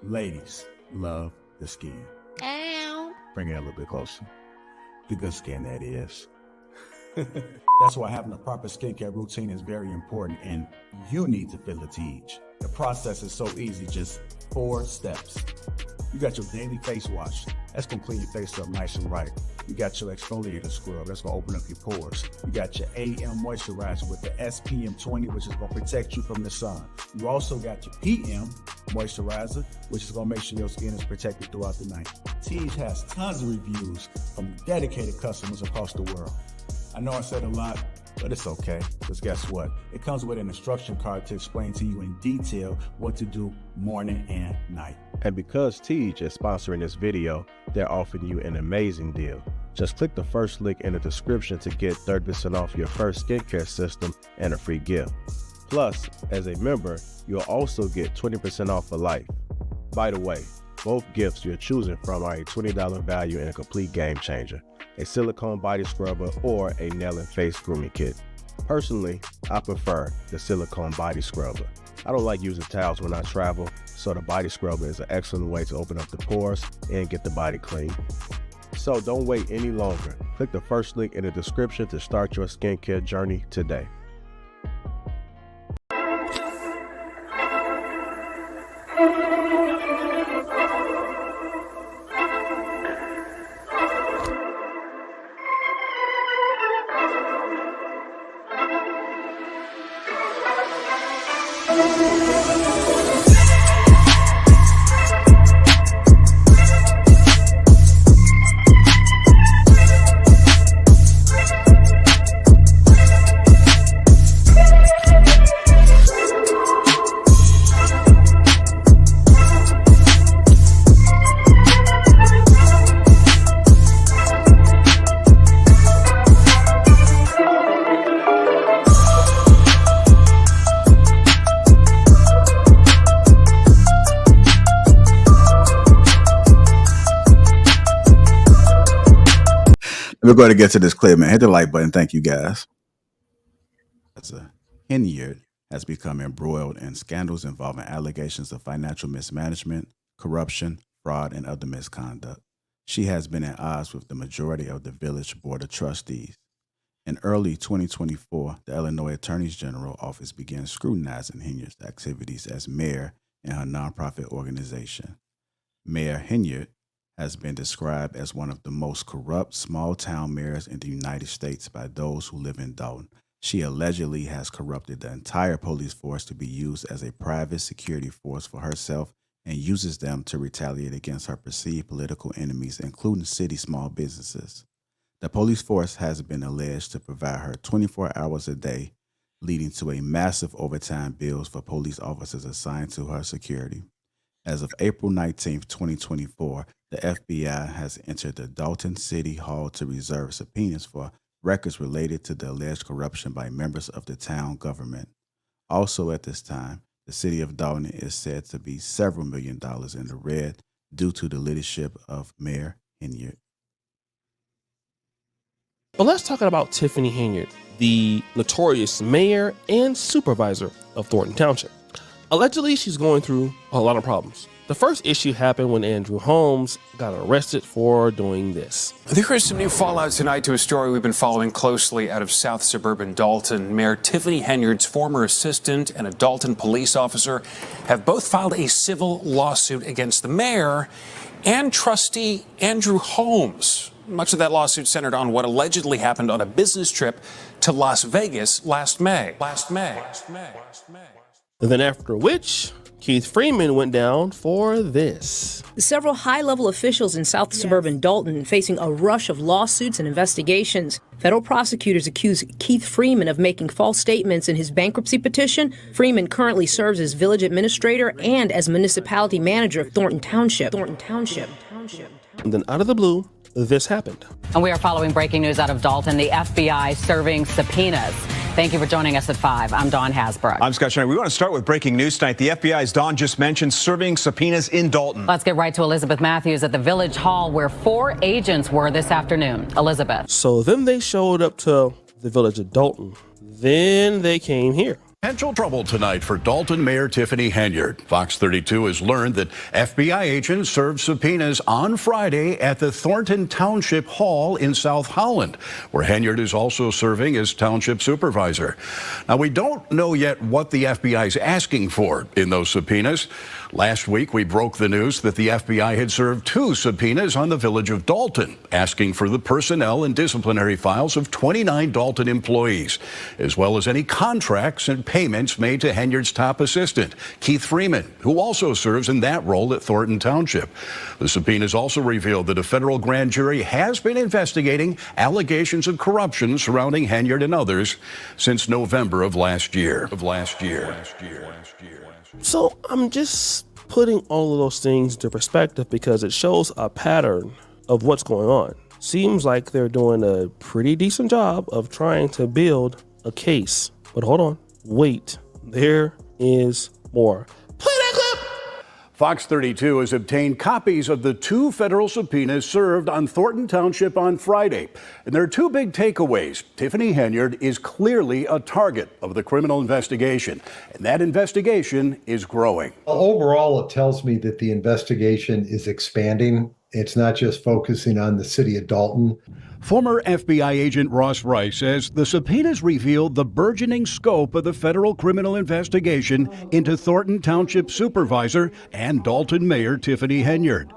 Ladies love the skin. Ow. Bring it a little bit closer. The good skin, that is. That's why having a proper skincare routine is very important, and you need to feel the Teej. The process is so easy, just 4 steps. You got your daily face wash. That's gonna clean your face up nice and right. You got your exfoliator scrub. That's gonna open up your pores. You got your AM moisturizer with the SPM 20, which is gonna protect you from the sun. You also got your PM moisturizer, which is gonna make sure your skin is protected throughout the night. Teej has tons of reviews from dedicated customers across the world. I know I said a lot, but it's okay, because guess what? It comes with an instruction card to explain to you in detail what to do morning and night. And because Teej is sponsoring this video, they're offering you an amazing deal. Just click the first link in the description to get 30% off your first skincare system and a free gift. Plus, as a member, you'll also get 20% off for life. By the way, both gifts you're choosing from are a $20 value and a complete game changer. A silicone body scrubber or a nail and face grooming kit. Personally, I prefer the silicone body scrubber. I don't like using towels when I travel, so the body scrubber is an excellent way to open up the pores and get the body clean. So don't wait any longer. Click the first link in the description to start your skincare journey today. We're going to get to this clip, man. Hit the like button. Thank you, guys. Henyard has become embroiled in scandals involving allegations of financial mismanagement, corruption, fraud, and other misconduct. She has been at odds with the majority of the village board of trustees. In early 2024, the Illinois Attorney General's office began scrutinizing Henyard's activities as mayor in her nonprofit organization. Mayor Henyard has been described as one of the most corrupt small-town mayors in the United States by those who live in Dalton. She allegedly has corrupted the entire police force to be used as a private security force for herself and uses them to retaliate against her perceived political enemies, including city small businesses. The police force has been alleged to provide her 24 hours a day, leading to a massive overtime bills for police officers assigned to her security. As of April 19, 2024, the FBI has entered the Dalton City Hall to reserve subpoenas for records related to the alleged corruption by members of the town government. Also at this time, the city of Dalton is said to be several $1 million in the red due to the leadership of Mayor Henyard. Well, let's talk about Tiffany Henyard, the notorious mayor and supervisor of Thornton Township. Allegedly, she's going through a lot of problems. The first issue happened when Andrew Holmes got arrested for doing this. There is some new fallout tonight to a story we've been following closely out of South Suburban Dalton. Mayor Tiffany Henyard's former assistant and a Dalton police officer have both filed a civil lawsuit against the mayor and trustee Andrew Holmes. Much of that lawsuit centered on what allegedly happened on a business trip to Las Vegas last May. And then after which, Keith Freeman went down for this. Several high-level officials in South Suburban Dalton facing a rush of lawsuits and investigations. Federal prosecutors accuse Keith Freeman of making false statements in his bankruptcy petition. Freeman currently serves as village administrator and as municipality manager of Thornton Township. And then out of the blue, this happened. And we are following breaking news out of Dalton, the FBI serving subpoenas. Thank you for joining us at 5. I'm Dawn Hasbrook. I'm Scott Schneider. We want to start with breaking news tonight. The FBI, as Dawn just mentioned, serving subpoenas in Dalton. Let's get right to Elizabeth Matthews at the Village Hall, where 4 agents were this afternoon. Elizabeth. So then they showed up to the village of Dalton. Then they came here. Potential trouble tonight for Dalton Mayor Tiffany Henyard. Fox 32 has learned that FBI agents served subpoenas on Friday at the Thornton Township Hall in South Holland, where Henyard is also serving as township supervisor. Now, we don't know yet what the FBI is asking for in those subpoenas. Last week, we broke the news that the FBI had served 2 subpoenas on the village of Dalton, asking for the personnel and disciplinary files of 29 Dalton employees, as well as any contracts and payments made to Henyard's top assistant, Keith Freeman, who also serves in that role at Thornton Township. The subpoenas also revealed that a federal grand jury has been investigating allegations of corruption surrounding Henyard and others since November of last year. So I'm just putting all of those things into perspective because it shows a pattern of what's going on. Seems like they're doing a pretty decent job of trying to build a case. But hold on, wait, there is more. Play that clip! Fox 32 has obtained copies of the 2 federal subpoenas served on Thornton Township on Friday. And there are 2 big takeaways. Tiffany Henyard is clearly a target of the criminal investigation, and that investigation is growing. Overall, it tells me that the investigation is expanding. It's not just focusing on the city of Dalton. Former FBI agent Ross Rice says the subpoenas revealed the burgeoning scope of the federal criminal investigation into Thornton Township Supervisor and Dalton Mayor Tiffany Henyard.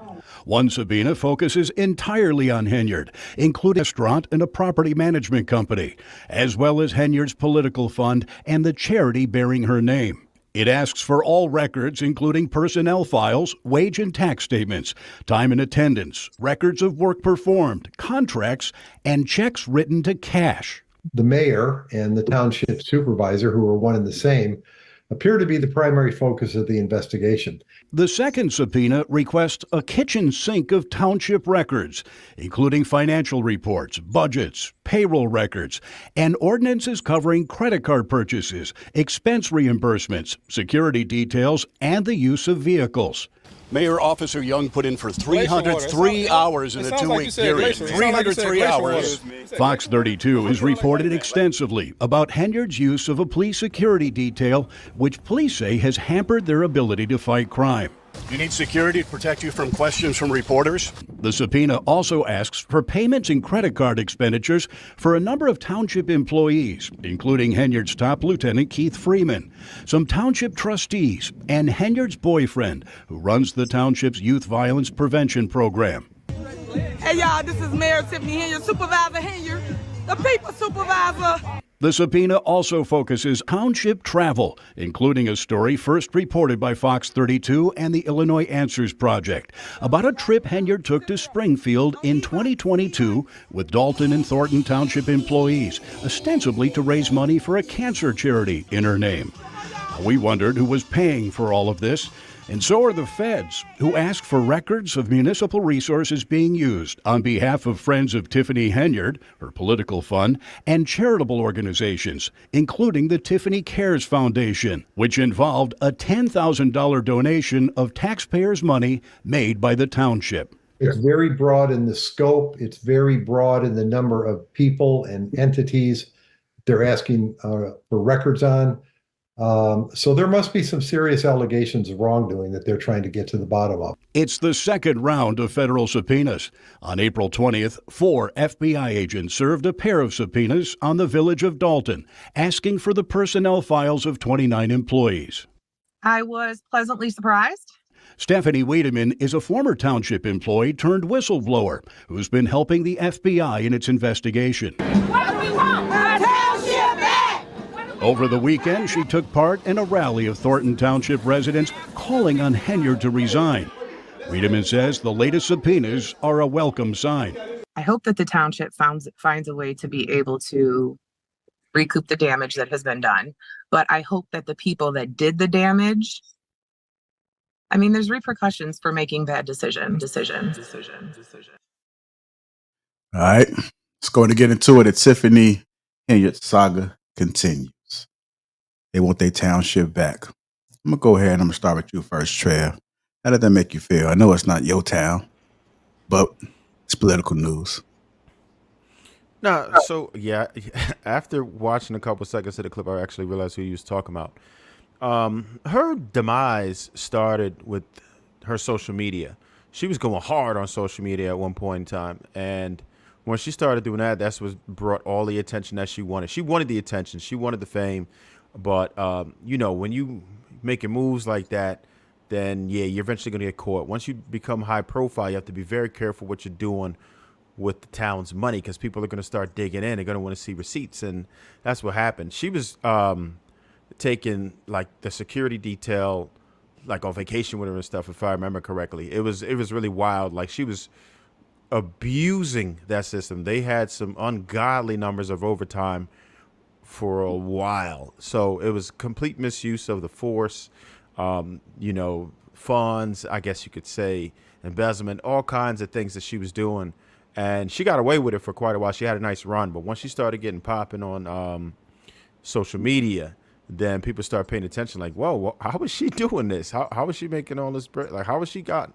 One subpoena focuses entirely on Henyard, including a restaurant and a property management company, as well as Henyard's political fund and the charity bearing her name. It asks for all records, including personnel files, wage and tax statements, time and attendance, records of work performed, contracts, and checks written to cash. The mayor and the township supervisor, who are one and the same, appear to be the primary focus of the investigation. The second subpoena requests a kitchen sink of township records, including financial reports, budgets, payroll records, and ordinances covering credit card purchases, expense reimbursements, security details, and the use of vehicles. Mayor Officer Young put in for 303 hours in a 2-week period. 303 hours. Fox 32 has reported extensively about Henyard's use of a police security detail, which police say has hampered their ability to fight crime. You need security to protect you from questions from reporters? The subpoena also asks for payments and credit card expenditures for a number of township employees, including Henyard's top lieutenant, Keith Freeman, some township trustees, and Henyard's boyfriend, who runs the township's youth violence prevention program. Hey, y'all, this is Mayor Tiffany Henyard, Supervisor Henyard, the people supervisor. The subpoena also focuses township travel, including a story first reported by Fox 32 and the Illinois Answers Project about a trip Henyard took to Springfield in 2022 with Dalton and Thornton Township employees, ostensibly to raise money for a cancer charity in her name. We wondered who was paying for all of this, and so are the feds, who ask for records of municipal resources being used on behalf of Friends of Tiffany Henyard, her political fund, and charitable organizations, including the Tiffany Cares Foundation, which involved a $10,000 donation of taxpayers' money made by the township. It's very broad in the scope. It's very broad in the number of people and entities they're asking for records on. So there must be some serious allegations of wrongdoing that they're trying to get to the bottom of. It's the second round of federal subpoenas. On April 20th, 4 FBI agents served a pair of subpoenas on the village of Dalton, asking for the personnel files of 29 employees. I was pleasantly surprised. Stephanie Wiedemann is a former township employee turned whistleblower who's been helping the FBI in its investigation. What do we want? Our township back! Over the weekend, she took part in a rally of Thornton Township residents calling on Henyard to resign. Wiedemann says the latest subpoenas are a welcome sign. I hope that the township finds a way to be able to recoup the damage that has been done. But I hope that the people that did the damage, I mean, there's repercussions for making bad decisions. All right, let's go to get into it. The Tiffany Henyard saga continues. They want their township back. I'm going to go ahead and I'm going to start with you first, Trev. How did that make you feel? I know it's not your town, but it's political news. No, so yeah, after watching a couple seconds of the clip, I actually realized who you was talking about. Her demise started with her social media. She was going hard on social media at one point in time, and when she started doing that, that's what brought all the attention that she wanted. She wanted the attention, she wanted the fame, but you know, when you making moves like that, then yeah, you're eventually gonna get caught. Once you become high profile, you have to be very careful what you're doing with the town's money because people are going to start digging in. They're going to want to see receipts, and that's what happened. She was taking like the security detail like on vacation with her and stuff, if I remember correctly. It was really wild. Like she was abusing that system. They had some ungodly numbers of overtime for a while, so it was complete misuse of the force. You know, funds, I guess you could say, embezzlement, all kinds of things that she was doing. And she got away with it for quite a while. She had a nice run. But once she started getting popping on social media, then people start paying attention like, whoa, how is she doing this? How is she making all this bread? Like, how has she got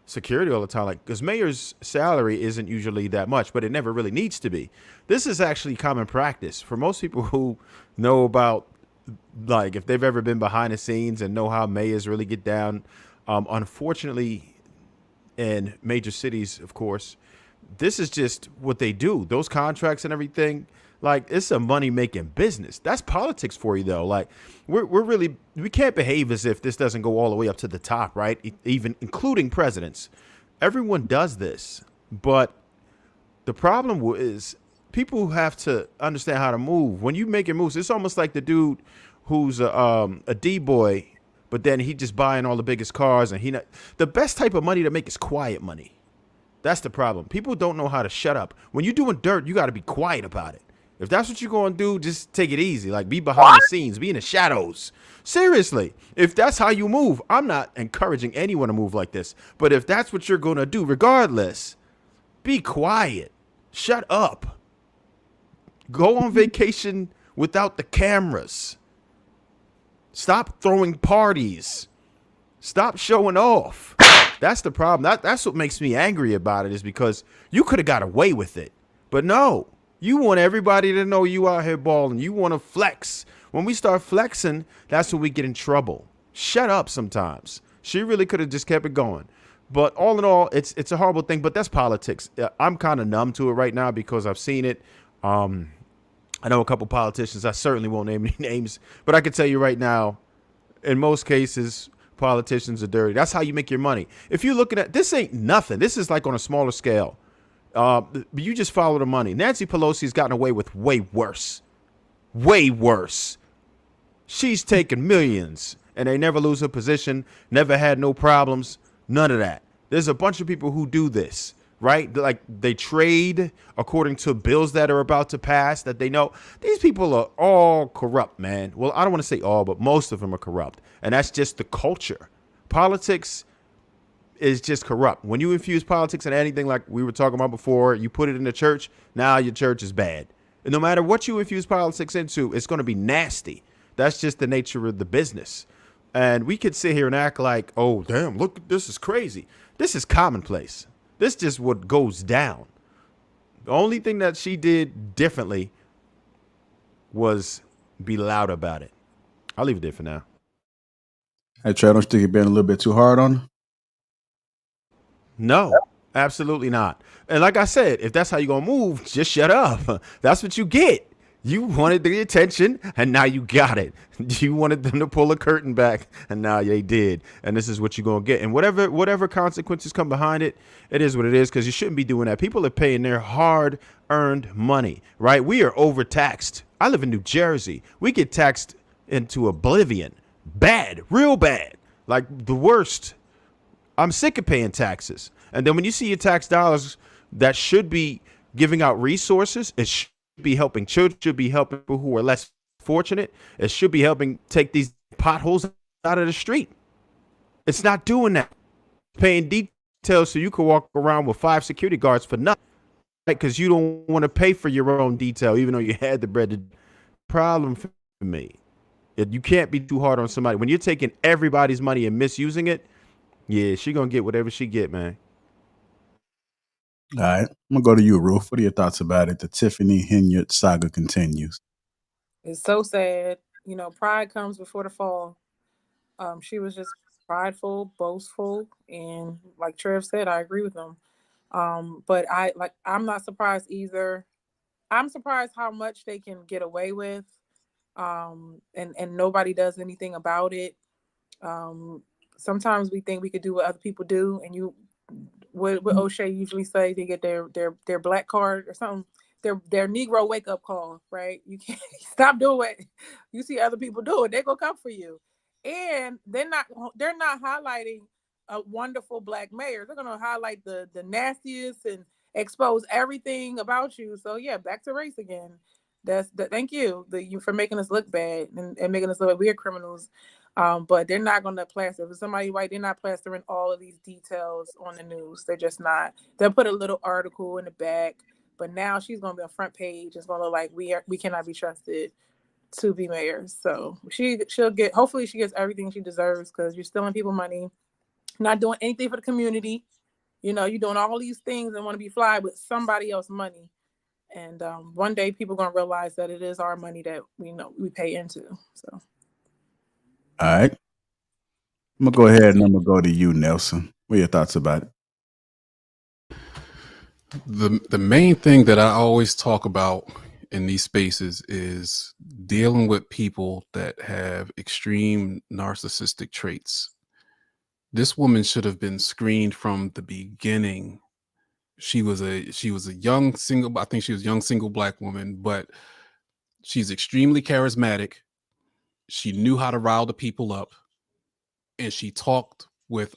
security all the time? Like, because mayor's salary isn't usually that much, but it never really needs to be. This is actually common practice for most people who know about, like, if they've ever been behind the scenes and know how mayors really get down. Unfortunately, in major cities, of course, this is just what they do. Those contracts and everything, like, it's a money making business. That's politics for you, though. Like, we can't behave as if this doesn't go all the way up to the top, right? Even including presidents. Everyone does this. But the problem is people have to understand how to move. When you making moves, it's almost like the dude who's a D-boy, but then he just buying all the biggest cars, and the best type of money to make is quiet money. That's the problem. People don't know how to shut up. When you're doing dirt, you got to be quiet about it. If that's what you're going to do, just take it easy. Like, be behind the scenes, be in the shadows. Seriously, if that's how you move, I'm not encouraging anyone to move like this. But if that's what you're going to do, regardless, be quiet. Shut up. Go on vacation without the cameras. Stop throwing parties. Stop showing off. That's the problem. That's what makes me angry about it, is because you could have got away with it. But no, you want everybody to know you out here balling. You want to flex. When we start flexing, that's when we get in trouble. Shut up sometimes. She really could have just kept it going. But all in all, it's a horrible thing, but that's politics. I'm kind of numb to it right now because I've seen it. I know a couple politicians. I certainly won't name any names, but I can tell you right now, in most cases, politicians are dirty. That's how you make your money. If you're looking at this, ain't nothing. This is like on a smaller scale. You just follow the money. Nancy Pelosi's gotten away with way worse. Way worse. She's taken millions and they never lose her position, never had no problems, none of that. There's a bunch of people who do this, right? Like, they trade according to bills that are about to pass that they know. These people are all corrupt, man. Well, I don't want to say all, but most of them are corrupt. And that's just the culture. Politics is just corrupt. When you infuse politics in anything, like we were talking about before, you put it in the church, now your church is bad. And no matter what you infuse politics into, it's going to be nasty. That's just the nature of the business. And we could sit here and act like, oh, damn, look, this is crazy. This is commonplace. This is just what goes down. The only thing that she did differently was be loud about it. I'll leave it there for now. Hey, Trey, don't you think you're being a little bit too hard on her? No, absolutely not. And like I said, if that's how you're going to move, just shut up. That's what you get. You wanted the attention, and now you got it. You wanted them to pull a curtain back, and now they did. And this is what you're going to get. And whatever consequences come behind it, it is what it is, because you shouldn't be doing that. People are paying their hard-earned money, right? We are overtaxed. I live in New Jersey. We get taxed into oblivion. Bad, real bad, like the worst. I'm sick of paying taxes. And then when you see your tax dollars that should be giving out resources, it should be helping children, should be helping people who are less fortunate. It should be helping take these potholes out of the street. It's not doing that. Paying details so you can walk around with 5 security guards for nothing, right? Because you don't want to pay for your own detail, even though you had the bread. Problem for me. You can't be too hard on somebody. When you're taking everybody's money and misusing it, yeah, she gonna get whatever she get, man. All right. I'm going to go to you, Ruth. What are your thoughts about it? The Tiffany Henyard saga continues. It's so sad. You know, pride comes before the fall. She was just prideful, boastful, and like Trev said, I agree with him. But I'm not surprised either. I'm surprised how much they can get away with, and nobody does anything about it. Sometimes we think we could do what other people do, and what O'Shea usually say, they get their black card or something, their Negro wake up call, right? You can't stop doing it. You see other people do it, they're gonna come for you. And they're not highlighting a wonderful black mayor. They're gonna highlight the nastiest and expose everything about you. So yeah, back to race again. Thank you for making us look bad and making us look like we're criminals. But they're not going to plaster. If it's somebody white, they're not plastering all of these details on the news. They're just not. They'll put a little article in the back. But now she's going to be on front page. It's going to look like we cannot be trusted to be mayor. So she'll get. Hopefully she gets everything she deserves, because you're stealing people money, not doing anything for the community. You know, you're doing all these things and want to be fly with somebody else's money. And one day people are going to realize that it is our money that we pay into. So. All right. I'm going to go ahead and I'm going to go to you, Nelson. What are your thoughts about it? The main thing that I always talk about in these spaces is dealing with people that have extreme narcissistic traits. This woman should have been screened from the beginning. She was a young single, I think she was a young single black woman, but she's extremely charismatic. She knew how to rile the people up, and she talked with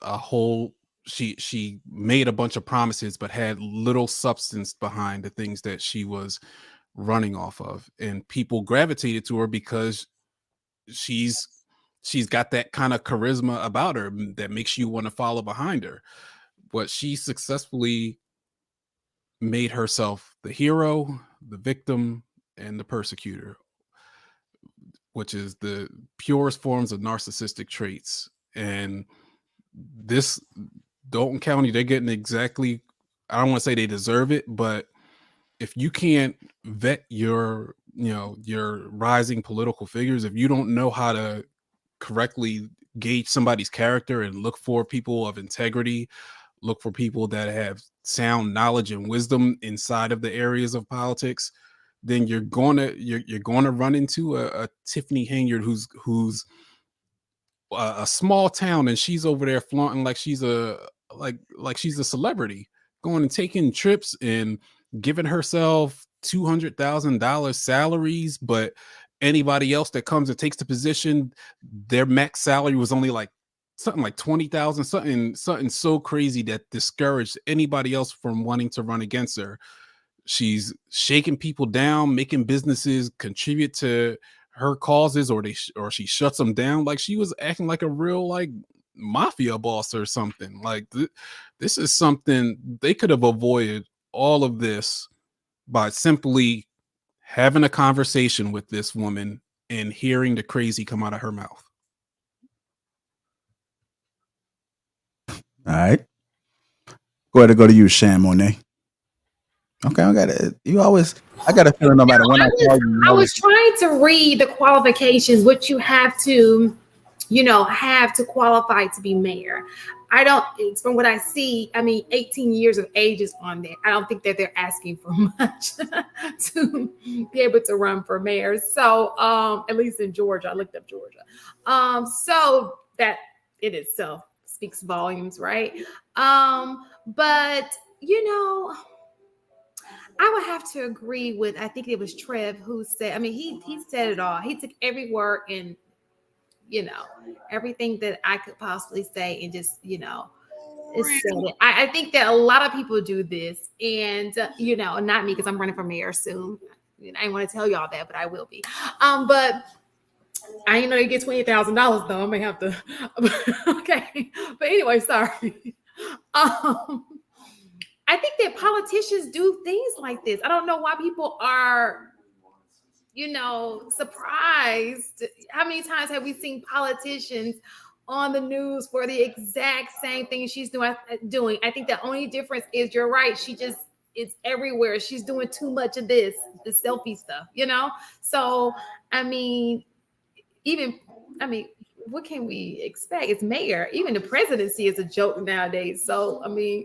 she made a bunch of promises, but had little substance behind the things that she was running off of. And people gravitated to her because she's got that kind of charisma about her that makes you want to follow behind her. But she successfully made herself the hero, the victim, and the persecutor, which is the purest forms of narcissistic traits. And this Dalton County, they're getting exactly, I don't want to say they deserve it, but if you can't vet your rising political figures, if you don't know how to correctly gauge somebody's character and look for people of integrity, look for people that have sound knowledge and wisdom inside of the areas of politics, then you're going to run into a Tiffany Henyard who's a small town, and she's over there flaunting like she's a celebrity, going and taking trips and giving herself $200,000 salaries. But anybody else that comes and takes the position, their max salary was only like something like 20,000, something so crazy that discouraged anybody else from wanting to run against her. She's shaking people down, making businesses contribute to her causes, or she shuts them down. Like, she was acting like a real like mafia boss or something. Like this is something they could have avoided all of this by simply having a conversation with this woman and hearing the crazy come out of her mouth. All right. Go ahead and go to you, Shan Monet. Okay, I got it. I got a feeling no matter when I call you. I was trying to read the qualifications, what you have to, have to qualify to be mayor. It's from what I see, 18 years of age is on there. I don't think that they're asking for much to be able to run for mayor. So, at least in Georgia, I looked up Georgia. So that it itself speaks volumes, right? But, I would have to agree with, I think it was Trev who said, he said it all. He took every word and, everything that I could possibly say and just, said it. I think that a lot of people do this, and, not me, because I'm running for mayor soon. I didn't want to tell y'all that, but I will be. But I didn't know you get $20,000 though. I may have to. Okay. But anyway, sorry. I think that politicians do things like this. I don't know why people are, surprised. How many times have we seen politicians on the news for the exact same thing she's doing? I think the only difference is, you're right, she just it's everywhere. She's doing too much of this, the selfie stuff, you know? So, I mean, what can we expect? It's mayor. Even the presidency is a joke nowadays. So, I mean,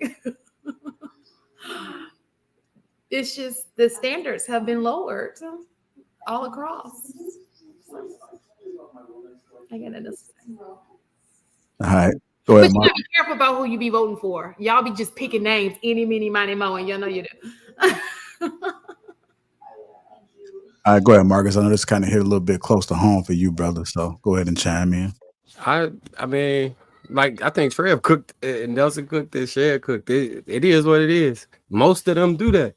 it's just the standards have been lowered all across. I get it. All right. Go ahead, But you Mark. gotta be careful about who you be voting for. Y'all be just picking names, any, mini, miny, mo, and y'all know you do. All right, go ahead, Marcus. I know this kind of hit a little bit close to home for you, brother. So go ahead and chime in. I mean, like, I think Trev cooked and Nelson cooked and Shed cooked. It is what it is. Most of them do that.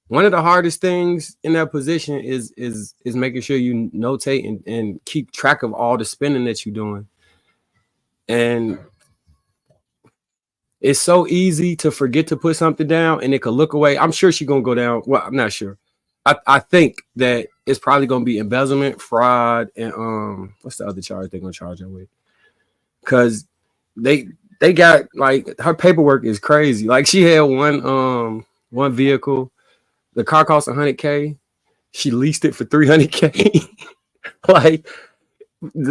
One of the hardest things in that position is making sure you notate and keep track of all the spending that you're doing. And it's so easy to forget to put something down and it could look away. I'm sure she's gonna go down. Well, I'm not sure. I think that it's probably gonna be embezzlement, fraud, and what's the other charge they're gonna charge her with? Because they got, like, her paperwork is crazy. Like, she had one vehicle. The car cost $100K. She leased it for $300K. Like,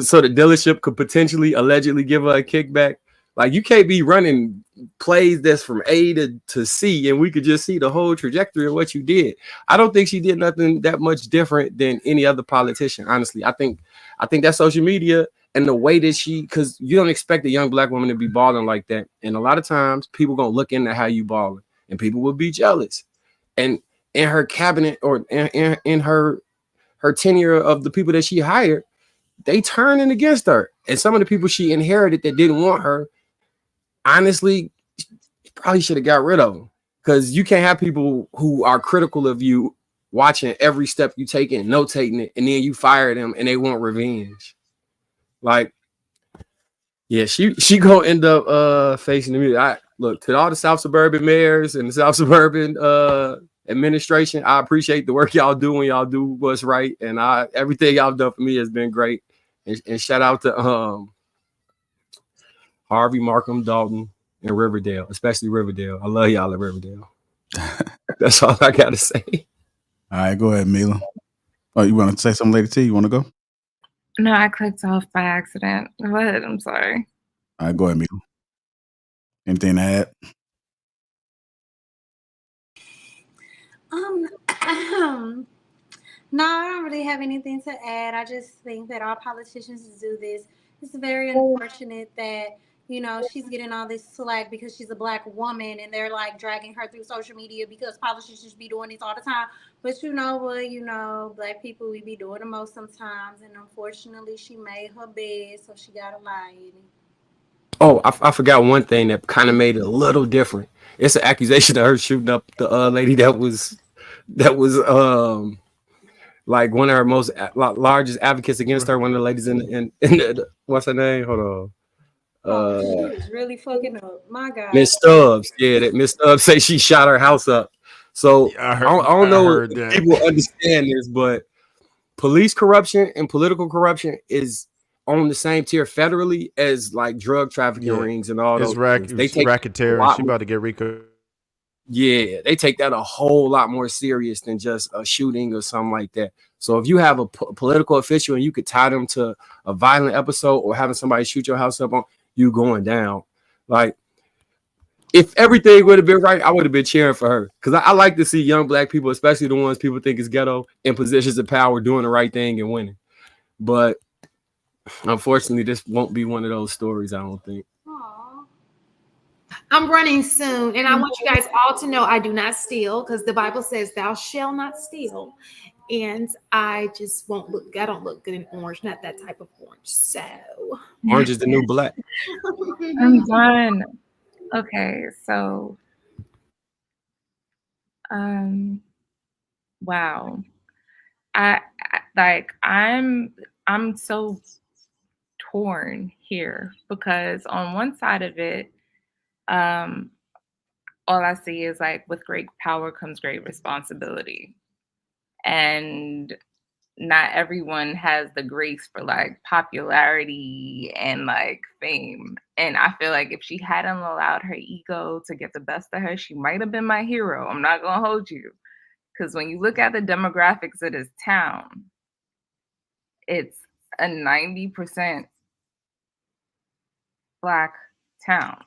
so the dealership could potentially allegedly give her a kickback. Like, you can't be running plays that's from A to C and we could just see the whole trajectory of what you did. I don't think she did nothing that much different than any other politician, honestly. I think that social media and the way that because you don't expect a young Black woman to be balling like that. And a lot of times people gonna look into how you balling and people will be jealous. And in her cabinet or in her tenure of the people that she hired, they turning against her. And some of the people she inherited that didn't want her, honestly, probably should have got rid of them. Because you can't have people who are critical of you watching every step you take and notating it, and then you fire them and they want revenge. Like, yeah, she gonna end up facing the music. Look, to all the South Suburban mayors and the South Suburban administration, I appreciate the work y'all do when y'all do what's right, and everything y'all done for me has been great. And shout out to Harvey, Markham, Dalton, and Riverdale, especially Riverdale. I love y'all at Riverdale. That's all I gotta say. All right, go ahead, Mila. Oh, you want to say something later, T? You want to go? No, I clicked off by accident. Go ahead. I'm sorry. All right, go ahead, Mila. Anything to add? No, I don't really have anything to add. I just think that all politicians do this. It's very unfortunate that, you know, she's getting all this slack because she's a Black woman and they're like dragging her through social media because politicians be doing this all the time. But you know what, Black people, we be doing the most sometimes. And unfortunately, she made her bed, so she got to lie in it. Oh, I forgot one thing that kind of made it a little different. It's an accusation of her shooting up the lady that was like one of her most largest advocates against her. One of the ladies in the what's her name? Hold on. She was really fucking up. My God. Miss Stubbs. Yeah, that Miss Stubbs say she shot her house up. So I don't know if people understand this, but police corruption and political corruption is on the same tier federally as like drug trafficking rings and all those. They take racketeering. She about to get RICO. Yeah, they take that a whole lot more serious than just a shooting or something like that. So if you have a political official and you could tie them to a violent episode or having somebody shoot your house up on you going down, like if everything would have been right, I would have been cheering for her because I like to see young Black people, especially the ones people think is ghetto, in positions of power, doing the right thing and winning. But unfortunately, this won't be one of those stories, I don't think. I'm running soon, and I want you guys all to know I do not steal because the Bible says thou shalt not steal. And I just won't look, I don't look good in orange, not that type of orange. So orange is the new black. I'm done. Okay, so wow. I'm so torn here because on one side of it, all I see is like with great power comes great responsibility. And not everyone has the grace for like popularity and like fame. And I feel like if she hadn't allowed her ego to get the best of her, she might have been my hero. I'm not gonna hold you. Because when you look at the demographics of this town, it's a 90% Black town.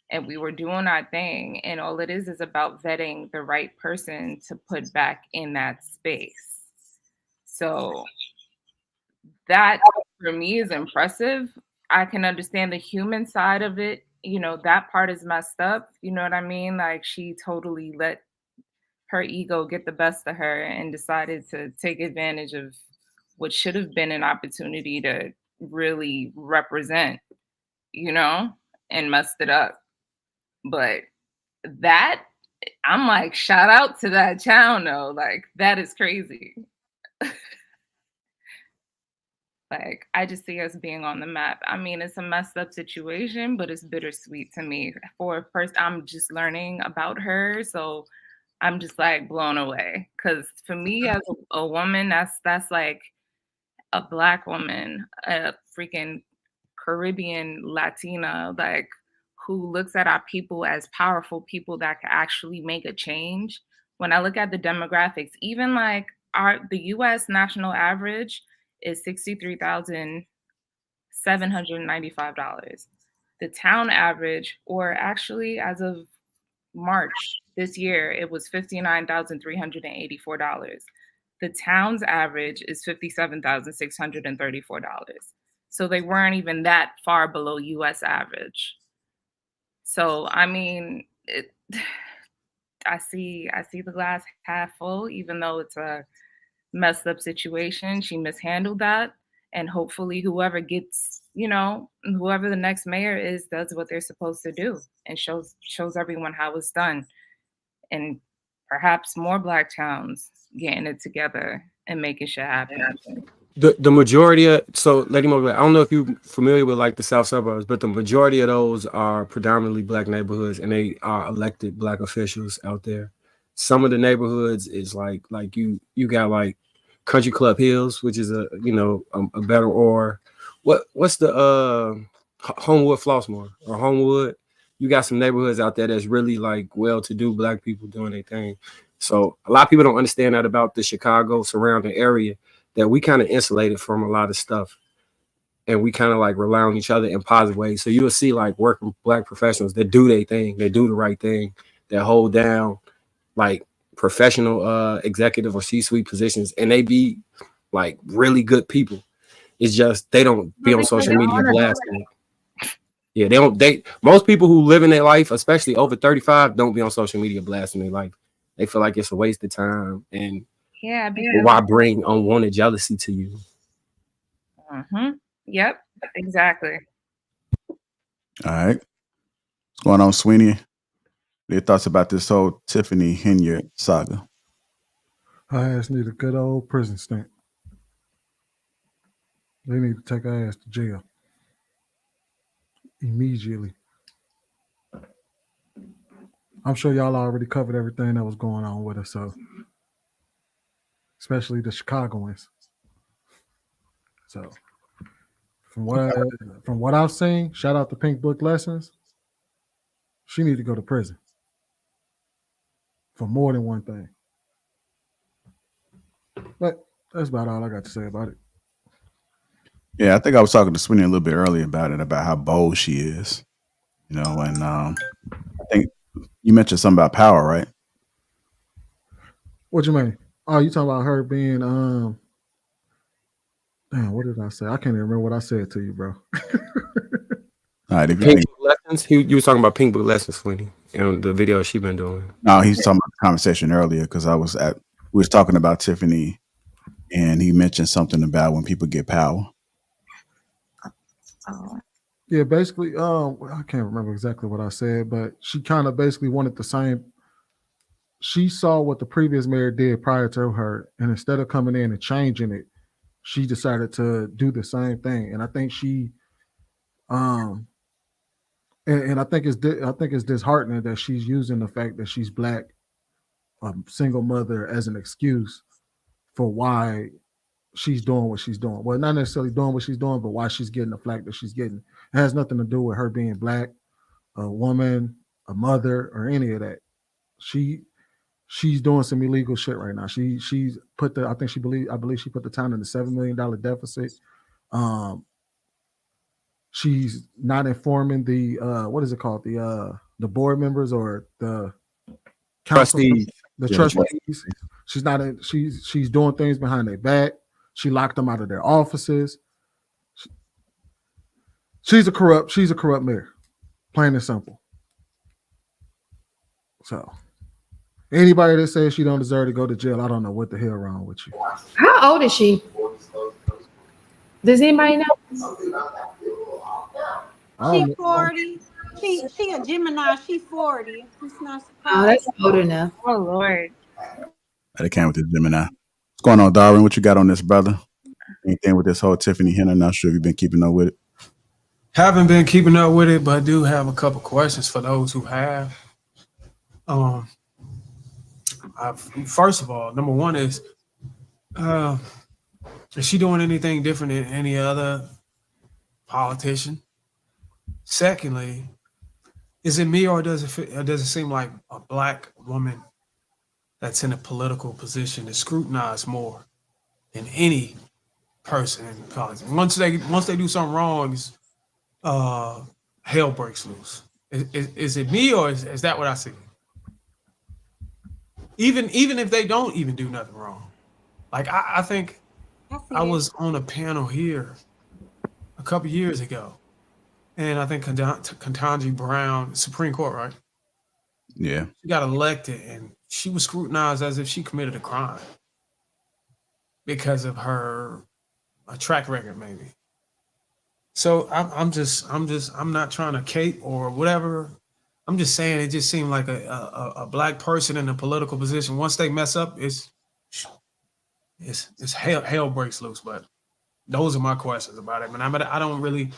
And we were doing our thing. And all it is about vetting the right person to put back in that space. So that for me is impressive. I can understand the human side of it. You know, that part is messed up. You know what I mean? Like she totally let her ego get the best of her and decided to take advantage of what should have been an opportunity to really represent, you know, and messed it up. But that, I'm like, shout out to that town though. Like, that is crazy. Like, I just see us being on the map. I mean, it's a messed up situation, but it's bittersweet to me. For first, I'm just learning about her. So I'm just like blown away. Cause for me as a woman, that's like a Black woman, a freaking Caribbean Latina, like who looks at our people as powerful people that can actually make a change. When I look at the demographics, even like the US national average is $63,795. The town average, or actually as of March this year, it was $59,384. The town's average is $57,634. So they weren't even that far below US average. So I mean, I see the glass half full, even though it's a messed up situation. She mishandled that. And hopefully whoever gets, you know, whoever the next mayor is does what they're supposed to do and shows everyone how it's done. And perhaps more Black towns getting it together and making shit happen. The majority of, so Lady Mo, I don't know if you're familiar with like the South suburbs, but the majority of those are predominantly Black neighborhoods, and they are elected Black officials out there. Some of the neighborhoods is like you got like Country Club Hills, which is a better, or what's the Homewood Flossmoor or Homewood. You got some neighborhoods out there that's really like well-to-do Black people doing their thing. So a lot of people don't understand that about the Chicago surrounding area, that we kind of insulated from a lot of stuff, and we kind of like rely on each other in positive ways. So you'll see like working Black professionals that do their thing, they do the right thing, that hold down like professional executive or C-suite positions, and they be like really good people. It's just they don't be on social media blasting. Yeah, most people who live in their life, especially over 35, don't be on social media blasting their life. They feel like it's a waste of time, and yeah, why bring unwanted jealousy to you? Yep, exactly. All right. What's going on, Sweeney? What are your thoughts about this whole Tiffany Henyard saga? Her ass need a good old prison stint. They need to take her ass to jail immediately. I'm sure y'all already covered everything that was going on with her, so especially the Chicagoans. So from what I've seen, shout out to Pink Book Lessons, she need to go to prison for more than one thing. But that's about all I got to say about it. Yeah, I think I was talking to Sweeney a little bit earlier about it, about how bold she is. You know, and I think you mentioned something about power, right? What you mean? Oh, you talking about her being damn, what did I say? I can't even remember what I said to you, bro. All right, if you Pink think, Book Lessons. You was talking about Pink Book Lessons, Sweeney, and the video she been doing. no, he's talking about the conversation earlier because we was talking about Tiffany, and he mentioned something about when people get power. Yeah, basically, I can't remember exactly what I said, but she kind of basically wanted the same. She saw what the previous mayor did prior to her, and instead of coming in and changing it, she decided to do the same thing. And I think she, and I think it's disheartening that she's using the fact that she's Black, a single mother, as an excuse for why she's doing what she's doing. Well, not necessarily doing what she's doing, but why she's getting the flack that she's getting. It has nothing to do with her being black, a woman, a mother, or any of that. She's doing some illegal shit right now. She's put the I believe she put the town in the $7 million deficit. She's not informing the what is it called? The board members or the council, Trustees. the Yeah, trustees. She's not she's doing things behind their back. She locked them out of their offices. She's a corrupt mayor. Plain and simple. So anybody that says she don't deserve to go to jail, I don't know what the hell wrong with you. How old is she? Does anybody know? She 40. She a Gemini. She 40. It's not surprising. Oh, that's old enough. Oh Lord. They came with the Gemini. What's going on, Darwin? What you got on this, brother? Anything with this whole Tiffany Henyard? Not sure if you've been keeping up with it. Haven't been keeping up with it, but I do have a couple questions for those who have. First of all, number one is she doing anything different than any other politician? Secondly, is it me or does it seem like a black woman that's in a political position is scrutinized more than any person in politics? Once they do something wrong, hell breaks loose. Is it me or is that what I see? Even if they don't even do nothing wrong. Like I think I was on a panel here a couple years ago, and I think Ketanji Brown, Supreme Court, right? Yeah. She got elected, and she was scrutinized as if she committed a crime because of her track record, maybe. So I'm not trying to cape or whatever. I'm just saying it just seemed like a black person in a political position. Once they mess up, it's hell breaks loose. But those are my questions about it. I don't really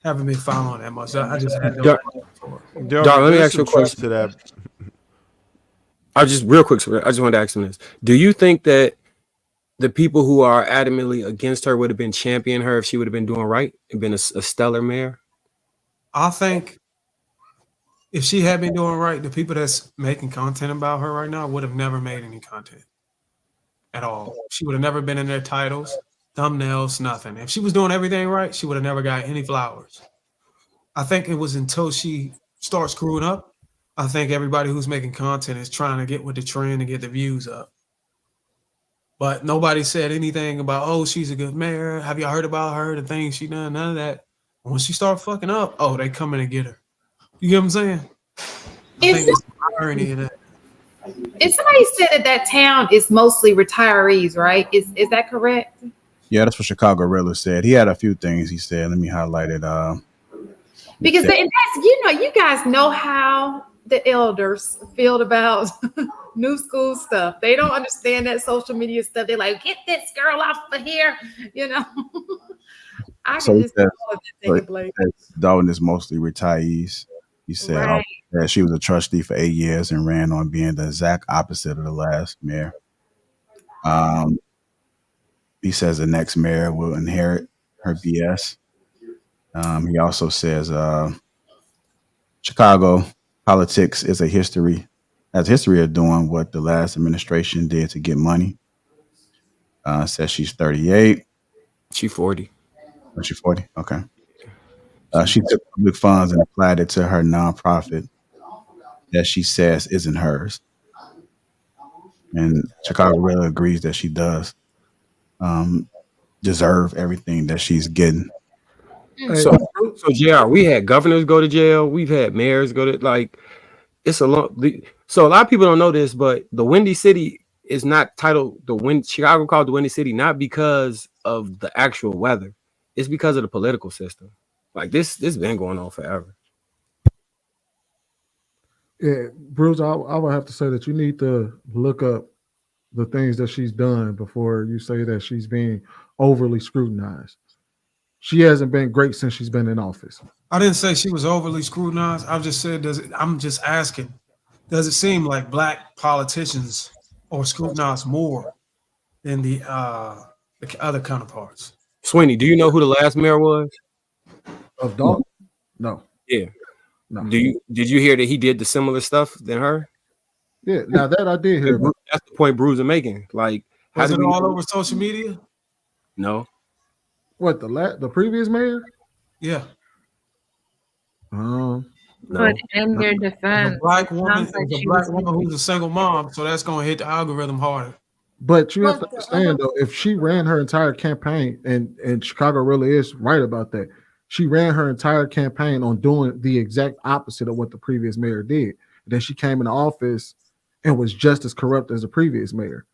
haven't been following that much. I just had Dar, let me ask you a question. To that. I just real quick. I just wanted to ask him this: do you think that the people who are adamantly against her would have been championing her if she would have been doing right and been a stellar mayor? I think if she had been doing right, the people that's making content about her right now would have never made any content at all. She would have never been in their titles, thumbnails, nothing. If she was doing everything right, she would have never got any flowers. I think it was until she starts screwing up, I think everybody who's making content is trying to get with the trend and get the views up. But nobody said anything about, oh, she's a good mayor. Have y'all heard about her, the things she done? None of that. When she start fucking up, oh, they come in and get her. You get what I'm saying? I think it's the irony of that. And somebody said that town is mostly retirees, right? Is that correct? Yeah, that's what Chicago Rilla said. He had a few things he said. Let me highlight it. Because you guys know how the elders feel about new school stuff. They don't understand that social media stuff. They're like, get this girl off of here, I can just Dalton is mostly retirees. He said that she was a trustee for 8 years and ran on being the exact opposite of the last mayor. He says the next mayor will inherit her BS. He also says Chicago politics has a history of doing what the last administration did to get money. Says she's 38. She's 40. Oh, she's 40? Okay. She took public funds and applied it to her nonprofit that she says isn't hers. And Chicago really agrees that she does deserve everything that she's getting. So JR, we had governors go to jail. We've had mayors go to it's a lot. So a lot of people don't know this, but the Windy City is not titled Chicago called the Windy City not because of the actual weather. It's because of the political system. Like this been going on forever. Yeah, Bruce, I would have to say that you need to look up the things that she's done before you say that she's being overly scrutinized. She hasn't been great since she's been in office. I didn't say she was overly scrutinized. I just said, I'm just asking, does it seem like black politicians are scrutinized more than the the other counterparts. Sweeney, do you know who the last mayor was? Of Dalton? No. Yeah. No. Did you hear that he did the similar stuff than her? Yeah, now that I did hear. That's the point Bruiser making. Like, Was it all over social media? No. What, the previous mayor? Yeah. No. But in their defense, a black it woman, sounds like a she black was- woman who's a single mom, so that's going to hit the algorithm harder. But you have to understand though, if she ran her entire campaign, and Chicago really is right about that, she ran her entire campaign on doing the exact opposite of what the previous mayor did. Then she came into office and was just as corrupt as the previous mayor.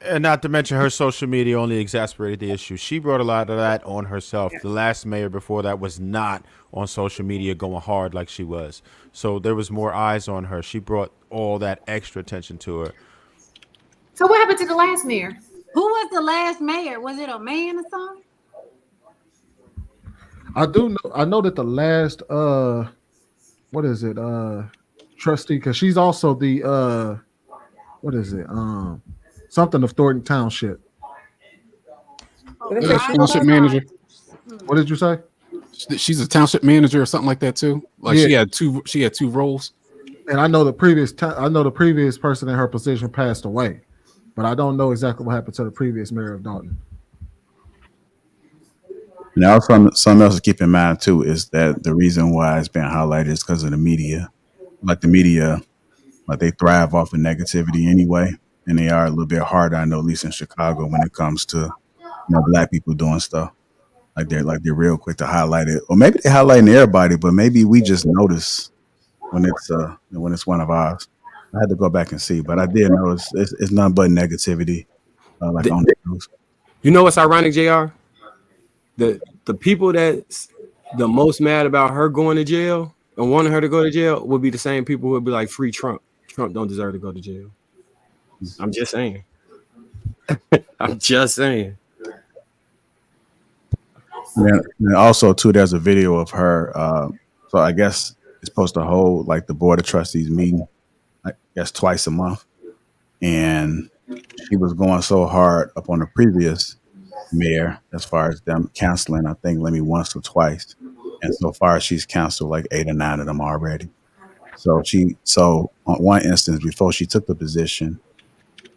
And not to mention her social media only exacerbated the issue. She brought a lot of that on herself. The last mayor before that was not on social media going hard like she was. So there was more eyes on her. She brought all that extra attention to her. So what happened to the last mayor? Who was the last mayor? Was it a man or something? I know that the last what is it? Trustee, because she's also the what is it? Something of Thornton Township. Township manager. What did you say? She's a township manager or something like that too. Like Yeah. she had two roles. And I know the previous person in her position passed away, but I don't know exactly what happened to the previous mayor of Dalton. Now, something else to keep in mind too is that the reason why it's been highlighted is because of the media. Like the media, like they thrive off of negativity anyway, and they are a little bit harder. I know, at least in Chicago, when it comes to black people doing stuff. Like they're real quick to highlight it, or maybe they're highlighting everybody, but maybe we just notice when it's one of ours. I had to go back and see, but I did notice it's nothing but negativity. Like on the news. You know what's ironic, JR? The people that's the most mad about her going to jail and wanting her to go to jail would be the same people who would be like, free Trump. Trump don't deserve to go to jail. I'm just saying. I'm just saying. Yeah, and also too, there's a video of her. So I guess it's supposed to hold like the board of trustees meeting, I guess twice a month, and she was going so hard up on the previous mayor as far as them canceling. I think maybe once or twice, and so far she's canceled like 8 or 9 of them already. So on one instance before she took the position,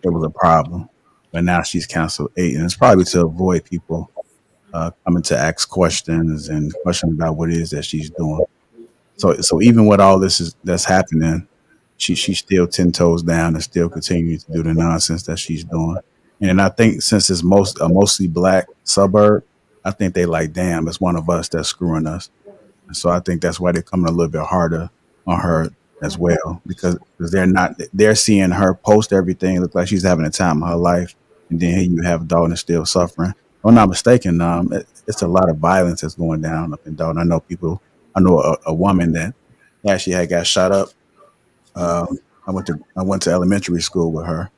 it was a problem, but now she's canceled 8, and it's probably to avoid people coming to ask questions and questions about what it is that she's doing. So even with all that's happening, she's still 10 toes down and still continuing to do the nonsense that she's doing. And I think since it's a mostly black suburb, I think they like, damn, it's one of us that's screwing us. And so I think that's why they're coming a little bit harder on her as well, because they're seeing her post everything, look like she's having a time of her life, and then here you have Dalton still suffering. If I'm not mistaken, it's a lot of violence that's going down up in Dalton. I know a woman that actually had got shot up. I went to elementary school with her,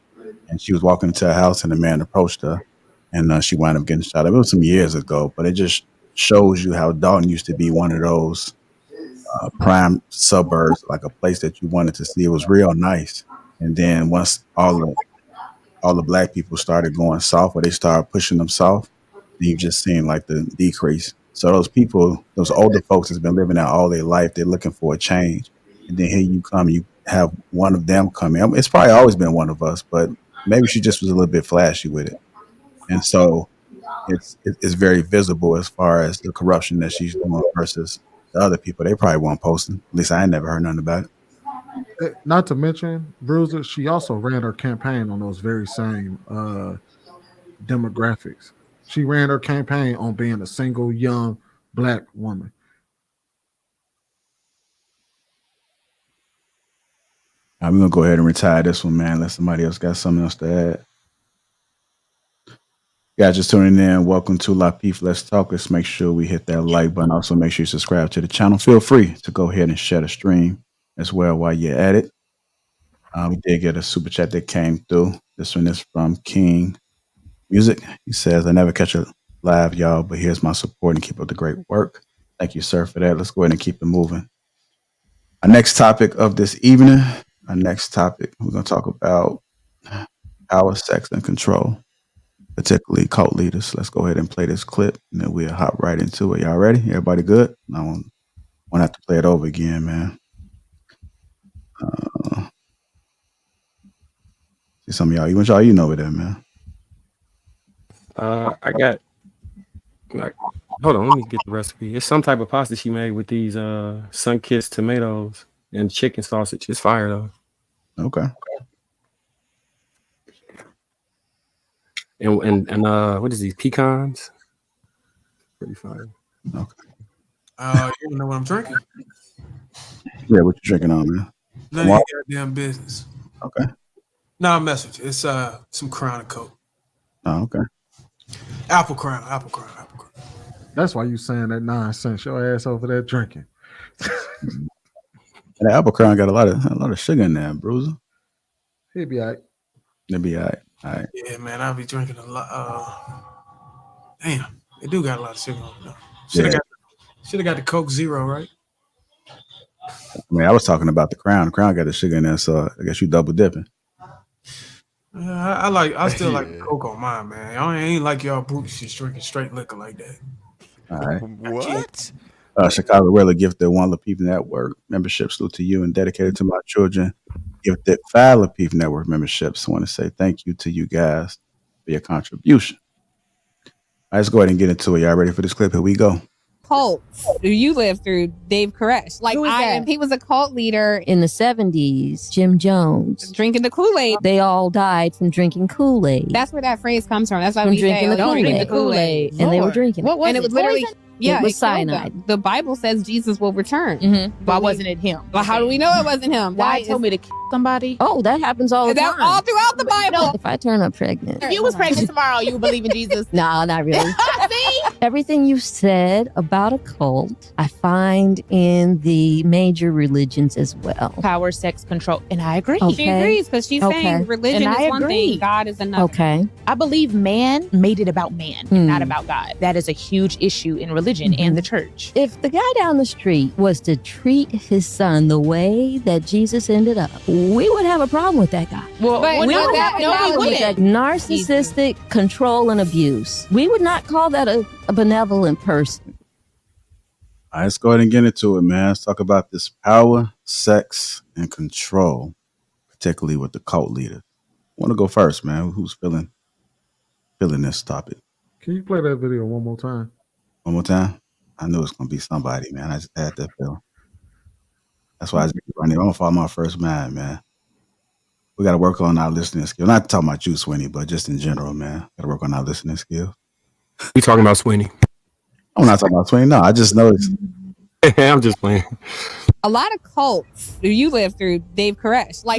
and she was walking into a house, and a man approached her, and she wound up getting shot up. It was some years ago, but it just shows you how Dalton used to be one of those prime suburbs, like a place that you wanted to see. It was real nice, and then once all the black people started going south, or they started pushing them south, then you just seen like the decrease. So those older folks that's been living there all their life, they're looking for a change, and then here you come, you have one of them come in. It's probably always been one of us, but maybe she just was a little bit flashy with it, and so it's very visible as far as the corruption that she's doing versus the other people. They probably weren't posting. At least I ain't never heard nothing about it. Not to mention, Bruiser, she also ran her campaign on those very same demographics. She ran her campaign on being a single young black woman. I'm gonna go ahead and retire this one, man, unless somebody else got something else to add. Guys, just tuning in. Welcome to Lapeef Let's Talk. Let's make sure we hit that like button. Also, make sure you subscribe to the channel. Feel free to go ahead and share the stream as well while you're at it. We did get a super chat that came through. This one is from King Music. He says, I never catch a live, y'all, but here's my support and keep up the great work. Thank you, sir, for that. Let's go ahead and keep it moving. Our next topic of this evening, we're going to talk about power, sex, and control, particularly cult leaders. Let's go ahead and play this clip, and then we'll hop right into it. Y'all ready? Everybody good? I won't have to play it over again, man. See some of y'all. What y'all eating over there, man? I got like, hold on, let me get the recipe. It's some type of pasta she made with these sun-kissed tomatoes and chicken sausage. It's fire though. Okay. And what is these pecans? Pretty fire. Okay. You don't know what I'm drinking? Yeah, what you drinking on, man? None of your goddamn business. Okay. Nah, message. It's some Crown and Coke. Oh, okay. Apple Crown. That's why you saying that nonsense. Your ass over there drinking. That Apple Crown got a lot of sugar in there, Bruiser. He'll be all right. It'll be all right. All right. Yeah, man, I'll be drinking a lot. Damn, it do got a lot of sugar on it. Should have got the Coke Zero, right? I mean, I was talking about the Crown. The Crown got the sugar in there, so I guess you double dipping. I still like the Coke on mine, man. I ain't like y'all brutes just drinking straight liquor like that. All right. What? Chicago Really gifted one Lapeef Network membership. Salute to you and dedicated to my children. Gifted 5 Lapeef Network memberships. I want to say thank you to you guys for your contribution. All right, let's go ahead and get into it. Y'all ready for this clip? Here we go. Cults you lived through, Dave Koresh. Like, he was a cult leader In the 70s, Jim Jones. drinking the Kool-Aid. They all died from drinking Kool-Aid. That's where that phrase comes from. That's why From we say, drinking the don't drink the Kool-Aid. Kool-Aid. And they were drinking it. What was and it was literally, Poison? yeah, It was killed cyanide. them. The Bible says Jesus will return. Why wasn't it him? Well, how do we know it wasn't him? God told me to kill somebody. Oh, that happens all the Is that time. all throughout the Bible? If I turn up pregnant. If you was pregnant tomorrow, you would believe in Jesus. No, not really. See? Everything you said about a cult, I find in the major religions as well. Power, sex, control. And I agree. Okay. She agrees because she's Okay. saying religion And I is one agree. thing, God is another. Okay. I believe man made it about man and not about God. That is a huge issue in religion and the church. If the guy down the street was to treat his son the way that Jesus ended up, we would have a problem with that guy. Well, But we no, would have we no, we wouldn't. That wouldn't. narcissistic control and abuse. We would not call that a benevolent person. All right, let's go ahead and get into it, man. Let's talk about this power, sex, and control, particularly with the cult leader. I want to go first, man. Who's feeling this topic? Can you play that video one more time? One more time? I knew it was going to be somebody, man. I just had that feel. That's why I was running. I'm going to follow my first man, man. We got to work on our listening skills. Not talking about you, Sweeney, but just in general, man. Got to work on our listening skills. We talking about Sweeney. I'm not talking about Sweeney. No, I just noticed. I'm just playing. A lot of cults you lived through, Dave Koresh. Like,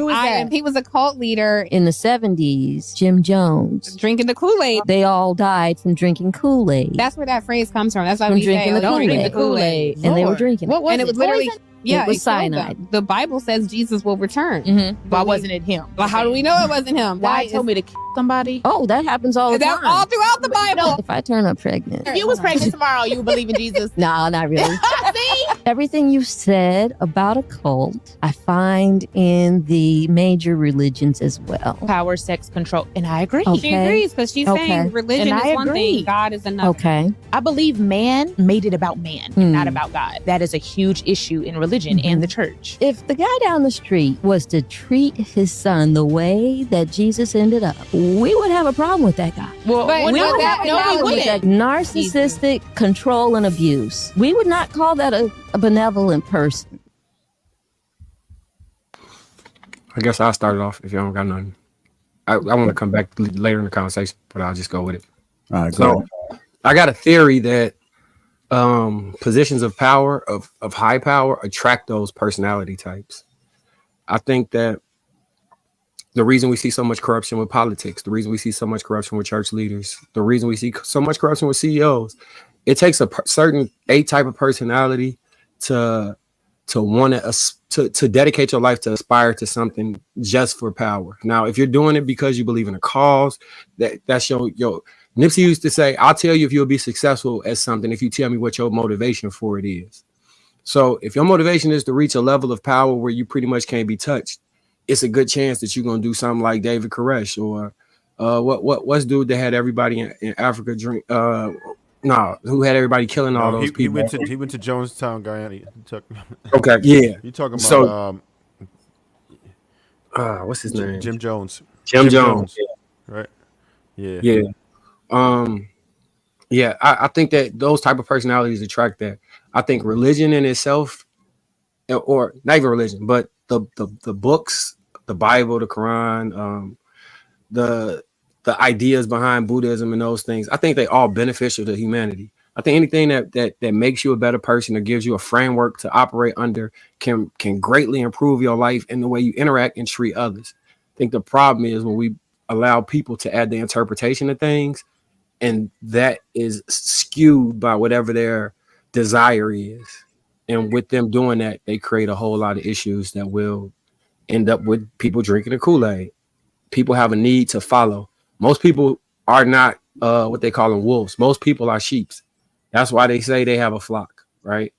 he was a cult leader In the 70s, Jim Jones. drinking the Kool-Aid. They all died from drinking Kool-Aid. That's where that phrase comes from. That's why From we say, drinking the don't drink the Kool-Aid. Kool-Aid. And they were drinking it. What was And it was literally, Poison? yeah, It was killed cyanide. them. The Bible says Jesus will return. Why wasn't it him? Well, how do we know it wasn't him? God told me to kill somebody. Oh, that happens all the Is that time. all throughout the Bible? If I turn up pregnant. If you was pregnant tomorrow, you would believe in Jesus. No, not really. See? Everything you said about a cult, I find in the major religions as well. Power, sex, control. And I agree. Okay. She agrees because she's Okay. saying religion And I is one agree. thing, God is another. Okay. I believe man made it about man and not about God. That is a huge issue in religion and the church. If the guy down the street was to treat his son the way that Jesus ended up, we would have a problem with that guy. Well, But we no, would that- have no, we acknowledge wouldn't. that. That narcissistic control and abuse. We would not call that a benevolent person. I guess I'll start it off if you don't got nothing. I want to come back later in the conversation, but I'll just go with it. All right, go So ahead. I got a theory that positions of power, of high power, attract those personality types. I think that the reason we see so much corruption with politics, the reason we see so much corruption with church leaders, the reason we see so much corruption with CEOs, it takes a certain type of personality to want to dedicate your life to aspire to something just for power. Now, if you're doing it because you believe in a cause, that's your Nipsey used to say, I'll tell you if you'll be successful at something if you tell me what your motivation for it is. So if your motivation is to reach a level of power where you pretty much can't be touched, it's a good chance that you're going to do something like David Koresh or what's dude that had everybody in Africa drink? Who had everybody killing all those people? He went to Jonestown, Guyana. Okay, yeah. You talking about So, what's his name? Jim Jones. Jim Jones. Right. Yeah. Yeah. Yeah. I think that those type of personalities attract that. I think religion in itself, or not even religion, but the books, the Bible, the Quran, the ideas behind Buddhism and those things, I think they all beneficial to humanity. I think anything that makes you a better person or gives you a framework to operate under can greatly improve your life and the way you interact and treat others. I think the problem is when we allow people to add their interpretation of things, and that is skewed by whatever their desire is. And with them doing that, they create a whole lot of issues that will end up with people drinking the Kool-Aid. People have a need to follow. Most people are not what they call them wolves. Most people are sheeps. That's why they say they have a flock, right?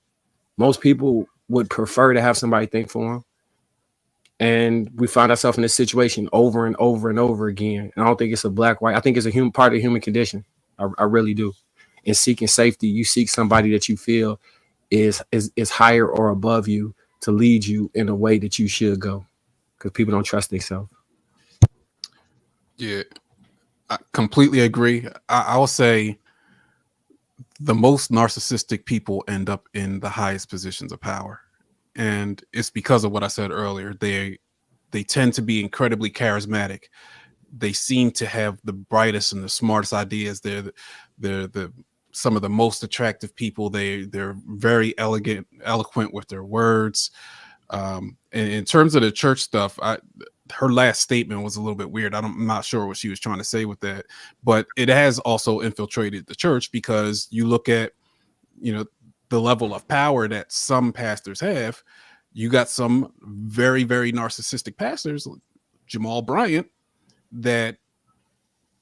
Most people would prefer to have somebody think for them. And we find ourselves in this situation over and over and over again. And I don't think it's a black, white. I think it's a part of the human condition. I really do. In seeking safety, you seek somebody that you feel is higher or above you to lead you in a way that you should go, because people don't trust themselves. Yeah, I completely agree. I will say the most narcissistic people end up in the highest positions of power. And it's because of what I said earlier. They tend to be incredibly charismatic. They seem to have the brightest and the smartest ideas. They're some of the most attractive people. They're very eloquent with their words. And in terms of the church stuff, her last statement was a little bit weird. I'm not sure what she was trying to say with that, but it has also infiltrated the church, because you look at, the level of power that some pastors have. You got some very, very narcissistic pastors, like Jamal Bryant, that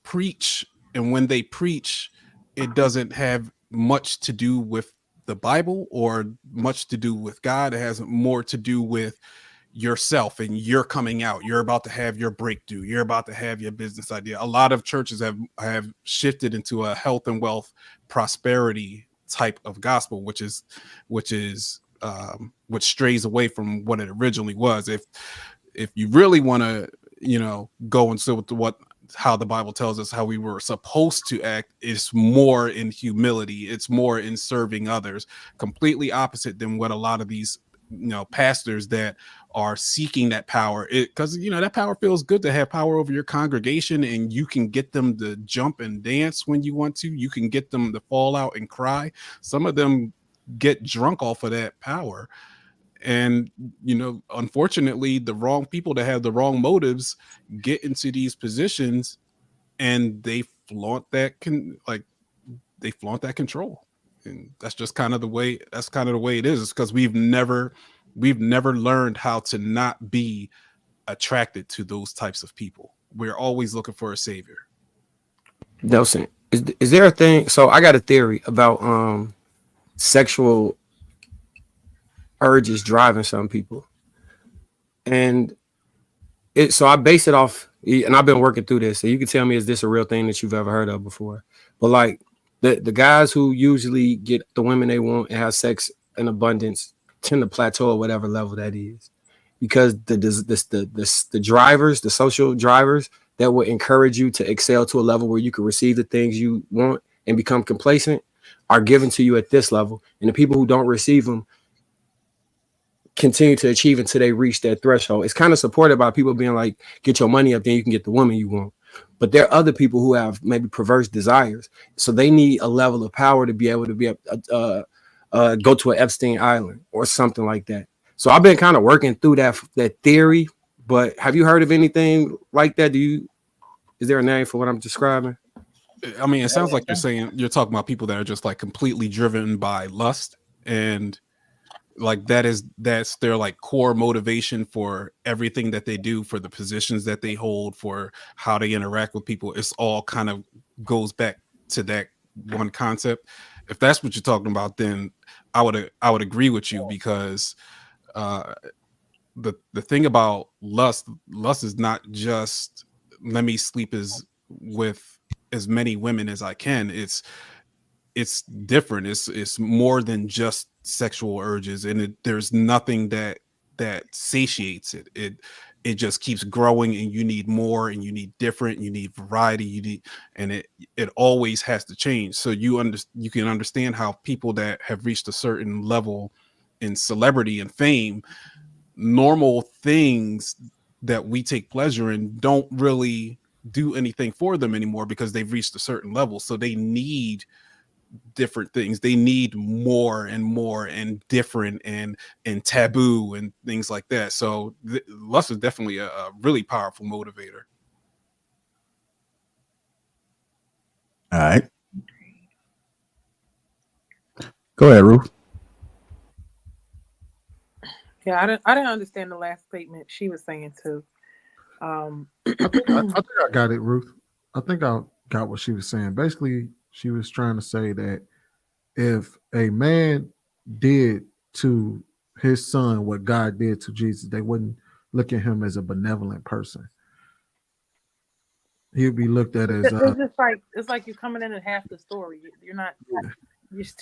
preach, and when they preach, it doesn't have much to do with the Bible or much to do with God. It has more to do with yourself, and you're coming out. You're about to have your breakthrough. You're about to have your business idea. A lot of churches have shifted into a health and wealth prosperity type of gospel, which strays away from what it originally was. If you really want to, go into how the Bible tells us how we were supposed to act, is more in humility. It's more in serving others, completely opposite than what a lot of these, pastors that are seeking that power, because that power feels good to have power over your congregation, and you can get them to jump and dance when you want to. You can get them to fall out and cry. Some of them get drunk off of that power. And, unfortunately, the wrong people that have the wrong motives get into these positions, and they flaunt that control. And that's just kind of the way it is. It's because we've never learned how to not be attracted to those types of people. We're always looking for a savior. Nelson, is there a thing? So I got a theory about sexual urges driving some people, and so I base it off, and I've been working through this, so you can tell me, is this a real thing that you've ever heard of before? But like the guys who usually get the women they want and have sex in abundance tend to plateau at whatever level that is, because the drivers, the social drivers that will encourage you to excel to a level where you can receive the things you want and become complacent are given to you at this level, and the people who don't receive them continue to achieve until they reach that threshold. It's kind of supported by people being like, get your money up, then you can get the woman you want. But there are other people who have maybe perverse desires, so they need a level of power to be able to go to an Epstein Island or something like that. So I've been kind of working through that theory. But have you heard of anything like that? Is there a name for what I'm describing? I mean, it sounds like you're talking about people that are just like completely driven by lust, and like that's their like core motivation for everything that they do, for the positions that they hold, for how they interact with people. It's all kind of goes back to that one concept. If that's what you're talking about, then I would agree with you, because the thing about lust is not just let me sleep as with as many women as I can, it's different. It's more than just sexual urges, and there's nothing that satiates it. It just keeps growing, and you need more, and you need different, you need variety, and it always has to change. So you can understand how people that have reached a certain level in celebrity and fame, normal things that we take pleasure in don't really do anything for them anymore because they've reached a certain level. So they need different things. They need more and different and taboo and things like that. So lust is definitely a really powerful motivator. All right. Go ahead, Ruth. Yeah, I didn't understand the last statement she was saying too. I think I got it, Ruth. I think I got what she was saying. Basically, she was trying to say that if a man did to his son what God did to Jesus, they wouldn't look at him as a benevolent person. He'd be looked at as It's just like you're coming in at half the story. You're not.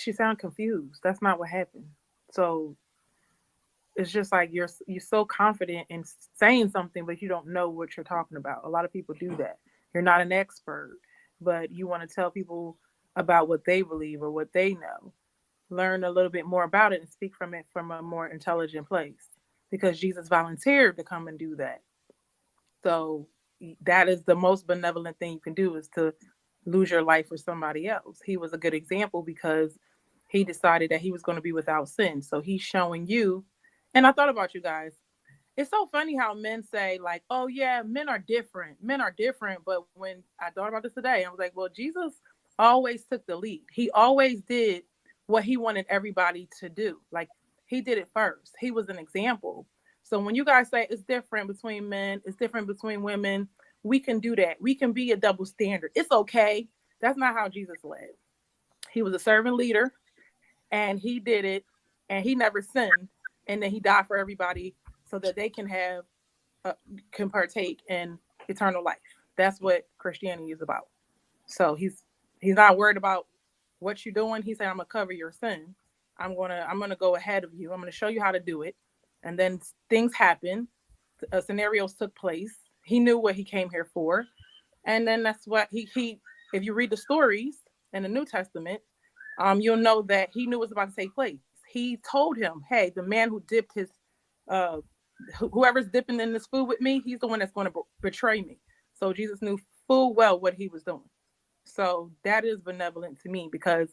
She sound confused. That's not what happened. So it's just like you're so confident in saying something, but you don't know what you're talking about. A lot of people do that. You're not an expert, but you want to tell people about what they believe or what they know. Learn a little bit more about it and speak from it from a more intelligent place, because Jesus volunteered to come and do that. So that is the most benevolent thing you can do, is to lose your life for somebody else. He was a good example because he decided that he was going to be without sin. So he's showing you. And I thought about you guys. It's so funny how men say like, oh yeah, men are different. Men are different. But when I thought about this today, I was like, well, Jesus always took the lead. He always did what he wanted everybody to do. Like, he did it first. He was an example. So when you guys say it's different between men, it's different between women, we can do that. We can be a double standard. It's okay. That's not how Jesus led. He was a servant leader, and he did it, and he never sinned, and then he died for everybody so that they can have can partake in eternal life. That's what Christianity is about. So he's not worried about what you're doing. He said, I'm gonna cover your sin. I'm gonna go ahead of you. I'm gonna show you how to do it. And then things happen. Scenarios took place. He knew what he came here for. And then that's what he if you read the stories in the New Testament, you'll know that he knew what was about to take place. He told him, hey, the man who dipped his whoever's dipping in this food with me, he's the one that's going to betray me. So Jesus knew full well what he was doing. So that is benevolent to me, because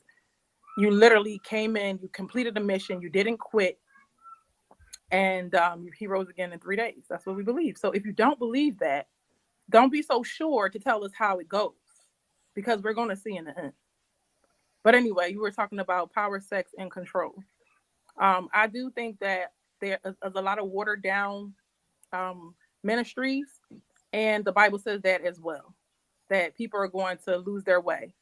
you literally came in, you completed the mission, you didn't quit, and he rose again in 3 days. That's what we believe. So if you don't believe that, don't be so sure to tell us how it goes, because we're going to see in the end. But anyway, you were talking about power, sex, and control. I do think that there is a lot of watered down ministries, and the Bible says that as well, that people are going to lose their way.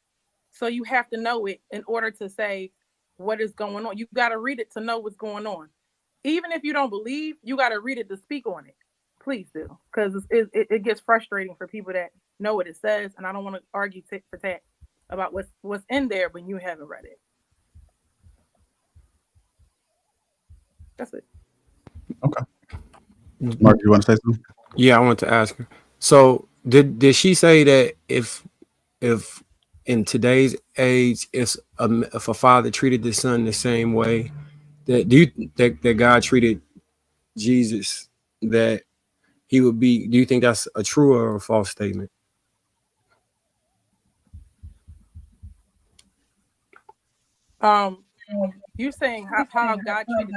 So you have to know it in order to say what is going on. You got to read it to know what's going on. Even if you don't believe, you got to read it to speak on it. Please do, because it gets frustrating for people that know what it says, and I don't want to argue tit for tat about what's in there when you haven't read it. That's it. Okay. Mark, you want to say something? Yeah, I want to ask her. So did she say that if in today's age, if a father treated the son the same way that God treated Jesus, that he would be? Do you think that's a true or a false statement? You're saying how God treated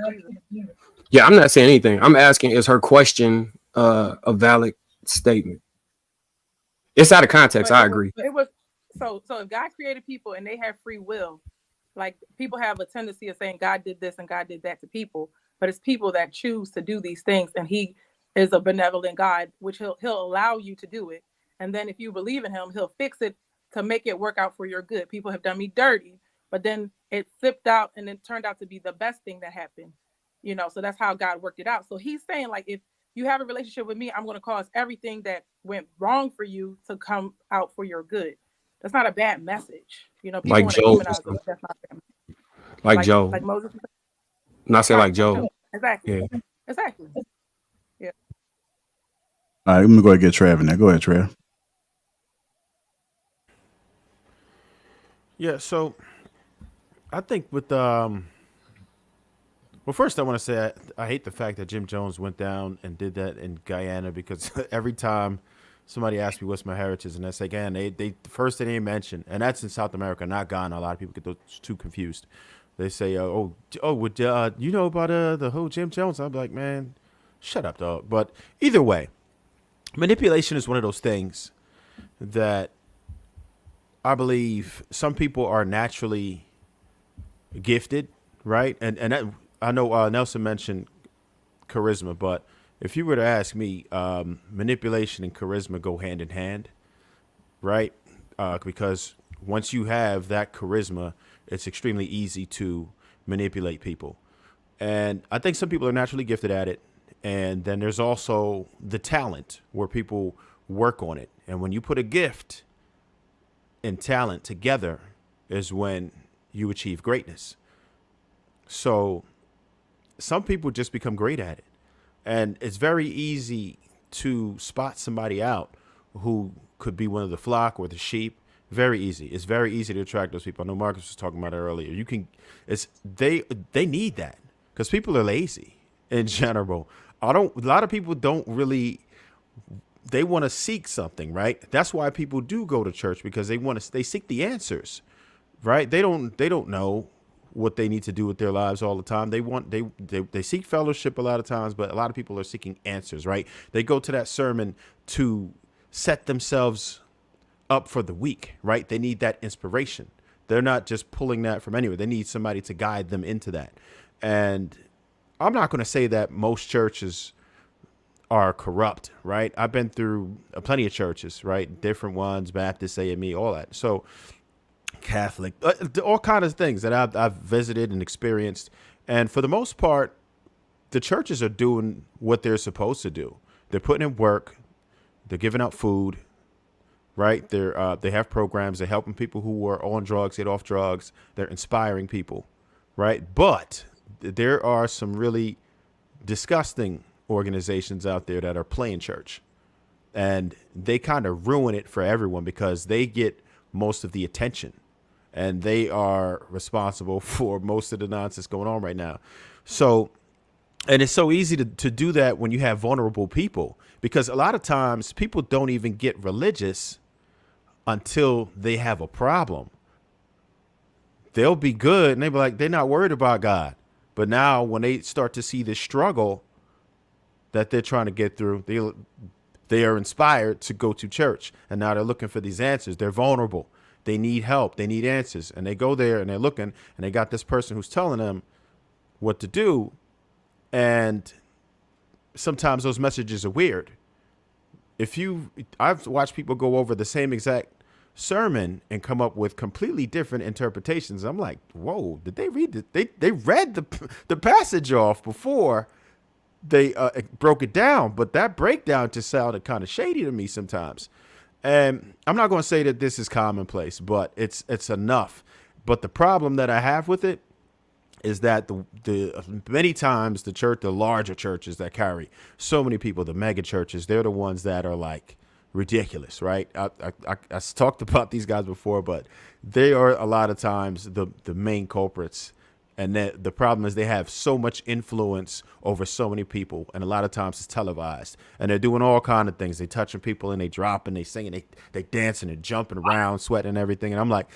Jesus. Yeah, I'm not saying anything. I'm asking, is her question a valid statement? It's out of context. I agree. It was so if God created people and they have free will, like, people have a tendency of saying God did this and God did that to people, but it's people that choose to do these things, and he is a benevolent God, which he'll allow you to do it. And then if you believe in him, he'll fix it to make it work out for your good. People have done me dirty, but then it flipped out and it turned out to be the best thing that happened. So that's how God worked it out. So he's saying, like, if you have a relationship with me, I'm going to cause everything that went wrong for you to come out for your good. That's not a bad message. You know, people Like want to Job. demonize it, but that's not bad. Like Job. Like Moses. Not say like Job. Exactly. Yeah. Exactly. Yeah. All right, let me go ahead and get Trev in there. Go ahead, Trev. Yeah, so I think with well, first I want to say I hate the fact that Jim Jones went down and did that in Guyana, because every time somebody asks me what's my heritage, and I say Guyana, they first thing they mention, and that's in South America, not Ghana. A lot of people get those two confused. They say, would you know about the whole Jim Jones? I'm like, man, shut up, dog. But either way, manipulation is one of those things that I believe some people are naturally gifted, right? And that, I know Nelson mentioned charisma, but if you were to ask me, manipulation and charisma go hand in hand, right? Because once you have that charisma, it's extremely easy to manipulate people. And I think some people are naturally gifted at it. And then there's also the talent where people work on it. And when you put a gift and talent together is when you achieve greatness. So some people just become great at it. And it's very easy to spot somebody out who could be one of the flock or the sheep. Very easy. It's very easy to attract those people. I know Marcus was talking about it earlier. They need that because people are lazy in general. A lot of people don't really, they want to seek something, right? That's why people do go to church, because they seek the answers, right? They don't know what they need to do with their lives all the time. They seek fellowship a lot of times, but a lot of people are seeking answers, right? They go to that sermon to set themselves up for the week, right? They need that inspiration. They're not just pulling that from anywhere. They need somebody to guide them into that. And I'm not going to say that most churches are corrupt, right? I've been through plenty of churches, right? Different ones, Baptist, AME, all that. So Catholic, all kinds of things that I've visited and experienced. And for the most part, the churches are doing what they're supposed to do. They're putting in work. They're giving out food, right? They have programs. They're helping people who are on drugs get off drugs. They're inspiring people, right? But there are some really disgusting organizations out there that are playing church, and they kind of ruin it for everyone because they get most of the attention, and they are responsible for most of the nonsense going on right now. So, and it's so easy to do that when you have vulnerable people, because a lot of times people don't even get religious until they have a problem. They'll be good and they be like, they're not worried about God. But now when they start to see this struggle that they're trying to get through, they are inspired to go to church. And now they're looking for these answers. They're vulnerable. They need help. They need answers. And they go there and they're looking, and they got this person who's telling them what to do. And sometimes those messages are weird. I've watched people go over the same exact sermon and come up with completely different interpretations. I'm like, whoa, did they read it? They read the passage off before they broke it down, but that breakdown just sounded kind of shady to me sometimes. And I'm not going to say that this is commonplace, but it's enough. But the problem that I have with it is that the many times the larger churches that carry so many people, the mega churches, they're the ones that are like ridiculous, right? I talked about these guys before, but they are a lot of times the main culprits. And the problem is they have so much influence over so many people, and a lot of times it's televised. And they're doing all kind of things. They touching people and they dropping, they singing, they dancing and jumping around, sweating and everything. And I'm like,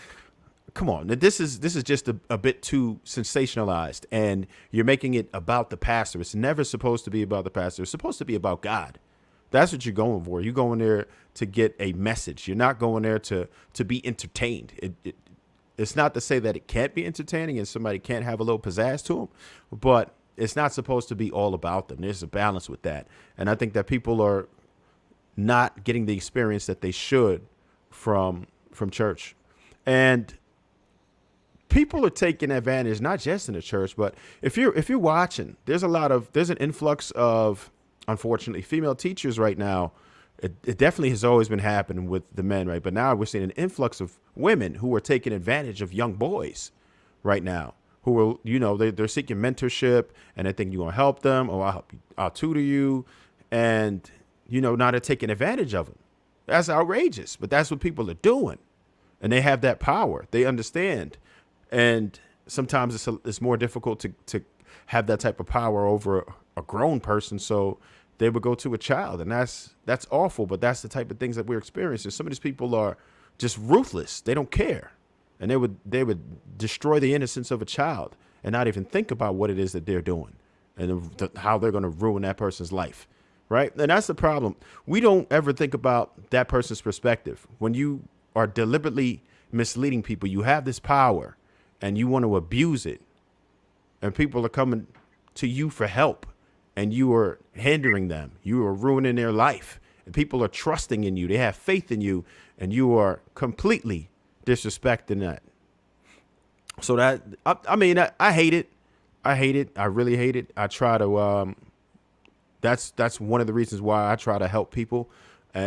come on, this is just a bit too sensationalized, and you're making it about the pastor. It's never supposed to be about the pastor. It's supposed to be about God. That's what you're going for. You're going there to get a message. You're not going there to be entertained. It's not to say that it can't be entertaining and somebody can't have a little pizzazz to them, but it's not supposed to be all about them. There's a balance with that. And I think that people are not getting the experience that they should from church. And people are taking advantage, not just in the church, but if you're watching, there's an influx of unfortunately, female teachers right now, it definitely has always been happening with the men, right? But now we're seeing an influx of women who are taking advantage of young boys right now, who are, you know, they're seeking mentorship and they think you're going to help them, or I'll tutor you. And, you know, now they're taking advantage of them. That's outrageous, but that's what people are doing. And they have that power. They understand. And sometimes it's more difficult to have that type of power over a grown person. So they would go to a child, and that's awful. But that's the type of things that we're experiencing. Some of these people are just ruthless. They don't care. And they would destroy the innocence of a child and not even think about what it is that they're doing and how they're going to ruin that person's life. Right. And that's the problem. We don't ever think about that person's perspective. When you are deliberately misleading people, you have this power and you want to abuse it. And people are coming to you for help and you are hindering them. You are ruining their life. And people are trusting in you. They have faith in you, and you are completely disrespecting that. So that, I mean, I hate it. I hate it. I really hate it. I try to, that's one of the reasons why I try to help people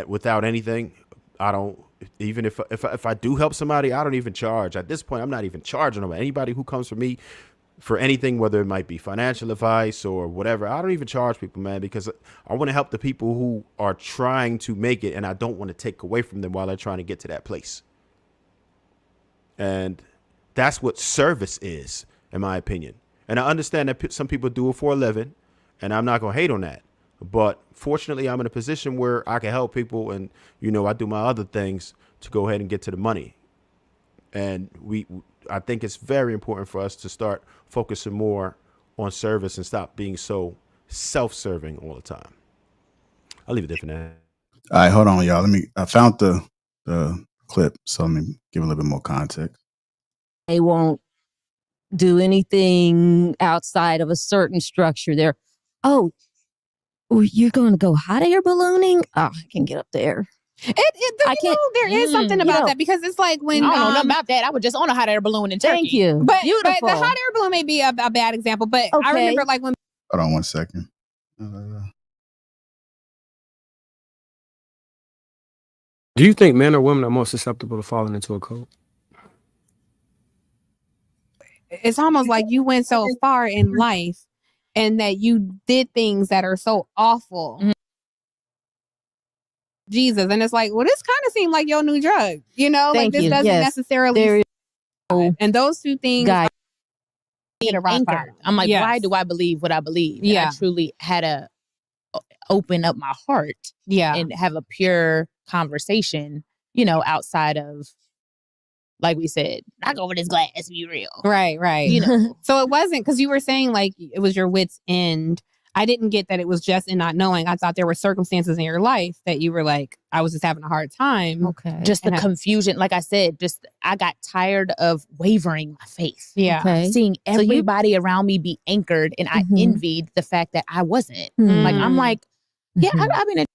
without anything. I don't, even if I do help somebody, I don't even charge. At this point, I'm not even charging them. Anybody who comes for me for anything, whether it might be financial advice or whatever, I don't even charge people, man, because I want to help the people who are trying to make it, and I don't want to take away from them while they're trying to get to that place. And that's what service is, in my opinion. And I understand that some people do it for a living, and I'm not going to hate on that. But fortunately, I'm in a position where I can help people, and, you know, I do my other things to go ahead and get to the money. And I think it's very important for us to start focusing more on service and stop being so self-serving all the time. I'll leave it there for now. All right, hold on, y'all. I found the clip, so let me give a little bit more context. They won't do anything outside of a certain structure. They're, you're going to go hot air ballooning? Oh, I can get up there. There is something about that, because it's like when I don't know nothing about that. I was just on a hot air balloon in Turkey. Thank you. But Beautiful. the hot air balloon may be a bad example, but I remember like when. Hold on 1 second. Do you think men or women are more susceptible to falling into a cult? It's almost like you went so far in life and that you did things that are so awful. Mm-hmm. Jesus. And it's like, well, this kind of seemed like your new drug, you know, like this doesn't necessarily. And those two things. I'm like, why do I believe what I believe? And I truly had to open up my heart and have a pure conversation, you know, outside of, like we said, knock over this glass, be real. Right. You know. So it wasn't, because you were saying like it was your wit's end. I didn't get that it was just in not knowing. I thought there were circumstances in your life that you were like, I was just having a hard time. Okay. Just the confusion. Like I said, I got tired of wavering my faith. Yeah. Okay. Seeing everybody around me be anchored, and I envied the fact that I wasn't. Like, I'm like, I mean,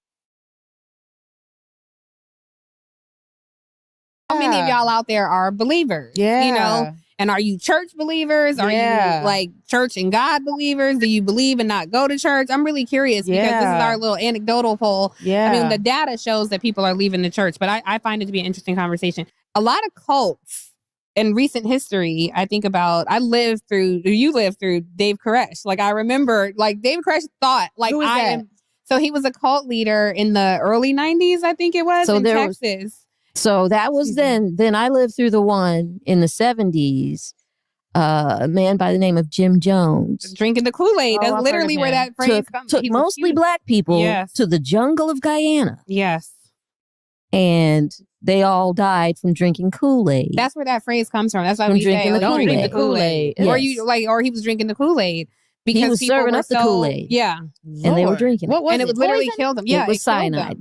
how many of y'all out there are believers? Yeah. You know? And are you church believers? Are you like church and God believers? Do you believe and not go to church? I'm really curious because this is our little anecdotal poll. Yeah. I mean, the data shows that people are leaving the church, but I find it to be an interesting conversation. A lot of cults in recent history, I think about, you lived through Dave Koresh. Like, I remember, like, Dave Koresh thought, like, Who is that? So he was a cult leader in the early 90s, I think it was, in Texas. So that was then. Then I lived through the one in the 70s. A man by the name of Jim Jones. Drinking the Kool-Aid. That's literally where that phrase comes from. Took mostly black people to the jungle of Guyana. Yes. And they all died from drinking Kool-Aid. That's where that phrase comes from. That's why we say, don't drink the Kool-Aid. Yes. Or he was drinking the Kool-Aid. Because he was serving up the Kool-Aid. Yeah. And they were drinking it. What was it? And it would literally kill them. Yeah. It was cyanide.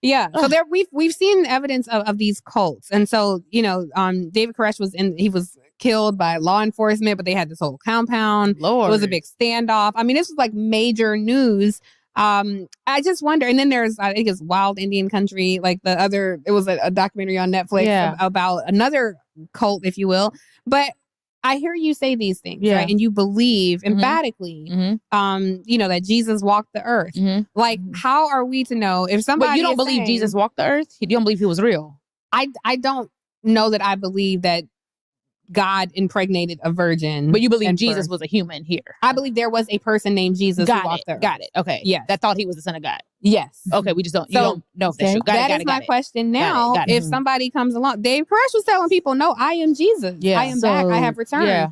Yeah. So there we've seen evidence of these cults. And so, you know, David Koresh he was killed by law enforcement, but they had this whole compound. Lord. It was a big standoff. I mean, this was like major news. I just wonder, and then there's, I think it's Wild Indian Country, like it was a documentary on Netflix about another cult, if you will. But I hear you say these things, Yeah. right? And you believe Mhm. emphatically, Mhm. you know, that Jesus walked the earth. Like, how are we to know if somebody But you don't is believe saying- Jesus walked the earth? You don't believe he was real? I don't know that I believe that God impregnated a virgin. But you believe and Jesus birthed. was a human here? I believe there was a person named Jesus who Got walked it. the earth. Got it. Okay. Yes. That thought he was the son of God. Yes. Okay. We just don't. You So, don't know if that's true. Got that it. Got is it. my Got it. question now. Got it. If somebody comes along, Dave Koresh was telling people, "No, I am Jesus. Yeah. I am back. I have returned." Yeah.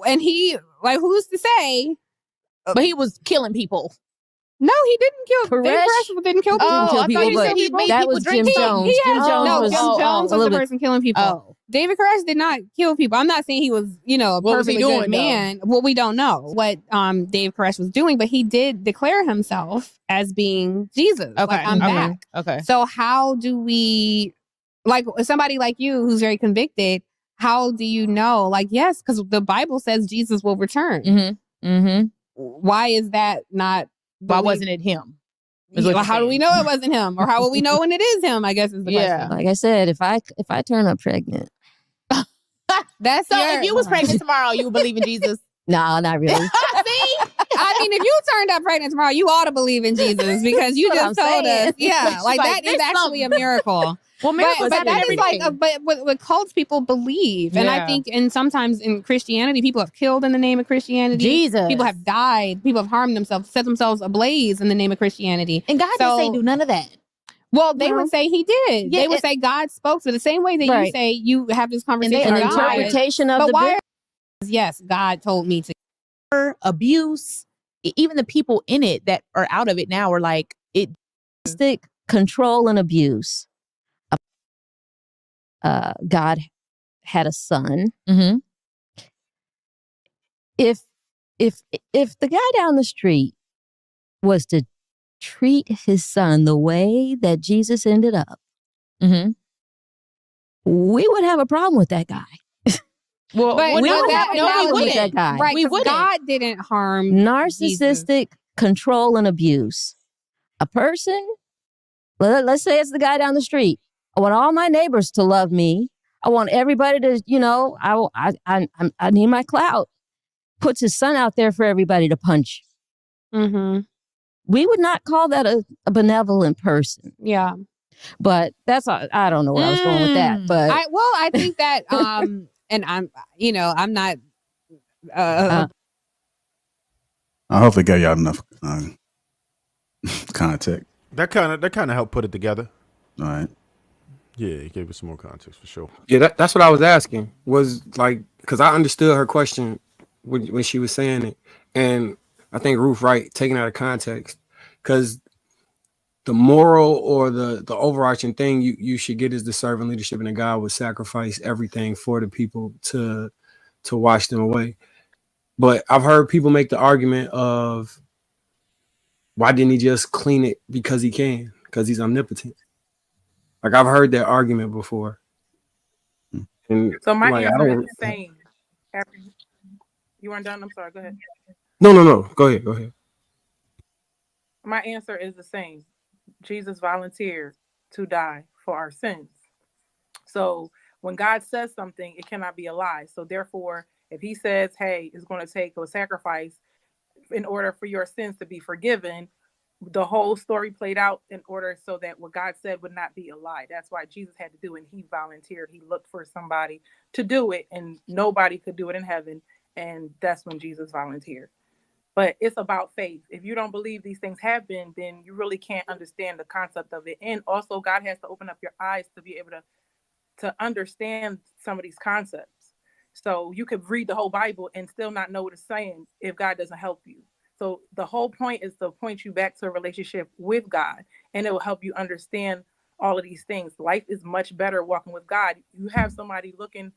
And he, like, who's to say? But he was killing people. No, he didn't kill. Dave Koresh didn't kill people. Oh, I thought he said he made that people was drink Jim something. Jones. He Jim had, Jones no, was Jim Jones was the person killing people. Oh. David Koresh did not kill people. I'm not saying he was, you know, a What was he perfectly good doing, though? man. Well, we don't know what Dave Koresh was doing, but he did declare himself as being Jesus. Okay. Like, I'm Okay. back. Okay. So how do we, like, somebody like you who's very convicted, how do you know? Like, yes, because the Bible says Jesus will return. Why is that not? Why wasn't it him? Yeah, how do we know it wasn't him? Or how will we know when it is him? I guess is the question. Like I said, if I turn up pregnant, That's So your- if you was pregnant tomorrow, you would believe in Jesus? no, not really. See? I mean, if you turned up pregnant tomorrow, you ought to believe in Jesus because you That's just what I'm told us. saying. Yeah, She's like like, that is "There's actually a something." miracle. Well, miracles but happen that every is like, day. but what cults people believe, and I Yeah. think, and sometimes in Christianity, people have killed in the name of Christianity. Jesus. People have died. People have harmed themselves, set themselves ablaze in the name of Christianity. And God didn't say do none of that. Well, they No. would say he did. Yeah, They would say God spoke to the same way that you Right. say you have this conversation. An with God. interpretation of But the why? Yes, God told me to. Abuse, even the people in it that are out of it now are like, it. Stick control and abuse. God had a son. Mm-hmm. If the guy down the street was to treat his son the way that Jesus ended up, Mm-hmm. we would have a problem with that guy. Well, But we no, would that have a no, we problem with wouldn't. that guy. Right, We because wouldn't. God didn't harm Narcissistic control and abuse. A person, let's say it's the guy down the street. I want all my neighbors to love me. I want everybody to, I need my clout. Puts his son out there for everybody to punch. Mm-hmm. We would not call that a benevolent person. Yeah. But that's, I don't know where I was going with that. But I think that, and I'm not. I hopefully gave y'all enough context. That kind of helped put it together. All right. Yeah, it gave us some more context for sure. Yeah, that's what I was asking. Was like, because I understood her question when she was saying it, and I think Ruth right taken out of context, because the moral or the overarching thing you should get is the servant leadership, and that God would sacrifice everything for the people to wash them away. But I've heard people make the argument of, why didn't he just clean it because he can, because he's omnipotent? Like, I've heard that argument before. And So my like, answer is the same. After you weren't done, I'm sorry. Go ahead. No. Go ahead. My answer is the same. Jesus volunteered to die for our sins. So when God says something, it cannot be a lie. So therefore, if he says, hey, it's going to take a sacrifice in order for your sins to be forgiven, the whole story played out in order so that what God said would not be a lie. That's why Jesus had to do it. And he volunteered. He looked for somebody to do it, and nobody could do it in heaven. And that's when Jesus volunteered. But it's about faith. If you don't believe these things happen, then you really can't understand the concept of it. And also, God has to open up your eyes to be able to understand some of these concepts. So you could read the whole Bible and still not know what it's saying if God doesn't help you. So the whole point is to point you back to a relationship with God, and it will help you understand all of these things. Life is much better walking with God. You have somebody looking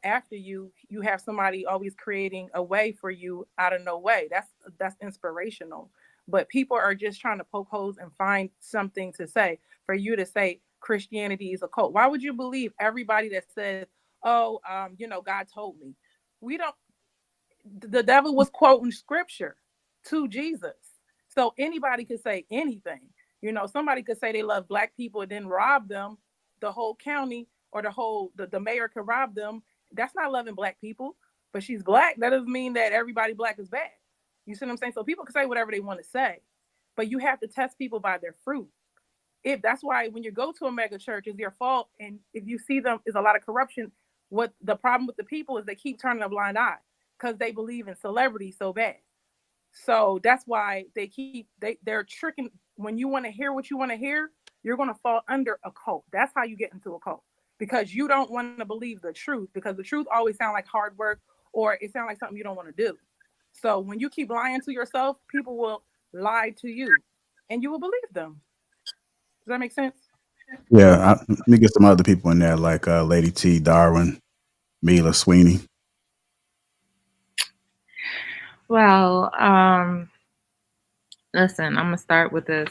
after you. You have somebody always creating a way for you out of no way. That's inspirational. But people are just trying to poke holes and find something to say. For you to say Christianity is a cult, why would you believe everybody that says, oh, God told me? The devil was quoting scripture to Jesus. So anybody could say anything. Somebody could say they love Black people and then rob them. The whole county or the mayor could rob them. That's not loving Black people. but she's black. That doesn't mean that everybody black is bad. You see what I'm saying? So people can say whatever they want to say, but you have to test people by their fruit. If that's why when you go to a mega church, it's their fault. And if you see them, is a lot of corruption. What the problem with the people is they keep turning a blind eye because they believe in celebrity so bad. So that's why they're tricking. When you want to hear what you want to hear, you're going to fall under a cult. That's how you get into a cult, because you don't want to believe the truth, because the truth always sounds like hard work, or it sounds like something you don't want to do. So when you keep lying to yourself, people will lie to you and you will believe them. Does that make sense? Yeah, let me get some other people in there, like Lady T, Darwin, Mila Sweeney. Well, listen, I'm gonna start with this.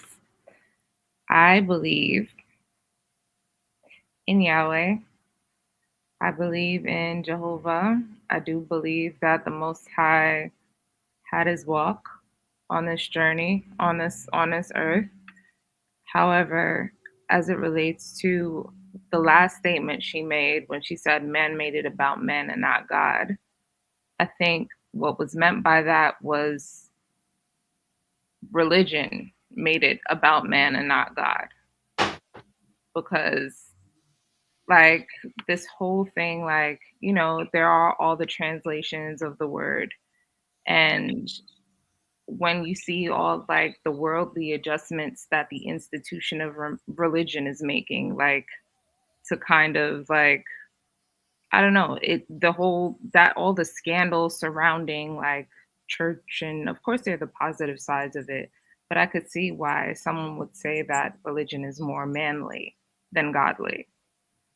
I believe in Yahweh. I believe in Jehovah. I do believe that the Most High had his walk on this journey, on this earth. However, as it relates to the last statement she made when she said man made it about men and not God, I think what was meant by that was religion made it about man and not God. Because like this whole thing, like, you know, there are all the translations of the word. And when you see all like the worldly adjustments that the institution of religion is making, like to kind of like, I don't know, all the scandals surrounding like church, and of course there are the positive sides of it, but I could see why someone would say that religion is more manly than godly,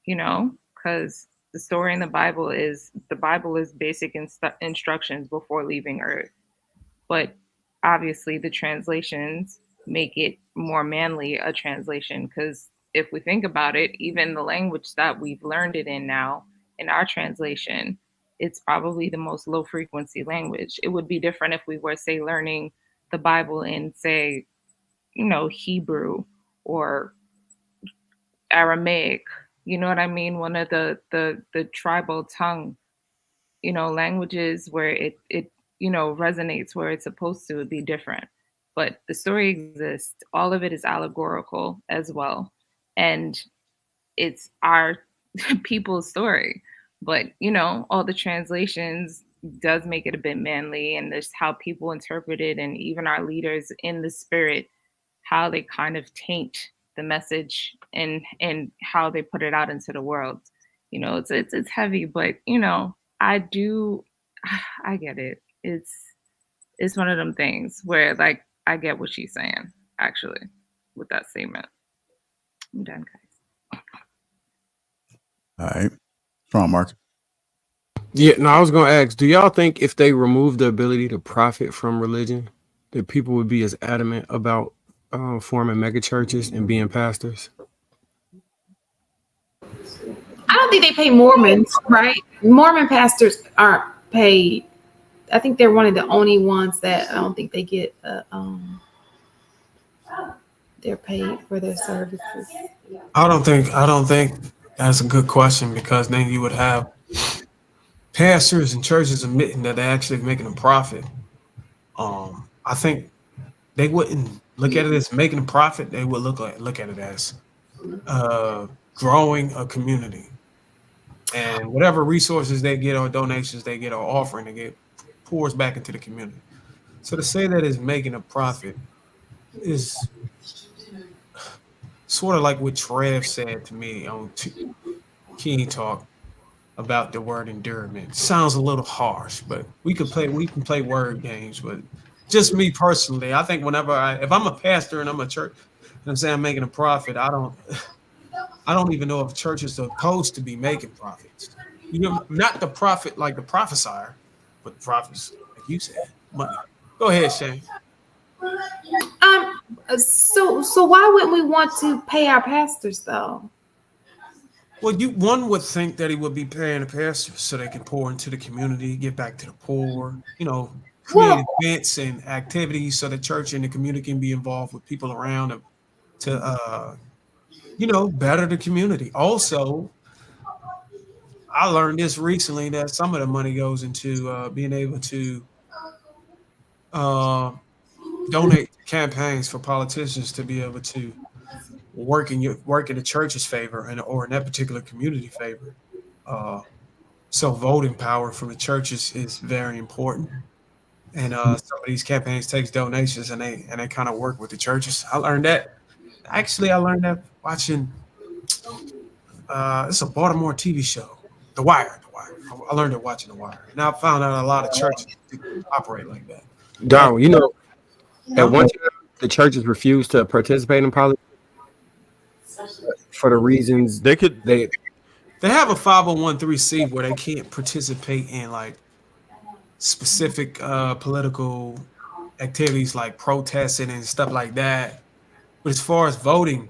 you know, because the story in the Bible is basic instructions before leaving earth. But obviously the translations make it more manly a translation, because if we think about it, even the language that we've learned it in now, in our translation, it's probably the most low frequency language. It would be different if we were, say, learning the Bible in, say, you know, Hebrew or Aramaic, you know what I mean? One of the tribal tongue, you know, languages where it you know, resonates where it's supposed to, would be different. But the story exists. All of it is allegorical as well. And it's our people's story. But, you know, all the translations does make it a bit manly, and there's how people interpret it, and even our leaders in the spirit, how they kind of taint the message and how they put it out into the world. You know, it's heavy, but you know, I get it. It's one of them things where like I get what she's saying actually with that statement. I'm done, guys. All right. Strong Mark. Yeah, no, I was gonna ask, do y'all think if they remove the ability to profit from religion, that people would be as adamant about forming mega churches and being pastors? I don't think they pay Mormons, right? Mormon pastors aren't paid. I think they're one of the only ones that I don't think they get they're paid for their services. I don't think that's a good question, because then you would have pastors and churches admitting that they're actually making a profit. I think they wouldn't look at it as making a profit. They would look at it as growing a community, and whatever resources they get or donations they get or offering they get pours back into the community. So to say that it's making a profit is sort of like what Trev said to me on King Talk about the word endearment. Sounds a little harsh, but we can play word games. But just me personally, I think if I'm a pastor and I'm a church and I'm saying I'm making a profit, I don't even know if church is supposed to be making profits. You know, not the profit like the prophesier, but the profits, like you said, money. Go ahead, Shane. So why wouldn't we want to pay our pastors though? Well, one would think that he would be paying the pastors so they can pour into the community, give back to the poor, you know, create events and activities so the church and the community can be involved with people around them to, you know, better the community. Also, I learned this recently that some of the money goes into being able to uh, donate campaigns for politicians to be able to work in the church's favor or in that particular community favor. So voting power from the churches is very important. And some of these campaigns takes donations and they kind of work with the churches. I learned that. Actually, I learned that watching it's a Baltimore TV show, The Wire. The Wire. I learned it watching The Wire. And I found out a lot of churches operate like that. Don, you know, Huh? at one time the churches refused to participate in politics for the reasons they have a 501(c) where they can't participate in like specific political activities like protesting and stuff like that. But as far as voting,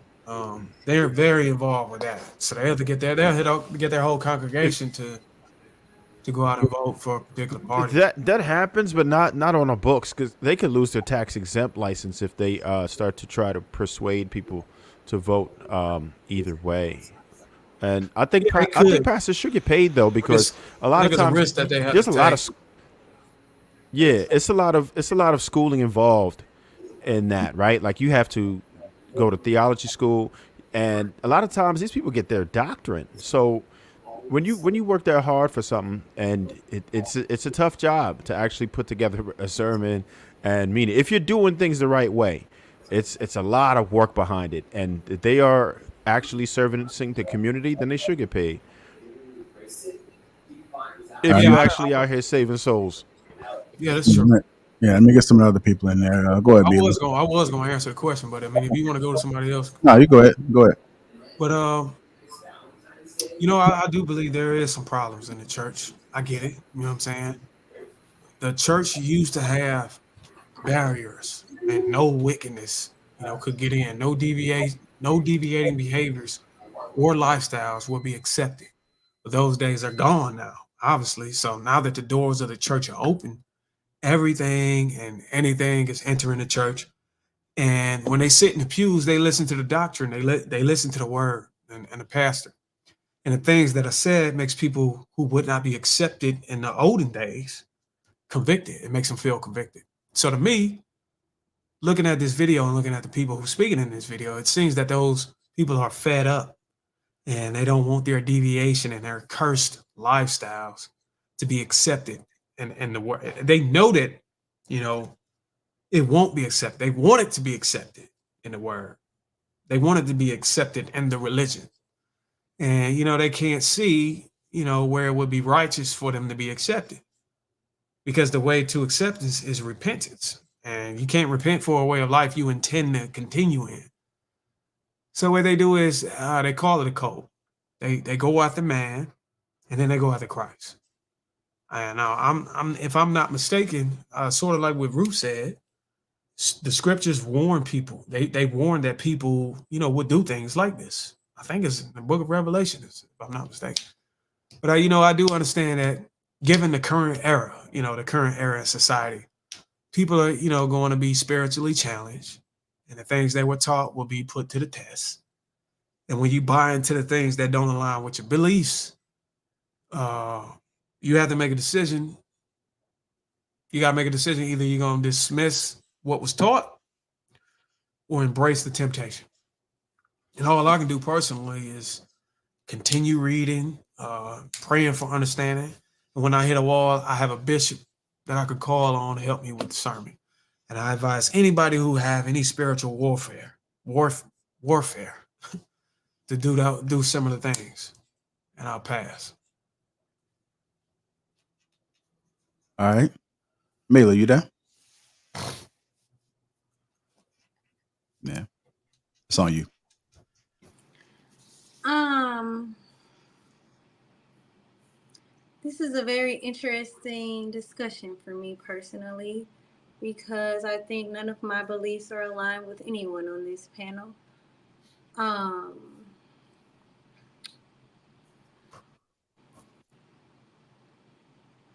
they're very involved with that. So they have to get their whole congregation to go out and vote for a particular party. That happens, but not on the books, because they could lose their tax exempt license if they start to try to persuade people to vote either way. And I think pastors should get paid though, because a lot of times risk that they have there's to a lot take. of it's a lot of schooling involved in that, right? Like you have to go to theology school, and a lot of times these people get their doctorate. So when you work that hard for something, and it's a tough job to actually put together a sermon and mean it. If you're doing things the right way, it's a lot of work behind it, and if they are actually servicing the community, then they should get paid. If you actually out here saving souls. Yeah, that's true. Yeah, let me get some other people in there. Go ahead, I Bila. was going to answer the question, but I mean, if you want to go to somebody else. No, you go ahead. Go ahead. But you know, I do believe there is some problems in the church. I get it. You know what I'm saying? The church used to have barriers and no wickedness, you know, could get in. No deviating behaviors or lifestyles will be accepted. But those days are gone now, obviously. So now that the doors of the church are open, everything and anything is entering the church. And when they sit in the pews, they listen to the doctrine. They listen to the word and the pastor. And the things that are said makes people who would not be accepted in the olden days convicted. It makes them feel convicted. So to me, looking at this video and looking at the people who are speaking in this video, it seems that those people are fed up and they don't want their deviation and their cursed lifestyles to be accepted. And the word, they know that, you know, it won't be accepted. They want it to be accepted in the word. They want it to be accepted in the religion. And, you know, they can't see, you know, where it would be righteous for them to be accepted. Because the way to acceptance is repentance. And you can't repent for a way of life you intend to continue in. So what they do is they call it a cult. They go after man, and then they go after Christ. And now I'm if I'm not mistaken, sort of like what Ruth said, the scriptures warn people. They warn that people, you know, would do things like this. I think it's in the book of Revelation, if I'm not mistaken. But you know, I do understand that given the current era, you know, the current era in society, people are, you know, going to be spiritually challenged, and the things they were taught will be put to the test. And when you buy into the things that don't align with your beliefs, you have to make a decision. You got to make a decision. Either you're going to dismiss what was taught or embrace the temptation. And all I can do personally is continue reading, praying for understanding. And when I hit a wall, I have a bishop that I could call on to help me with discernment. And I advise anybody who have any spiritual warfare to do similar things. And I'll pass. All right. Mila, you there? Yeah. It's on you. This is a very interesting discussion for me personally, because I think none of my beliefs are aligned with anyone on this panel.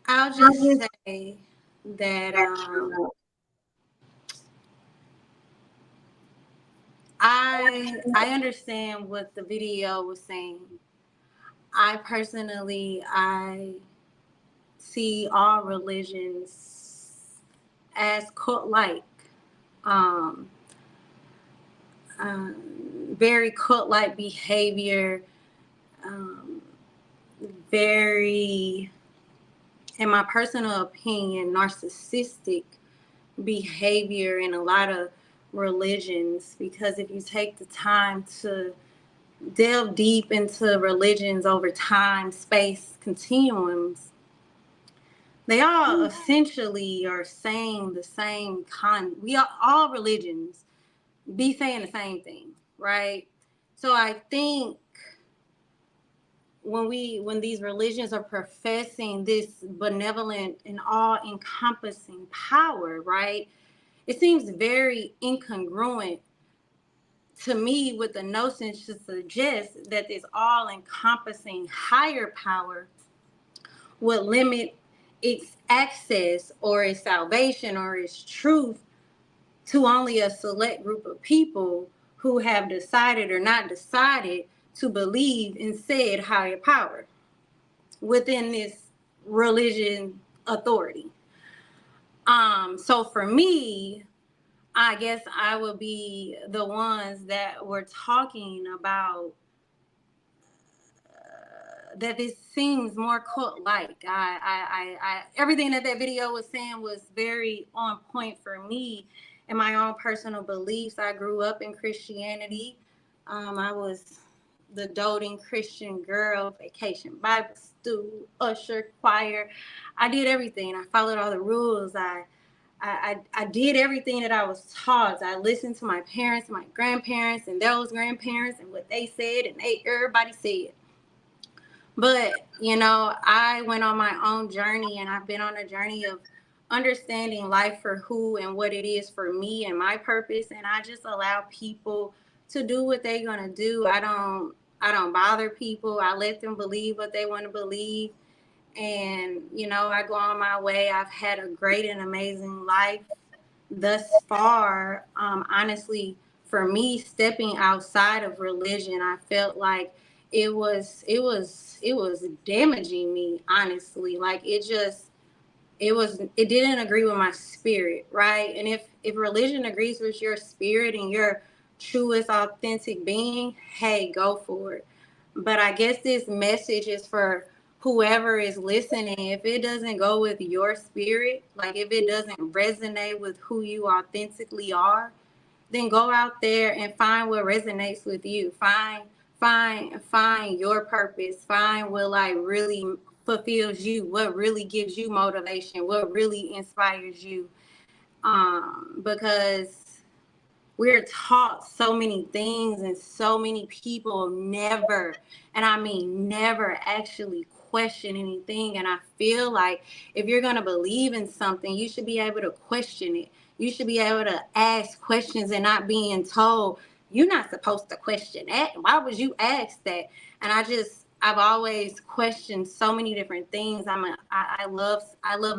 I'll just say that I understand what the video was saying. I personally, I see all religions as cult-like, um, very cult-like behavior, very, in my personal opinion, narcissistic behavior in a lot of religions. Because if you take the time to delve deep into religions over time, space, continuums, they all essentially are saying the same all religions be saying the same thing, right? So I think when these religions are professing this benevolent and all-encompassing power, right, it seems very incongruent to me with the notion to suggest that this all-encompassing higher power would limit its access or its salvation or its truth to only a select group of people who have decided or not decided to believe in said higher power within this religion authority. So for me, I guess I would be the ones that were talking about that this seems more cult-like. I everything that video was saying was very on point for me and my own personal beliefs. I grew up in Christianity. I was the doting Christian girl, vacation Bible student, usher, choir. I did everything. I followed all the rules. I did everything that I was taught. I listened to my parents, my grandparents, and those grandparents, and what they said, and everybody said. But, I went on my own journey, and I've been on a journey of understanding life for who and what it is for me and my purpose. And I just allow people to do what they're going to do. I don't bother people. I let them believe what they want to believe. And, I go on my way. I've had a great and amazing life thus far. Honestly, for me, stepping outside of religion, I felt like it was damaging me, honestly. Like it didn't agree with my spirit, right? And if religion agrees with your spirit and your truest authentic being, hey, go for it. But I guess this message is for whoever is listening. If it doesn't go with your spirit, like if it doesn't resonate with who you authentically are, then go out there and find what resonates with you. Find your purpose. Find what really fulfills you, what really gives you motivation, what really inspires you. Because we're taught so many things, and so many people never, and I mean never, actually question anything. And I feel like if you're going to believe in something, you should be able to question it. You should be able to ask questions and not being told, you're not supposed to question that. Why would you ask that? And I've always questioned so many different things. I love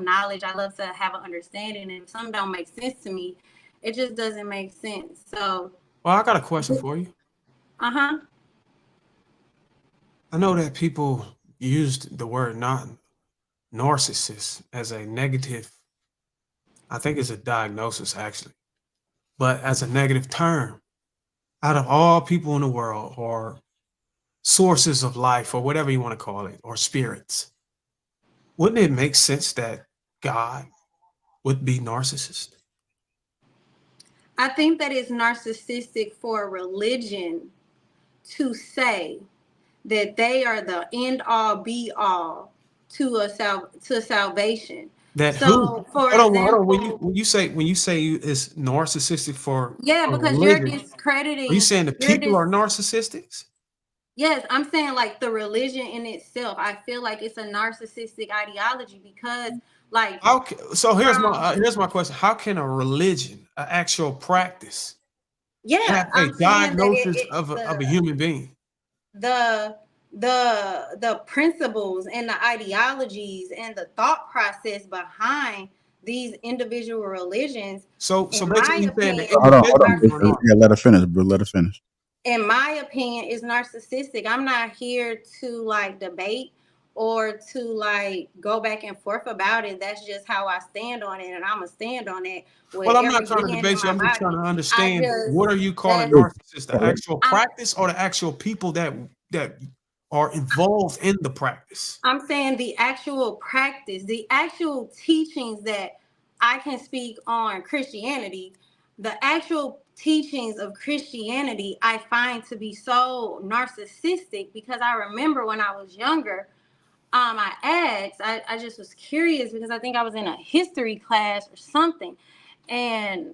knowledge. I love to have an understanding. And if something don't make sense to me, it just doesn't make sense. So, well, I got a question for you. I know that people used the word narcissist as a negative. I think it's a diagnosis, actually, but as a negative term. Out of all people in the world, or sources of life, or whatever you want to call it, or spirits, wouldn't it make sense that God would be narcissist? I think that it's narcissistic for a religion to say that they are the end all be all to salvation. That so who? For Hold example, on. When you say it's narcissistic for because religion, you're discrediting. Are you saying the people are narcissistics? Yes, I'm saying like the religion in itself. I feel like it's a narcissistic ideology because, like, So here's my question: how can a religion, an actual practice, have a diagnosis of a human being? The principles and the ideologies and the thought process behind these individual religions. So basically, you're saying hold on. Yeah, let her finish, bro. Let her finish. in my opinion, is narcissistic. I'm not here to like debate or to like go back and forth about it. That's just how I stand on it, and I'm gonna stand on it. Well, I'm not trying to debate you. I'm just trying to understand what are you calling narcissist? The actual practice or the actual people that are involved in the practice? I'm saying the actual practice, the actual teachings that I can speak on Christianity, the actual teachings of Christianity, I find to be so narcissistic because I remember when I was younger, I asked, I just was curious because I think I was in a history class or something. And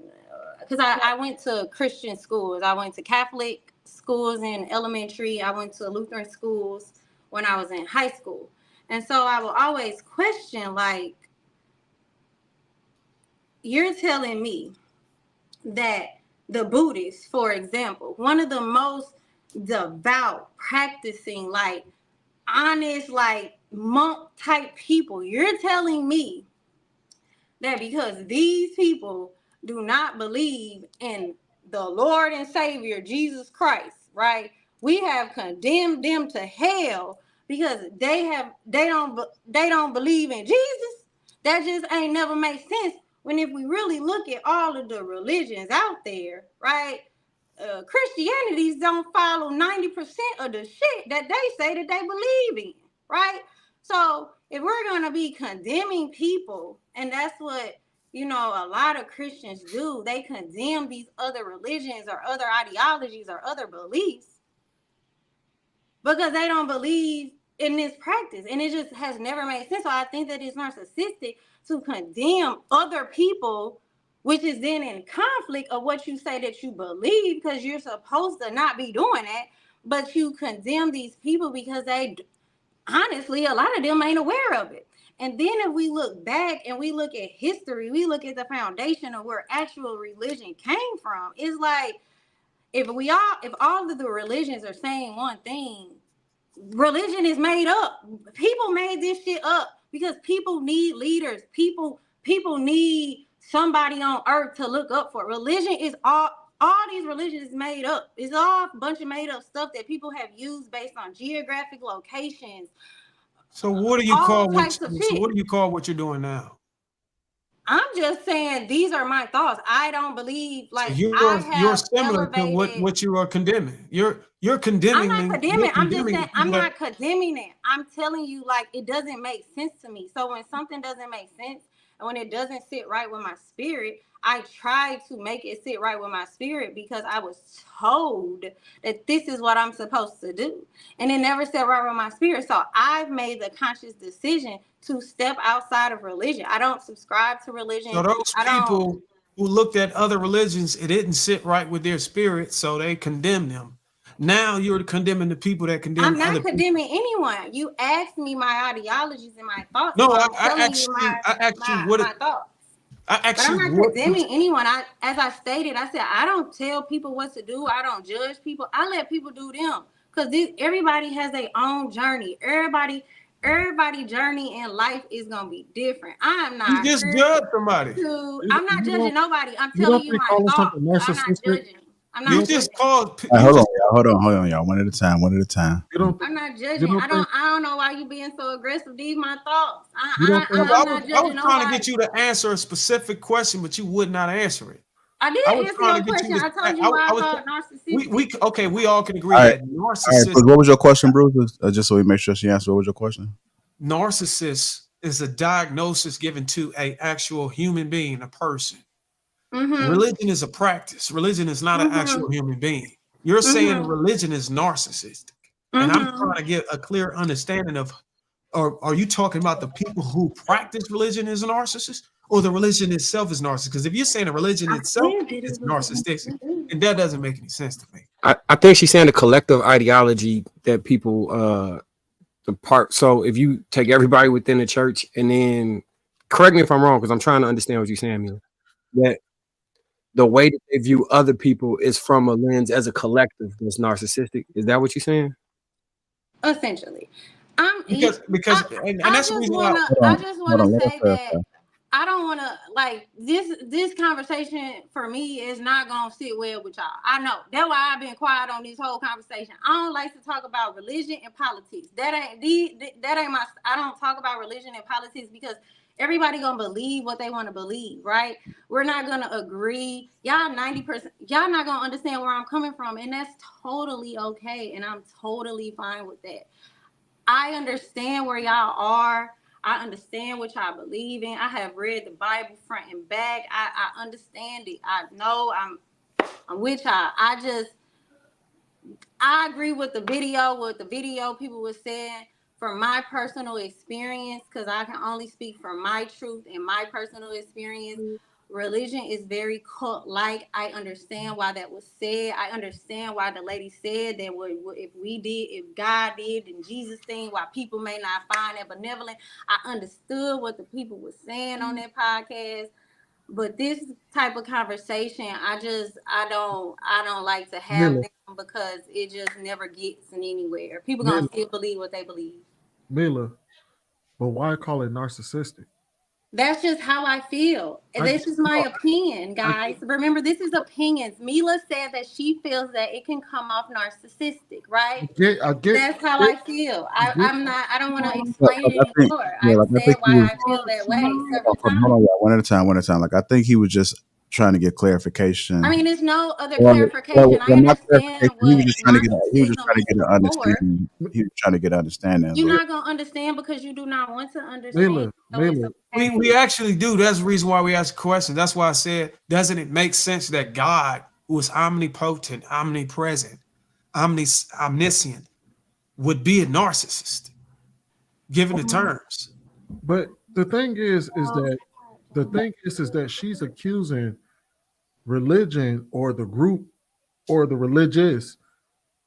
because I went to Christian schools, I went to Catholic schools in elementary, I went to Lutheran schools when I was in high school. And so I will always question, like, you're telling me that the Buddhists, for example, one of the most devout, practicing, like, honest, like, monk type people, you're telling me that because these people do not believe in the Lord and Savior Jesus Christ, right? We have condemned them to hell because they don't believe in Jesus. That just ain't never make sense. When if we really look at all of the religions out there, right? Christianities don't follow 90% of the shit that they say that they believe in, right? So if we're going to be condemning people, and that's what, you know, a lot of Christians do, they condemn these other religions or other ideologies or other beliefs because they don't believe in this practice. And it just has never made sense. So I think that it's narcissistic to condemn other people, which is then in conflict of what you say that you believe, because you're supposed to not be doing that, but you condemn these people because they, honestly, a lot of them ain't aware of it. And then if we look back and we look at history, we look at the foundation of where actual religion came from. It's like, if all of the religions are saying one thing, religion is made up. People made this shit up because people need leaders. People need somebody on earth to look up for. Religion is all these religions is made up. It's all a bunch of made up stuff that people have used based on geographic locations. So what do you call what you're doing now? I'm just saying these are my thoughts. I don't believe like so you're similar to what you are condemning. You're condemning. I'm not condemning. I'm just saying I'm not condemning it. I'm telling you, like, it doesn't make sense to me. So when something doesn't make sense and when it doesn't sit right with my spirit, I try to make it sit right with my spirit because I was told that this is what I'm supposed to do. And it never sat right with my spirit. So I've made the conscious decision to step outside of religion. I don't subscribe to religion. So those people who looked at other religions, it didn't sit right with their spirit, so they condemned them. Now you're condemning the people that condemn I'm not other condemning anyone. You asked me my ideologies and my thoughts. No, so I asked you what my thoughts. But I'm not condemning anyone. As I stated, I said I don't tell people what to do. I don't judge people. I let people do them because everybody has their own journey. Everybody journey in life is gonna be different. I'm not. You just judge somebody. I'm not judging nobody. I'm telling you my thoughts. I'm not judging. I'm not. You just called. Hold on, y'all. One at a time. I'm not judging. I don't know why you being so aggressive. These my thoughts. I'm I not judging was trying nobody. to get you to answer a specific question, but you would not answer it. I did answer your question. I told you why I thought narcissistic. We all can agree All that right. narcissist. What was your question, Bruce? Just so we make sure she answered. What was your question? Narcissist is a diagnosis given to an actual human being, a person. Mm-hmm. Religion is a practice. Religion is not an actual human being. You're saying religion is narcissistic. And I'm trying to get a clear understanding of, or are you talking about the people who practice religion as a narcissist, or the religion itself is narcissistic? Because if you're saying the religion itself is narcissistic, and that doesn't make any sense to me. I think she's saying the collective ideology that people so if you take everybody within the church and then correct me if I'm wrong, because I'm trying to understand what you're saying, Mila, that the way that they view other people is from a lens as a collective that's narcissistic. Is that what you're saying? Essentially. Because that's the reason why. I just want to say that I don't want to like this conversation for me is not going to sit well with y'all. I know. That's why I've been quiet on this whole conversation. I don't like to talk about religion and politics. That ain't my, I don't talk about religion and politics because everybody going to believe what they want to believe, right? We're not going to agree. Y'all 90%, y'all not going to understand where I'm coming from, and that's totally okay, and I'm totally fine with that. I understand where y'all are. I understand what y'all believe in. I have read the Bible front and back. I understand it. I know I'm with y'all. I agree with the video, what the video people were saying. From my personal experience, because I can only speak from my truth and my personal experience, religion is very cult-like. I understand why that was said. I understand why the lady said that if God did and Jesus thing, why people may not find that benevolent. I understood what the people were saying on that podcast. But this type of conversation, I don't like to have them because it just never gets anywhere. People gonna still believe what they believe. Mila, but why call it narcissistic? That's just how I feel. And this is my opinion, guys. Remember, this is opinions. Mila said that she feels that it can come off narcissistic, right? That's how I feel. I don't want to explain it anymore. I've said why I feel that way several times. Hold on, y'all. One at a time. Like, I think he was just trying to get clarification. I mean, there's no other clarification. I understand what he was just trying to get an understanding. He was trying to get understanding. You're not gonna understand because you do not want to understand. We actually do. That's the reason why we ask a question. That's why I said, doesn't it make sense that God, who is omnipotent, omnipresent, omniscient, would be a narcissist, given the terms? But the thing is that she's accusing religion or the group or the religious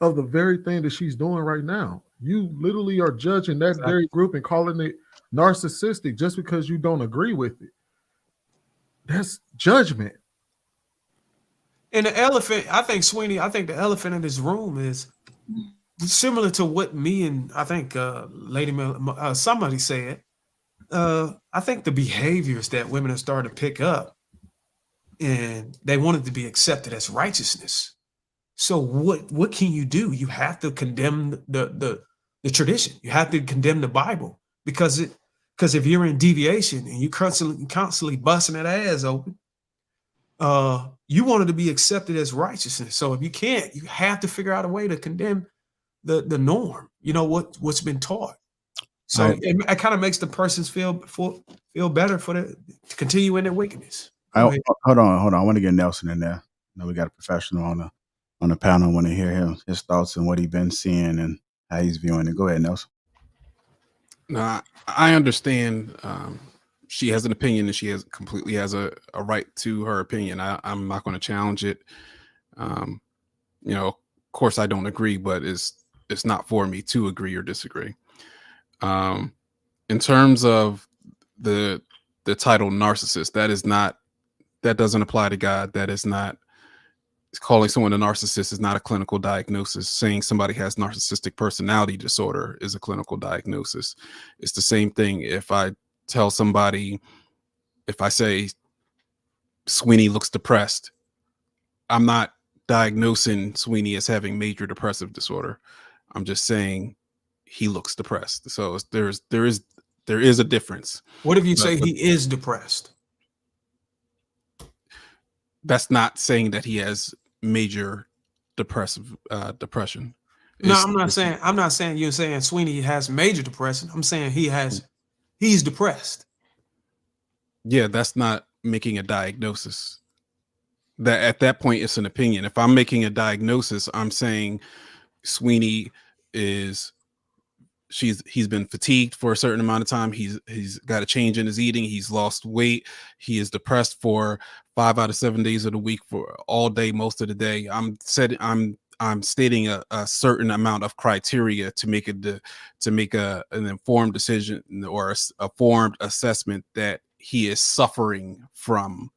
of the very thing that she's doing right now. You literally are judging that very group and calling it narcissistic just because you don't agree with it. That's judgment. And the elephant, I think, Sweeney, the elephant in this room is similar to what me and I think somebody said. I think the behaviors that women are starting to pick up, and they want it to be accepted as righteousness. So what can you do? You have to condemn the tradition. You have to condemn the Bible because if you're in deviation and you constantly busting that ass open, you want it to be accepted as righteousness. So if you can't, you have to figure out a way to condemn the norm. You know what's been taught. So it kind of makes the persons feel better to continue in their wickedness. Hold on. I want to get Nelson in there. We got a professional on the panel. I want to hear his thoughts and what he's been seeing and how he's viewing it. Go ahead, Nelson. No, I understand. She has an opinion, and she completely has a right to her opinion. I'm not going to challenge it. Of course, I don't agree, but it's not for me to agree or disagree. In terms of the title narcissist, that doesn't apply to God. That is not, calling someone a narcissist is not a clinical diagnosis. Saying somebody has narcissistic personality disorder is a clinical diagnosis. It's the same thing if I tell somebody, if I say Sweeney looks depressed, I'm not diagnosing Sweeney as having major depressive disorder. I'm just saying he looks depressed. So there is a difference. What if you say he is depressed? That's not saying that he has major depression. I'm not saying you're saying Sweeney has major depression. I'm saying he's depressed. Yeah, that's not making a diagnosis. That at that point it's an opinion. If I'm making a diagnosis, I'm saying Sweeney he's been fatigued for a certain amount of time. He's got a change in his eating. He's lost weight. He is depressed for 5 out of 7 days of the week, for all day, most of the day. I'm stating a certain amount of criteria to make an informed decision or a formed assessment that he is suffering from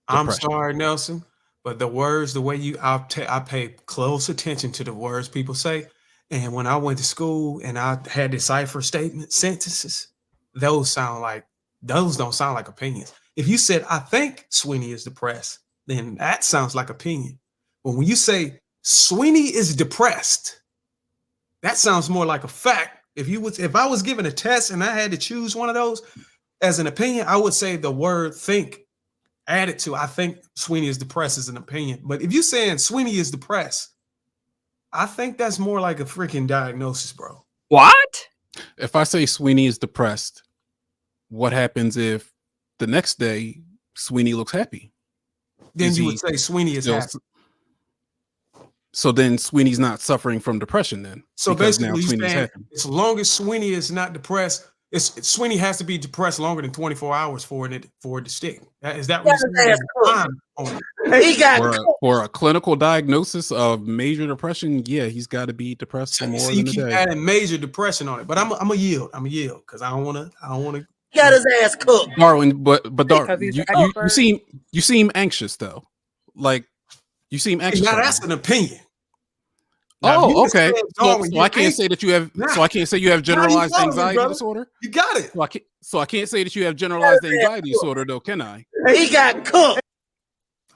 depression. I'm sorry, Nelson, but the way I pay close attention to the words people say. And when I went to school and I had to decipher sentences, those sound like those don't sound like opinions. If you said, I think Sweeney is depressed, then that sounds like opinion. But when you say Sweeney is depressed, that sounds more like a fact. If I was given a test and I had to choose one of those as an opinion, I would say the word think added to I think Sweeney is depressed as an opinion. But if you're saying Sweeney is depressed, I think that's more like a freaking diagnosis, bro. What? If I say Sweeney is depressed, what happens if the next day Sweeney looks happy? Then you would say Sweeney is happy. So then Sweeney's not suffering from depression then. So because basically, now you're Sweeney's saying happy. as long as Sweeney is not depressed, Sweeney has to be depressed longer than 24 hours for it to stick. Is that what you're saying? For a clinical diagnosis of major depression, yeah, he's got to be depressed for more So than you a keep day. adding major depression on it, but I'm a yield because I don't want to. Got his ass cooked. Darwin, but Darwin, he's you an expert. seem anxious though. Like you seem anxious. Now right that's now. an opinion. Now, if you Oh, just okay. said, Darwin, So I can't say that you have. So I can't say you have generalized telling me, anxiety brother? disorder. You got it. So I can't say that you have generalized anxiety disorder, though, can I? He got cooked.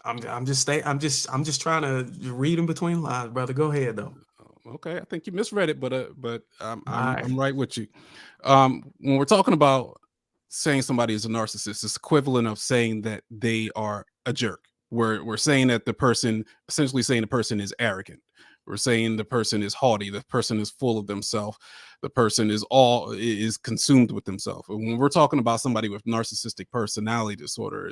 I'm just trying to read in between lines, brother. Go ahead though. Okay, I think you misread it, but I'm right. right with you. When we're talking about saying somebody is a narcissist, it's equivalent of saying that they are a jerk. We're saying that essentially saying the person is arrogant. We're saying the person is haughty. The person is full of themselves. The person is consumed with themselves. And when we're talking about somebody with narcissistic personality disorder,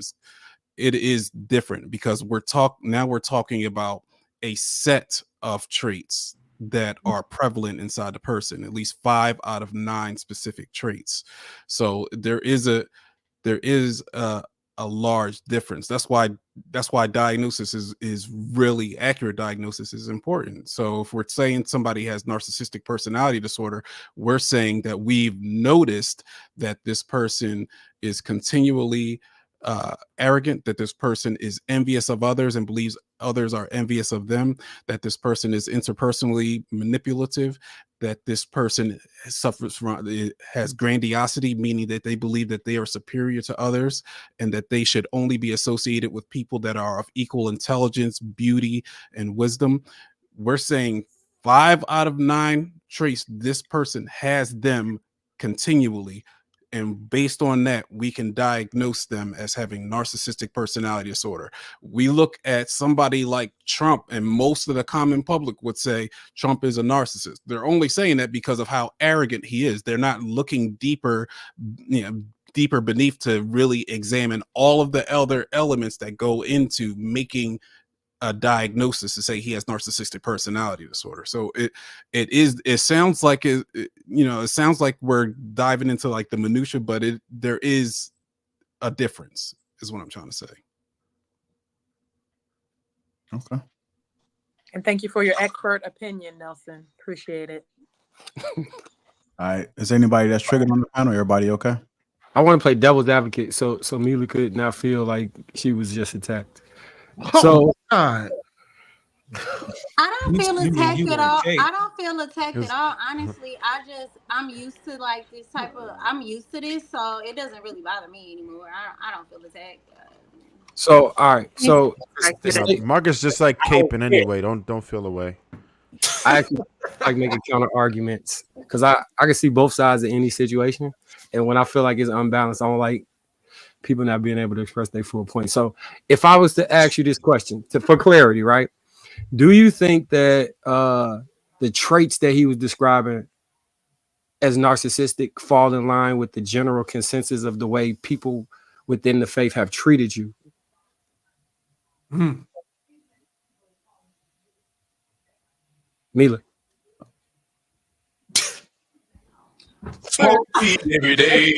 it is different because we're talking about a set of traits that are prevalent inside the person, at least 5 out of 9 specific traits. So there is a large difference. That's why diagnosis is really accurate. Diagnosis is important. So if we're saying somebody has narcissistic personality disorder, we're saying that we've noticed that this person is continually arrogant, that this person is envious of others and believes others are envious of them, that this person is interpersonally manipulative, that this person has grandiosity, meaning that they believe that they are superior to others and that they should only be associated with people that are of equal intelligence, beauty, and wisdom. We're saying 5 out of 9 traits, this person has them continually. And based on that, we can diagnose them as having narcissistic personality disorder. We look at somebody like Trump, and most of the common public would say Trump is a narcissist. They're only saying that because of how arrogant he is. They're not looking deeper beneath to really examine all of the other elements that go into making a diagnosis to say he has narcissistic personality disorder. So it sounds like it sounds like we're diving into like the minutia, but there is a difference is what I'm trying to say. Okay. And thank you for your expert opinion, Nelson. Appreciate it. All right. Is anybody that's triggered on the panel? Everybody okay? I want to play devil's advocate so Mila could not feel like she was just attacked. So God. I don't feel attacked at all. I don't feel attacked at all. Honestly, I'm used to like this type of. I'm used to this, so it doesn't really bother me anymore. I don't feel attacked. So all right. So Marcus just like caping anyway. Don't feel away. I actually like making counter arguments because I can see both sides of any situation, and when I feel like it's unbalanced, I don't like people not being able to express their full point. So if I was to ask you this question for clarity, right? Do you think that the traits that he was describing as narcissistic fall in line with the general consensus of the way people within the faith have treated you? Mila. Every day.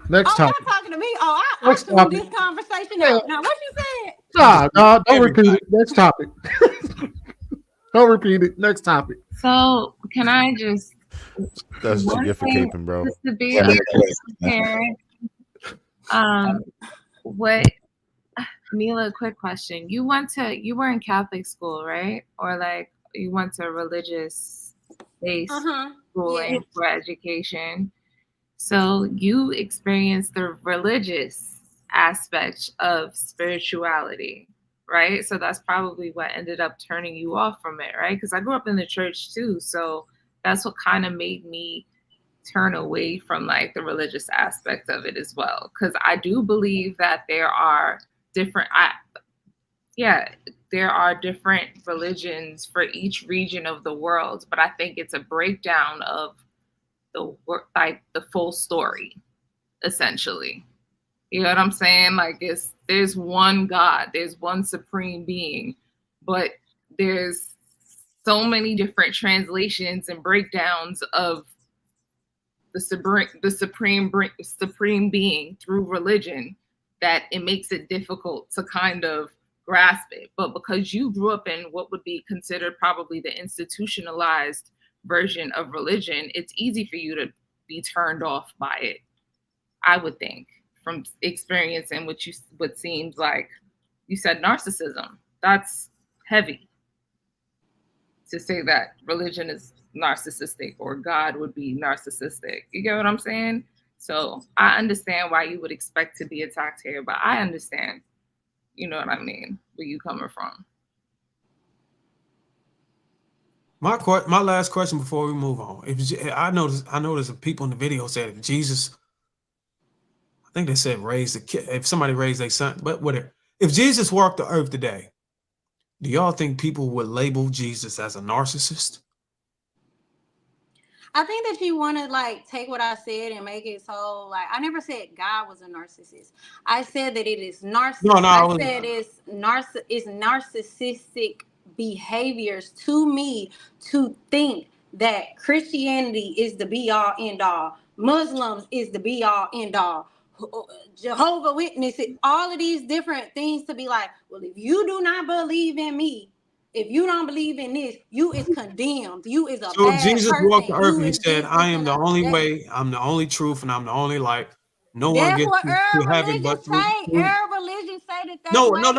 Next topic. You're talking to me. Oh, I Next tuned topic. this conversation out. Now, what you said? No, don't repeat it. Next topic. Don't repeat it. Next topic. So can I just That's one you for thing, caping, bro. just to be transparent, what Mila, quick question. You were in Catholic school, right? Or like you went to a religious based schooling for education. So you experience the religious aspect of spirituality, right? So that's probably what ended up turning you off from it, right? Because I grew up in the church too. So that's what kind of made me turn away from like the religious aspect of it as well. Because I do believe that there are different, there are different religions for each region of the world, but I think it's a breakdown of the full story, essentially. You know what I'm saying? Like there's one God, there's one supreme being, but there's so many different translations and breakdowns of the supreme being through religion that it makes it difficult to kind of grasp it. But because you grew up in what would be considered probably the institutionalized version of religion, it's easy for you to be turned off by it, I would think, from experiencing what seems like, you said narcissism. That's heavy to say that religion is narcissistic or God would be narcissistic. You get what I'm saying? So I understand why you would expect to be attacked here, but I understand, you know what I mean, where you coming from. My last question before we move on. I noticed people in the video said if Jesus, I think they said raise the kid, if somebody raised their son, but whatever. If Jesus walked the earth today, do y'all think people would label Jesus as a narcissist? I think that you want to like take what I said and make it so like I never said God was a narcissist. I said that it is narcissistic. I said it's narcissistic behaviors to me to think that Christianity is the be all end all, Muslims is the be all end all, Jehovah Witnesses, all of these different things to be like, well, if you do not believe in me, if you don't believe in this, you is condemned. You is a so bad Jesus person. walked the earth You and he is said, this, I this, am and the only that. way, I'm the only truth, and I'm the only light. No one That's gets what to heaven but through. religion say that No. way is the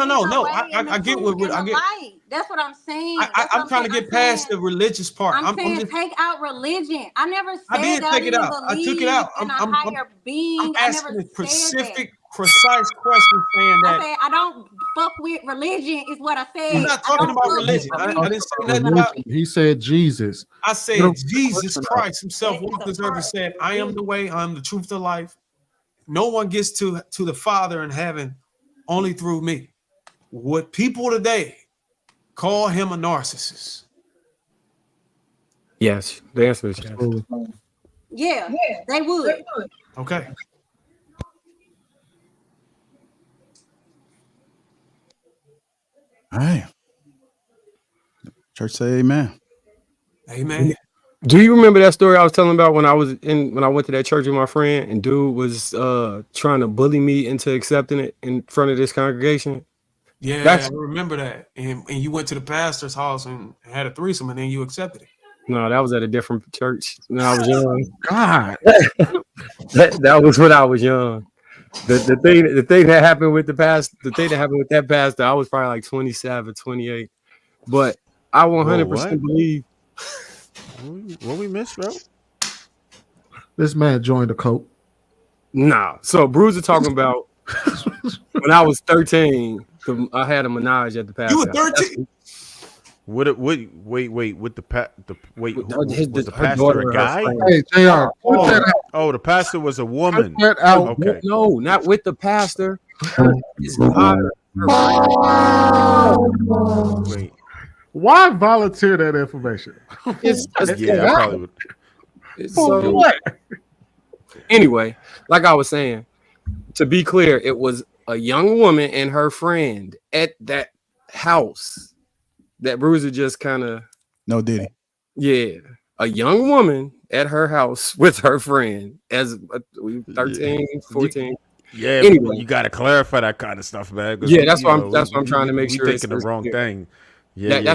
way and the I get truth what and I the get. light. That's what I'm saying. I'm trying to get past the religious part. I'm saying just, take out religion. I never said I did that I take it didn't out. I took it believe out. in a higher being. I'm I never asking a said that. precise question saying that. I said I don't fuck with religion is what I said. I'm not talking about religion. I didn't say nothing about. He said Jesus. I said Jesus Christ himself walked this earth and said, I am the way, I am the truth, the life. No one gets to the Father in heaven only through me. Would people today call him a narcissist? Yes, the answer is yes. Yeah, they would. Okay. All right. Church say amen. Amen. Do you remember that story I was telling about when I went to that church with my friend and dude was trying to bully me into accepting it in front of this congregation? Yeah, I remember that. And you went to the pastor's house and had a threesome and then you accepted it. No, that was at a different church when I was young. God. that was when I was young. The thing that happened with that pastor, I was probably like 27, 28. But I 100% believe. What we missed, bro? This man joined the cult. Nah. So Bruiser talking about when I was 13, I had a menage at the pastor. You were 13? Was the pastor a guy? Hey, JR. The pastor was a woman. Okay. No, not with the pastor. Wait. Why volunteer that information? I probably would. So, anyway, like I was saying, to be clear, it was a young woman and her friend at that house that Bruiser just kind of. No diddy. Yeah, a young woman at her house with her friend as 13, 14. Yeah, anyway, you got to clarify that kind of stuff, man. Yeah, that's what I'm trying to make sure. Thinking the wrong thing. Yeah.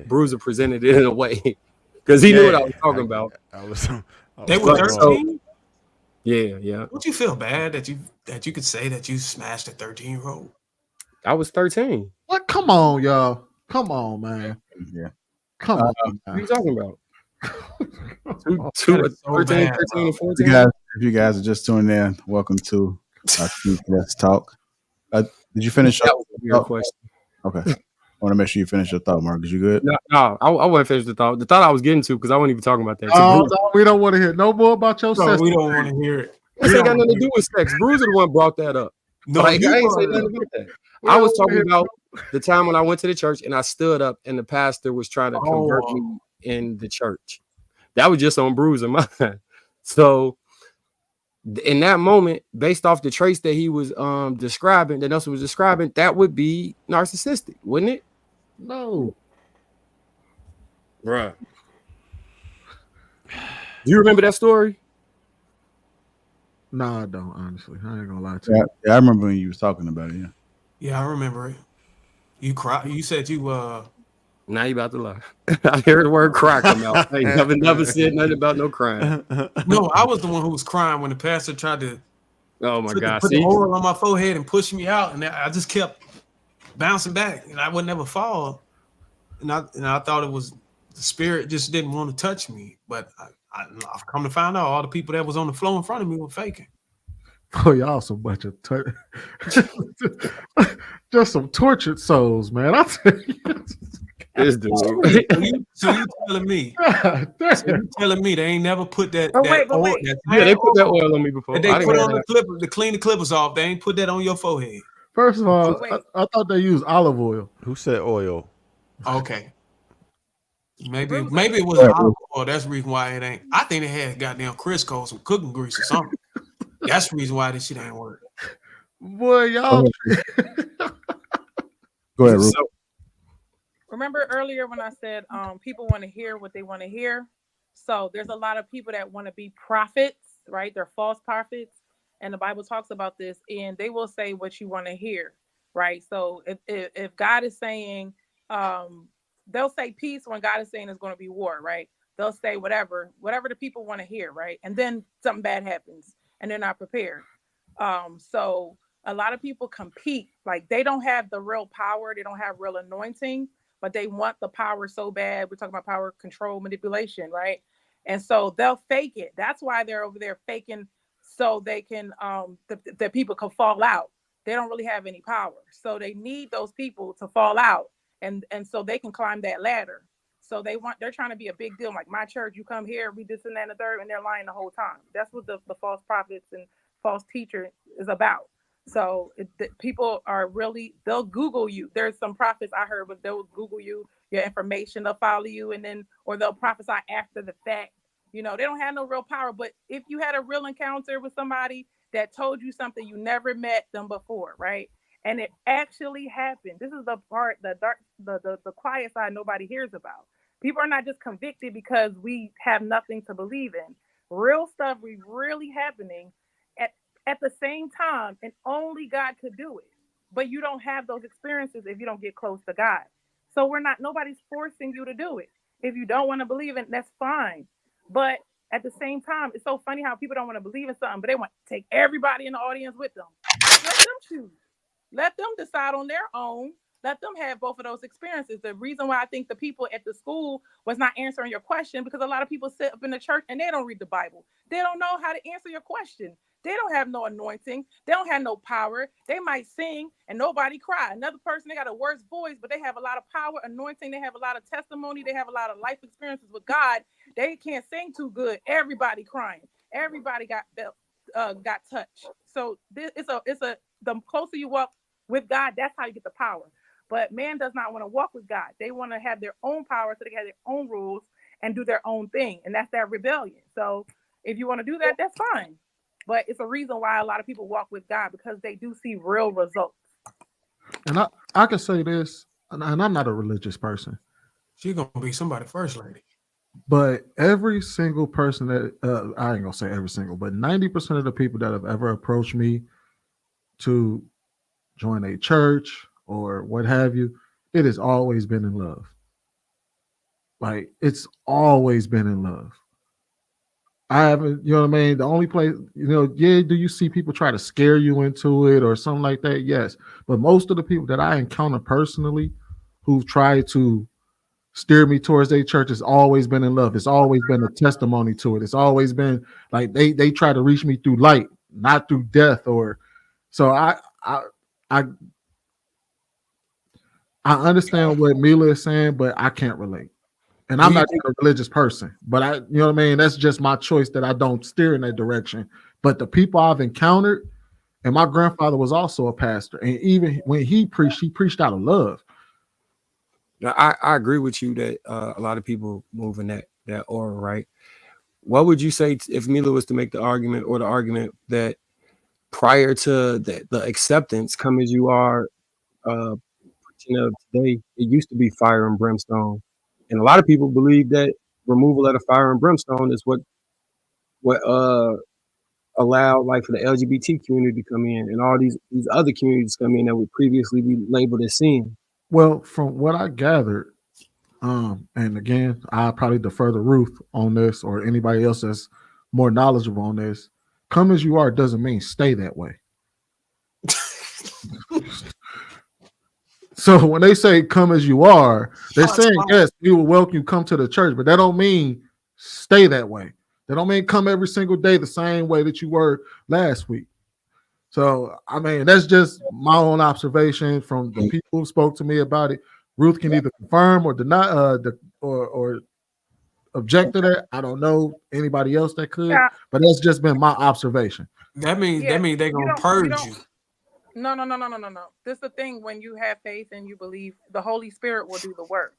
Bruiser presented it in a way because he knew what I was talking about. They were 13? Yeah. Don't you feel bad that you could say that you smashed a 13-year-old? I was 13. What? Come on, y'all. Come on, man. Yeah. Come on. What are you talking about? Two, That is so 13, bad, 13, and If 14. you guys are just tuning in, welcome to Let's Talk. Did you finish? That was a weird question. Okay. I want to make sure you finish your thought, Marcus. You good? No, I wasn't finished the thought. The thought I was getting to, because I wasn't even talking about that. Oh, no, we don't want to hear no more about your No, sex. we don't want to hear it. This ain't got nothing to do with sex. Bruiser the one brought that up. No, Like, you I ain't brought say it nothing up. about that. We I don't was wanna talking hear about the time when I went to the church and I stood up and the pastor was trying to convert Oh. me in the church. That was just on Bruiser mind. So in that moment, based off the traits that he was describing, that Nelson was describing, that would be narcissistic, wouldn't it? No. Bruh. Do you remember that story? No, I don't, honestly. I ain't gonna lie to Yeah, you. I remember when you was talking about it. Yeah. Yeah, I remember it. You cry. You said you Now you about to lie. I heard the word cry come out. I ain't never said nothing about no crying. No, I was the one who was crying when the pastor tried to Oh my God. put the See? oil on my forehead and push me out, and I just kept bouncing back, and I would never fall. And I thought it was the spirit just didn't want to touch me, but I've come to find out all the people that was on the floor in front of me were faking. Oh, y'all some bunch of just some tortured souls, man. I tell you. This dude. So you telling me? So you telling me they ain't never put that? But that wait, oil, wait. that Yeah, they put that oil on me before. that they I didn't put know on the that. clipper to clean the clippers off. They ain't put that on your forehead. First of all, Wait. I thought they used olive oil. Who said oil? Okay. Maybe Bruiser. maybe it was olive oil. That's the reason why it ain't. I think they had goddamn Crisco, some cooking grease or something. That's the reason why this shit ain't work. Boy, y'all. Go ahead, Ruth. Remember earlier when I said people want to hear what they want to hear? So there's a lot of people that want to be prophets, right? They're false prophets. And the Bible talks about this, and they will say what you want to hear, right? So if God is saying, they'll say peace when God is saying there's going to be war, right? They'll say whatever the people want to hear, right? And then something bad happens and they're not prepared. So a lot of people compete, like they don't have the real power, they don't have real anointing, but they want the power so bad. We're talking about power, control, manipulation, right? And so they'll fake it. That's why they're over there faking, so they can the people can fall out. They don't really have any power, so they need those people to fall out, and so they can climb that ladder. So they're trying to be a big deal, like my church, you come here, we this and that and the third, and they're lying the whole time. That's what the false prophets and false teacher is about. So people are really, they'll Google you. There's some prophets I heard, but they'll Google you, your information, they'll follow you, and then, or they'll prophesy after the fact. You know, they don't have no real power, but if you had a real encounter with somebody that told you something, you never met them before, right? And it actually happened. This is the part, the quiet side nobody hears about. People are not just convicted because we have nothing to believe in. Real stuff really happening at the same time, and only God could do it. But you don't have those experiences if you don't get close to God. So nobody's forcing you to do it. If you don't want to believe it, that's fine. But at the same time, it's so funny how people don't want to believe in something, but they want to take everybody in the audience with them. Let them choose. Let them decide on their own. Let them have both of those experiences. The reason why I think the people at the school was not answering your question, because a lot of people sit up in the church and they don't read the Bible. They don't know how to answer your question. They don't have no anointing. They don't have no power. They might sing and nobody cry. Another person, they got a worse voice, but they have a lot of power, anointing. They have a lot of testimony. They have a lot of life experiences with God. They can't sing too good. Everybody crying. Everybody got touched. So the closer you walk with God, that's how you get the power. But man does not want to walk with God. They want to have their own power, so they have their own rules and do their own thing. And that's that rebellion. So if you want to do that, that's fine. But it's a reason why a lot of people walk with God, because they do see real results. And I can say this, and I'm not a religious person. She's going to be somebody first lady. But every single person that, I ain't going to say every single, but 90% of the people that have ever approached me to join a church or what have you, it has always been in love. Like, it's always been in love. I haven't, you know what I mean? The only place, do you see people try to scare you into it or something like that? Yes. But most of the people that I encounter personally who've tried to steered me towards their church has always been in love. It's always been a testimony to it. It's always been like they try to reach me through light, not through death. Or so I understand what Mila is saying, but I can't relate. And I'm not a religious person, but you know what I mean? That's just my choice that I don't steer in that direction. But the people I've encountered, and my grandfather was also a pastor, and even when he preached out of love. Now, I agree with you that a lot of people move in that aura, right? What would you say if Mila was to make the argument that prior to the acceptance, come as you are, preaching of today, it used to be fire and brimstone, and a lot of people believe that removal of the fire and brimstone is what allowed like for the LGBT community to come in and all these other communities come in that would previously be labeled as sin. Well, from what I gathered, and again, I probably defer to Ruth on this or anybody else that's more knowledgeable on this. Come as you are doesn't mean stay that way. So when they say come as you are, they're saying, yes, we will welcome you, come to the church, but that don't mean stay that way. That don't mean come every single day the same way that you were last week. So, I mean, that's just my own observation from the people who spoke to me about it. Ruth can either confirm or deny or object to that. I don't know anybody else that could, but that's just been my observation. That means they're gonna purge you. No. This is the thing. When you have faith and you believe, the Holy Spirit will do the work.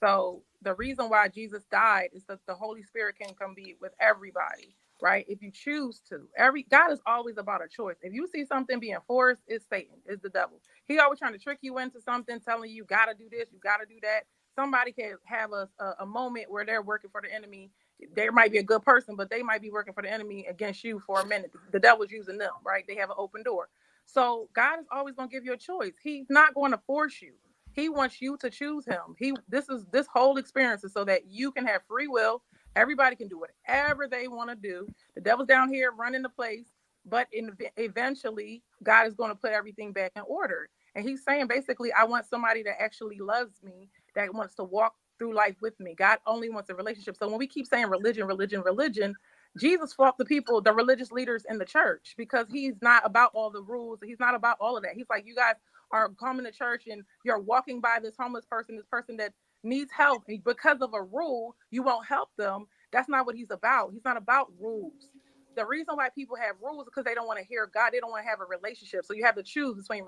So the reason why Jesus died is that the Holy Spirit can come be with everybody, right? If you choose to. God is always about a choice. If you see something being forced, it's Satan, it's the devil. He always trying to trick you into something, telling you gotta do this, you gotta do that. Somebody can have a moment where they're working for the enemy. They might be a good person, but they might be working for the enemy against you for a minute. The devil's using them, right? They have an open door. So God is always going to give you a choice. He's not going to force you. He wants you to choose him. This whole experience is so that you can have free will. Everybody can do whatever they want to do. The devil's down here running the place, but eventually God is going to put everything back in order. And he's saying basically, I want somebody that actually loves me, that wants to walk through life with me. God only wants a relationship. So when we keep saying religion, Jesus fought the religious leaders in the church, because he's not about all the rules. He's not about all of that. He's like, you guys are coming to church and you're walking by this homeless person, this person that needs help. And because of a rule, you won't help them. That's not what he's about. He's not about rules. The reason why people have rules is because they don't want to hear God. They don't want to have a relationship. So you have to choose between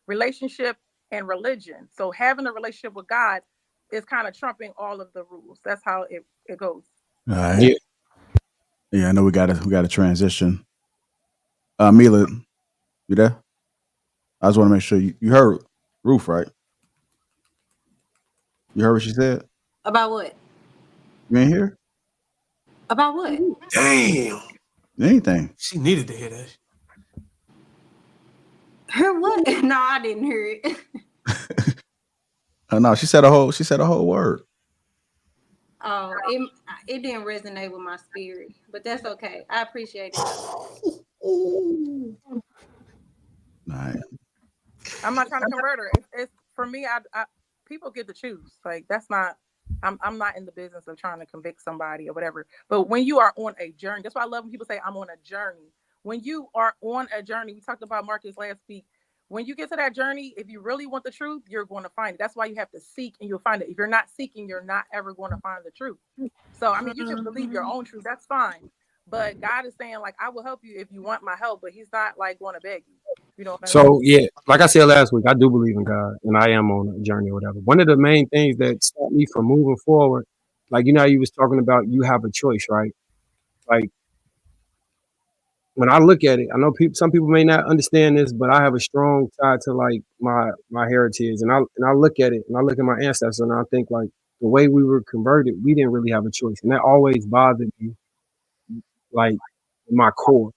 relationship and religion. So having a relationship with God is kind of trumping all of the rules. That's how it goes. All right. Yeah, I know we got to transition. Mila, you there? I just want to make sure you heard Ruth, right? You heard what she said? About what? You ain't hear? About what? Damn. Anything. She needed to hear that. Hear what? No, I didn't hear it. No, she said a whole word. Oh, it didn't resonate with my spirit, but that's okay. I appreciate it. All right. I'm not trying to convert her. It's for me. I people get to choose. Like that's not. I'm not in the business of trying to convict somebody or whatever. But when you are on a journey, that's why I love when people say I'm on a journey. When you are on a journey, we talked about Marcus last week. When you get to that journey, if you really want the truth, you're going to find it. That's why you have to seek and you'll find it. If you're not seeking, you're not ever going to find the truth. So, I mean, you can believe your own truth. That's fine. But God is saying, like, I will help you if you want my help, but he's not like going to beg you. You know what I mean? So yeah, like I said last week, I do believe in God and I am on a journey or whatever. One of the main things that stopped me from moving forward, like, you know, you was talking about, you have a choice, right? Like, when I look at it, I know some people may not understand this, but I have a strong tie to like my heritage, and I look at it and I look at my ancestors and I think like the way we were converted, we didn't really have a choice, and that always bothered me, like in my core,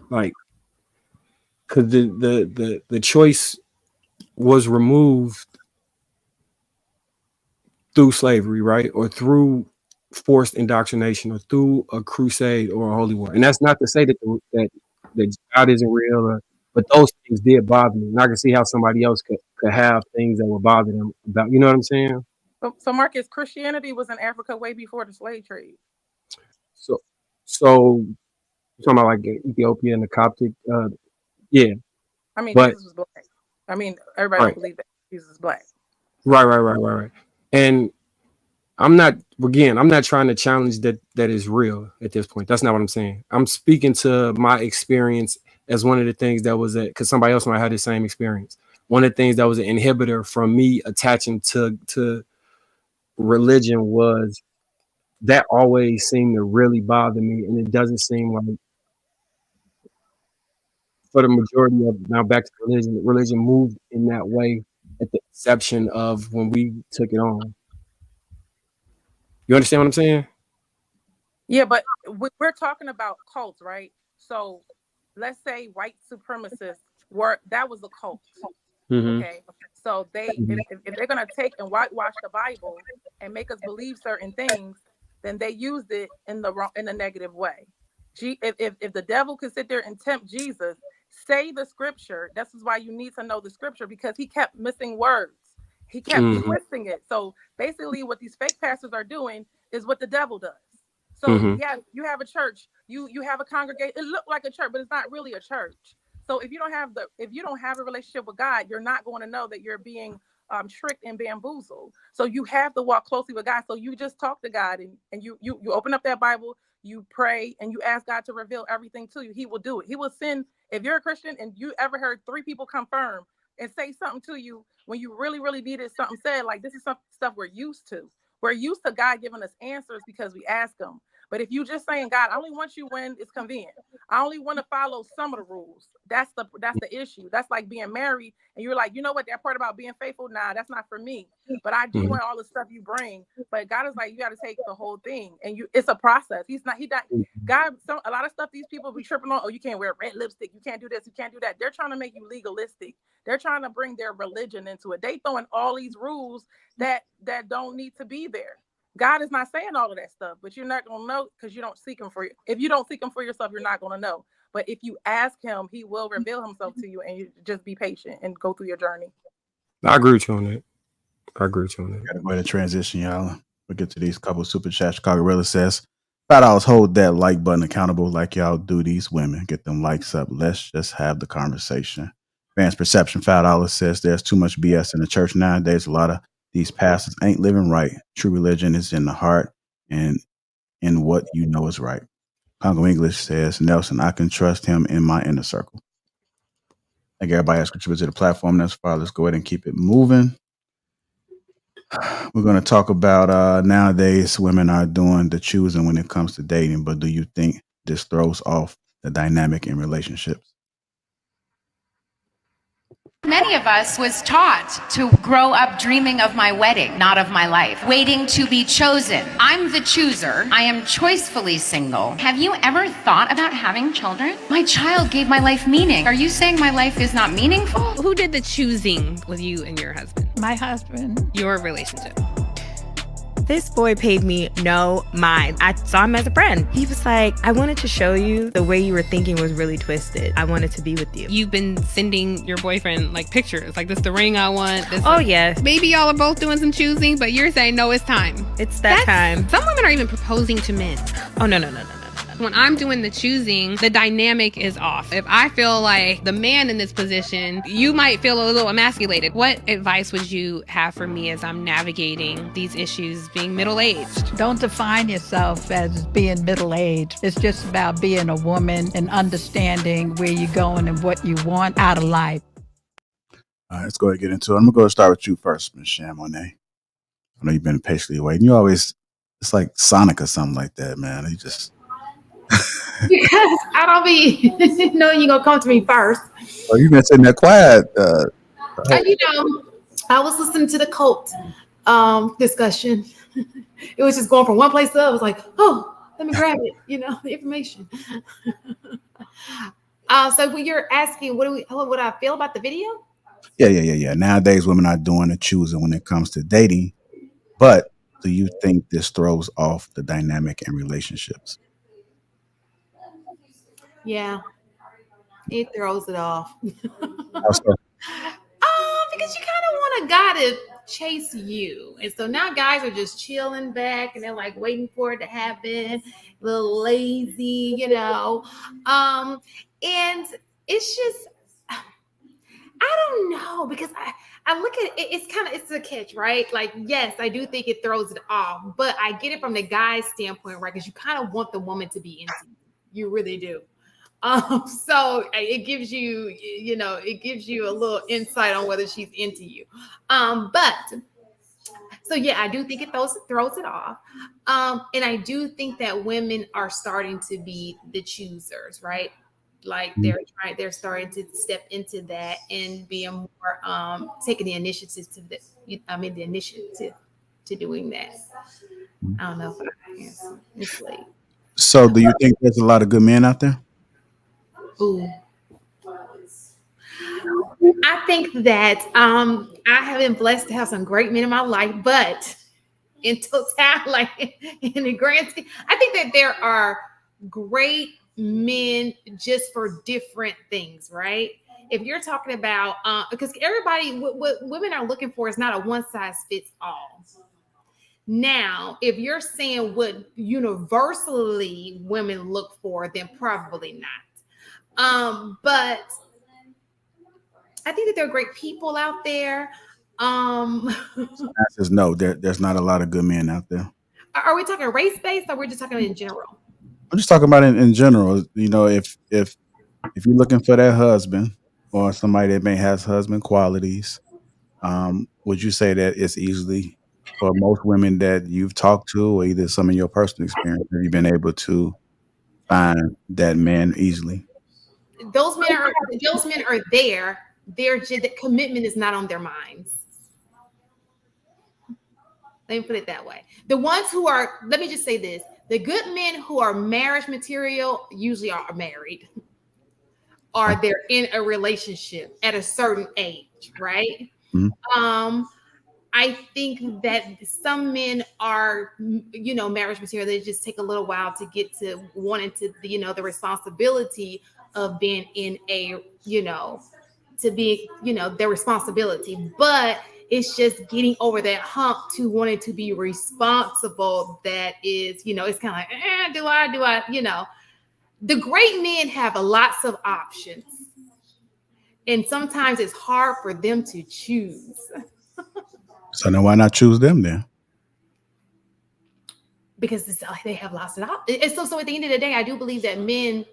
like because the choice was removed through slavery, right, or through forced indoctrination, or through a crusade or a holy war. And that's not to say that God isn't real, but those things did bother me. And I can see how somebody else could have things that would bother them about, you know what I'm saying? So Marcus, Christianity was in Africa way before the slave trade. So you're talking about like Ethiopia and the Coptic, yeah. I mean, But Jesus was black. I mean, everybody right, don't believe that Jesus is black. right. And I'm not trying to challenge that is real at this point. That's not what I'm saying. I'm speaking to my experience as one of the things that was because somebody else might have the same experience. One of the things that was an inhibitor from me attaching to religion was that always seemed to really bother me, and it doesn't seem like for the majority of now back to religion moved in that way at the exception of when we took it on. You understand what I'm saying? Yeah, but we're talking about cults, right? So let's say white supremacists that was a cult. Mm-hmm. Okay, so if they're gonna take and whitewash the Bible and make us believe certain things, then they used it in a negative way. If the devil could sit there and tempt Jesus, say the scripture. This is why you need to know the scripture, because he kept missing words. He kept twisting it. So basically, what these fake pastors are doing is what the devil does. So yeah, you have a church, you have a congregation. It looked like a church, but it's not really a church. So if you don't have a relationship with God, you're not going to know that you're being tricked and bamboozled. So you have to walk closely with God. So you just talk to God and you open up that Bible, you pray, and you ask God to reveal everything to you. He will do it. He will send. If you're a Christian and you ever heard 3 people confirm and say something to you when you really, really needed something said, like this is some stuff we're used to. We're used to God giving us answers because we ask him. But if you just saying, God, I only want you when it's convenient. I only want to follow some of the rules. That's the issue. That's like being married and you're like, you know what, that part about being faithful, nah, that's not for me. But I do want all the stuff you bring. But God is like, you got to take the whole thing. And it's a process. God, a lot of stuff these people be tripping on. Oh, you can't wear red lipstick. You can't do this. You can't do that. They're trying to make you legalistic. They're trying to bring their religion into it. They throwing all these rules that don't need to be there. God is not saying all of that stuff, but you're not going to know because you don't seek him for you. If you don't seek him for yourself, you're not going to know. But if you ask him, he will reveal himself to you, and you just be patient and go through your journey. I agree with you on that. Gotta go ahead and transition, y'all. We'll get to these couple super chats. Chicago Gorilla says, $5, hold that like button accountable like y'all do these women. Get them likes up. Let's just have the conversation. Fans Perception, $5 says, there's too much BS in the church nowadays. A lot of these pastors ain't living right. True religion is in the heart and in what you know is right. Congo English says, Nelson, I can trust him in my inner circle. Thank everybody that's contributed to the platform thus far. Let's go ahead and keep it moving. We're going to talk about nowadays women are doing the choosing when it comes to dating, but do you think this throws off the dynamic in relationships? Many of us was taught to grow up dreaming of my wedding, not of my life, waiting to be chosen. I'm the chooser. I am choicefully single. Have you ever thought about having children? My child gave my life meaning. Are you saying my life is not meaningful? Who did the choosing with you and your husband? My husband. Your relationship. This boy paid me no mind. I saw him as a friend. He was like, I wanted to show you the way you were thinking was really twisted. I wanted to be with you. You've been sending your boyfriend like pictures, like this the ring I want. Yeah. Maybe y'all are both doing some choosing, but you're saying, no, it's time. It's that time. Some women are even proposing to men. Oh, no. When I'm doing the choosing, the dynamic is off. If I feel like the man in this position, you might feel a little emasculated. What advice would you have for me as I'm navigating these issues being middle-aged? Don't define yourself as being middle-aged. It's just about being a woman and understanding where you're going and what you want out of life. All right, let's go ahead and get into it. I'm going to go and start with you first, Ms. Chamonix. I know you've been patiently waiting. You always, it's like Sonic or something like that, man. You just... Because I don't be knowing you're gonna come to me first. Oh, you've been sitting there quiet. I was listening to the cult discussion. It was just going from one place to the other. I was like, oh, let me grab it, the information. So when you're asking, what I feel about the video? Yeah. Nowadays, women are doing the choosing when it comes to dating, but do you think this throws off the dynamic in relationships? Yeah, it throws it off. How so? Because you kind of want a guy to chase you. And so now guys are just chilling back and they're like waiting for it to happen, a little lazy, you know. And it's just, I don't know, because I look at it, it's a catch, right? Like, yes, I do think it throws it off, but I get it from the guy's standpoint, right? Because you kind of want the woman to be into you. You really do. So it gives you, you know, it gives you a little insight on whether she's into you. But so yeah, I do think it throws it off. And I do think that women are starting to be the choosers, right? Like they're starting to step into that and be a more taking the initiative the initiative to doing that. I don't know if I answer. It's late. So, do you think there's a lot of good men out there? Ooh. I think that I have been blessed to have some great men in my life, but in totality, like in the grand scheme, I think that there are great men just for different things, right? If you're talking about because everybody, what women are looking for is not a one size fits all. Now, if you're saying what universally women look for, then probably not. But I think that there are great people out there. The answer is no. There's not a lot of good men out there. Are we talking race based, or we're just talking in general? I'm just talking about in general. You know, if you're looking for that husband or somebody that may has husband qualities, would you say that it's easily for most women that you've talked to, or either some of your personal experience, have you been able to find that man easily? Those men are there. They're just, the commitment is not on their minds. Let me put it that way. The ones who are, let me just say this, the good men who are marriage material usually are married, or they're in a relationship at a certain age, right? Mm-hmm. I think that some men are, you know, marriage material. They just take a little while to get to wanting to, you know, the responsibility of being in a, you know, to be, you know, their responsibility. But it's just getting over that hump to wanting to be responsible. That is, you know, it's kind of like, do I, you know, the great men have lots of options. And sometimes it's hard for them to choose. So now why not choose them then? Because they have lots of options. So at the end of the day, I do believe that men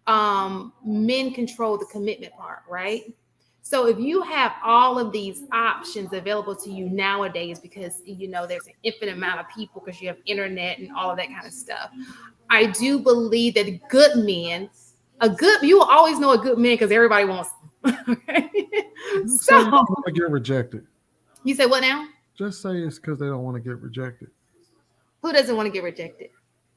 control the commitment part, right? So if you have all of these options available to you nowadays, because you know there's an infinite amount of people, because you have internet and all of that kind of stuff, I do believe that good men, you will always know a good man because everybody wants them. So they don't want to get rejected. You say what now? Just say it's because they don't want to get rejected. Who doesn't want to get rejected?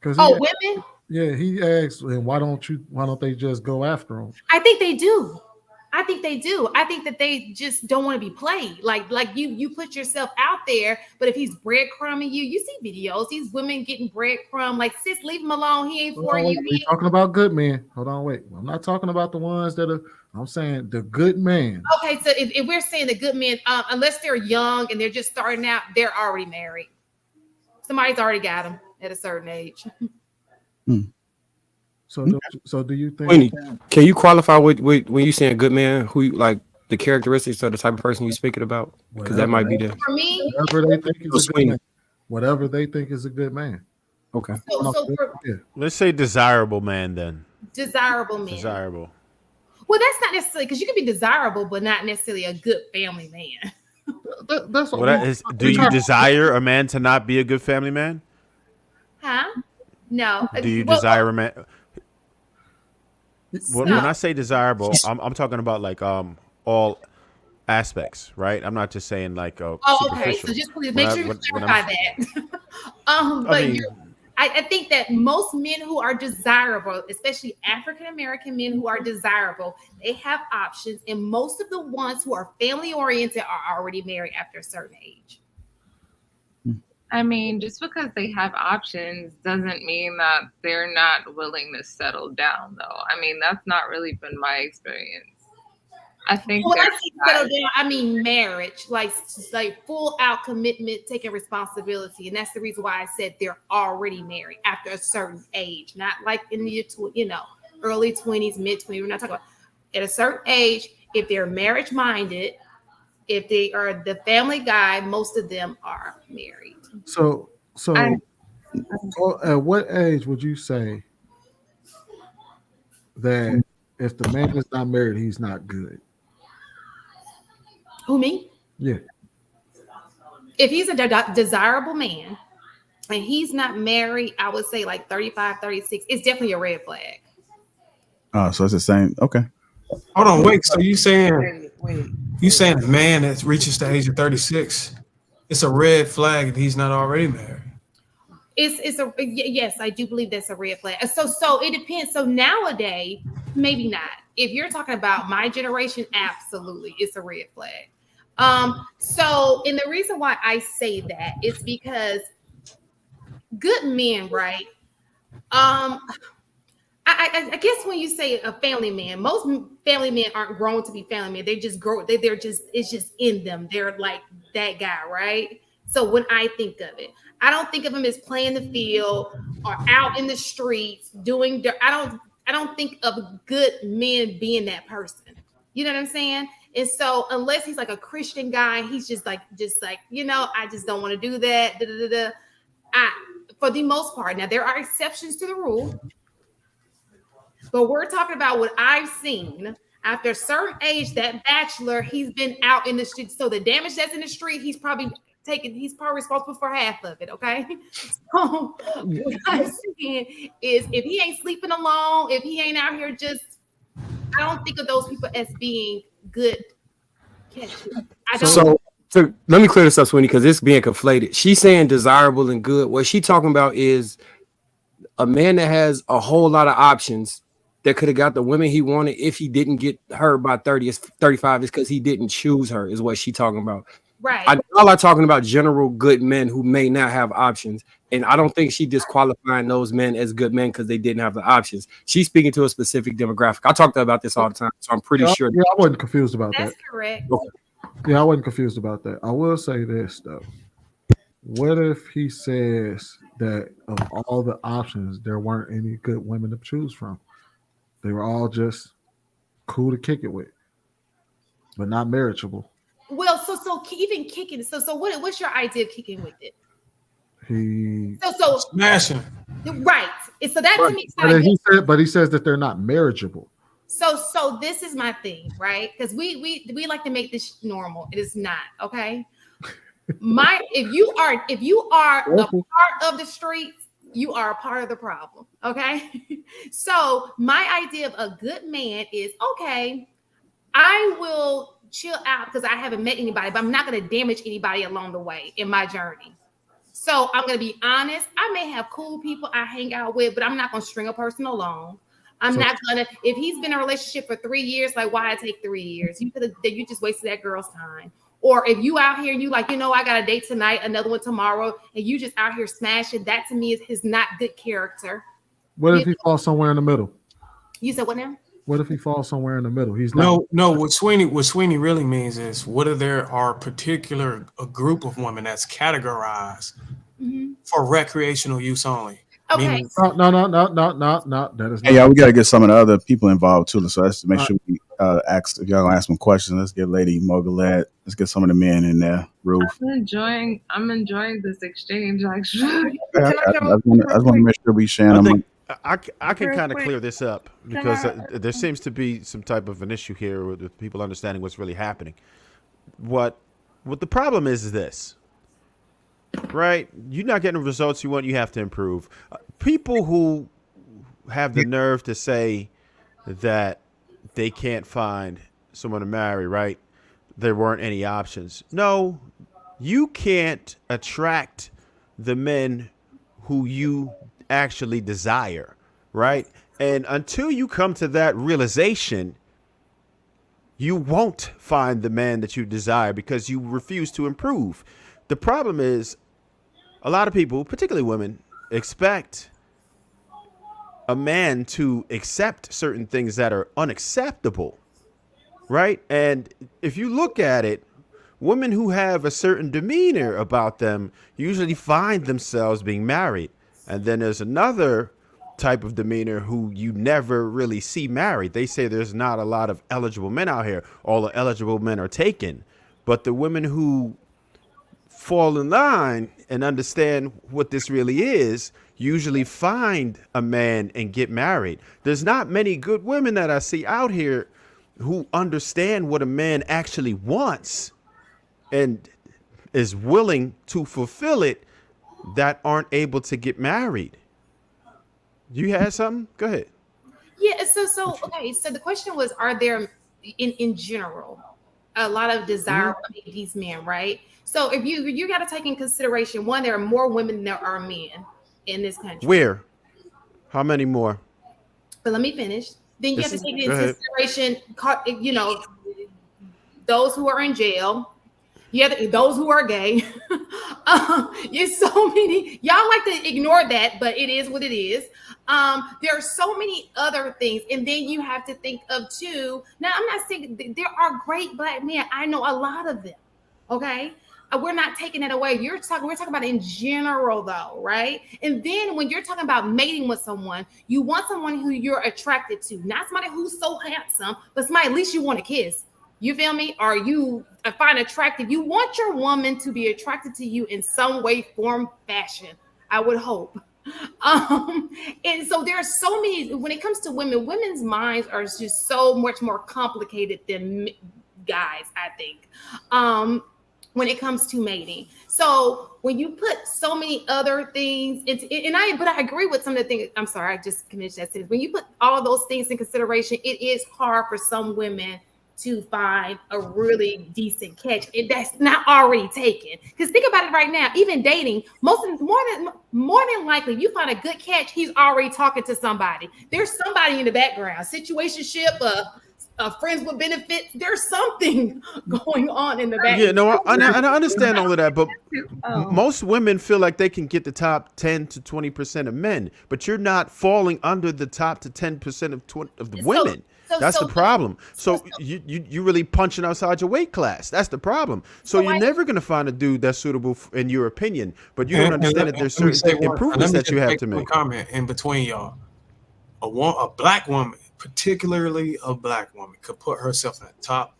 Women? Yeah, he asked, and why don't they just go after him? I think they do. I think that they just don't want to be played. Like you put yourself out there, but if he's breadcrumbing you see videos, these women getting breadcrumb, like, sis, leave him alone. He ain't for you. We're talking about good men. Hold on, wait. I'm not talking about the ones that are, I'm saying the good man. Okay, so if we're saying the good men, unless they're young and they're just starting out, they're already married. Somebody's already got them at a certain age. So do you think? Queenie, can you qualify with when you saying good man? Who like the characteristics of the type of person you're speaking about? Because that might be the for me. Whatever they think is a good man. Whatever they think is a good man. Okay. Let's say desirable man then. Desirable man. Desirable. Well, that's not necessarily, because you can be desirable, but not necessarily a good family man. That's what do you desire a man to not be a good family man? Huh? No. Do you desire a man? When I say desirable, I'm talking about like all aspects, right? I'm not just saying like okay. So just please make sure you clarify that. I think that most men who are desirable, especially African American men who are desirable, they have options, and most of the ones who are family oriented are already married after a certain age. I mean, just because they have options doesn't mean that they're not willing to settle down, though. I mean, that's not really been my experience. I think when I there's say settle down, I mean marriage, like full out commitment, taking responsibility, and that's the reason why I said they're already married after a certain age, not like in the early 20s, mid 20s. We're not talking about at a certain age. If they're marriage minded, if they are the family guy, most of them are married. So at what age would you say that if the man is not married, he's not good? Who, me? Yeah. If he's a desirable man and he's not married, I would say like 35, 36. It's definitely a red flag. Oh, so it's the same. Okay. Hold on, wait. So you saying a man that reaches the age of 36, it's a red flag if he's not already married? Yes, I do believe that's a red flag. So it depends. So nowadays, maybe not. If you're talking about my generation, absolutely, it's a red flag. So, and the reason why I say that is because good men, right? I guess when you say a family man, most family men aren't grown to be family men. They just grow. It's just in them. They're like that guy, right? So when I think of it, I don't think of him as playing the field or out in the streets doing. I don't think of good men being that person. You know what I'm saying? And so unless he's like a Christian guy, he's just like, I just don't want to do that. For the most part, now there are exceptions to the rule, but we're talking about what I've seen. After a certain age, that bachelor, he's been out in the street. So the damage that's in the street, he's probably responsible for half of it. Okay. So what I'm saying is if he ain't sleeping alone, if he ain't out here I don't think of those people as being good catches. So let me clear this up, Sweeney, because it's being conflated. She's saying desirable and good. What she's talking about is a man that has a whole lot of options that could have got the women he wanted if he didn't get her by 35 is because he didn't choose her, is what she's talking about. Right. Y'all are talking about general good men who may not have options. And I don't think she disqualifying those men as good men because they didn't have the options. She's speaking to a specific demographic. I talk to her about this all the time, so I'm pretty sure. Yeah, I wasn't confused about that. That's correct. Okay. Yeah, I wasn't confused about that. I will say this, though. What if he says that of all the options, there weren't any good women to choose from? They were all just cool to kick it with, but not marriageable. Well, so even kicking. So what's your idea of kicking with it? So smashing. Right. So that to me. But he says that they're not marriageable. So this is my thing, right? Because we like to make this normal. It is not, okay. If you are a part of the streets, you are a part of the problem, okay. So my idea of a good man is, okay, I will chill out because I haven't met anybody, but I'm not going to damage anybody along the way in my journey. So I'm going to be honest. I may have cool people I hang out with, but I'm not going to string a person along. I'm not going to, if he's been in a relationship for 3 years, like why I take 3 years? You just wasted that girl's time. Or if you out here and you like, I got a date tonight, another one tomorrow, and you just out here smashing, that to me is not good character. What if he falls somewhere in the middle? You said what now? What if he falls somewhere in the middle? He's not. No. What Sweeney really means is, what if there are a group of women that's categorized for recreational use only? Okay. Meaning, No. That is. Hey, y'all, we got to get some of the other people involved too. So let's make sure we ask. If y'all gonna ask some questions, let's get Lady Mogulette. Let's get some of the men in there. Ruth. I'm enjoying this exchange. Actually, I just want to make sure we share them. I can kind of clear this up because there seems to be some type of an issue here with people understanding what's really happening. What the problem is this, right? You're not getting the results you want. You have to improve. People who have the nerve to say that they can't find someone to marry, right? There weren't any options. No, you can't attract the men who you actually desire, right? And until you come to that realization, you won't find the man that you desire because you refuse to improve. The problem is a lot of people, particularly women, expect a man to accept certain things that are unacceptable. right? And if you look at it, women who have a certain demeanor about them usually find themselves being married. And then there's another type of demeanor who you never really see married. They say there's not a lot of eligible men out here. All the eligible men are taken. But the women who fall in line and understand what this really is usually find a man and get married. There's not many good women that I see out here who understand what a man actually wants and is willing to fulfill it that aren't able to get married. You had something? Go ahead. Yeah. So okay. So the question was, are there in general a lot of desire for these men, right? So if you got to take in consideration, one, there are more women than there are men in this country. Where? How many more? But let me finish. Then you have to take Go into ahead. consideration, you know, those who are in jail. Yeah, those who are gay. There's so many. Y'all like to ignore that, but it is what it is. There are so many other things, and then you have to think of too. Now, I'm not saying there are great black men. I know a lot of them. Okay, we're not taking it away. We're talking about in general, though, right? And then when you're talking about mating with someone, you want someone who you're attracted to, not somebody who's so handsome, but somebody at least you want to kiss. You feel me? Or you find attractive. You want your woman to be attracted to you in some way, form, fashion. I would hope. And so there are so many. When it comes to women, women's minds are just so much more complicated than guys, I think. When it comes to mating. So when you put so many other things into, but I agree with some of the things. I'm sorry, I just finished that sentence. When you put all of those things in consideration, it is hard for some women to find a really decent catch that's not already taken. Because think about it right now, even dating, more than likely, you find a good catch, he's already talking to somebody. There's somebody in the background, situationship, friends with benefits. There's something going on in the background. Yeah, no, I understand all of that, but most women feel like they can get the top 10 to 20% of men, but you're not falling under the top to 10% of the women. That's the problem. So you really punching outside your weight class. That's the problem. So you're never going to find a dude that's suitable in your opinion, but you don't understand that there's certain improvements that you have to make. Comment in between y'all. A black woman, particularly a black woman, could put herself in the top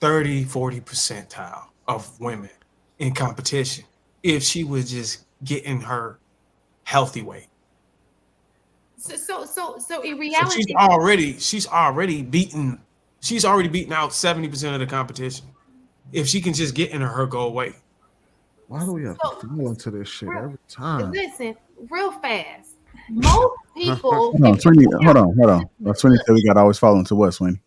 30, 40 percentile of women in competition if she was just getting her healthy weight. So in reality, she's already beaten out 70% of the competition if she can just get in her goal weight. Why do we have to fall into this shit every time? Listen, real fast. Most people. Hold on, Sweeney. Hold on. Sweeney said we got to always fall into what, Sweeney?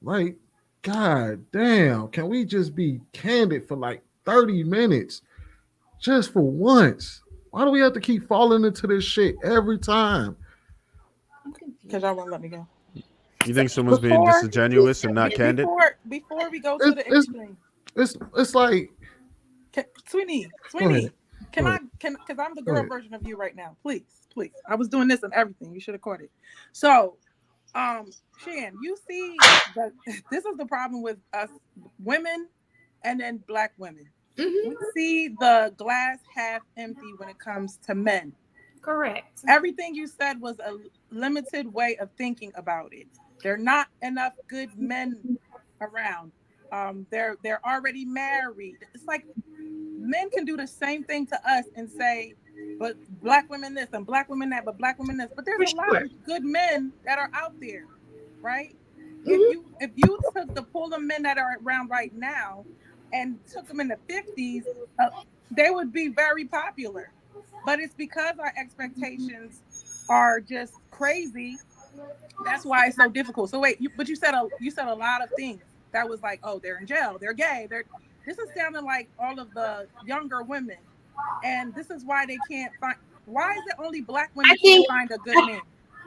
Like, God damn, can we just be candid for like 30 minutes? Just for once. Why do we have to keep falling into this shit every time? Because y'all won't let me go. You think someone's being disingenuous and not candid? Before we go to the extreme, it's like Sweeney, because I'm the girl version of you right now. Please. I was doing this and everything. You should have caught it. So, Shan, you see that this is the problem with us women and then black women. We see the glass half empty when it comes to men. Correct. Everything you said was a limited way of thinking about it. There are not enough good men around. They're already married. It's like men can do the same thing to us and say, but black women this and black women that, but black women this. But there's a lot of good men that are out there, right? If you took the pool of men that are around right now and took them in the 50s, they would be very popular. But it's because our expectations are just crazy. That's why it's so difficult. So wait, you said a lot of things that was like, oh, they're in jail, they're gay, this is sounding like all of the younger women, and this is why they can't find. Why is it only black women can't find a good man?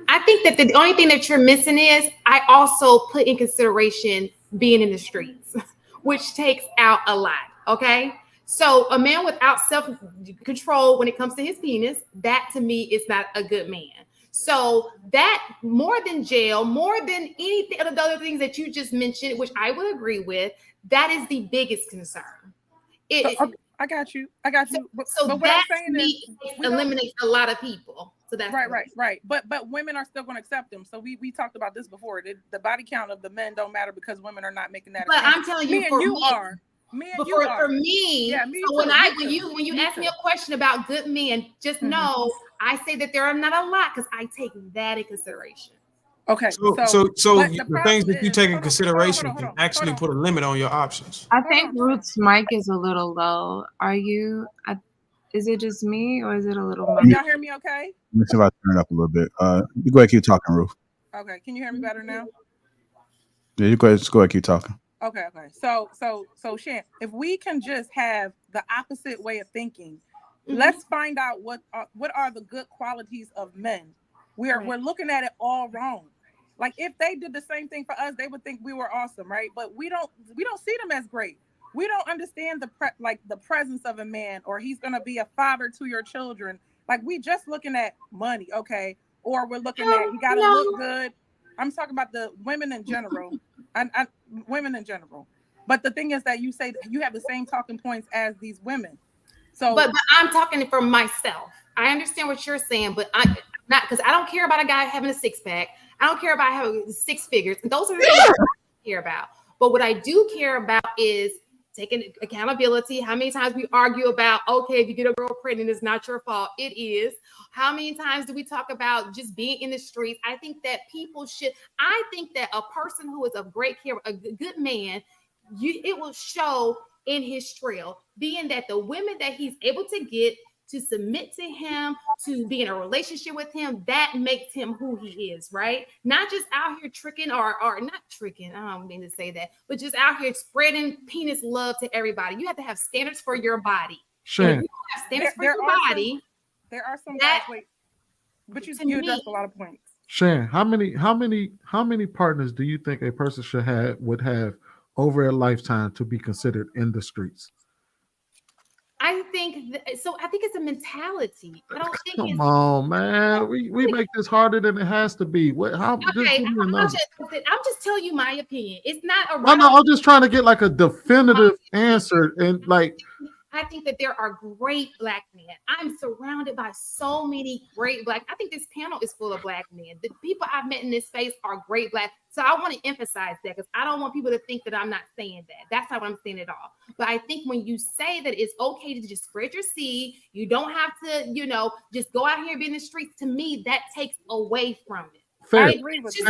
I think that the only thing that you're missing is I also put in consideration being in the streets, which takes out a lot. Okay. So a man without self-control when it comes to his penis, that to me is not a good man. So that more than jail, more than anything of the other things that you just mentioned, which I would agree with, that is the biggest concern. I got you. So but what that I'm saying is eliminates a lot of people. So that's right. But women are still going to accept them. So we talked about this before. The body count of the men don't matter because women are not making that. But I'm telling you, me for me, yeah, me so too. when you ask me a question about good men, just know I say that there are not a lot because I take that in consideration. Okay. So the things that you take in consideration can actually put a limit on your options. I think Ruth's mic is a little low. Are you? Is it just me or is it a little? Can y'all hear me? Okay. Let me see if I turn it up a little bit. You go ahead, keep talking, Ruth. Okay. Can you hear me better now? Yeah, you go ahead, keep talking. Okay. So Shan, if we can just have the opposite way of thinking, let's find out what are the good qualities of men. We're looking at it all wrong. Like if they did the same thing for us, they would think we were awesome, right? But we don't see them as great. We don't understand the presence of a man, or he's gonna be a father to your children. Like we just looking at money, okay? Or we're looking at he gotta look good. I'm talking about the women in general. Women in general. But the thing is that you say you have the same talking points as these women. So but I'm talking for myself. I understand what you're saying, but I'm not, because I don't care about a guy having a six-pack. I don't care about having 6 figures. And those are the things I care about. But what I do care about is taking accountability. How many times we argue about, okay, if you get a girl pregnant, it's not your fault. It is. How many times do we talk about just being in the streets? I think that I think that a person who is of great care, a good man, it will show in his trail, being that the women that he's able to get to submit to him, to be in a relationship with him, that makes him who he is, right? Not just out here tricking or not tricking, I don't mean to say that, but just out here spreading penis love to everybody. You have to have standards for your body. Sure. If you have standards for your body, there are some guys, but you addressed a lot of points. Shan, how many partners do you think a person would have over a lifetime to be considered in the streets? I think it's a mentality. I don't think Come on, man. We make this harder than it has to be. I'm just telling you my opinion. It's not a No, I'm just trying to get like a definitive answer. And like I think that there are great Black men. I'm surrounded by so many great Black. I think this panel is full of Black men. The people I've met in this space are great Black. So I want to emphasize that because I don't want people to think that I'm not saying that. That's not what I'm saying at all. But I think when you say that it's okay to just spread your seed, you don't have to, just go out here and be in the streets. To me, that takes away from it. Fair. I agree with you.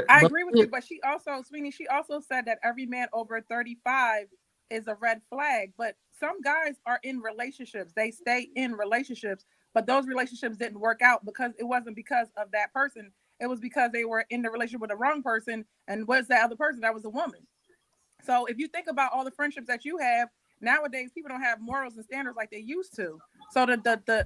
I agree with you, but she also said that every man over 35 is a red flag. But some guys are in relationships. They stay in relationships, but those relationships didn't work out because it wasn't because of that person. It was because they were in the relationship with the wrong person. And what's that other person? That was a woman. So if you think about all the friendships that you have nowadays, people don't have morals and standards like they used to. So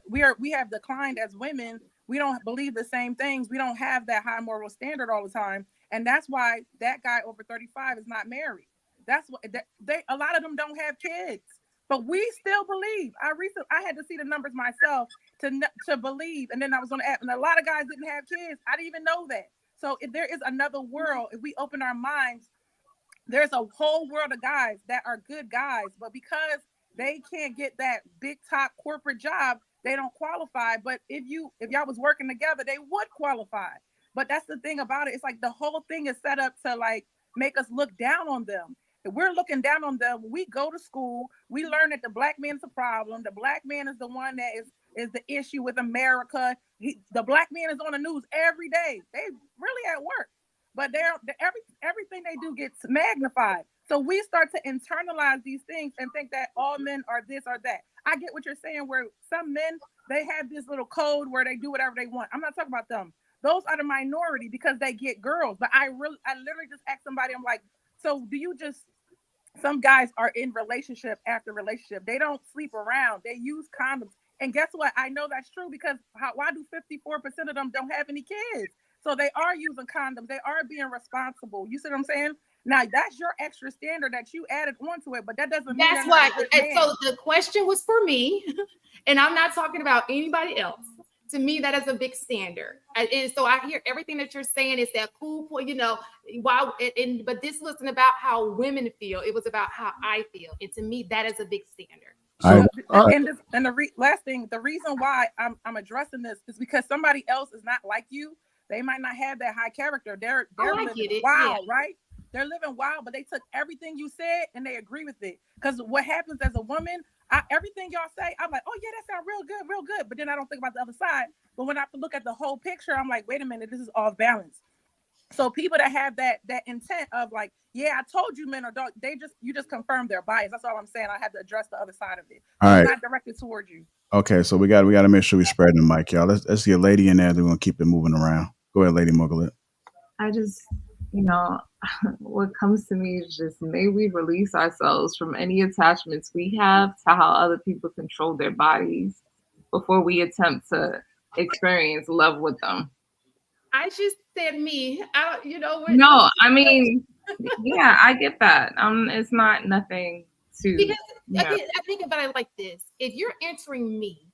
we have declined as women. We don't believe the same things. We don't have that high moral standard all the time. And that's why that guy over 35 is not married. That's what a lot of them don't have kids, but we still believe. I had to see the numbers myself to believe. And then I was on the app and a lot of guys didn't have kids. I didn't even know that. So if there is another world, if we open our minds, there's a whole world of guys that are good guys, but because they can't get that big top corporate job, they don't qualify. But if y'all was working together, they would qualify. But that's the thing about it. It's like the whole thing is set up to like make us look down on them. If we're looking down on them, we go to school, we learn that the Black man's a problem. The Black man is the one that is the issue with America. The Black man is on the news every day. They really at work, but everything they do gets magnified. So we start to internalize these things and think that all men are this or that. I get what you're saying, where some men, they have this little code where they do whatever they want. I'm not talking about them. Those are the minority because they get girls. But I literally just asked somebody, I'm like, so do you just, some guys are in relationship after relationship. They don't sleep around. They use condoms. And guess what? I know that's true because why do 54% of them don't have any kids? So they are using condoms. They are being responsible. You see what I'm saying? Now that's your extra standard that you added onto it, but that doesn't mean that's why. So the question was for me, and I'm not talking about anybody else. To me, that is a big standard. And so I hear everything that you're saying is that cool point, wow. But this wasn't about how women feel. It was about how I feel. And to me, that is a big standard. So, last thing, the reason why I'm addressing this is because somebody else is not like you. They might not have that high character. They're living wild, right? They're living wild, but they took everything you said and they agree with it. Because what happens as a woman, everything y'all say, I'm like, oh yeah, that sounds real good. But then I don't think about the other side. But when I have to look at the whole picture, I'm like, wait a minute, this is off balance. So people that have that intent of like, yeah, I told you men are dog, you just confirm their bias. That's all I'm saying. I have to address the other side of it. All right. It's not directed towards you. Okay, so we got to make sure we spread the mic, y'all. Let's get a lady in there. We're gonna keep it moving around. Go ahead, Lady Mugalit. I just, what comes to me is just, may we release ourselves from any attachments we have to how other people control their bodies before we attempt to experience love with them. I just said me. No, I mean, yeah, I get that. It's not nothing to. Because I think about it like this: if you're entering me,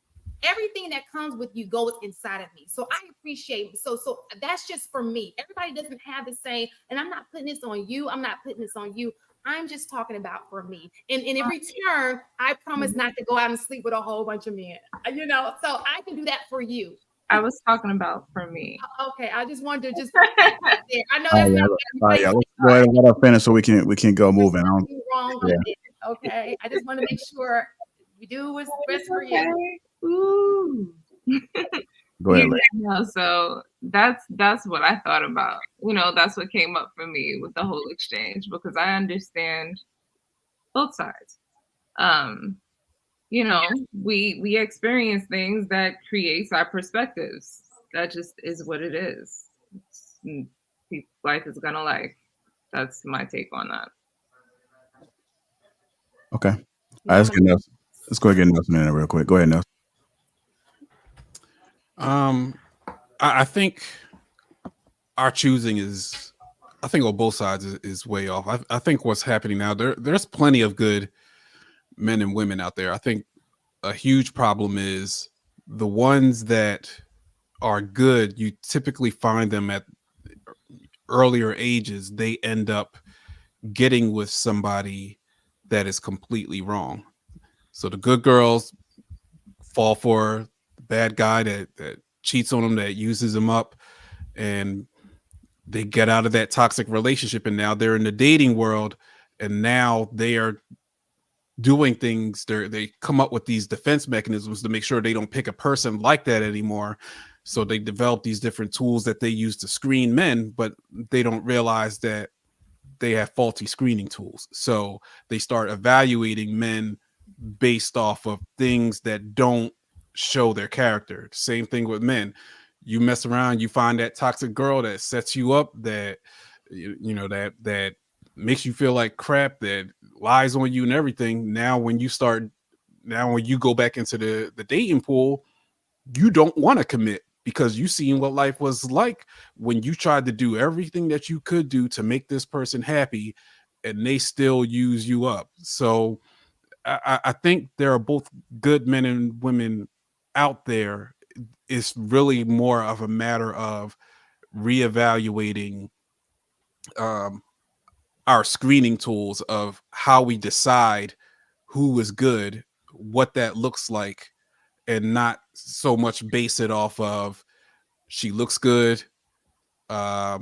everything that comes with you goes inside of me. So I appreciate. So that's just for me. Everybody doesn't have the same, and I'm not putting this on you. I'm not putting this on you. I'm just talking about for me. And in return, I promise not to go out and sleep with a whole bunch of men. So I can do that for you. I was talking about for me. Okay, I just wanted to just. I know that's not. Yeah, let's go ahead and let her finish so we can go moving. Wrong with it. Okay, I just want to make sure you do what's best for you. Ooh. Go ahead. So that's what I thought about. That's what came up for me with the whole exchange, because I understand both sides. We experience things that creates our perspectives. That just is what it is. Life is gonna life. That's my take on that. Okay. All right, let's get Nelson. Let's go ahead and get Nelson in there real quick. Go ahead, Nelson. I think our choosing is, I think on both sides is way off. I think what's happening now, there's plenty of good men and women out there. I think a huge problem is the ones that are good, you typically find them at earlier ages. They end up getting with somebody that is completely wrong. So the good girls fall for the bad guy that cheats on them, that uses them up, and they get out of that toxic relationship, and now they're in the dating world, and now they are doing things. They come up with these defense mechanisms to make sure they don't pick a person like that anymore. So they develop these different tools that they use to screen men, but they don't realize that they have faulty screening tools. So they start evaluating men based off of things that don't show their character. Same thing with men. You mess around, you find that toxic girl that sets you up, that that makes you feel like crap, that lies on you and everything. Now when you go back into the dating pool, you don't want to commit, because you've seen what life was like when you tried to do everything that you could do to make this person happy, and they still use you up. So I think there are both good men and women out there. It's really more of a matter of reevaluating our screening tools of how we decide who is good, what that looks like, and not so much base it off of she looks good, does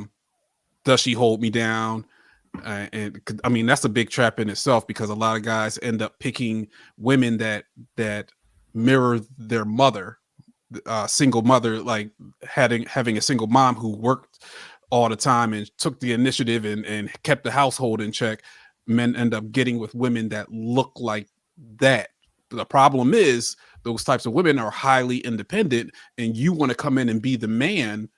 she hold me down? And I mean, that's a big trap in itself, because a lot of guys end up picking women that mirror their mother, single mother, like having a single mom who worked all the time and took the initiative and kept the household in check. Men end up getting with women that look like that. The problem is those types of women are highly independent, and you want to come in and be the man.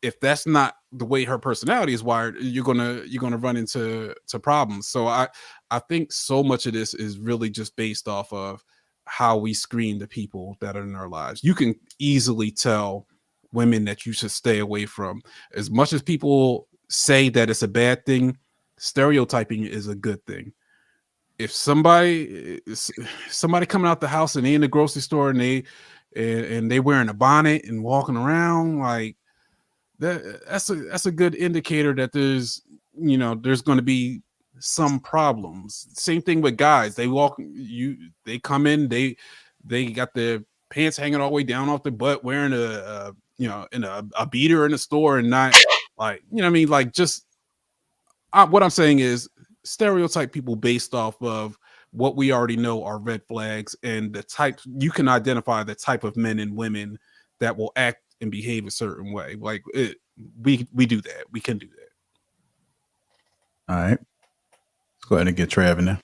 If that's not the way her personality is wired, you're gonna run into problems. So I think so much of this is really just based off of how we screen the people that are in our lives. You can easily tell women that you should stay away from. As much as people say that it's a bad thing, stereotyping is a good thing. If somebody coming out the house and they in the grocery store and and they wearing a bonnet and walking around like that's a good indicator that there's going to be some problems. Same thing with guys. They come in, they got their pants hanging all the way down off their butt, wearing a beater in the store, and not like, what I mean, like, just what I'm saying is stereotype people based off of what we already know are red flags, and the type you can identify the type of men and women that will act and behave a certain way. Like we do that. We can do that. All right. Let's go ahead and get Trav in there.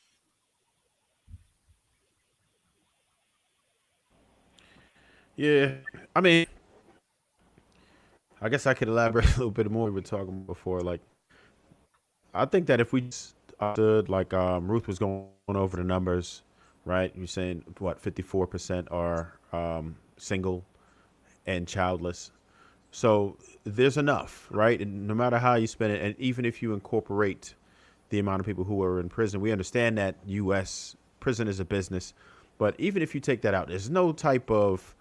Yeah, I mean, I guess I could elaborate a little bit more. We were talking before, like, I think that if we stood like Ruth was going over the numbers, right? You're saying what 54% are single and childless. So there's enough, right? And no matter how you spend it, and even if you incorporate the amount of people who are in prison, we understand that U.S. prison is a business, but even if you take that out, there's no type of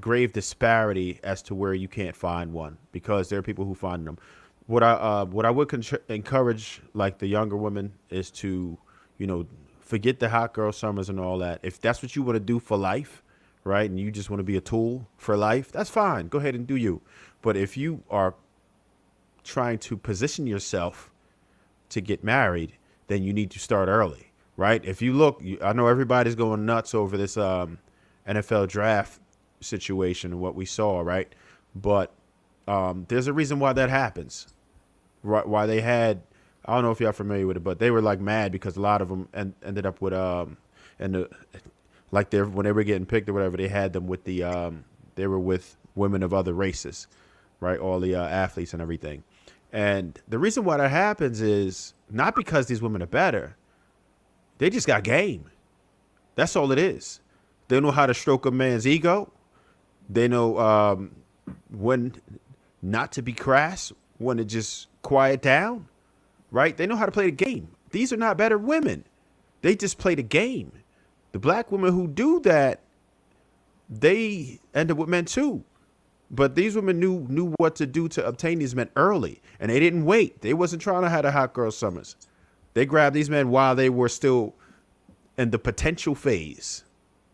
grave disparity as to where you can't find one, because there are people who find them. What I would encourage, like, the younger women is to, forget the hot girl summers and all that. If that's what you want to do for life, right, and you just want to be a tool for life, that's fine. Go ahead and do you. But if you are trying to position yourself to get married, then you need to start early, right? If you look, I know everybody's going nuts over this NFL draft situation and what we saw, right? But there's a reason why that happens. Why they had, I don't know if y'all familiar with it, but they were like mad because a lot of them ended up with when they were getting picked or whatever, they had them with they were with women of other races, right? All the athletes and everything. And the reason why that happens is not because these women are better. They just got game. That's all it is. They know how to stroke a man's ego. They know when not to be crass, when to just quiet down, right? They know how to play the game. These are not better women. They just play the game. The black women who do that, they end up with men too. But these women knew what to do to obtain these men early, and they didn't wait. They wasn't trying to have the hot girl summers. They grabbed these men while they were still in the potential phase.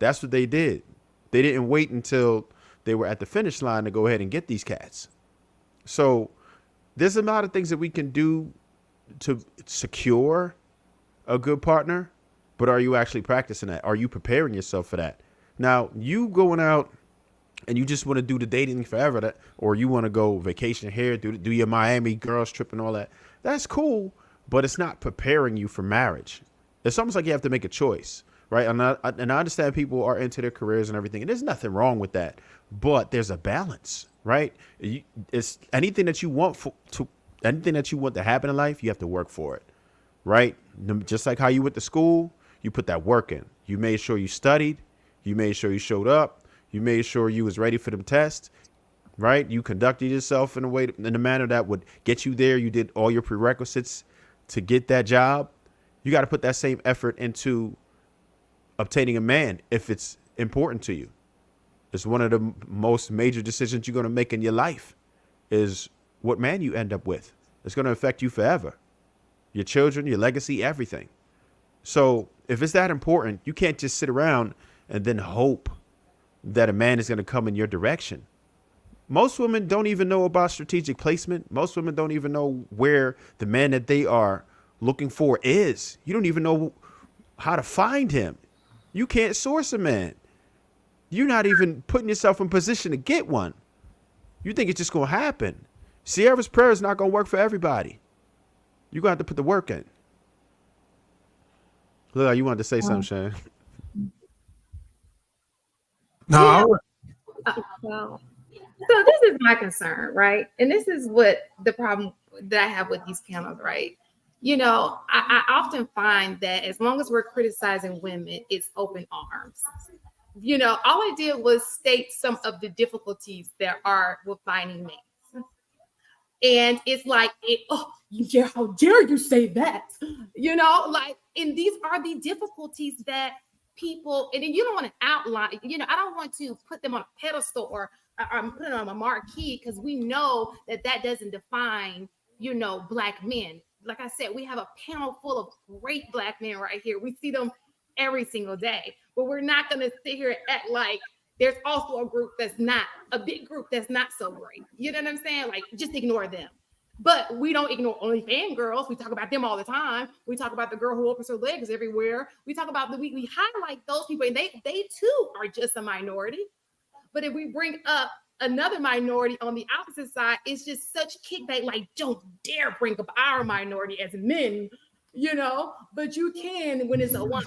That's what they did. They didn't wait until they were at the finish line to go ahead and get these cats. So there's a lot of things that we can do to secure a good partner, but are you actually practicing that? Are you preparing yourself for that? Now, you going out and you just want to do the dating forever, or you want to go vacation here, do your Miami girls trip and all that, that's cool, but it's not preparing you for marriage. It's almost like you have to make a choice, right? And I understand people are into their careers and everything, and there's nothing wrong with that, but there's a balance, right? It's anything that you want anything that you want to happen in life, you have to work for it, right? Just like how you went to school, you put that work in. You made sure you studied. You made sure you showed up. You made sure you was ready for them tests, right? You conducted yourself in a manner that would get you there. You did all your prerequisites to get that job. You got to put that same effort into obtaining a man if it's important to you. It's one of the most major decisions you're going to make in your life is what man you end up with. It's going to affect you forever. Your children, your legacy, everything. So if it's that important, you can't just sit around and then hope that a man is going to come in your direction. Most women don't even know about strategic placement. Most women don't even know where the man that they are looking for is. You don't even know how to find him. You can't source a man. You're not even putting yourself in position to get one. You think it's just going to happen. Sierra's prayer is not going to work for everybody. You're going to have to put the work in. Look, you wanted to say something, Shane. No. Well, so this is my concern, right? And this is what the problem that I have with these panels, right? I often find that as long as we're criticizing women, it's open arms. All I did was state some of the difficulties there are with finding mates. And it's like, how dare you say that? And these are the difficulties that people, and then you don't want to outline, I don't want to put them on a pedestal or put it on a marquee, because we know that doesn't define, Black men. Like I said, we have a panel full of great Black men right here. We see them every single day, but we're not going to sit here and act like there's also a big group that's not so great. You know what I'm saying? Like, just ignore them. But we don't ignore OnlyFans girls. We talk about them all the time. We talk about the girl who opens her legs everywhere. We talk about we highlight those people, and they too are just a minority. But if we bring up another minority on the opposite side, it's just such kickback. Like, don't dare bring up our minority as men, but you can when it's a woman.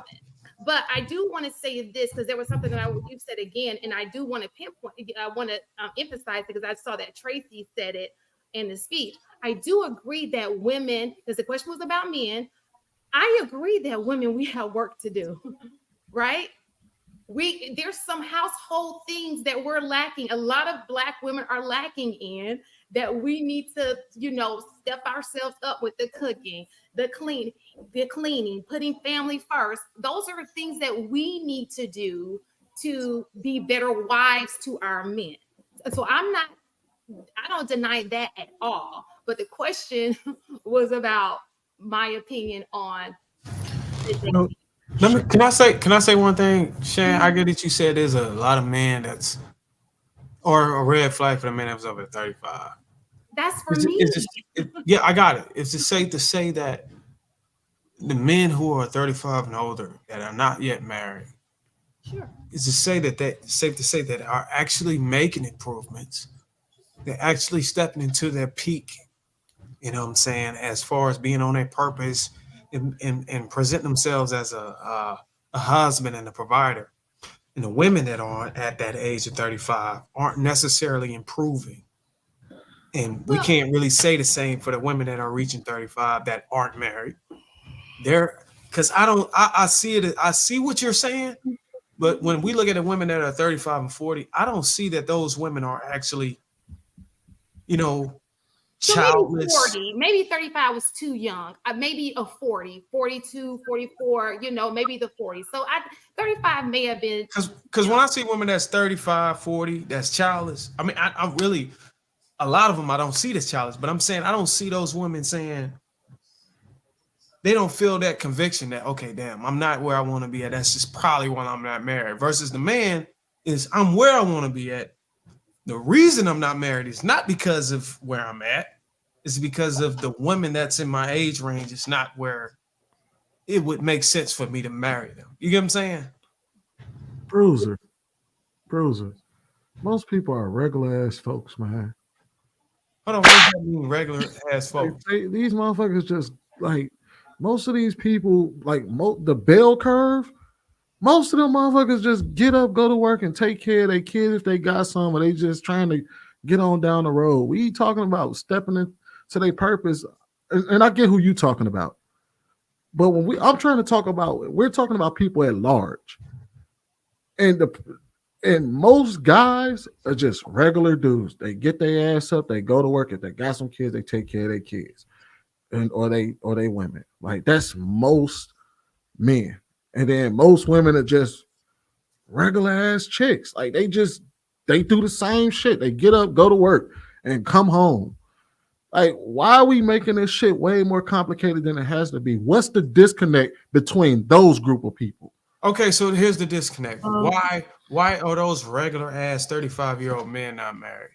But I do want to say this, because there was something that you said again, and I do want to pinpoint. I want to emphasize, because I saw that Tracy said it in the speech. I do agree that women, because the question was about men, I agree that women, we have work to do, right? There's some household things that we're lacking. A lot of Black women are lacking in, that we need to, step ourselves up with the cooking, the cleaning, putting family first. Those are things that we need to do to be better wives to our men. So I don't deny that at all. But the question was about my opinion on Can I say one thing, Shan? I get that you said there's a lot of men or a red flag for the men that was over 35. That's for me. Yeah, I got it. Is it safe to say that the men who are 35 and older that are not yet married, sure, is it safe to say that are actually making improvements? They're actually stepping into their peak, as far as being on their purpose and present themselves as a husband and a provider. And the women that are at that age of 35 aren't necessarily improving. And we can't really say the same for the women that are reaching 35 that aren't married. Because I see it. I see what you're saying. But when we look at the women that are 35 and 40, I don't see that those women are actually, childless. So maybe 35 was too young. Maybe a 40, 42, 44, maybe the 40. So 35 may have been. Because when I see women that's 35, 40, that's childless, I mean, I'm really, a lot of them I don't see this childless, but I'm saying I don't see those women saying, they don't feel that conviction that, okay, damn, I'm not where I want to be at. That's just probably why I'm not married. Versus the man is, I'm where I want to be at. The reason I'm not married is not because of where I'm at. It's because of the women that's in my age range. It's not where it would make sense for me to marry them. You get what I'm saying? Bruiser. Most people are regular ass folks, man. Hold on, what does that mean, regular ass folks? These motherfuckers just like, most of these people, like the bell curve, most of them motherfuckers just get up, go to work, and take care of their kids if they got some, or they just trying to get on down the road. We talking about stepping into their purpose, and I get who you talking about. But when we're talking about people at large, and most guys are just regular dudes. They get their ass up, they go to work. If they got some kids, they take care of their kids, or they women. Like, that's most men. And then most women are just regular ass chicks. Like, they do the same shit. They get up, go to work, and come home. Like, why are we making this shit way more complicated than it has to be? What's the disconnect between those group of people? Okay, so here's the disconnect. Why are those regular ass 35-year-old men not married?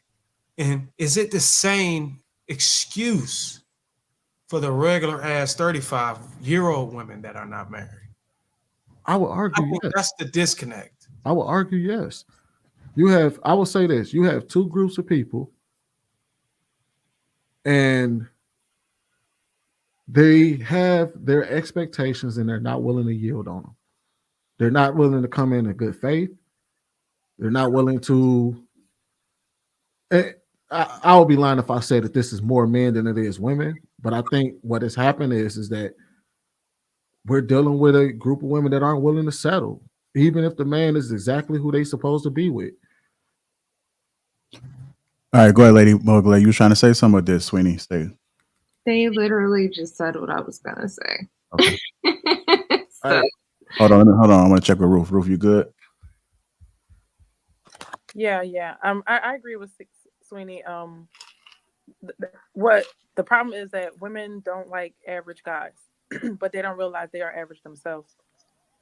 And is it the same excuse for the regular ass 35-year-old women that are not married? I would argue yes. That's the disconnect. I would argue yes. I will say this, you have two groups of people, and they have their expectations and they're not willing to yield on them. They're not willing to come in good faith. They're not willing to. I would be lying if I said that this is more men than it is women. But I think what has happened is that we're dealing with a group of women that aren't willing to settle, even if the man is exactly who they're supposed to be with. All right, go ahead, Lady Mowgli. You were trying to say something, or did Sweeney say? They literally just said what I was gonna say. Okay. So, Hold on. I'm gonna check with Roof. Roof, you good? Yeah. I agree with Sweeney. What the problem is that women don't like average guys, but they don't realize they are average themselves.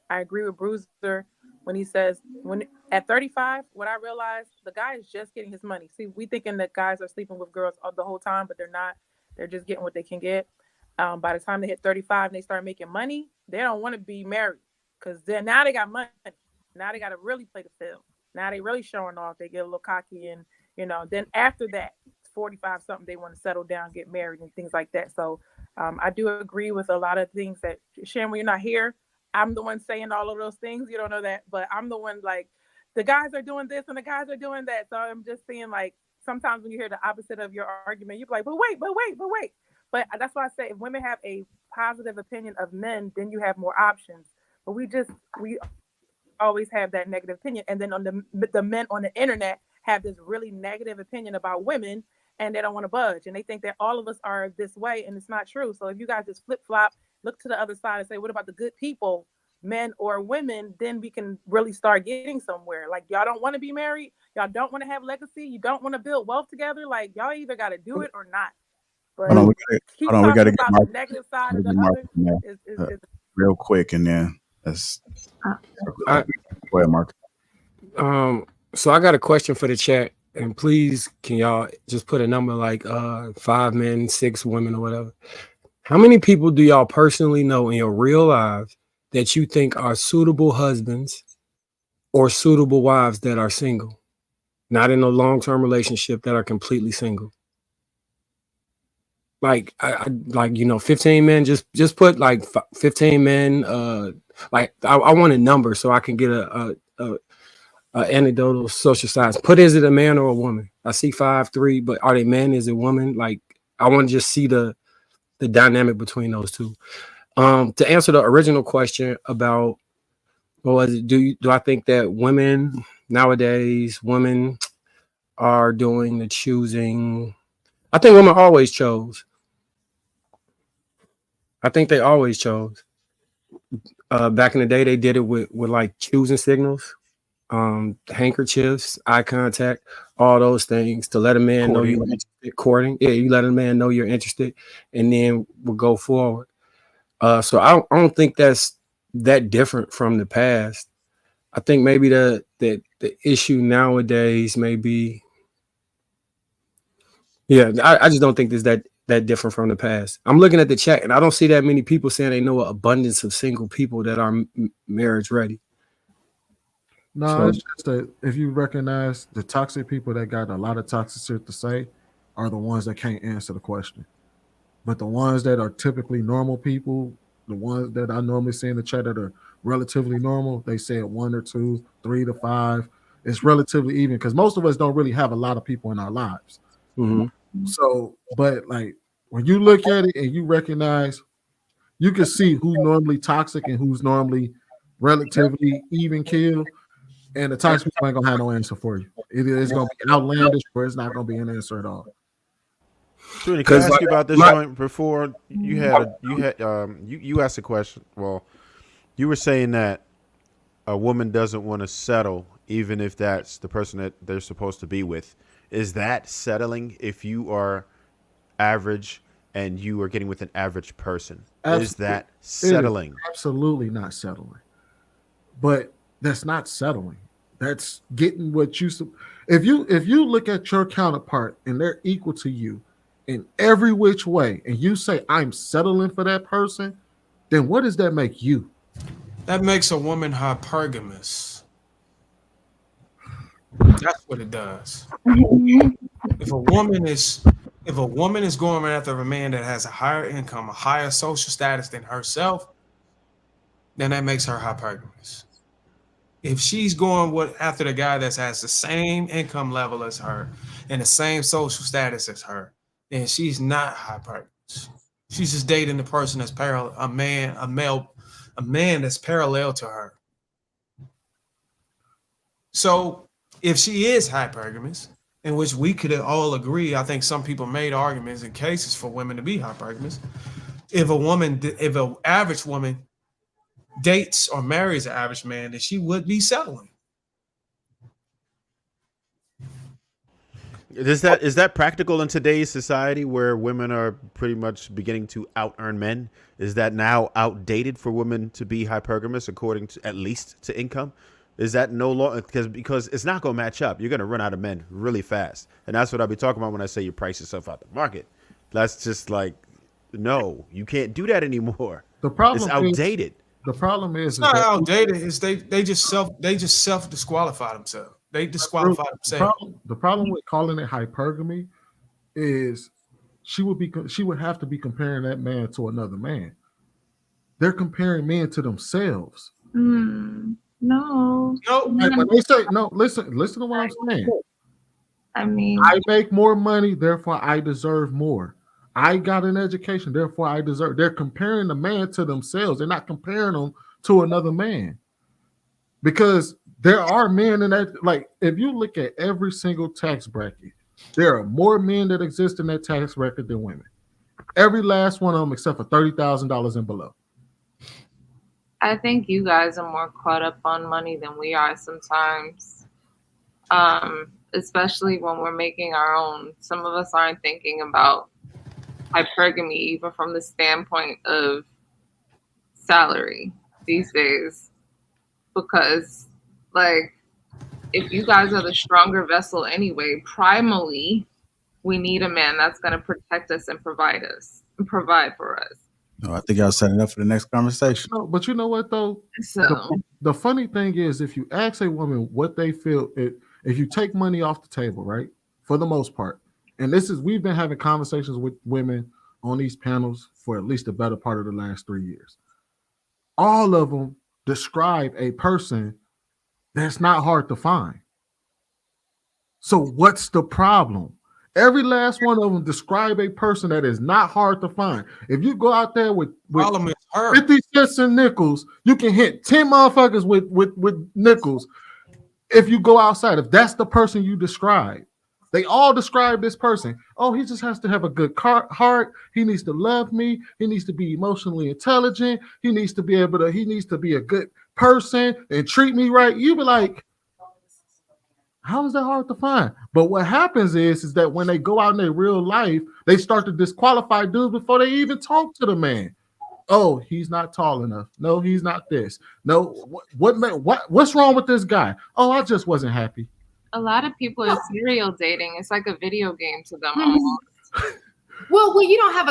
I agree with Bruiser when he says when at 35, what I realized the guy is just getting his money. See, we thinking that guys are sleeping with girls the whole time, but they're not. They're just getting what they can get. By the time they hit 35 and they start making money, they don't want to be married because now they got money. Now they got to really play the field. Now they really showing off. They get a little cocky and then after that, 45 something, they want to settle down, get married and things like that. So I do agree with a lot of things that Shan, when you're not here, I'm the one saying all of those things. You don't know that, but I'm the one like the guys are doing this and the guys are doing that. So I'm just saying like sometimes when you hear the opposite of your argument, you're like, but wait. But that's why I say if women have a positive opinion of men, then you have more options. But we always have that negative opinion. And then on the men on the internet have this really negative opinion about women and they don't want to budge. And they think that all of us are this way and it's not true. So if you guys just flip flop, look to the other side and say, what about the good people, men or women? Then we can really start getting somewhere. Like y'all don't want to be married. Y'all don't want to have legacy. You don't want to build wealth together. Like y'all either got to do it or not. But we got to get about Mark, the negative side of the other is real quick, and then let's go ahead, Mark. So I got a question for the chat, and please, can y'all just put a number like 5 men, 6 women, or whatever? How many people do y'all personally know in your real lives that you think are suitable husbands or suitable wives that are single, not in a long-term relationship, that are completely single? Like, I 15 men, just put like 15 men. Like I want a number so I can get a anecdotal social size. Put, is it a man or a woman? I see 5, 3, but are they men? Is it woman? Like, I want to just see the dynamic between those two. To answer the original question about what was it? Do I think that women nowadays, are doing the choosing? I think women always chose. I think they always chose. Back in the day, they did it with like choosing signals, handkerchiefs, eye contact, all those things to let a man know you're interested. Courting. Yeah, you let a man know you're interested, and then we'll go forward. So I don't think that's that different from the past. I think maybe the issue nowadays may be, I just don't think there's that different from the past. I'm looking at the chat and I don't see that many people saying they know an abundance of single people that are marriage ready. No, it's just that if you recognize the toxic people that got a lot of toxic shit to say are the ones that can't answer the question. But the ones that are typically normal people, the ones that I normally see in the chat that are relatively normal, they say 1 or 2, 3 to 5. It's relatively even because most of us don't really have a lot of people in our lives. Mm-hmm. So, but like when you look at it and you recognize, you can see who's normally toxic and who's normally relatively even keel. And the toxic people ain't gonna have no answer for you. Either it's gonna be outlandish or it's not gonna be an answer at all. Trudy, can I ask you about this joint before? You asked a question. Well, you were saying that a woman doesn't want to settle even if that's the person that they're supposed to be with. Is that settling if you are average and you are getting with an average person? Absolutely. Is that settling? Absolutely not settling. But that's not settling. That's getting what you. If you look at your counterpart and they're equal to you in every which way, and you say I'm settling for that person, then what does that make you? That makes a woman hypergamous. That's what it does. If a woman is going after a man that has a higher income, a higher social status than herself, then that makes her hypergamous. If she's going after the guy that has the same income level as her and the same social status as her, then she's not hypergamous. She's just dating the person that's a man that's parallel to her. So if she is hypergamous, in which we could all agree, I think some people made arguments and cases for women to be hypergamous. If an average woman dates or marries an average man, then she would be settling. Is that practical in today's society where women are pretty much beginning to out earn men? Is that now outdated for women to be hypergamous according to at least to income? Is that no longer because it's not going to match up? You're going to run out of men really fast, and that's what I'll be talking about when I say you price yourself out the market. That's just like, no, you can't do that anymore. The problem it's outdated. The problem is it's not outdated. It's they just self disqualify themselves. They disqualify themselves. The problem with calling it hypergamy is she would have to be comparing that man to another man. They're comparing men to themselves. No. When they say no, listen to what I'm saying. I mean, I make more money, therefore I deserve more. I got an education, therefore I deserve. They're comparing the man to themselves. They're not comparing them to another man. Because there are men in that, like, if you look at every single tax bracket, there are more men that exist in that tax bracket than women. Every last one of them except for $30,000 and below. I think you guys are more caught up on money than we are sometimes. Especially when we're making our own. Some of us aren't thinking about hypergamy even from the standpoint of salary these days. Because, like, if you guys are the stronger vessel anyway, primally, we need a man that's going to protect us and provide for us. No, I think y'all setting up for the next conversation. No, but you know what though? So the funny thing is, if you ask a woman what they feel, if you take money off the table, right, for the most part, and we've been having conversations with women on these panels for at least the better part of the last 3 years. All of them describe a person that's not hard to find. So what's the problem? Every last one of them describe a person that is not hard to find. If you go out there with 50 cents and nickels, you can hit 10 motherfuckers with nickels. If you go outside, if that's the person you describe, they all describe this person. Oh, he just has to have a good heart. He needs to love me. He needs to be emotionally intelligent. He needs to be a good person and treat me right. You be like, how is that hard to find? But what happens is that when they go out in their real life, they start to disqualify dudes before they even talk to the man. Oh, he's not tall enough. No, he's not this. No, what's wrong with this guy? Oh, I just wasn't happy. a lot of people are serial dating. It's like a video game to them almost. Well, you don't have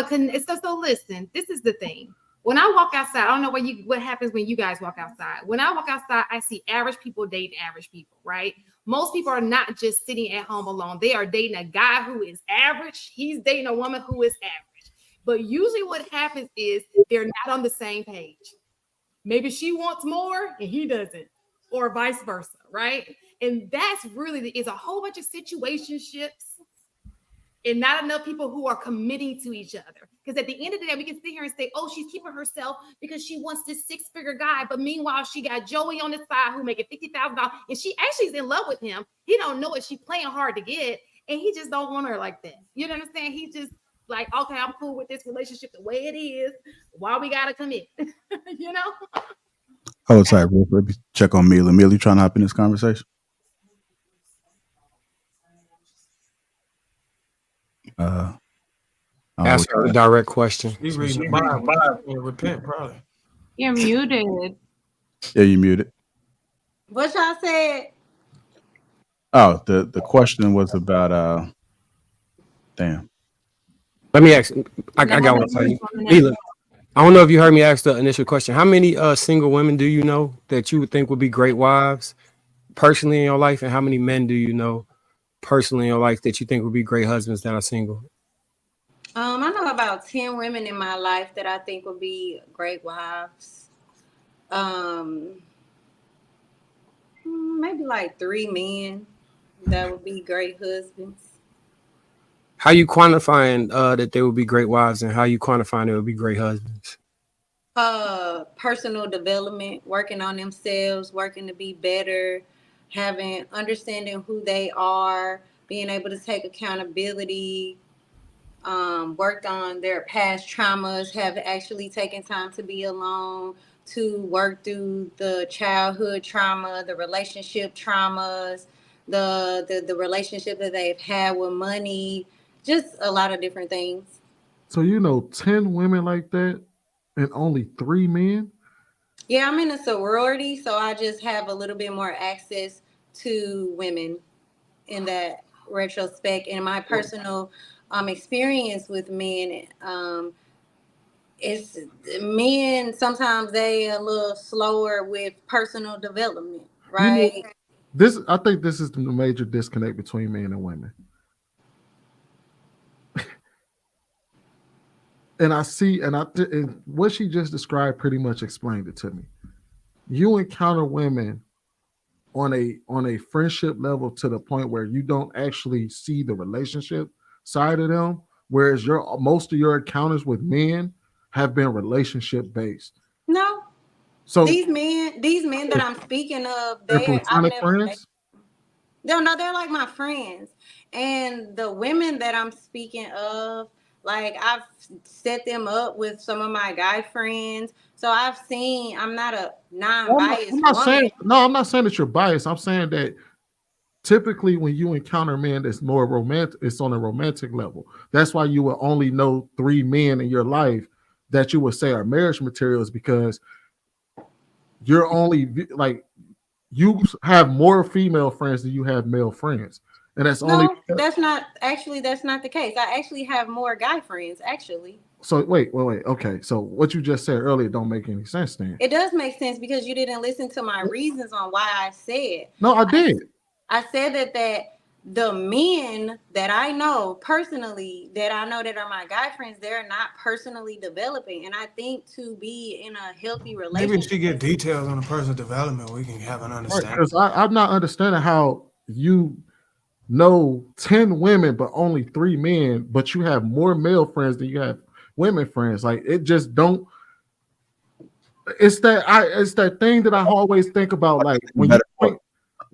so listen, this is the thing. When I walk outside, I don't know what happens when you guys walk outside. When I walk outside, I see average people dating average people, right? Most people are not just sitting at home alone. They are dating a guy who is average. He's dating a woman who is average. But usually what happens is they're not on the same page. Maybe she wants more and he doesn't, or vice versa, right? And that's really is a whole bunch of situationships and not enough people who are committing to each other. Because at the end of the day, we can sit here and say, oh, she's keeping herself because she wants this six-figure guy. But meanwhile, she got Joey on the side who making $50,000. And she actually is in love with him. He don't know it. She's playing hard to get. And he just don't want her like that. You know what I'm saying? He just like, okay, I'm cool with this relationship the way it is. Why we got to commit? You know? Hold tight, real quick. Check on Mila. Mila, you trying to hop in this conversation? Ask her a direct question. He's reading the Bible and repent, probably. You're muted. Yeah, you muted. What y'all said? Oh, the question was about damn. Let me ask. I got one for you. Mila, I don't know if you heard me ask the initial question. How many single women do you know that you would think would be great wives personally in your life, and how many men do you know personally in your life that you think would be great husbands that are single? I know about 10 women in my life that I think would be great wives. Maybe like 3 men that would be great husbands. How you quantifying that they would be great wives, and how you quantifying they would be great husbands? Personal development, working on themselves, working to be better, understanding who they are, being able to take accountability, worked on their past traumas, have actually taken time to be alone, to work through the childhood trauma, the relationship traumas, the relationship that they've had with money, just a lot of different things. So 10 women like that and only 3 men? Yeah, I'm in a sorority, so I just have a little bit more access to women in that retrospect. And my personal experience with men, it's men, sometimes they a little slower with personal development, right? I think this is the major disconnect between men and women. And I see, and what she just described pretty much explained it to me. You encounter women on a friendship level to the point where you don't actually see the relationship side of them, whereas most of your encounters with men have been relationship based. No. So these men that I'm speaking of, they're platonic friends? No, they're like my friends. And the women that I'm speaking of, like I've set them up with some of my guy friends. So I've seen, I'm not a non-biased woman. I'm not saying that you're biased. I'm saying that typically when you encounter men that's more romantic, it's on a romantic level. That's why you will only know 3 men in your life that you would say are marriage materials, because you're only like, you have more female friends than you have male friends. And that's that's not the case. I actually have more guy friends, actually. So wait. Okay. So what you just said earlier don't make any sense then. It does make sense because you didn't listen to my reasons on why I said. No, I did. I said that the men that I know personally, that I know that are my guy friends, they're not personally developing. And I think to be in a healthy relationship. Maybe if you get details on the personal development, we can have an understanding. Because I'm not understanding how you know 10 women but only 3 men, but you have more male friends than you have women friends. Like, it just don't. It's that thing that I always think about. Like, when I think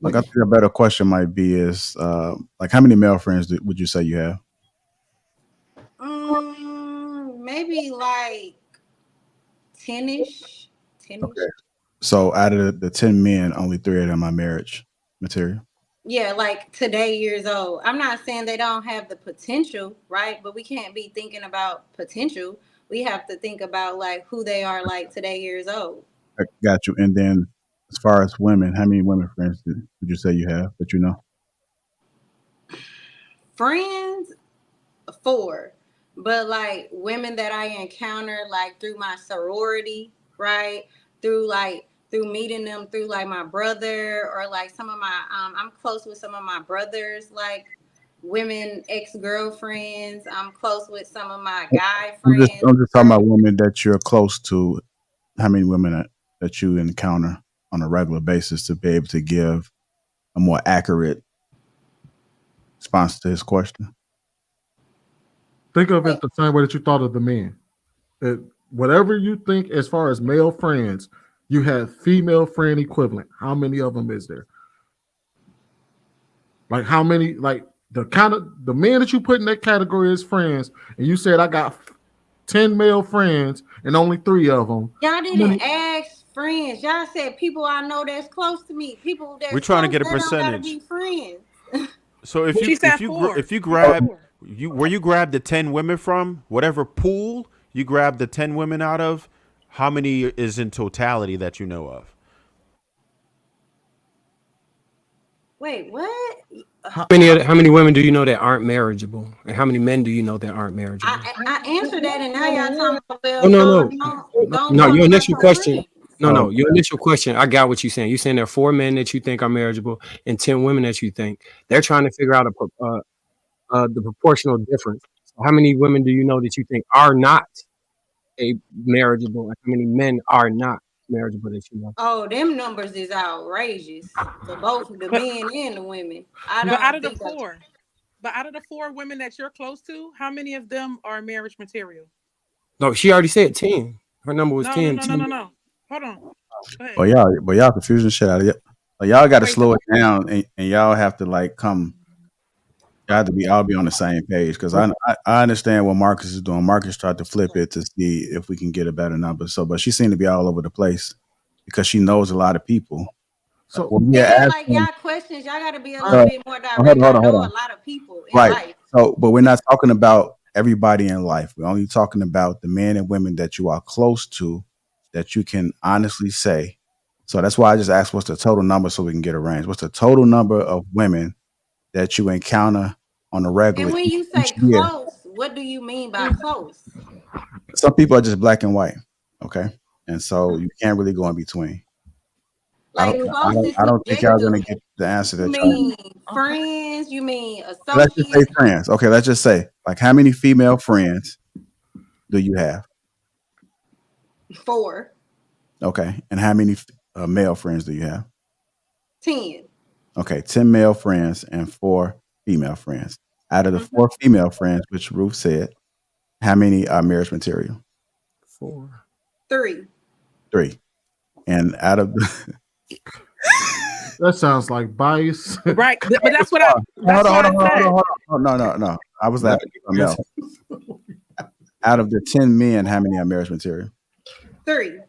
a better question might be is like, how many male friends would you say you have? Maybe like 10-ish. Okay. So out of the 10 men, only 3 of them are marriage material. Yeah, like today years old. I'm not saying they don't have the potential, right? But we can't be thinking about potential. We have to think about like who they are like today years old. I got you. And then as far as women, how many women friends would you say you have that you know? Friends, 4. But like women that I encounter like through my sorority, right? Through meeting them through like my brother, or like some of my I'm close with some of my brothers, like women ex-girlfriends. I'm close with some of my guy friends. I'm just talking about women that you're close to. How many women that you encounter on a regular basis to be able to give a more accurate response to his question? Think of it the same way that you thought of the men. Whatever you think as far as male friends, you have female friend equivalent. How many of them is there? Like, how many? Like, the men that you put in that category as friends, and you said I got 10 male friends and only 3 of them. Y'all didn't ask friends. Y'all said people I know that's close to me. People that we're trying to get a percentage. Be friends. So if you grab where you grab the 10 women from, whatever pool you grab the 10 women out of, how many is in totality that you know of? Wait, what? How many women do you know that aren't marriageable, and how many men do you know that aren't marriageable? I answered that, and now y'all talking about no. Your initial question. No. Your initial question. I got what you're saying. You're saying there are 4 men that you think are marriageable and 10 women that you think. They're trying to figure out the proportional difference. So how many women do you know that you think are not marriageable, and how many men are not marriageable that you know? Oh, them numbers is outrageous for both the men and the women. But out of the 4 women that you're close to, how many of them are marriage material? No, she already said 10. Her number was 10. No. Hold on. But y'all confusing shit out of it. Like, y'all got to slow it down, and y'all have to like come I'll be on the same page because I understand what Marcus is doing. Marcus tried to flip it to see if we can get a better number. So, but she seemed to be all over the place because she knows a lot of people. So when we Yeah, asked like them, y'all questions, y'all got to be a little bit more direct. hold I on, know hold a on. lot of people in Right. life. So, but we're not talking about everybody in life. We're only talking about the men and women that you are close to, that you can honestly say. So that's why I just asked, what's the total number so we can get a range? What's the total number of women that you encounter on a regular And when you each say year? close, what do you mean by close? Some people are just black and white, okay, and so you can't really go in between. Like close is I don't think y'all subjective. gonna get the answer You that y'all need. mean friends? You mean Let's just say associates? friends. Okay, let's just say, like, how many female friends do you have? 4, Okay, and how many male friends do you have? 10. Okay, 10 male friends and 4 female friends. Out of the 4 female friends, which Ruth said, how many are marriage material? 4. 3. 3. And out of the That sounds like bias. Right, but that's what I. That's hold on, what I said. no. I was laughing at something else. Out of the 10 men, how many are marriage material? 3.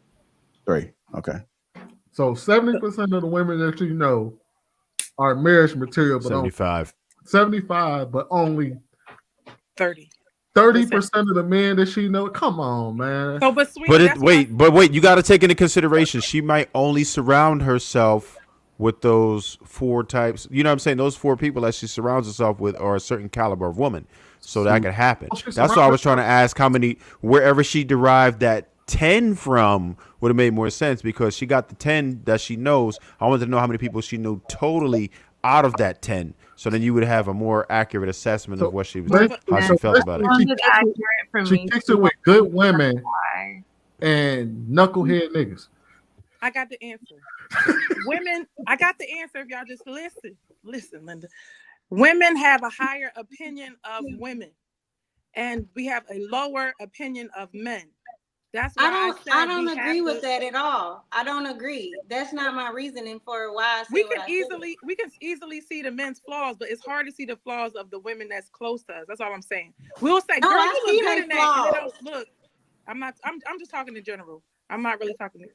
3. Okay. So 70% of the women that you know are marriage material, but 75. 75, but only 30. 30% of the men that she know. Come on, man. So, but sweetie, Wait, you got to take into consideration she might only surround herself with those 4 types. You know what I'm saying? Those 4 people that she surrounds herself with are a certain caliber of woman. So that could happen. That's why I was trying to ask how many, wherever she derived that 10 from would have made more sense, because she got the 10 that she knows. I wanted to know how many people she knew totally out of that 10. So then you would have a more accurate assessment of what she was, how she felt about it. She kicks it with good women and knucklehead niggas. I got the answer. Women, I got the answer if y'all just listen. Listen, Linda. Women have a higher opinion of women, and we have a lower opinion of men. That's why I don't agree with that at all. I don't agree. That's not my reasoning for why I said we what can easily see the men's flaws, but it's hard to see the flaws of the women that's close to us. That's all I'm saying. We'll say, No, girl, I you see look good they in that. And they flaws. don't look. I'm just talking in general. I'm not really talking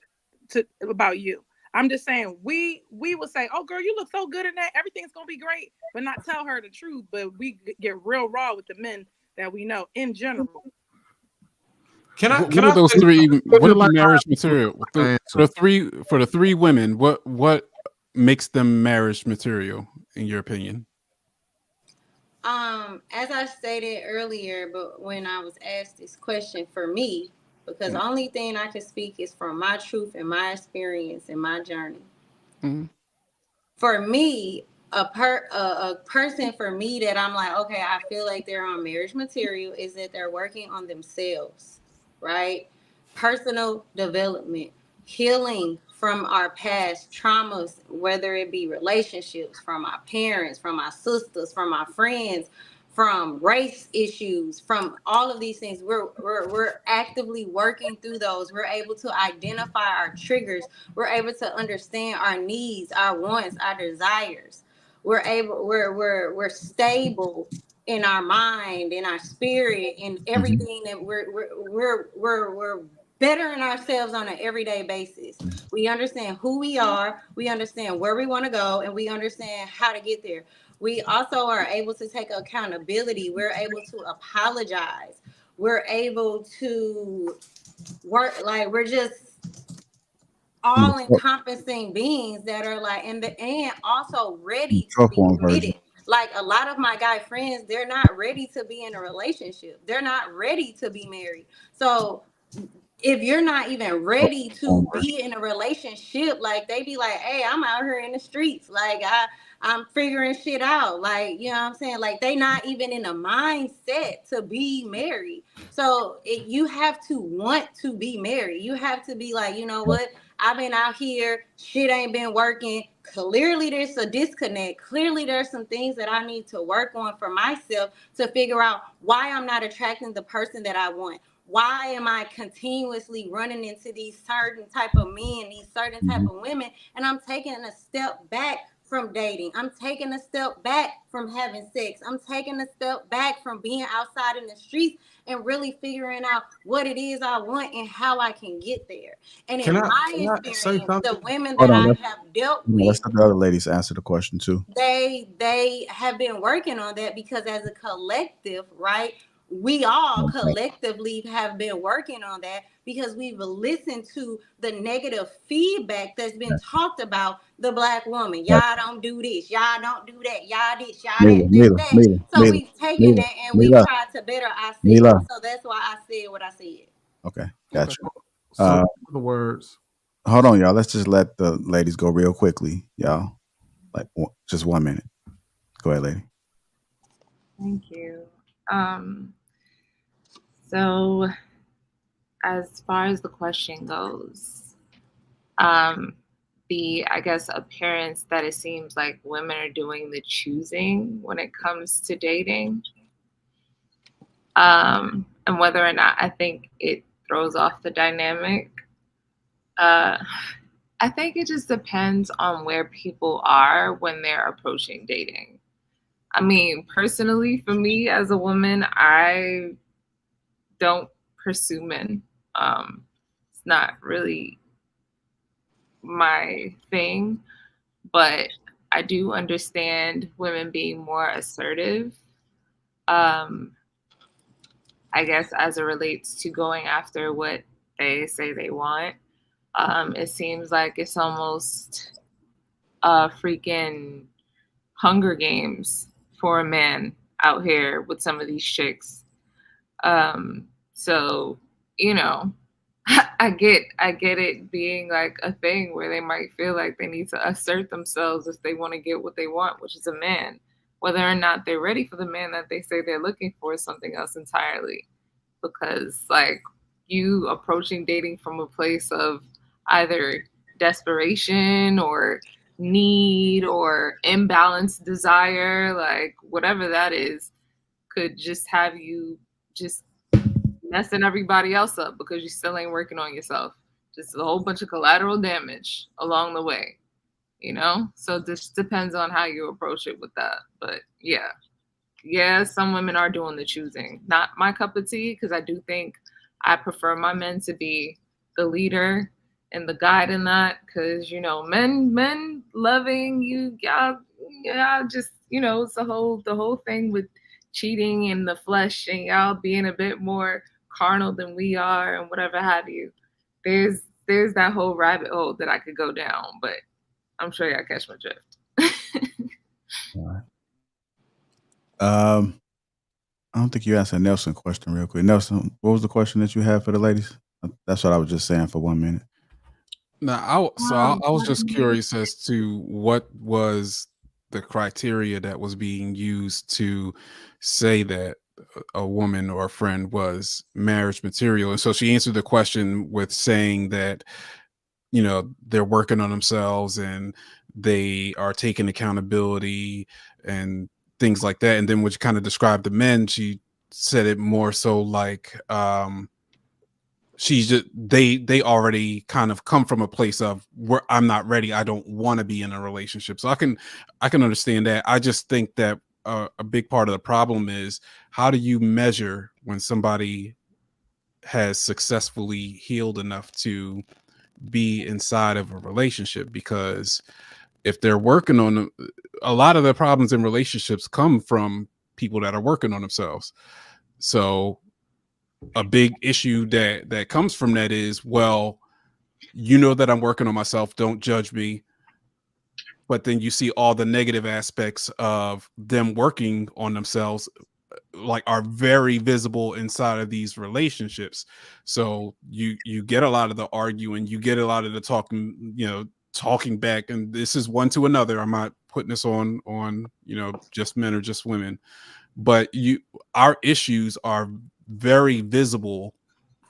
about you. I'm just saying we will say, oh girl, you look so good in that. Everything's gonna be great, but not tell her the truth. But we get real raw with the men that we know in general. What are those 3? What are the marriage material? For the 3 women, what makes them marriage material in your opinion? As I stated earlier, but when I was asked this question, for me, because the only thing I can speak is from my truth and my experience and my journey. Mm-hmm. For me, a person for me that I'm like, okay, I feel like they're on marriage material is that they're working on themselves, right? Personal development, healing from our past traumas, whether it be relationships, from our parents, from our sisters, from our friends, from race issues, from all of these things. We're actively working through those. We're able to identify our triggers. We're able to understand our needs, our wants, our desires. We're stable in our mind, in our spirit, in everything that we're bettering ourselves on an everyday basis. We understand who we are, we understand where we want to go, and we understand how to get there. We also are able to take accountability. We're able to apologize. We're able to work, like we're just all encompassing beings that are like and also ready to be committed. Like a lot of my guy friends, they're not ready to be in a relationship. They're not ready to be married. So if you're not even ready to be in a relationship, like they be like, hey, I'm out here in the streets. Like I'm figuring shit out. Like, you know what I'm saying? Like they not even in a mindset to be married. So you have to want to be married. You have to be like, you know what? I've been out here. Shit ain't been working. Clearly there's a disconnect. Clearly there's some things that I need to work on for myself to figure out why I'm not attracting the person that I want. Why am I continuously running into these certain type of men, these certain type of women, and I'm taking a step back from dating. I'm taking a step back from having sex. I'm taking a step back from being outside in the streets and really figuring out what it is I want and how I can get there. And in my Can I say experience, something? the women Hold that on. I have dealt Let's with, let the other ladies answer the question too. they have been working on that, because as a collective, right, we all Okay. collectively have been working on that, because we've listened to the negative feedback that's been talked about the Black woman. Y'all don't do this, y'all don't do that, y'all this, y'all that. So we've taken that and we tried to better ourselves. So that's why I said what I said. Okay, gotcha. So, in other words, Hold on, y'all. Let's just let the ladies go real quickly, y'all. Like just 1 minute. Go ahead, lady. Thank you. So as far as the question goes, I guess appearance that it seems like women are doing the choosing when it comes to dating, and whether or not I think it throws off the dynamic. I think it just depends on where people are when they're approaching dating. I mean, personally, for me as a woman, I don't pursue men. It's not really my thing, but I do understand women being more assertive. I guess as it relates to going after what they say they want. It seems like it's almost a freaking Hunger Games for a man out here with some of these chicks. So, you know, I get it being like a thing where they might feel like they need to assert themselves if they want to get what they want, which is a man. Whether or not they're ready for the man that they say they're looking for is something else entirely. Because like you approaching dating from a place of either desperation or need or imbalanced desire, like whatever that is, could just have you just messing everybody else up because you still ain't working on yourself. Just a whole bunch of collateral damage along the way, you know? So this depends on how you approach it with that. But yeah, some women are doing the choosing. Not my cup of tea, because I do think I prefer my men to be the leader and the guide in that, because, you know, men loving you, y'all just, you know, it's the whole thing with cheating in the flesh and y'all being a bit more carnal than we are and whatever have you. There's that whole rabbit hole that I could go down, but I'm sure y'all catch my drift. I don't think you answered Nelson's question real quick. Nelson, what was the question that you had for the ladies? That's what I was just saying for 1 minute. Now, I was just curious as to what was the criteria that was being used to say that a woman or a friend was marriage material. And so she answered the question with saying that, you know, they're working on themselves and they are taking accountability and things like that. And then when she kind of described the men, she said it more so like she's just they already kind of come from a place of where I'm not ready, I don't want to be in a relationship. So I can understand that. I just think that a big part of the problem is, how do you measure when somebody has successfully healed enough to be inside of a relationship? Because if they're working on them, a lot of the problems in relationships come from people that are working on themselves. So a big issue that comes from that is, well, you know that I'm working on myself, don't judge me. But then you see all the negative aspects of them working on themselves, like, are very visible inside of these relationships. So you get a lot of the arguing, you get a lot of the talking, you know, talking back, and this is one to another. I'm not putting this on you know, just men or just women, but our issues are very visible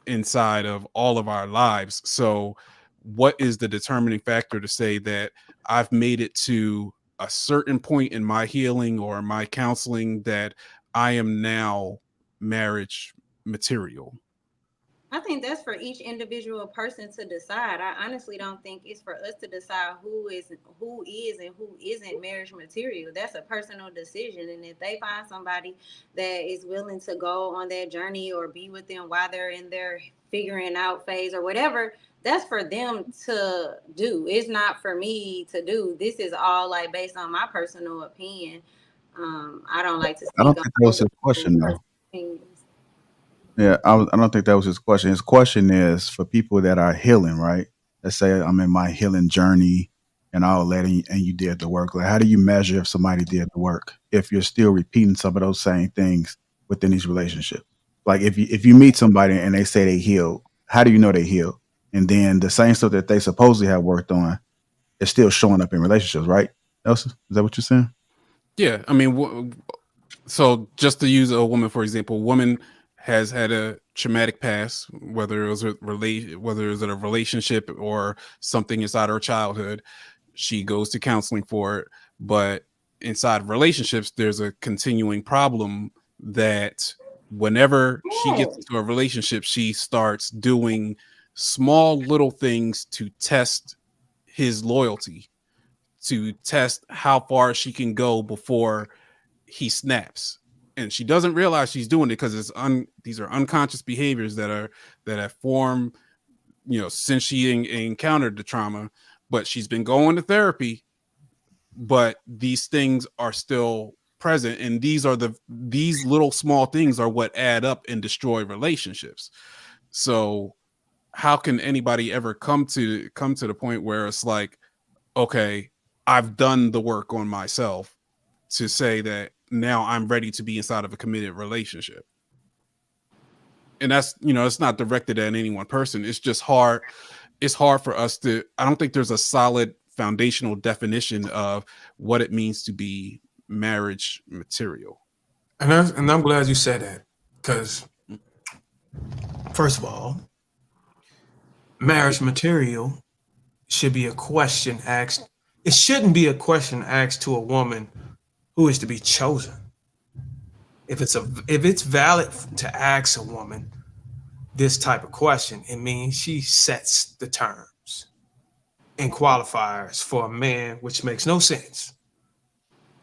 inside of all of our lives. So what is the determining factor to say that I've made it to a certain point in my healing or my counseling that I am now marriage material? I think that's for each individual person to decide. I honestly don't think it's for us to decide who is and who isn't marriage material. That's a personal decision. And if they find somebody that is willing to go on that journey or be with them while they're in their figuring out phase or whatever, that's for them to do. It's not for me to do. This is all like based on my personal opinion. I don't like to I don't speak on think that was his other question, people's though. opinions. Yeah, I don't think that was his question. His question is for people that are healing, right? Let's say I'm in my healing journey and all that, and you did the work. Like, how do you measure if somebody did the work? If you're still repeating some of those same things within these relationships, like if you meet somebody and they say they healed, how do you know they healed? And then the same stuff that they supposedly have worked on is still showing up in relationships, right? Elsa, is that what you're saying? Yeah, I mean, so just to use a woman for example, woman has had a traumatic past, whether it was a relationship or something inside her childhood. She goes to counseling for it, but inside relationships, there's a continuing problem that whenever she gets into a relationship, she starts doing small little things to test his loyalty, to test how far she can go before he snaps. And she doesn't realize she's doing it because these are unconscious behaviors that have formed, since she encountered the trauma. But she's been going to therapy, but these things are still present, and these little small things are what add up and destroy relationships. So how can anybody ever come to the point where it's like, okay, I've done the work on myself to say that now I'm ready to be inside of a committed relationship? And that's, it's not directed at any one person. It's just hard. It's hard for us to, I don't think there's a solid foundational definition of what it means to be marriage material. And I'm glad you said that, because first of all, marriage material should be a question asked. It shouldn't be a question asked to a woman who is to be chosen. If it's valid to ask a woman this type of question, it means she sets the terms and qualifiers for a man, which makes no sense.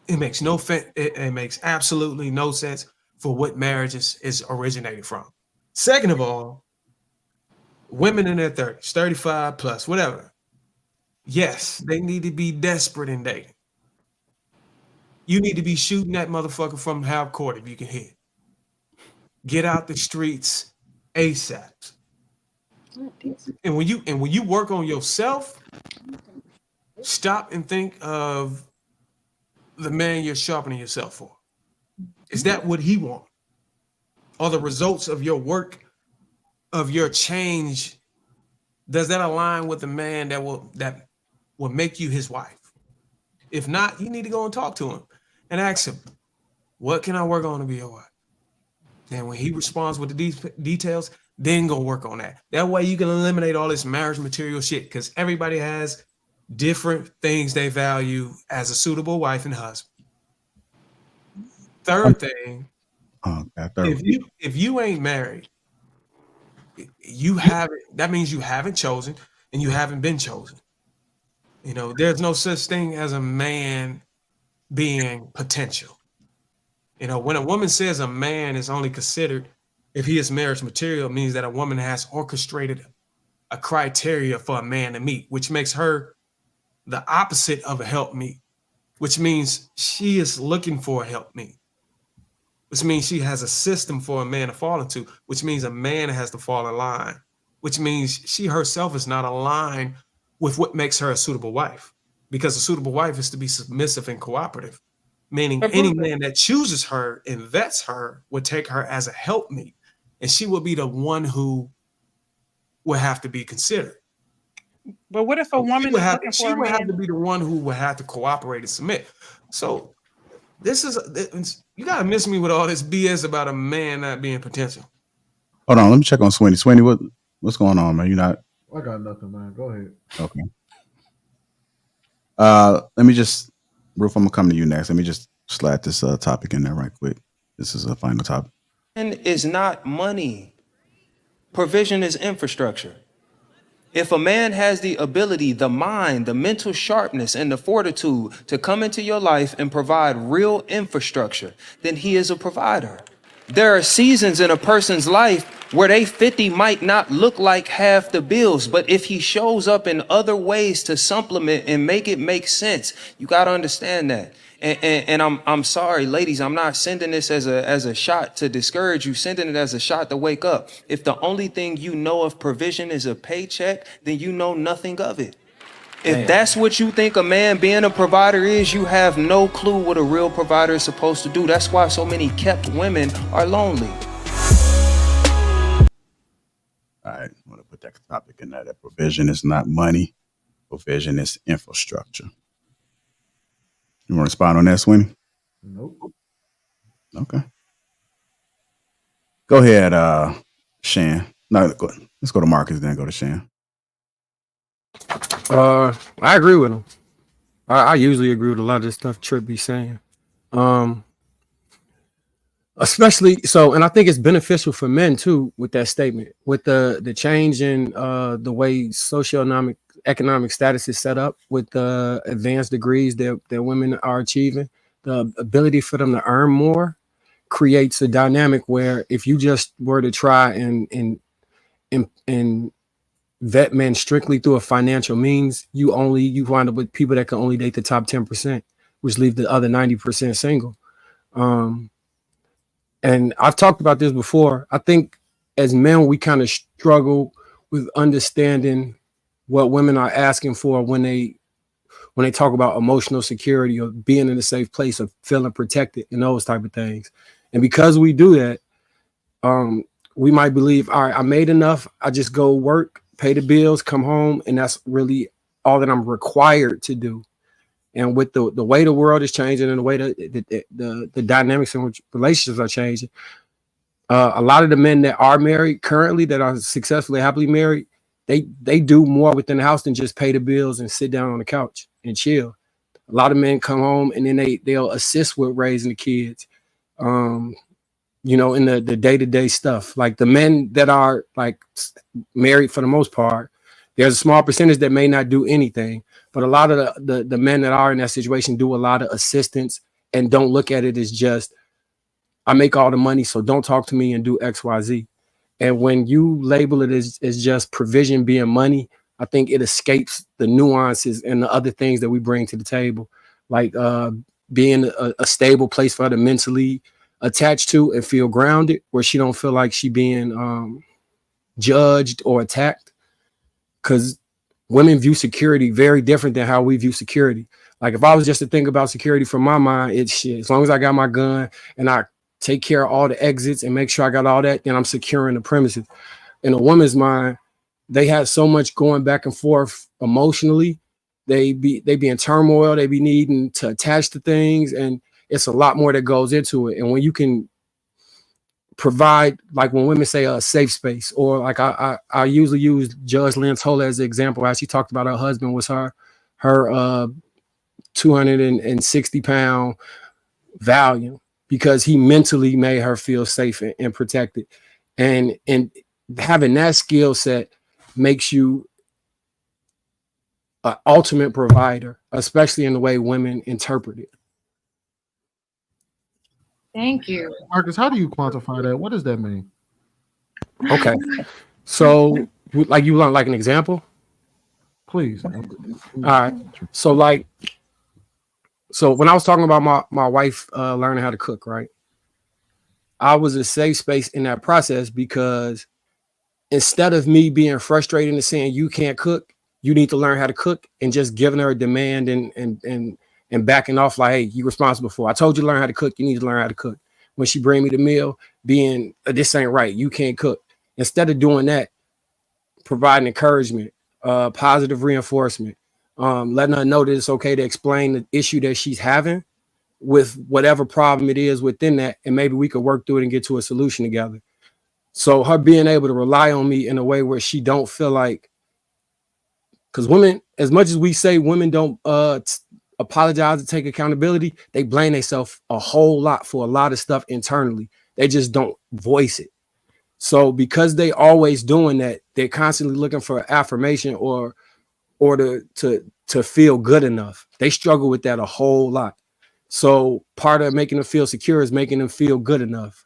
It makes it makes absolutely no sense for what marriage is originating from. Second of all, women in their 30s, 35 plus, whatever. Yes, they need to be desperate in dating. You need to be shooting that motherfucker from half court if you can hit. Get out the streets ASAP. And when you work on yourself, stop and think of the man you're sharpening yourself for. Is that what he wants? Are the results of your work, of your change, does that align with the man that will make you his wife? If not, you need to go and talk to him and ask him, what can I work on to be your wife? And when he responds with the details, then go work on that. That way you can eliminate all this marriage material shit, because everybody has different things they value as a suitable wife and husband. Third thing, if you ain't married, that means you haven't chosen and you haven't been chosen. There's no such thing as a man being potential. When a woman says a man is only considered if he is marriage material, it means that a woman has orchestrated a criteria for a man to meet, which makes her the opposite of a helpmeet, which means she is looking for a helpmeet, which means she has a system for a man to fall into, which means a man has to fall in line, which means she herself is not aligned with what makes her a suitable wife, because a suitable wife is to be submissive and cooperative, meaning any man that chooses her and vets her would take her as a helpmeet, and she will be the one who will have to be considered. But what if a woman she would have to be the one who would have to cooperate and submit? So you gotta miss me with all this BS about a man not being potential. Hold on, let me check on Sweeney. Sweeney, what's going on, man? You not? I got nothing, man. Go ahead. Okay. Let me just, Roof, I'm gonna come to you next. Let me just slide this topic in there right quick. This is a final topic. And is not money. Provision is infrastructure. If a man has the ability, the mind, the mental sharpness, and the fortitude to come into your life and provide real infrastructure, then he is a provider. There are seasons in a person's life where they 50 might not look like half the bills, but if he shows up in other ways to supplement and make it make sense, you got to understand that. And I'm sorry, ladies, I'm not sending this as a shot to discourage you, sending it as a shot to wake up. If the only thing you know of provision is a paycheck, then you know nothing of it. If that's what you think a man being a provider is, you have no clue what a real provider is supposed to do. That's why so many kept women are lonely. All right, I'm going to put that topic in there. That provision is not money. Provision is infrastructure. You want to respond on that, Sweeney? Nope. Okay. Go ahead, Shan. No, let's go to Marcus, then go to Shan. I agree with him. I usually agree with a lot of this stuff Trip be saying. Especially so, and I think it's beneficial for men too with that statement, with the change in the way economic status is set up with the advanced degrees that women are achieving. The ability for them to earn more creates a dynamic where if you just were to try and vet men strictly through a financial means, you wind up with people that can only date the top 10%, which leave the other 90% single. And I've talked about this before. I think as men, we kind of struggle with understanding what women are asking for when they talk about emotional security or being in a safe place or feeling protected and those type of things. And because we do that, we might believe, all right, I made enough. I just go work, pay the bills, come home, and that's really all that I'm required to do. And with the way the world is changing and the way the dynamics in which relationships are changing, a lot of the men that are married currently, that are successfully, happily married, they do more within the house than just pay the bills and sit down on the couch and chill. A lot of men come home and then they'll assist with raising the kids, in the day-to-day stuff. Like the men that are like married for the most part, there's a small percentage that may not do anything, but a lot of the men that are in that situation do a lot of assistance and don't look at it as just, I make all the money, so don't talk to me and do X, Y, Z. And when you label it as just provision being money, I think it escapes the nuances and the other things that we bring to the table, like being a stable place for her to mentally attach to and feel grounded, where she don't feel like she being judged or attacked. Because women view security very different than how we view security. Like if I was just to think about security from my mind, it's shit. As long as I got my gun and I take care of all the exits and make sure I got all that, then I'm securing the premises. In a woman's mind, they have so much going back and forth emotionally. They be in turmoil. They be needing to attach to things, and it's a lot more that goes into it. And when you can provide, like when women say a safe space, or like I usually use Judge Lynn Tola as an example, as she talked about her husband was her 260-pound value, because he mentally made her feel safe and protected. And having that skill set makes you an ultimate provider, especially in the way women interpret it. Thank you. Marcus, how do you quantify that? What does that mean? Okay. So like you want like an example? Please. All right. So when I was talking about my wife learning how to cook, right? I was a safe space in that process, because instead of me being frustrated and saying you can't cook, you need to learn how to cook, and just giving her a demand and backing off like, hey, you're responsible for it. I told you to learn how to cook. You need to learn how to cook. When she bring me the meal, being this ain't right, you can't cook. Instead of doing that, providing encouragement, positive reinforcement, letting her know that it's okay to explain the issue that she's having with whatever problem it is within that, and maybe we could work through it and get to a solution together. So her being able to rely on me in a way where she don't feel like, because women, as much as we say women don't apologize and take accountability, they blame themselves a whole lot for a lot of stuff internally. They just don't voice it. So because they always doing that, they're constantly looking for affirmation or to feel good enough. They struggle with that a whole lot. So part of making them feel secure is making them feel good enough.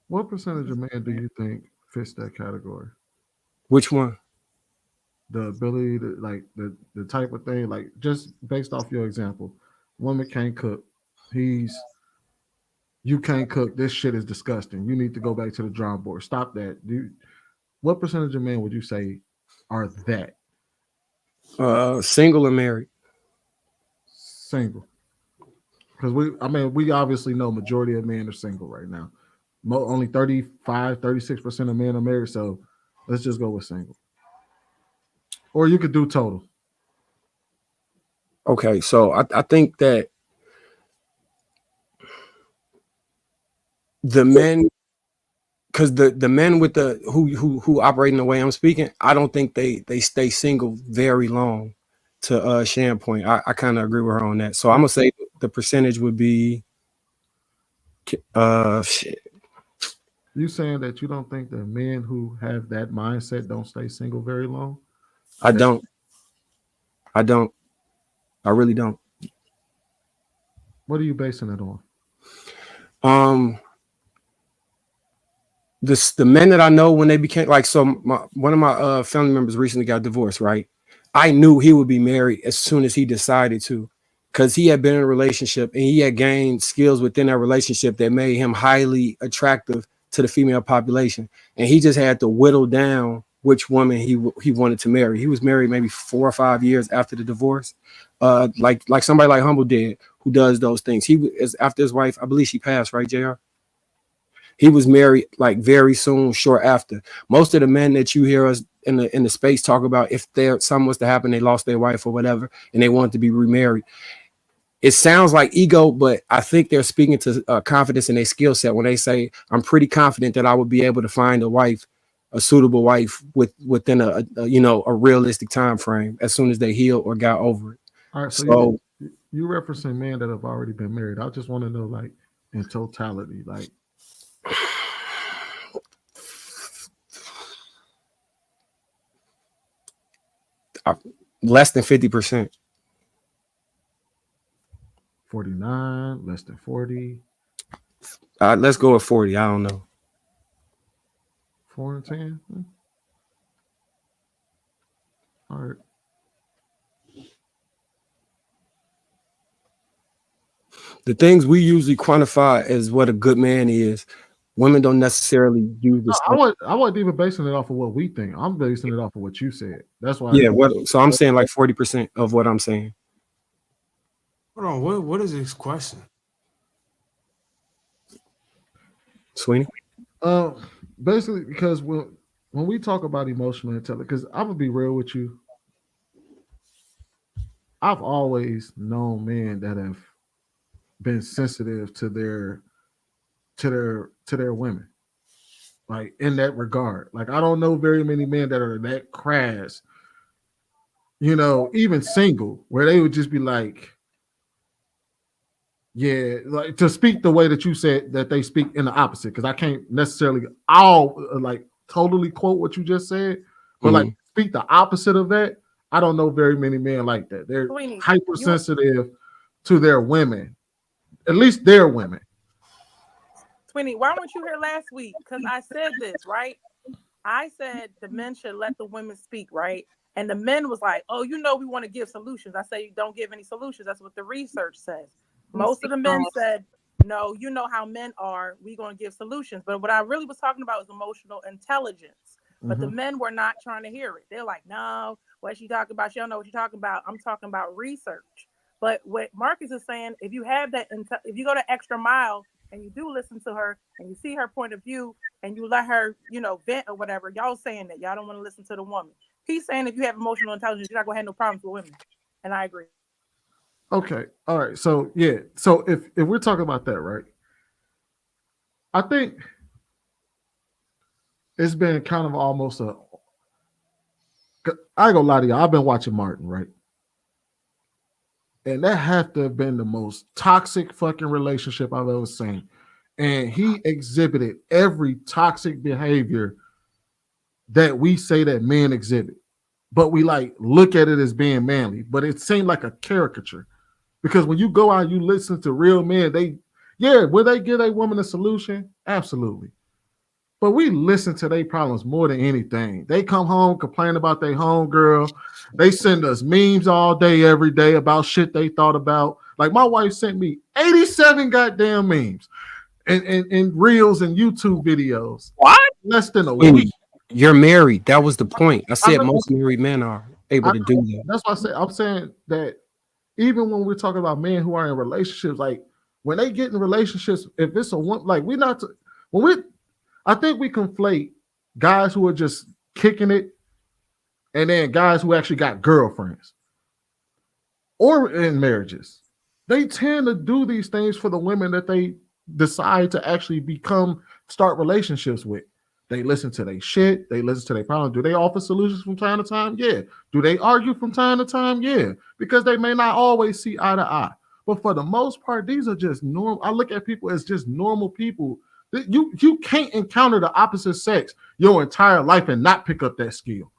What percentage of men do you think fits that category? Which one? The ability to like the type of thing, like just based off your example, woman can't cook. You can't cook. This shit is disgusting. You need to go back to the drawing board. Stop that. What percentage of men would you say are that? Single or married? Single. Because we obviously know majority of men are single right now. Only 36% of men are married. So let's just go with single. Or you could do total. Okay, so I think that the men, because the men with the who operate in the way I'm speaking, I don't think they stay single very long. To Shan point, I kind of agree with her on that. So I'm gonna say the percentage would be shit. You saying that you don't think that men who have that mindset don't stay single very long? I don't. I really don't. What are you basing it on? The men that I know when they became like, so one of my family members recently got divorced, right? I knew he would be married as soon as he decided to, because he had been in a relationship and he had gained skills within that relationship that made him highly attractive to the female population. And he just had to whittle down which woman he wanted to marry. He was married maybe 4 or 5 years after the divorce. Like somebody like Humble did, who does those things. He was after his wife, I believe she passed, right, JR? He was married like very soon, short after. Most of the men that you hear us in the space talk about, if something was to happen, they lost their wife or whatever, and they wanted to be remarried. It sounds like ego, but I think they're speaking to confidence in their skill set when they say, "I'm pretty confident that I would be able to find a suitable wife within a realistic time frame as soon as they heal or got over it." All right, so you referencing men that have already been married. I just want to know, like, in totality, like. Less than 50%. 49, less than 40. Let's go with 40. I don't know. 4 and 10. All right. The things we usually quantify as what a good man is, women don't necessarily use this. No, I wasn't even basing it off of what we think. I'm basing it off of what you said. That's why. Yeah. So I'm saying like 40% of what I'm saying. Hold on. What is this question? Sweeney? Basically, because when we talk about emotional intelligence, because I'm gonna be real with you, I've always known men that have been sensitive to their women, like in that regard. Like I don't know very many men that are that crass, even single, where they would just be like, yeah, like to speak the way that you said that they speak in the opposite, because I can't necessarily totally quote what you just said, but like speak the opposite of that. I don't know very many men like that. They're hypersensitive to their women, at least their women. Sweeney, why weren't you here last week? Because I said this, right? I said the men should let the women speak, right? And the men was like, oh, we want to give solutions. I say, don't give any solutions. That's what the research says. Most of the men said, no, you know how men are. We're going to give solutions. But what I really was talking about was emotional intelligence. But the men were not trying to hear it. They're like, no, what she talking about? She don't know what you're talking about. I'm talking about research. But what Marcus is saying, if you have that, if you go the extra mile and you do listen to her and you see her point of view and you let her, vent or whatever, y'all saying that y'all don't want to listen to the woman. He's saying if you have emotional intelligence, you're not going to have no problems with women. And I agree. Okay. All right. So yeah. So if we're talking about that, right? I think it's been kind of almost I ain't gonna lie to you. I've been watching Martin, right? And that had to have been the most toxic fucking relationship I've ever seen. and he exhibited every toxic behavior that we say that men exhibit, but we like look at it as being manly, but it seemed like a caricature. Because when you go out, you listen to real men, will they give a woman a solution? Absolutely. But we listen to their problems more than anything. They come home, complain about their homegirl. They send us memes all day, every day about shit they thought about. Like my wife sent me 87 goddamn memes and reels and YouTube videos. What? Less than a Wendy, week. you're married. That was the point. I said most married men are able to do that. That's why I said I'm saying that even when we're talking about men who are in relationships, like when they get in relationships, if it's a one, like I think we conflate guys who are just kicking it and then guys who actually got girlfriends or in marriages. They tend to do these things for the women that they decide to actually start relationships with. They listen to their shit. They listen to their problems. Do they offer solutions from time to time? Yeah. Do they argue from time to time? Yeah. Because they may not always see eye to eye. But for the most part, these are just normal. I look at people as just normal people. You can't encounter the opposite sex your entire life and not pick up that skill.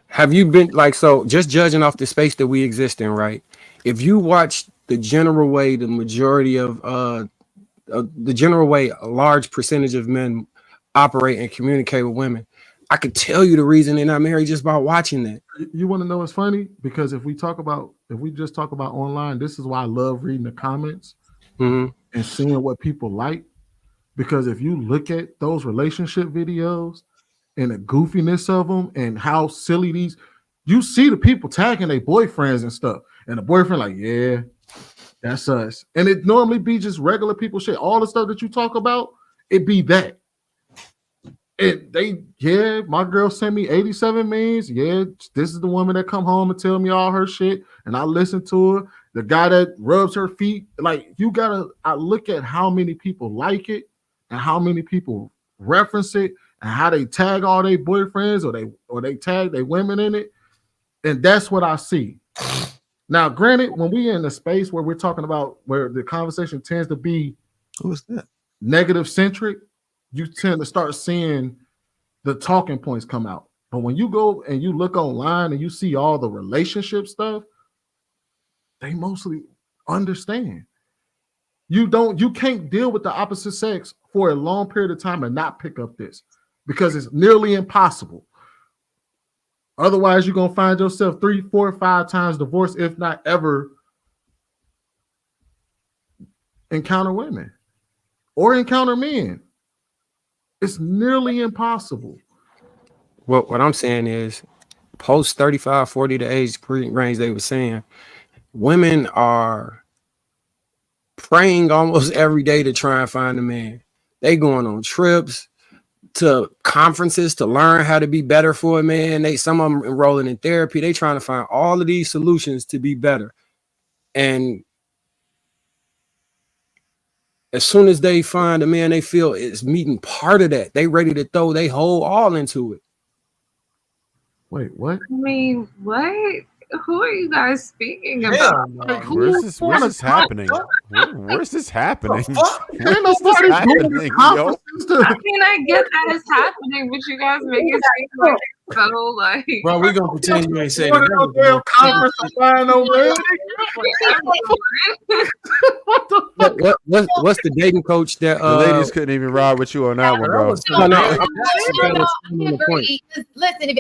Have you been so just judging off the space that we exist in, right? If you watch the general way, the majority of the general way a large percentage of men operate and communicate with women, I could tell you the reason they're not married just by watching that. You want to know what's funny? Because if we just talk about online, this is why I love reading the comments and seeing what people like. Because if you look at those relationship videos and the goofiness of them and how silly you see the people tagging their boyfriends and stuff, and the boyfriend like, yeah, that's us. And it normally be just regular people shit. All the stuff that you talk about, it be that. And my girl sent me 87 memes. Yeah, this is the woman that come home and tell me all her shit, and I listen to her. The guy that rubs her feet, like I look at how many people like it and how many people reference it and how they tag all their boyfriends or they tag their women in it, and that's what I see. Now, granted, when we in a space where we're talking about where the conversation tends to be negative centric, you tend to start seeing the talking points come out. But when you go and you look online and you see all the relationship stuff, they mostly understand. You can't deal with the opposite sex for a long period of time and not pick up this, because it's nearly impossible. Otherwise, you're going to find yourself 3, 4, 5 times divorced, if not ever encounter women or encounter men. It's nearly impossible. Well, what I'm saying is post 35, 40, the age range they were saying, women are praying almost every day to try and find a man. They going on trips to conferences to learn how to be better for a man. Some of them enrolling in therapy. They trying to find all of these solutions to be better. And as soon as they find a man they feel is meeting part of that, they ready to throw their whole all into it. Wait, what? I mean, what? Who are you guys speaking about? Where's this happening? Where's this happening? I mean, I get that it's happening, but you guys make it seem like it's so like. Bro, we're gonna pretend you ain't saying What's the dating coach that the ladies couldn't even ride with you on that one, bro?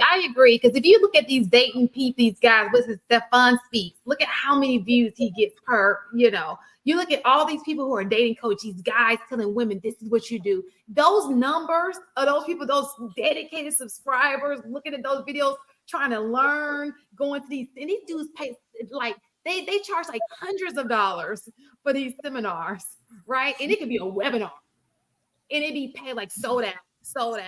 I agree, because if you look at these dating these guys, listen, Stefan Speaks, look at how many views he gets per, you look at all these people who are dating coach, these guys telling women, this is what you do. Those numbers of those people, those dedicated subscribers, looking at those videos, trying to learn, going to these, and these dudes pay like, they charge like hundreds of dollars for these seminars, right? And it could be a webinar, and it be paid like sold out.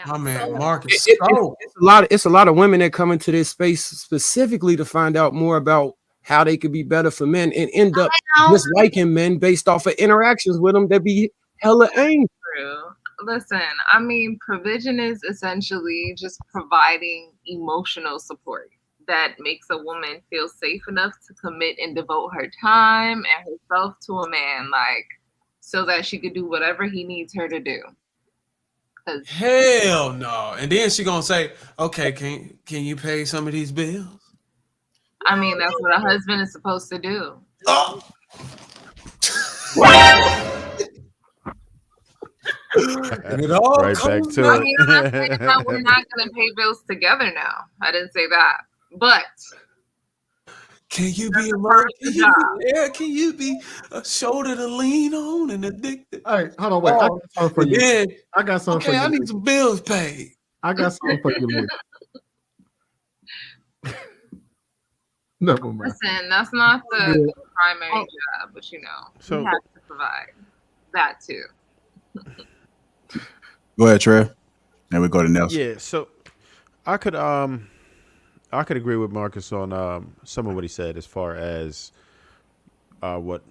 My man, Marcus. It's a lot of women that come into this space specifically to find out more about how they could be better for men and end up disliking men based off of interactions with them that be hella angry. Listen, I mean, provision is essentially just providing emotional support that makes a woman feel safe enough to commit and devote her time and herself to a man. Like, so that she could do whatever he needs her to do. Hell no. And then she gonna say, okay, can you pay some of these bills? I mean, that's what a husband is supposed to do. Oh. And it all Right back comes to back. I mean, I'm not saying that we're not going to pay bills together now. I didn't say that. But can you be can you be a shoulder to lean on and addicted? Hey, hold on, wait. I got something for you. Then, I got something for okay, you. I need some bills paid. I got something for you, Lee. Never mind. listen, that's not the primary job, but you know, So- we have to provide that too. Go ahead, Trev. And we go to Nelson. Yeah, so I could agree with Marcus on some of what he said as far as what,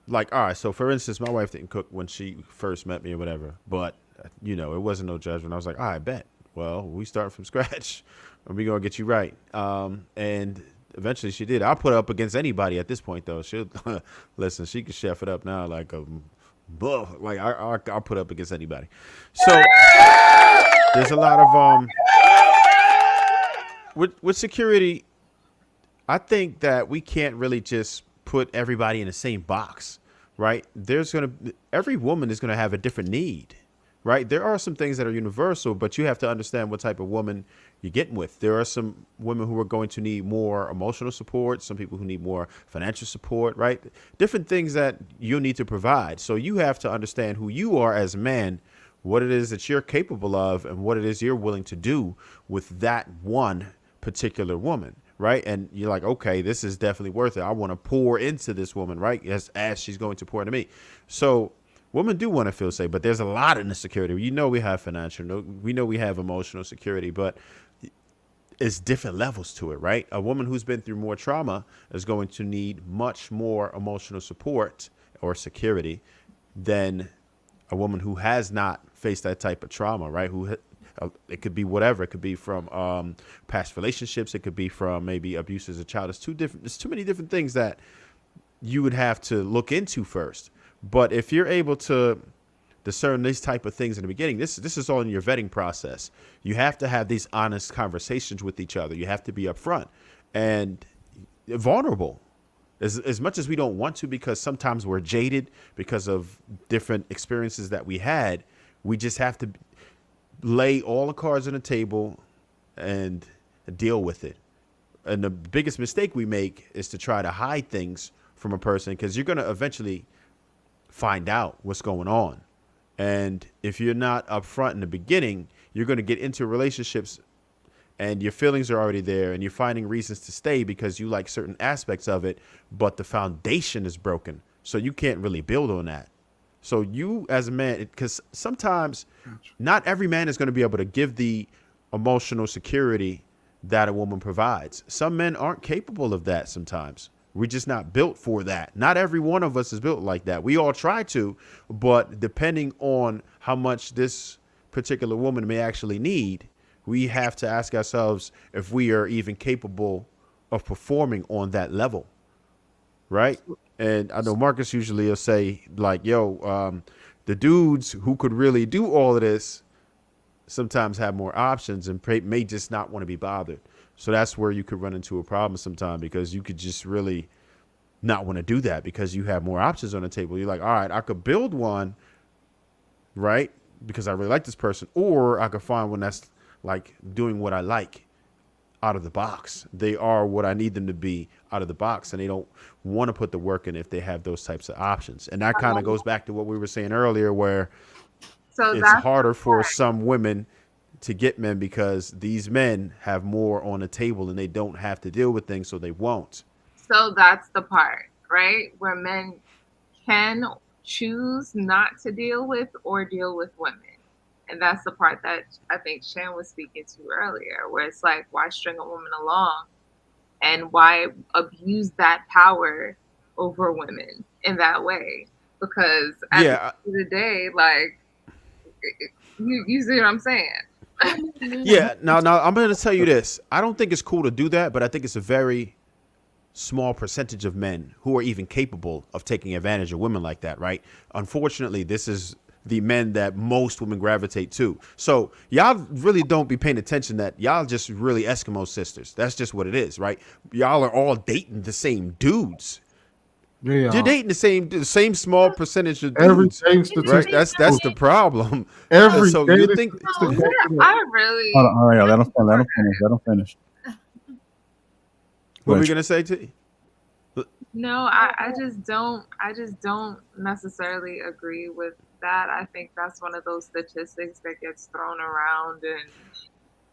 like, all right, so for instance, my wife didn't cook when she first met me or whatever, but you know, it wasn't no judgment. I was like, all right, bet. Well, we start from scratch and we gonna get you right. And eventually she did. I'll put her up against anybody at this point though. She'll listen, she can chef it up now like a like I'll put up against anybody. So there's a lot of with security, I think that we can't really just put everybody in the same box, right? Every woman is gonna have a different need, right? There are some things that are universal, but you have to understand what type of woman you're getting with. There are some women who are going to need more emotional support, some people who need more financial support, right? Different things that you need to provide. So you have to understand who you are as a man, what it is that you're capable of, and what it is you're willing to do with that one particular woman, right? And you're like, okay, this is definitely worth it. I want to pour into this woman, right? As she's going to pour into me. So women do want to feel safe, but there's a lot of insecurity. You know, we have financial, we know we have emotional security, but it's different levels to it, right? A woman who's been through more trauma is going to need much more emotional support or security than a woman who has not faced that type of trauma, right? It could be whatever. It could be from past relationships. It could be from maybe abuse as a child. There's too many different things that you would have to look into first. But if you're able to discern these type of things in the beginning, this is all in your vetting process. You have to have these honest conversations with each other. You have to be upfront and vulnerable as much as we don't want to, because sometimes we're jaded because of different experiences that we had. We just have to lay all the cards on the table and deal with it. And the biggest mistake we make is to try to hide things from a person, because you're going to eventually find out what's going on. And if you're not upfront in the beginning, you're going to get into relationships and your feelings are already there and you're finding reasons to stay because you like certain aspects of it, but the foundation is broken. So you can't really build on that. So you as a man, because sometimes not every man is going to be able to give the emotional security that a woman provides. Some men aren't capable of that sometimes. We're just not built for that. Not every one of us is built like that. We all try to, but depending on how much this particular woman may actually need, we have to ask ourselves if we are even capable of performing on that level, right? And I know Marcus usually will say like, yo, the dudes who could really do all of this sometimes have more options and may just not want to be bothered. So that's where you could run into a problem sometime, because you could just really not want to do that because you have more options on the table. You're like, all right, I could build one, right? Because I really like this person, or I could find one that's like doing what I like out of the box. They are what I need them to be out of the box, and they don't want to put the work in if they have those types of options. And that kind of goes back to what we were saying earlier, where it's harder for some women to get men because these men have more on the table and they don't have to deal with things, so they won't. So that's the part, right? Where men can choose not to deal with or deal with women. And that's the part that I think Shan was speaking to earlier, where it's like, why string a woman along and why abuse that power over women in that way? Because at the end of the day, like, you see what I'm saying? Yeah. Now I'm going to tell you this. I don't think it's cool to do that, but I think it's a very small percentage of men who are even capable of taking advantage of women like that, right? Unfortunately, this is the men that most women gravitate to. So y'all really don't be paying attention that y'all just really Eskimo sisters. That's just what it is, right? Y'all are all dating the same dudes. Yeah, you're dating the same small percentage of every dudes, dating right? statistic. That's the problem. Every So you dating think statistic. I really. Hold on, all right, let them finish. Let them finish. what were we gonna say to you? No, I just don't necessarily agree with that. I think that's one of those statistics that gets thrown around and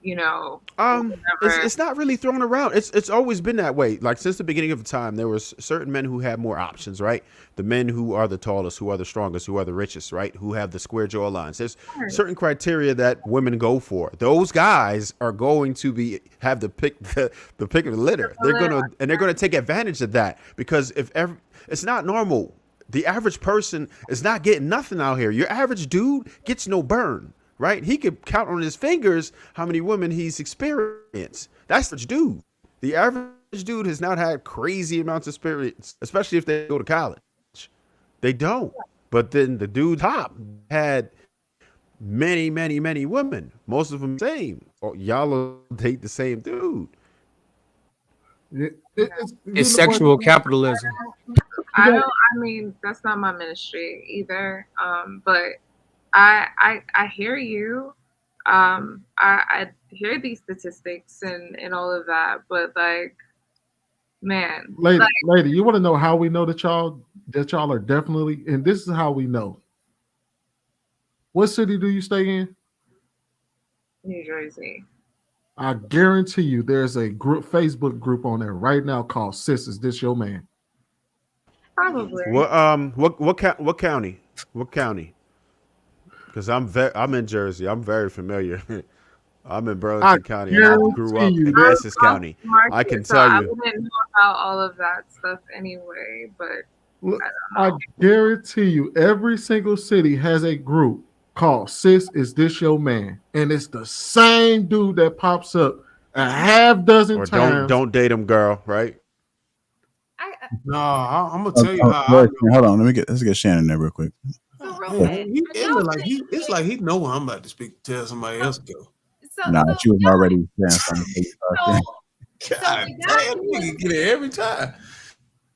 It's not really thrown around. It's always been that way. Like since the beginning of time, there was certain men who had more options, right? The men who are the tallest, who are the strongest, who are the richest, right? Who have the square jawlines. There's certain criteria that women go for. Those guys are going to have the pick of the litter. They're gonna take advantage of that because it's not normal. The average person is not getting nothing out here. Your average dude gets no burn. Right? He could count on his fingers how many women he's experienced. That's the dude. The average dude has not had crazy amounts of experience, especially if they go to college. They don't. But then the dude top had many, many, many women. Most of them same. Or y'all date the same dude. It's sexual capitalism. I mean, that's not my ministry either. But I hear you. I hear these statistics and all of that, but like, man, lady, you want to know how we know that y'all are definitely, and this is how we know. What city do you stay in? New Jersey. I guarantee you, there's a Facebook group on there right now called "Sis, Is This Your Man?" Probably. What county? What county? Because I'm in Jersey. I'm very familiar. I'm in Burlington County. And I grew up in Essex County. I can tell you. I wouldn't know about all of that stuff anyway, but I guarantee you, every single city has a group called "Sis, Is This Your Man?" And it's the same dude that pops up a half dozen times. Don't date him, girl. Right? No, I'm gonna tell you how. Hold on, let's get Shannon there real quick. It's like he know when I'm about to speak. Tell somebody else to go. She was already saying something. God damn, you get it every time.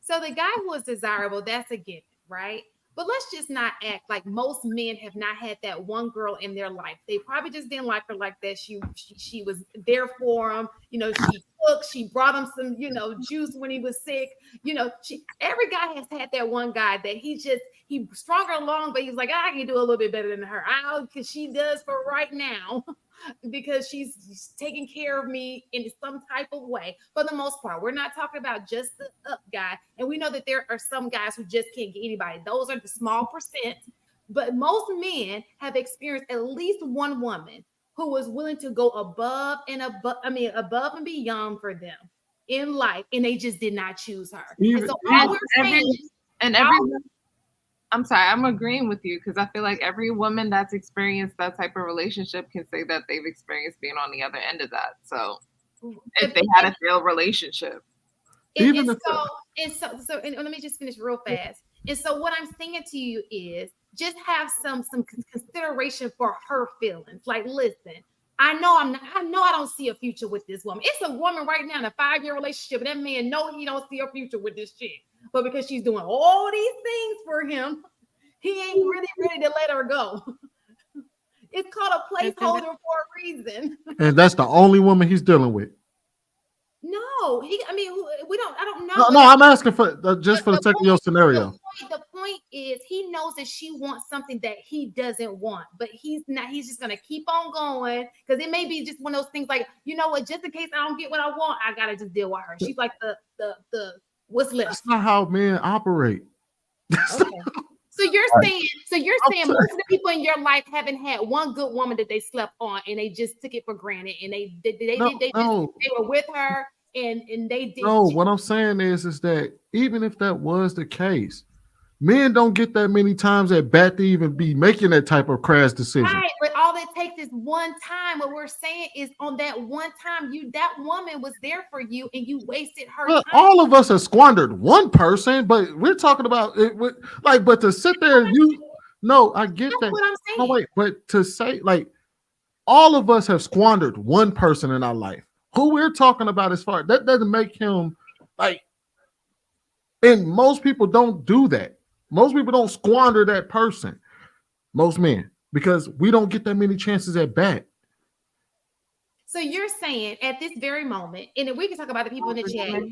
So the guy who is desirable, that's a given, right? But let's just not act like most men have not had that one girl in their life. They probably just didn't like her like that. She was there for him. She cooked. She brought him some, juice when he was sick. Every guy has had that one guy that he strung her along, but he's like, I can do a little bit better than her. Because she does for right now. Because she's taking care of me in some type of way. For the most part, we're not talking about just the up guy. And we know that there are some guys who just can't get anybody. Those are the small percent. But most men have experienced at least one woman who was willing to go above and beyond for them in life, and they just did not choose her. And so I'm sorry, I'm agreeing with you because I feel like every woman that's experienced that type of relationship can say that they've experienced being on the other end of that. So if they had a failed relationship. And let me just finish real fast. And so what I'm saying to you is just have some consideration for her feelings. Like, listen, I know I don't see a future with this woman. It's a woman right now in a 5-year relationship, and that man know he don't see a future with this chick. But because she's doing all these things for him, he ain't really ready to let her go. It's called a placeholder for a reason. And that's the only woman he's dealing with. No, I don't know. No, I'm asking for just for the sake of your scenario. The point is he knows that she wants something that he doesn't want, but he's just gonna keep on going because it may be just one of those things like, you know what, just in case I don't get what I want, I gotta just deal with her. She's like the what's left. That's not how men operate. Okay. So you're saying most of the people in your life haven't had one good woman that they slept on and they just took it for granted and they were with her and they did. No, what I'm saying is that even if that was the case, men don't get that many times at bat to even be making that type of crash decision. Right, but all it takes is one time. What we're saying is on that one time, that woman was there for you and you wasted her Well, time. all of us have squandered one person, but we're talking about it with, like, but to sit there and I get that. What I'm saying. No, wait, but to say, like, all of us have squandered one person in our life. Who we're talking about as far, that doesn't make him like, and most people don't do that. Most people don't squander that person. Most men, because we don't get that many chances at bat. So you're saying at this very moment, and then we can talk about the people in the chat,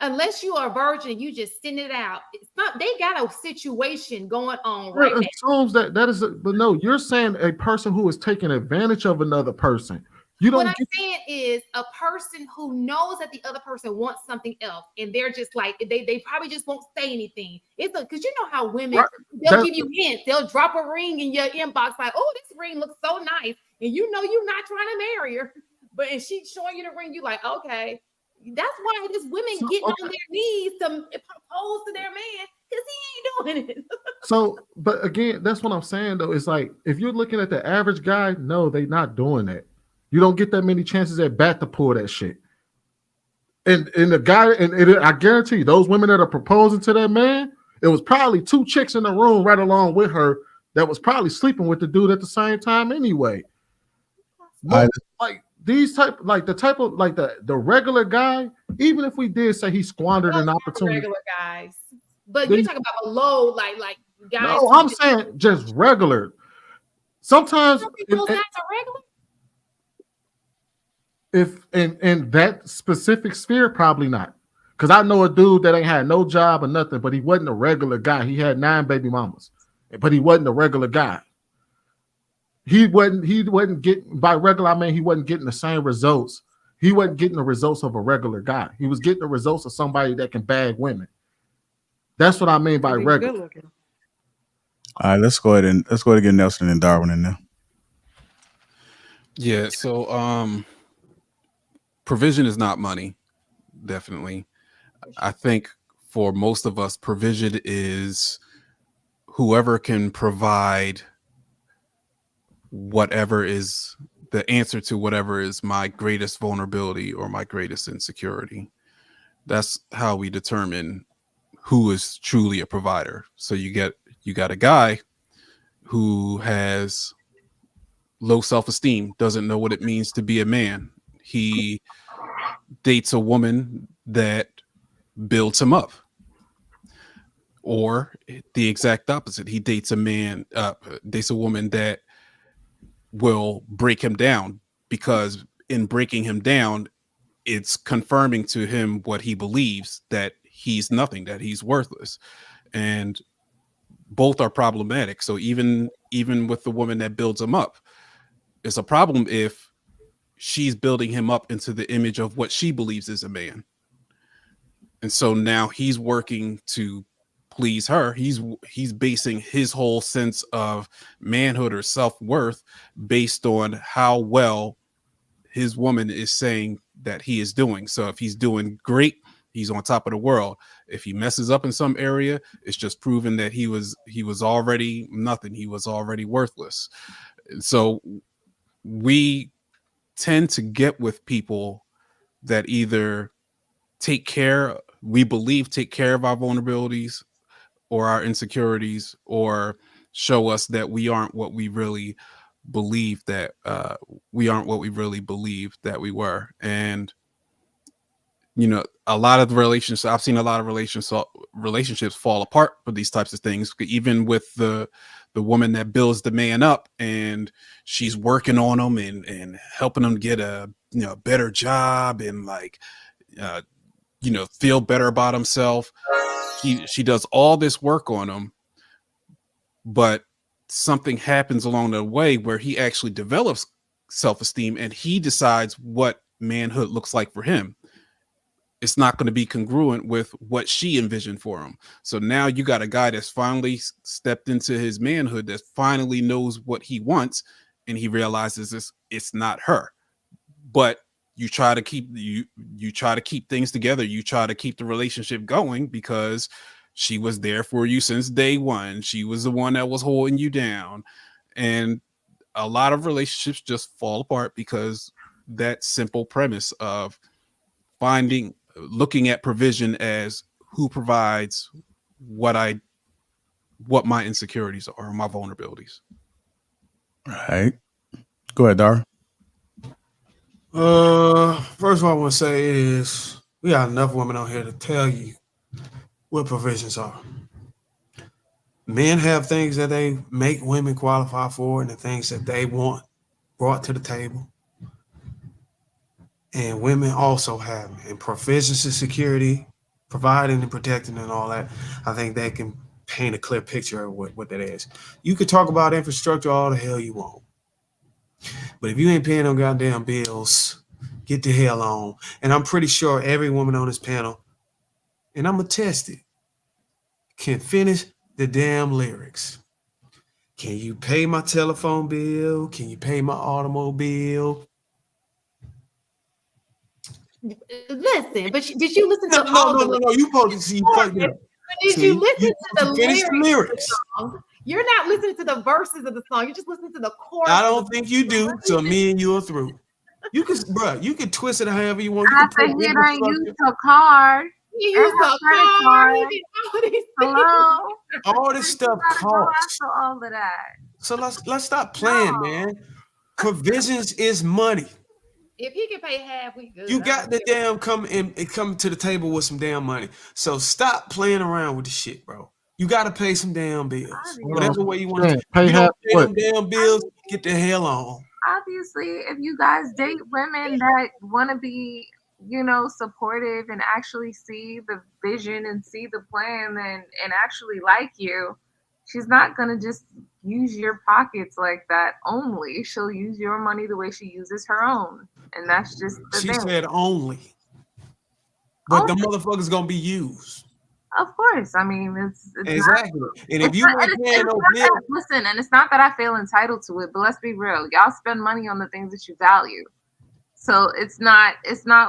unless you are a virgin, you just send it out. It's not, they got a situation going on right now. It assumes that is, but no, you're saying a person who is taking advantage of another person. You don't. What I'm saying is a person who knows that the other person wants something else, and they're just like they probably just won't say anything. It's because you know how women they'll give you hints. They'll drop a ring in your inbox like, "Oh, this ring looks so nice," and you know you're not trying to marry her, but and she's showing you the ring. You like, okay, that's why this women getting on their knees to propose to their man because he ain't doing it. So, but again, that's what I'm saying though. It's like if you're looking at the average guy, no, they're not doing that. You don't get that many chances at bat to pull that shit. And the guy, I guarantee you, those women that are proposing to that man, it was probably two chicks in the room right along with her that was probably sleeping with the dude at the same time anyway. Like these type, like the type of like the regular guy, even if we did say he squandered an opportunity. Regular guys, but you're talking about below, like guys. No, I'm saying just regular. Sometimes those guys are regular. If in that specific sphere, probably not. Because I know a dude that ain't had no job or nothing, but he wasn't a regular guy. He had 9 baby mamas, but he wasn't a regular guy. He wasn't getting, by regular I mean he wasn't getting the same results. He wasn't getting the results of a regular guy. He was getting the results of somebody that can bag women. That's what I mean by regular. All right, let's go ahead and get Nelson and Darwin in there. Yeah, so provision is not money, definitely. I think for most of us, provision is whoever can provide whatever is the answer to whatever is my greatest vulnerability or my greatest insecurity. That's how we determine who is truly a provider. So you got a guy who has low self-esteem, doesn't know what it means to be a man. He dates a woman that builds him up, or the exact opposite. He dates a woman that will break him down, because in breaking him down, it's confirming to him what he believes, that he's nothing, that he's worthless. And both are problematic. So even with the woman that builds him up, it's a problem if she's building him up into the image of what she believes is a man. And so now he's working to please her. He's basing his whole sense of manhood or self-worth based on how well his woman is saying that he is doing. So if he's doing great, he's on top of the world. If he messes up in some area, it's just proven that he was already nothing. He was already worthless. So we tend to get with people that either take care of our vulnerabilities or our insecurities, or show us that we aren't what we really believe that we were. And a lot of the relationships, I've seen a lot of relationships fall apart for these types of things, even with the woman that builds the man up and she's working on him and helping him get a better job and feel better about himself. She does all this work on him, but something happens along the way where he actually develops self-esteem and he decides what manhood looks like for him. It's not going to be congruent with what she envisioned for him. So now you got a guy that's finally stepped into his manhood, that finally knows what he wants, and he realizes it's not her. But you try to keep things together. You try to keep the relationship going because she was there for you since day one. She was the one that was holding you down. And a lot of relationships just fall apart because that simple premise of looking at provision as who provides what my insecurities are, my vulnerabilities. Right. Go ahead, Dar. First of all, I want to say is we got enough women on here to tell you what provisions are. Men have things that they make women qualify for and the things that they want brought to the table. And women also have them. And provisions of security, providing and protecting and all that, I think they can paint a clear picture of what that is. You could talk about infrastructure all the hell you want. But if you ain't paying no goddamn bills, get the hell on. And I'm pretty sure every woman on this panel, and I'm going to test it, can finish the damn lyrics. Can you pay my telephone bill? Can you pay my automobile? Listen, but did you listen to No, you supposed to see. Did you listen to the finish the lyrics? Of the song? You're not listening to the verses of the song. You're just listening to the chorus. I don't think you do. So me and you are through. You can twist it however you want. You I said you don't use a card. You use a card. Hello. All this stuff costs. All of that. So let's stop playing, man. Provisions is money. If he can pay half, we good. You got to damn come to the table with some damn money. So stop playing around with the shit, bro. You got to pay some damn bills. Whatever way you want to pay them damn bills, get the hell on. Obviously, if you guys date women that want to be, supportive and actually see the vision and see the plan and actually like you, she's not going to just use your pockets like that only. She'll use your money the way she uses her own. And that's just the thing. She said only. But the motherfucker's going to be used. Of course. I mean, it's exactly. And if you ain't paying no bill. Listen, and it's not that I feel entitled to it, but let's be real. Y'all spend money on the things that you value. So it's not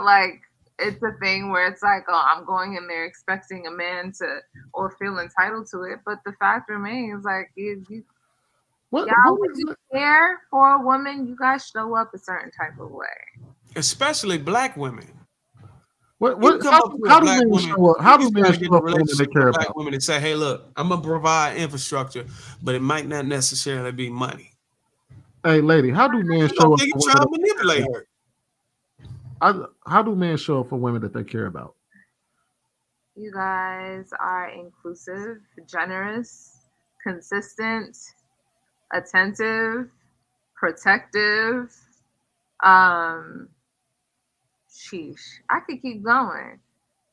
like it's a thing where it's like, oh, I'm going in there expecting a man to or feel entitled to it. But the fact remains, like, if you care for a woman, you guys show up a certain type of way. Especially black women. How do men show up? How do men show up when they care about women and say, hey, look, I'm gonna provide infrastructure, but it might not necessarily be money. Hey, lady, how do men show up? You try to manipulate her. How do men show up for women that they care about? You guys are inclusive, generous, consistent, attentive, protective. Sheesh, I could keep going,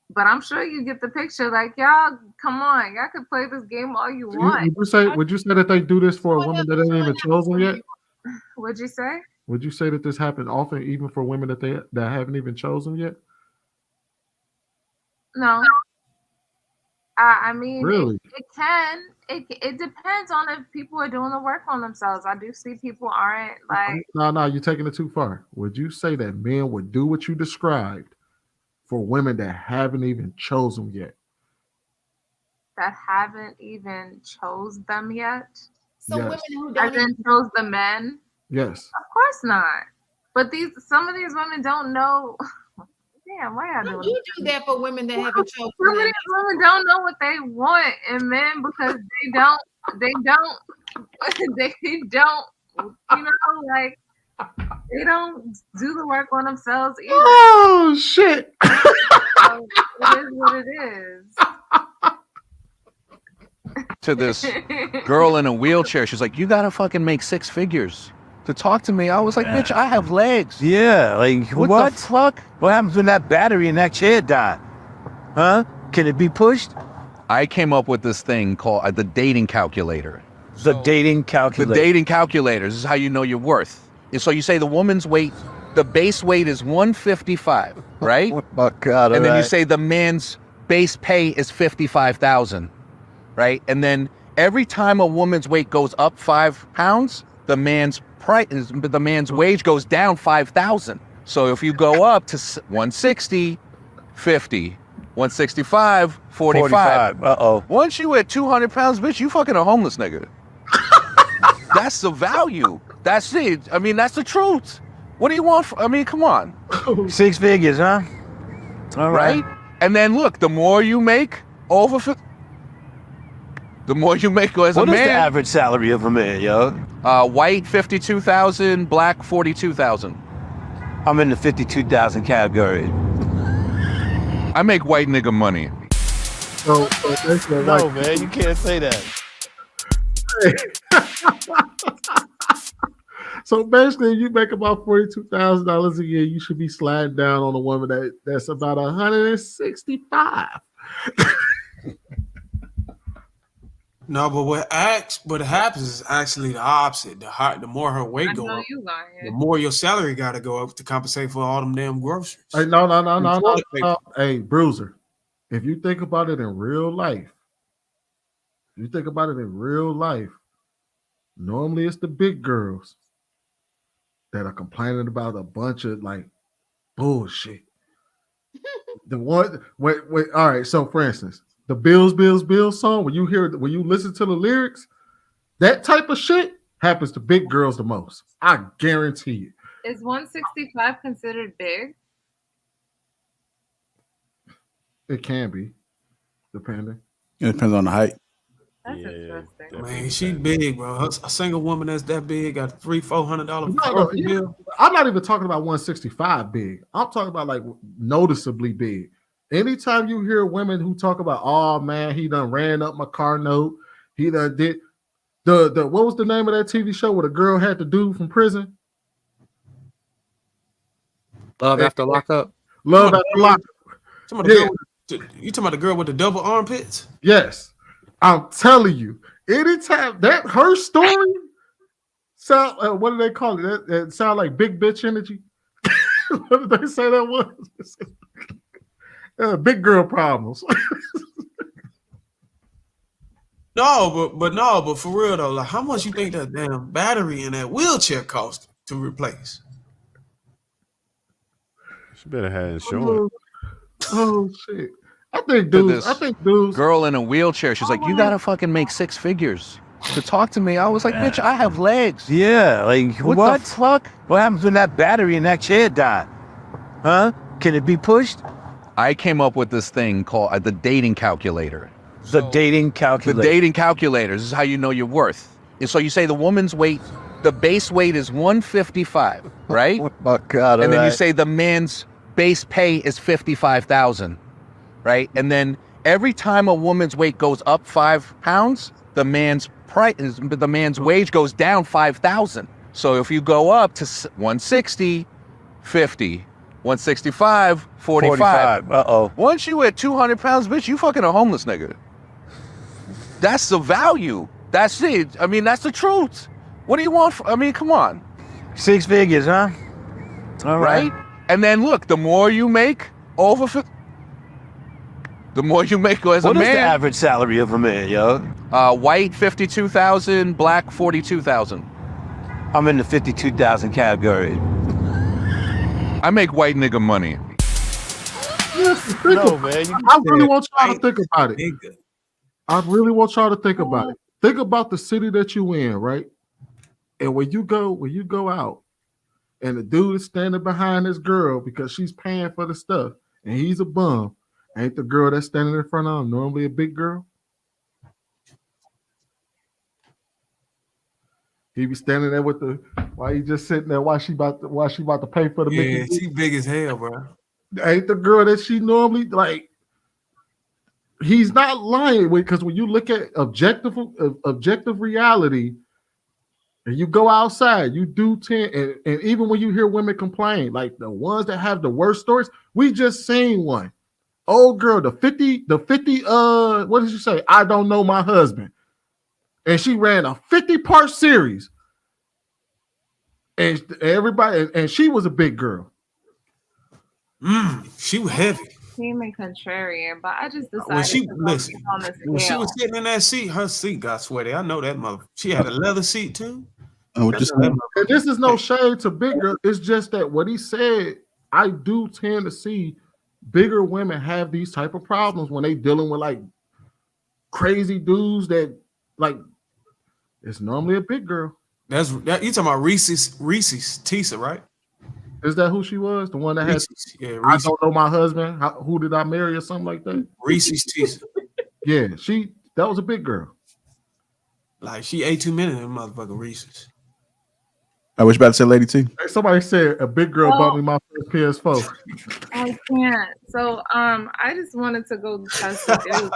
but I'm sure you get the picture. Like, y'all, come on, y'all could play this game all you want. Would you say that they do this for a woman that ain't even chosen yet? What'd you say? Would you say that this happens often, even for women that haven't even chosen yet? No. I mean, really? It can. It depends on if people are doing the work on themselves. I do see people aren't like. No, you're taking it too far. Would you say that men would do what you described for women that haven't even chosen yet? That haven't even chose them yet? So yes. Women who don't even chose the men? Yes. Of course not. But some of these women don't know. Damn, why y'all doing you do that for women that haven't chosen? Some of these women don't know what they want in men because they don't, like, they don't do the work on themselves either. Oh, shit. So it is what it is. To this girl in a wheelchair, she's like, you gotta fucking make 6 figures to talk to me. I was like, bitch, I have legs. Yeah, like what the fuck? What happens when that battery in that chair die? Huh? Can it be pushed? I came up with this thing called the dating calculator. The dating calculator. The dating calculator. This is how you know your worth. And so you say the woman's weight, the base weight is 155, right? Oh my God. And then you say the man's base pay is 55,000, right? And then every time a woman's weight goes up 5 pounds, the man's wage goes down 5,000. So if you go up to 160, 50, 165, 45. Uh-oh. Once you at 200 pounds, bitch, you fucking a homeless nigga. That's the value. That's it. I mean, that's the truth. What do you want? I mean, come on. 6 figures, huh? All right. And then look, the more you make the more you make as a man. What is the average salary of a man, yo? White 52,000, black 42,000. I'm in the 52,000 category. I make white nigga money. So No, man, you can't say that. So basically, you make about $42,000 a year. You should be sliding down on a woman that's about 165. No, but what happens is actually the opposite. The more her weight go up, the more your salary got to go up to compensate for all them damn groceries. Hey, no. Hey, Bruiser, if you think about it in real life, normally it's the big girls that are complaining about a bunch of like bullshit. The one, wait, all right. So, for instance, the Bills song, when you listen to the lyrics, that type of shit happens to big girls the most. I guarantee you. Is 165 considered big? It can be, depending. It depends on the height. That's interesting. Man, she big, bro. A single woman that's that big got $300-$400 No, I'm not even talking about 165 big. I'm talking about like noticeably big. Anytime you hear women who talk about, oh man, he done ran up my car note, he done did the what was the name of that TV show where the girl had the dude from prison? Love After Lockup. Love After Lockup. You talking about the girl with the double armpits? Yes. I'm telling you, anytime that her story sound, what do they call it? That sound like big bitch energy. What did they say that was? Big girl problems. But for real though, like how much you think that damn battery in that wheelchair cost to replace? She better have insurance. Oh shit. I think dudes. Girl in a wheelchair. She's like, you gotta fucking make 6 figures to talk to me. I was like, bitch, I have legs. Yeah, like What the fuck? What happens when that battery in that chair die? Huh? Can it be pushed? I came up with this thing called the dating calculator. The dating calculator. The dating calculator. This is how you know your worth. And so you say the woman's weight, the base weight is 155, right? Oh God! And then you say the man's base pay is 55,000. Right? And then every time a woman's weight goes up 5 pounds, the man's wage goes down 5,000. So if you go up to 160, 50, 165, 45. Uh-oh. Once you at 200 pounds, bitch, you fucking a homeless nigga. That's the value. That's it. I mean, that's the truth. What do you want? I mean, come on. 6 figures, huh? All right. And then look, the more you make the more you make as a man. What is the average salary of a man, yo? White 52,000, black 42,000. I'm in the 52,000 category. I make white nigga money. No, man. I really want y'all to think about it. I really want y'all to think about it. Think about the city that you in, right? And when you go out, and the dude is standing behind this girl because she's paying for the stuff, and he's a bum. Ain't the girl that's standing in front of him normally a big girl? He be standing there with why he just sitting there? Why she about to pay for the big? Yeah, she big as hell, bro. Ain't the girl that she normally like? He's not lying because when you look at objective reality, and you go outside, you do tend, and even when you hear women complain, like the ones that have the worst stories, we just seen one. Old girl, the 50, what did you say? I don't know my husband. And she ran a 50-part series. And everybody, and she was a big girl. She was heavy. Team and contrarian, but I just decided When she was sitting in that seat, her seat got sweaty. I know that mother. She had a leather seat too. And this is no shade to big girl. It's just that what he said, I do tend to see bigger women have these type of problems when they dealing with like crazy dudes that like it's normally a big girl. You talking about Reese's Tisa, right? Is that who she was? The one that had Reese's, yeah, I Reese's. don't know my husband. Who did I marry or something like that? Reese's Tisa. Yeah, that was a big girl. Like she ate too many of them motherfucking Reese's. I was about to say, Lady T. Somebody said a big girl bought me my first PS4. I can't. So I just wanted to go test the theory.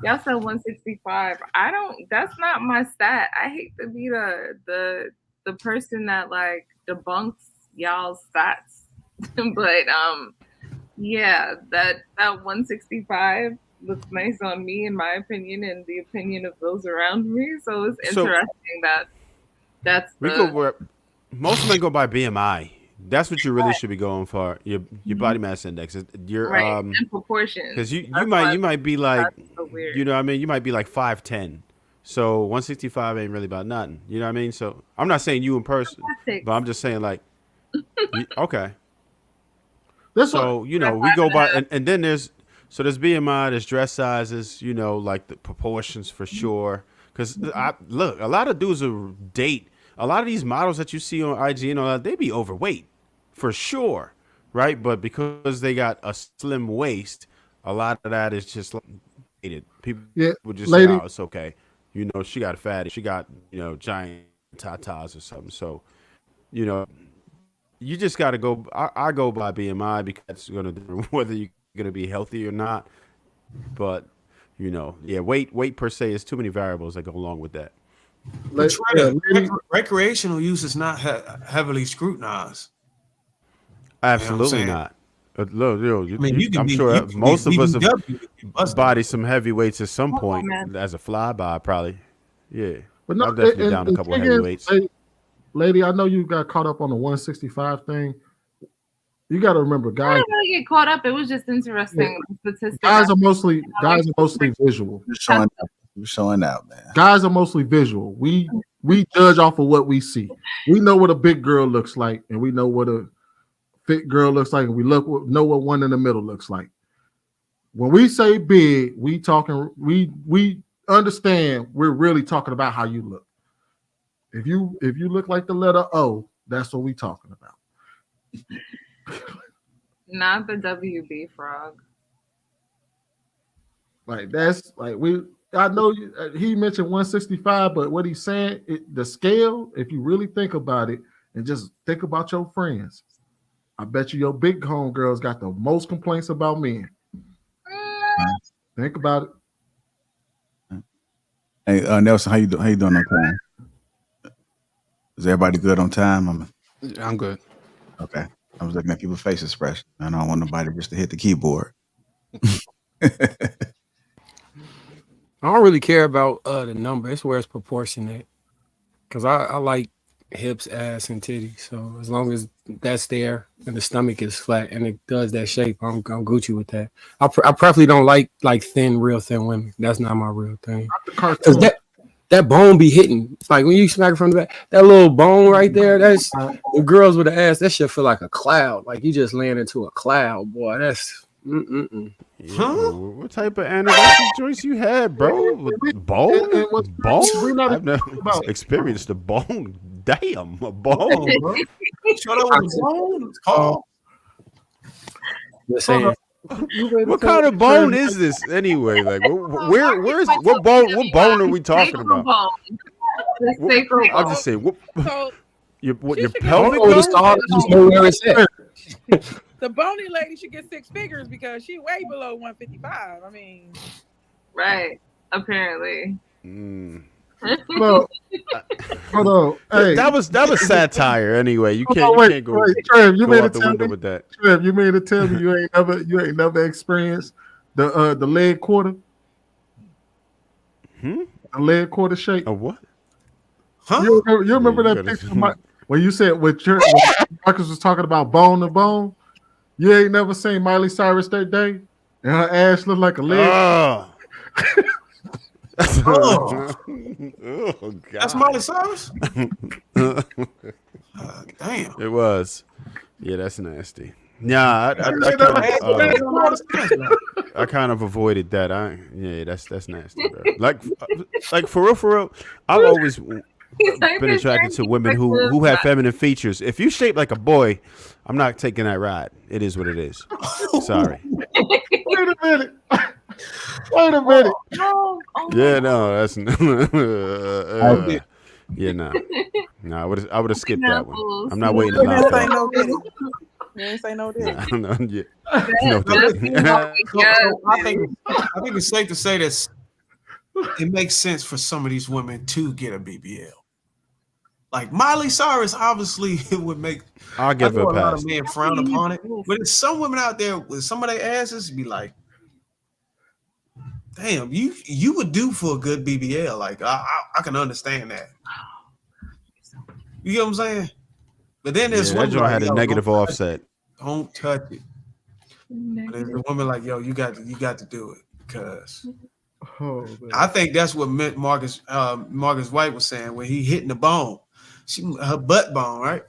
Y'all said 165. That's not my stat. I hate to be the person that like debunks y'all's stats. But yeah, that 165 looks nice on me in my opinion and the opinion of those around me. So it's interesting that's most men go by BMI. That's what you really should be going for. Your body mass index. Your and proportion. Because you might be like, so you know what I mean? You might be like 5'10". So 165 ain't really about nothing. You know what I mean? So I'm not saying you in person, but I'm just saying like, okay. So, we go by, and then there's BMI, there's dress sizes, like the proportions for sure. Because look, a lot of dudes will date. A lot of these models that you see on IG and all that, they be overweight for sure, right? But because they got a slim waist, a lot of that is just like people would just say, "Oh, it's okay." She got a fatty, she got giant tatas or something. So, you just got to go. I go by BMI because it's going to determine whether you're going to be healthy or not. But weight per se is too many variables that go along with that. Recreational use is not heavily scrutinized. Absolutely not. Look, I'm sure most of us have bodied some heavyweights at some point as a flyby, probably. Yeah, but no, I'm definitely down a couple of heavyweights. Lady, I know you got caught up on the 165 thing. You got to remember, guys. I didn't really get caught up. It was just interesting. Statistics. Guys are mostly visual. You're showing out, man. Guys are mostly visual. We judge off of what we see. We know what a big girl looks like, and we know what a fit girl looks like, and we know what one in the middle looks like. When we say big, we understand we're really talking about how you look. If you look like the letter O, that's what we talking about. Not the WB frog. Like that's like I know he mentioned 165, but what he's saying, the scale, if you really think about it and just think about your friends, I bet you your big homegirls got the most complaints about men. Think about it. Hey, Nelson, how you doing on time? Is everybody good on time? I'm good. Okay. I was looking at people's face expression. I don't want nobody just to hit the keyboard. I don't really care about the number. It's where it's proportionate. Because I like hips, ass, and titties. So as long as that's there and the stomach is flat and it does that shape, I'm Gucci with that. I preferably don't like thin, real thin women. That's not my real thing. Because that bone be hitting. It's like when you smack it from the back, that little bone right there, that's the girls with the ass, that shit feel like a cloud. Like you just land into a cloud, boy. That's Huh? What type of anniversary joints you had, bro? Bone? Bone? I've never experienced a bone. Damn, a bone. Shut up with a bone. It's called. What kind of bone is this anyway? Like, what bone are we talking about? I'll just say, your pelvic bone? The bony lady should get 6 figures because she way below 155. I mean, right? Apparently. Well, hold on. Hey, that was satire anyway. You can't go Trev, you made out the window with that. Trev, you made it tell me you ain't never experienced the leg quarter. The leg quarter shake. A what? Huh? You remember that picture when you said when Marcus was talking about bone to bone? You ain't never seen Miley Cyrus that day, and her ass looked like a leg. Oh, God. That's Miley Cyrus? Damn. It was. Yeah, that's nasty. Yeah, I kind of avoided that. That's nasty, bro. Like for real, I've always been attracted to women who have feminine features. If you shape like a boy, I'm not taking that ride. It is what it is. Sorry. Wait a minute. Wait a minute. Yeah, no, that's yeah, no. I would have skipped that one. I'm not waiting to knock Say that. no diddy. You ain't say no diddy. I don't know. Yeah. I think it's safe to say that it makes sense for some of these women to get a BBL. Like Miley Cyrus, obviously, it would make. I'll give her a a lot pass. of men frown upon it, but there's some women out there with some of their asses be like, "Damn, you would do for a good BBL." Like I can understand that. You know what I'm saying? But then there's That women joint like, had a "Yo, negative don't touch offset. it. Don't touch it." But there's a woman like, "Yo, you got to do it," because I think that's what Marcus White was saying when he hitting the bone, her butt bone, right?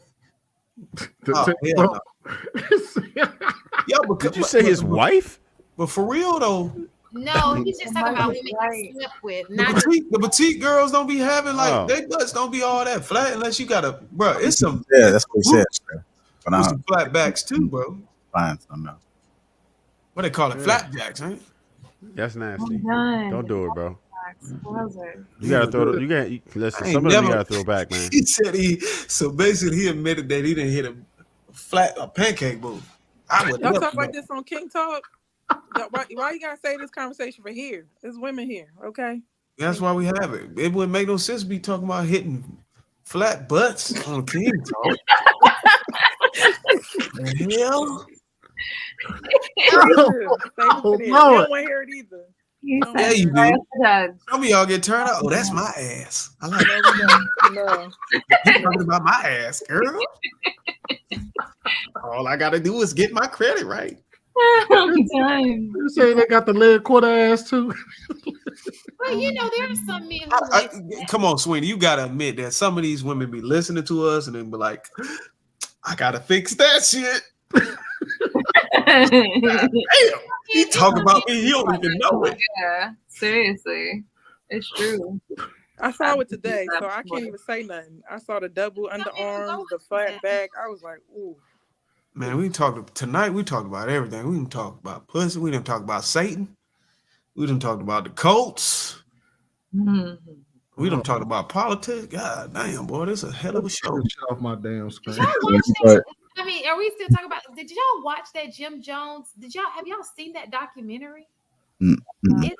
Hell no. Yo, Did you say his wife? But for real though, No, he's just talking about women you slept with. Not the petite girls don't be having like their butts don't be all that flat unless you got bro. It's some that's what he said. But with some flat backs too, bro. Find something else. What they call it, flapjacks, right? That's nasty. done. Don't do it, bro. Closer. You gotta throw. Listen. Some of them you gotta throw back, man. He said so basically he admitted that he didn't hit a pancake move. Y'all talk about this on King Talk. Why you gotta say this conversation for here? There's women here, okay? That's why we have it. It wouldn't make no sense to be talking about hitting flat butts on King Talk. The hell? They don't want to hear it either. Yeah, you do. Some of y'all get turned out. Oh, that's my ass. I like No. You're talking about my ass, girl. All I gotta do is get my credit right. I'm done. You say they got the leg quarter ass too? Well, there's some men who like Come on, Sweeney. You gotta admit that some of these women be listening to us and then be like, I gotta fix that shit. Damn, he talk about me, he don't even know it. Yeah, seriously. It's true. I saw it today, so I can't even say nothing. I saw the double underarms, the flat back. I was like, ooh. Man, we talked about everything. We didn't talk about pussy. We didn't talk about Satan. We didn't talk about the Colts. Mm-hmm. We done talked about politics. God damn, boy, this is a hell of a show. Shut off my damn screen. I mean, are we still talking about? Did y'all watch that Jim Jones? Have y'all seen that documentary?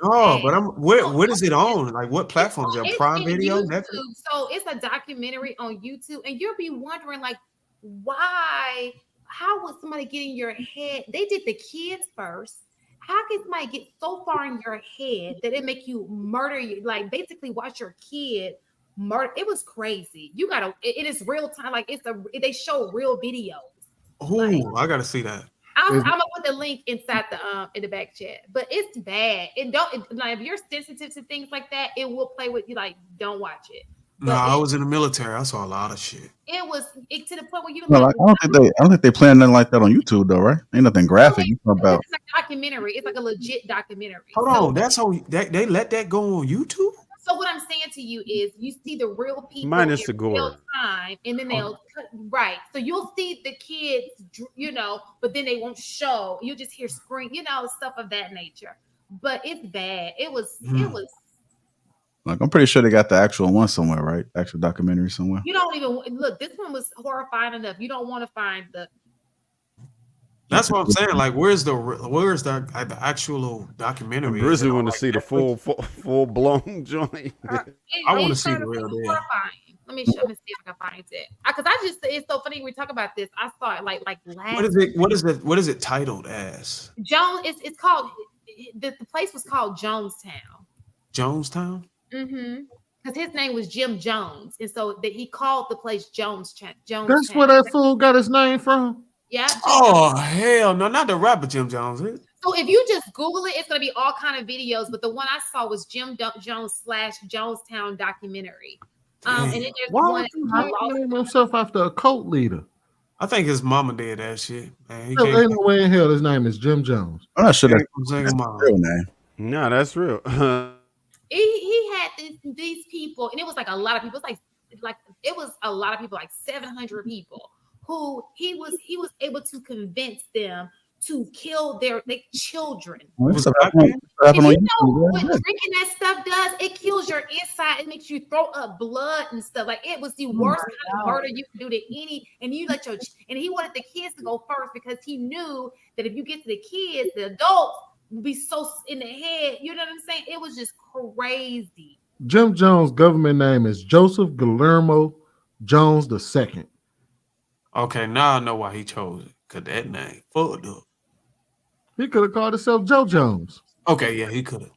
Oh, but what is it on? Like what platform? Is it Prime Video? YouTube. So it's a documentary on YouTube, and you'll be wondering, like, why? How would somebody get in your head? They did the kids first. How can somebody get so far in your head that it make you murder you? Like basically watch your kid murder. It was crazy. You gotta. It is real time. Like they show real videos. Oh, I gotta see that. I'm gonna put the link inside in the back chat. But it's bad. Like if you're sensitive to things like that, it will play with you. Like don't watch it. No, I was in the military. I saw a lot of shit. It was to the point where you. No, like, I don't think they playing nothing like that on YouTube though, right? Ain't nothing graphic. You talking about? It's a documentary. It's like a legit documentary. Hold on, that's how they let that go on YouTube. So what I'm saying to you is, you see the real people minus the in gore real time, and then they'll right. So you'll see the kids, but then they won't show. You just hear scream, stuff of that nature. But it's bad. It was. Like I'm pretty sure they got the actual one somewhere, right? Actual documentary somewhere. You don't even look. This one was horrifying enough. You don't want to find the. That's what I'm saying. Like, where's the actual documentary? Brizzy want to see the full blown joint. I want to see the real deal. Let me see if I can find it. Because it's so funny we talk about this. I saw it like last. What is it titled as? Jones. It's called. The place was called Jonestown. Jonestown. Mm-hmm. Because his name was Jim Jones, and so he called the place Jonestown. That's where that fool got his name from. Yeah. Oh hell no, not the rapper Jim Jones. So if you just Google it, it's gonna be all kind of videos. But the one I saw was Jim Jones / Jonestown documentary. And then there's Why one. would he name himself after a cult leader? I think his mama did that shit. Man, Ain't no way in hell his name is Jim Jones. I'm not sure that's his real name. No, that's real. He had these people, and it was like a lot of people. It's like it was a lot of people, like 700 people, who he was able to convince them to kill their children. Well, And you know what drinking that stuff does? It kills your inside. It makes you throw up blood and stuff. Like it was the worst kind of murder you could do to any. And you let and he wanted the kids to go first because he knew that if you get to the kids, the adults will be so in the head. You know what I'm saying? It was just crazy. Jim Jones' government name is Joseph Guillermo Jones II. Okay, now I know why he chose it. Cause that name fucked up. He could have called himself Joe Jones. Okay, yeah, he could have.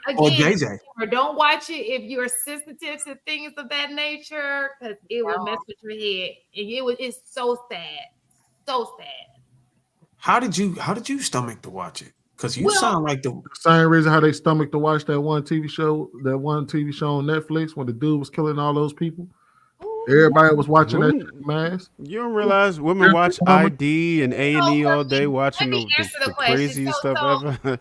Again, Or JJ. don't watch it if you're sensitive to things of that nature, because it will mess with your head. And it's so sad. So sad. How did you stomach to watch it? Because you sound like the same reason how they stomach to watch that one TV show on Netflix when the dude was killing all those people. Everybody was watching that mask. You don't realize women watch ID and A&E all day watching the craziest stuff ever.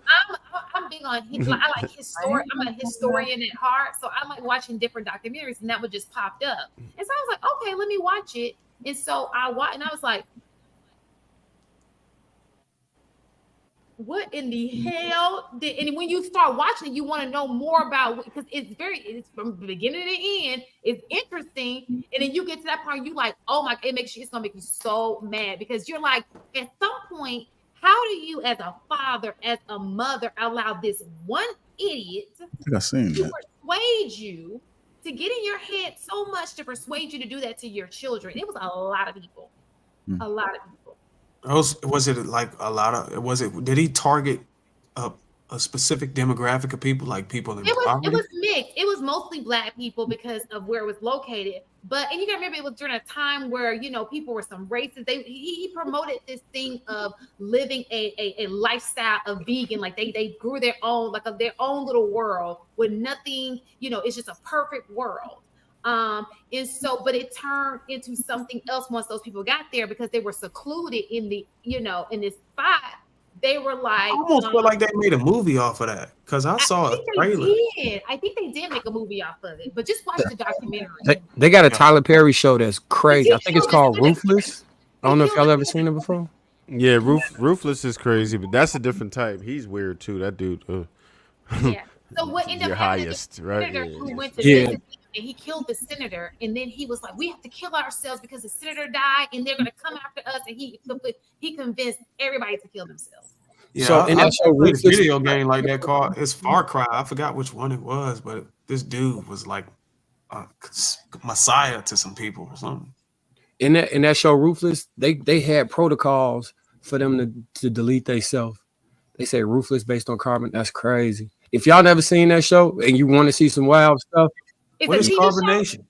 I'm big on I like history. I'm a historian at heart, so I like watching different documentaries, and that one just popped up. And so I was like, okay, let me watch it. And so I watched, and I was like, what in the hell did, and when you start watching it, you want to know more about, because it's from the beginning to the end, it's interesting. And then you get to that part, you like, oh my, it's gonna make you so mad, because you're like, at some point, how do you as a father, as a mother, allow this one idiot I seen to that. persuade you, to get in your head so much to persuade you to do that to your children? It was a lot of people. A lot of people. Was it like a lot of? Did he target a specific demographic of people, like people in poverty? It was mixed. It was mostly Black people because of where it was located. But, and you gotta remember, it was during a time where, you know, people were some racist. He promoted this thing of living a lifestyle of vegan. Like they grew their own, like their own little world with nothing, you know, it's just a perfect world. And so, but it turned into something else once those people got there, because they were secluded in the, you know, in this spot. They were like, I almost feel like they made a movie off of that, because I saw a trailer. I think they did make a movie off of it, but just watch the documentary. They got a Tyler Perry show that's crazy. I think it's called Ruthless. I don't know if y'all ever seen it before. Yeah, Ruthless is crazy, but that's a different type. He's weird too. That dude. Yeah. So what ended Your up happening? highest, right? Who went to visit him, and he killed the senator, and then he was like, "We have to kill ourselves because the senator died, and they're going to come after us." And he convinced everybody to kill themselves. Yeah, So in that show, played a Ruthless, video game like that called it's Far Cry. I forgot which one it was, but this dude was like a messiah to some people or something. in that show, Ruthless, they had protocols for them to delete themselves. They say ruthless based on carbon. That's crazy. If y'all never seen that show and you want to see some wild stuff, What is carbonation?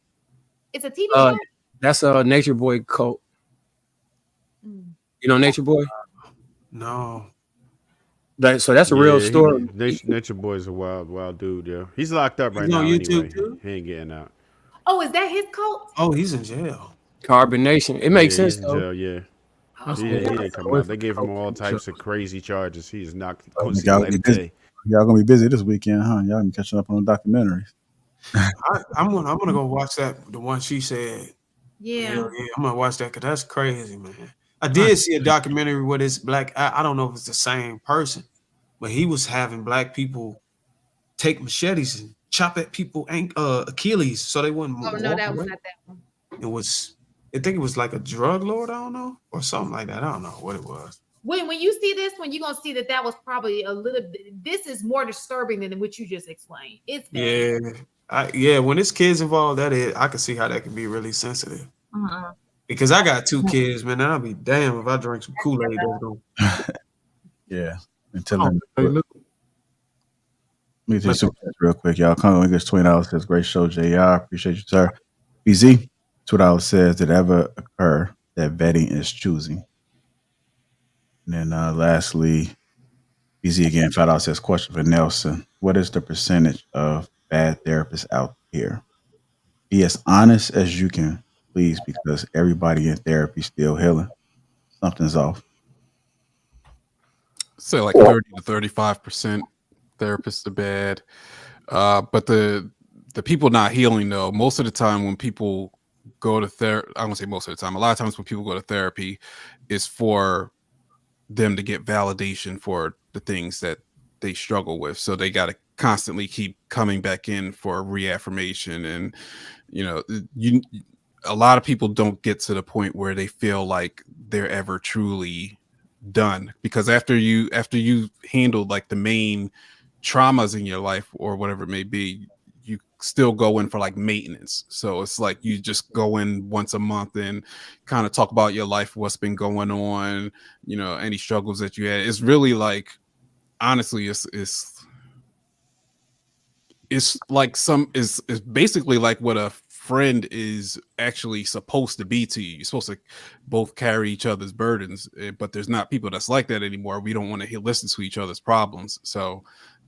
It's a TV show. That's a Nature Boy cult. You know Nature Boy? No. So that's a real story. Nature Boy's a wild dude. Yeah, he's locked up right He's now. on YouTube Anyway, too? he ain't getting out. Oh, is that his cult? Oh, he's in jail. Carbonation. It makes he's sense in though. jail, yeah. Oh, He ain't coming out. They gave him all types of crazy charges. He's not going to see the Y'all, light of day. y'all gonna be busy this weekend, huh? Y'all been catching up on the documentaries. I'm gonna go watch that. The one she said. Yeah. Yeah, I'm gonna watch that because that's crazy, man. I did see a documentary with this black. I don't know if it's the same person, but he was having Black people take machetes and chop at people Achilles so they wouldn't move. Oh no, that was not that one. It was. I think it was like a drug lord. I don't know, or something like that. I don't know what it was. When you see this one, you're gonna see that was probably a little bit. This is more disturbing than what you just explained. It's bad. Yeah. When it's kids involved, I can see how that can be really sensitive. Uh-huh. Because I got 2 kids, man. And I'll be damned if I drink some Kool-Aid. Yeah. Until then, let me just real quick, y'all. Congo English $20 says, "Great show, JR. Appreciate you, sir." BZ $2 says, "Did it ever occur that vetting is choosing?" And then lastly, BZ again $5 says, "Question for Nelson: What is the percentage of bad therapists out here? Be as honest as you can, please, because everybody in therapy still healing. Something's off." Say like 30 to 35% therapists are bad. But the the people not healing though, most of the time when people go to therapy, I won't say most of the time, a lot of times when people go to therapy is for them to get validation for the things that they struggle with. So they got to constantly keep coming back in for reaffirmation. And, a lot of people don't get to the point where they feel like they're ever truly done, because after you handled like the main traumas in your life or whatever it may be, you still go in for like maintenance. So it's like you just go in once a month and kind of talk about your life, what's been going on, any struggles that you had. It's really like, honestly, it's like it's basically like what a friend is actually supposed to be to you. You're supposed to both carry each other's burdens, but there's not people that's like that anymore. We don't want to listen to each other's problems. So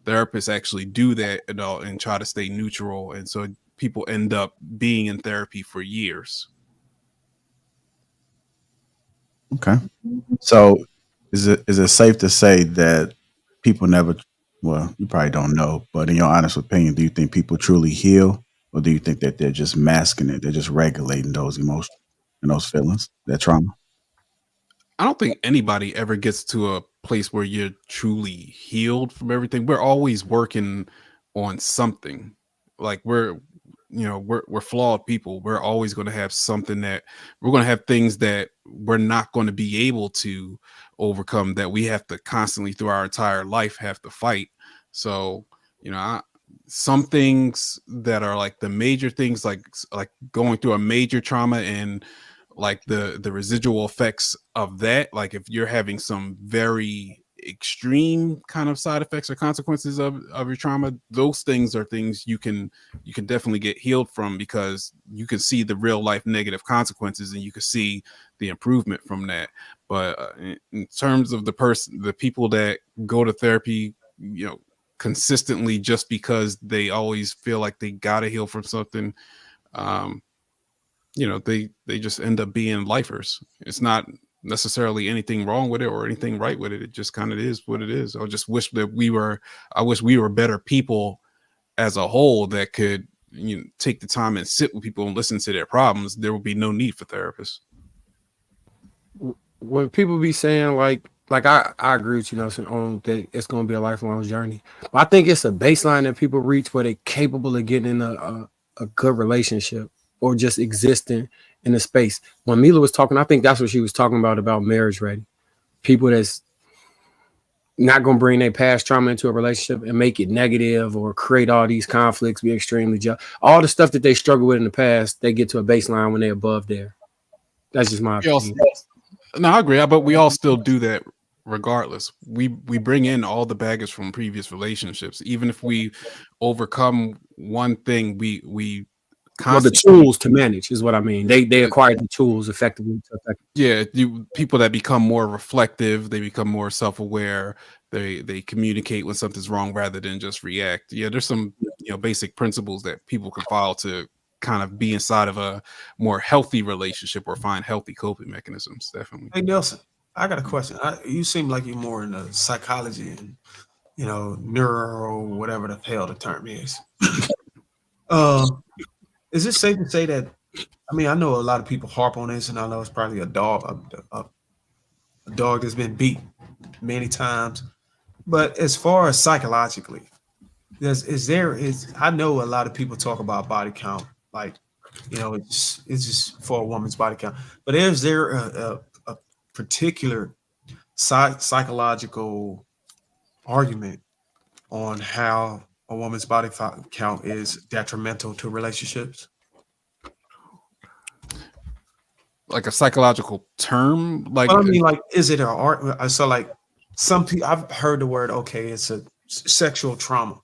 therapists actually do that and try to stay neutral. And so people end up being in therapy for years. Okay. So is it safe to say that people never, well, you probably don't know, but in your honest opinion, do you think people truly heal, or do you think that they're just masking it? They're just regulating those emotions and those feelings, that trauma? I don't think anybody ever gets to a place where you're truly healed from everything. We're always working on something. Like we're flawed people. We're always going to have something that we're going to have things that we're not going to be able to overcome, that we have to constantly through our entire life have to fight. So, some things that are like the major things, like going through a major trauma and like the residual effects of that, like if you're having some very extreme kind of side effects or consequences of your trauma, those things are things you can definitely get healed from, because you can see the real life negative consequences and you can see the improvement from that. But in terms of the people that go to therapy, consistently just because they always feel like they gotta heal from something, they just end up being lifers. It's not necessarily anything wrong with it or anything right with it. It just kind of is what it is. I wish we were better people as a whole that could take the time and sit with people and listen to their problems. There will be no need for therapists. When people be saying like I agree with you, on that it's going to be a lifelong journey. But I think it's a baseline that people reach where they're capable of getting in a good relationship or just existing in a space. When Mila was talking, I think that's what she was talking about marriage ready. People that's not going to bring their past trauma into a relationship and make it negative or create all these conflicts, be extremely jealous. All the stuff that they struggle with in the past, they get to a baseline when they're above there. That's just my opinion. No, I agree, but we all still do that regardless. We bring in all the baggage from previous relationships. Even if we overcome one thing, we the tools to manage is what I mean. They acquired the tools effectively to affect. Yeah, people that become more reflective, they become more self-aware. They communicate when something's wrong rather than just react. Yeah, there's some basic principles that people can follow to kind of be inside of a more healthy relationship or find healthy coping mechanisms. Definitely. Hey Nelson, I got a question. You seem like you're more in the psychology and neuro, whatever the hell the term is. Is it safe to say that? I mean, I know a lot of people harp on this, and I know it's probably a dog that's been beat many times. But as far as psychologically, I know a lot of people talk about body count, like it's just for a woman's body count. But is there a particular psychological argument on how a woman's body count is detrimental to relationships? Like a psychological term? Like, well, I mean, like, is it an art? So, like, some people, I've heard the word, okay, it's a sexual trauma,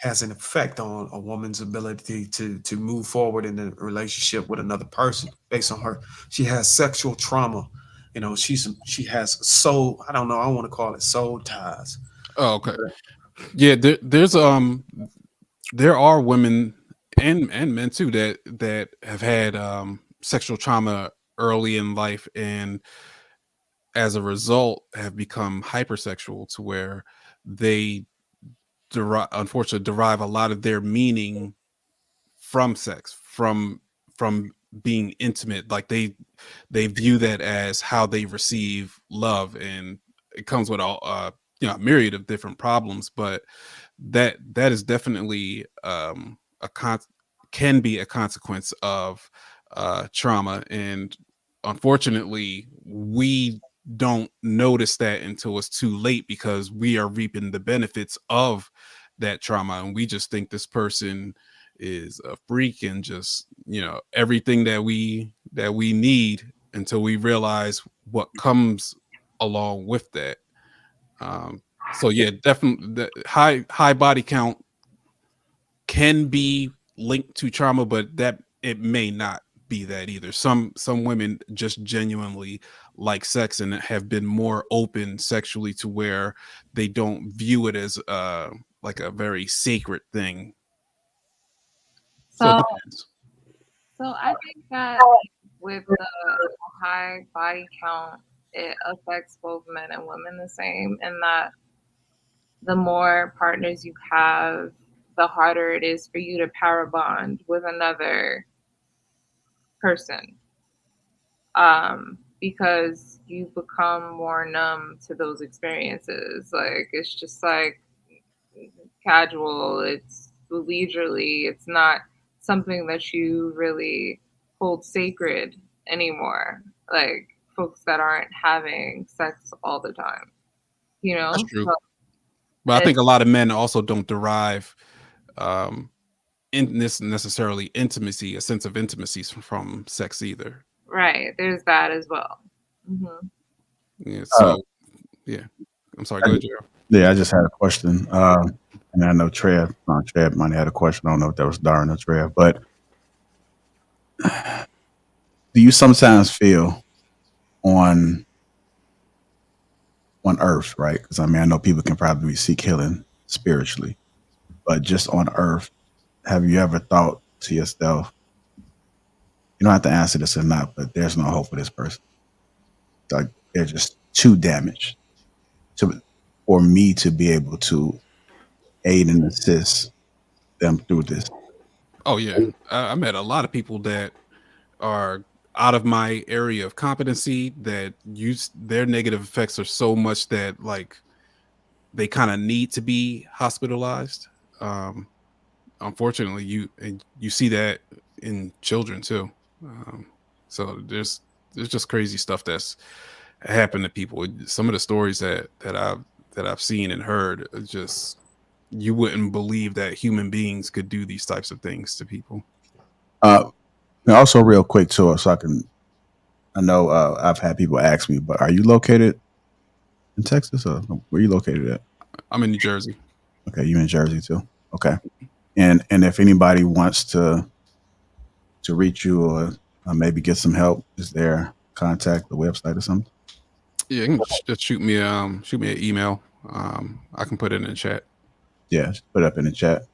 has an effect on a woman's ability to move forward in a relationship with another person based on her. She has sexual trauma. She has soul. I don't know. I want to call it soul ties. Oh, okay. Yeah, there are women and men too that have had sexual trauma early in life, and as a result have become hypersexual to where they unfortunately derive a lot of their meaning from sex, from being intimate. Like they view that as how they receive love, and it comes with a a myriad of different problems. But that is definitely can be a consequence of trauma, and unfortunately we don't notice that until it's too late, because we are reaping the benefits of that trauma, and we just think this person is a freak and just everything that we need, until we realize what comes along with that. So yeah, definitely the high body count can be linked to trauma, but that it may not be that either. Some women just genuinely like sex and have been more open sexually, to where they don't view it as like a very sacred thing. So it So, depends. I think that with the high body count, it affects both men and women the same, and that the more partners you have, the harder it is for you to power bond with another person, because you become more numb to those experiences. Like, it's just like casual, it's leisurely, it's not something that you really hold sacred anymore, like folks that aren't having sex all the time, That's true. So But I think a lot of men also don't derive in this necessarily a sense of intimacy from sex either. right, there's that as well. Mm-hmm. Yeah. So yeah, I'm sorry. Go ahead, Gerald. Yeah, I just had a question. And I know Trev might have had a question. I don't know if that was Darren or Trev, but do you sometimes feel on earth, right? Because I mean, I know people can probably seek healing spiritually, but just on earth, have you ever thought to yourself, you don't have to answer this or not, but there's no hope for this person? Like, they're just too damaged for me to be able to aid and assist them through this. Oh yeah, I met a lot of people that are out of my area of competency that use their negative effects are so much that like they kind of need to be hospitalized. Unfortunately, you see that in children too. So there's just crazy stuff that's happened to people. Some of the stories that I've seen and heard, just you wouldn't believe that human beings could do these types of things to people. And also, real quick too, I know I've had people ask me, but are you located in Texas, or where are you located at? I'm in New Jersey. Okay, you in Jersey too. Okay, and if anybody wants to reach you or maybe get some help, is there contact, the website or something? Yeah, you can just shoot me an email. I can put it in the chat. Yeah, just put it up in the chat.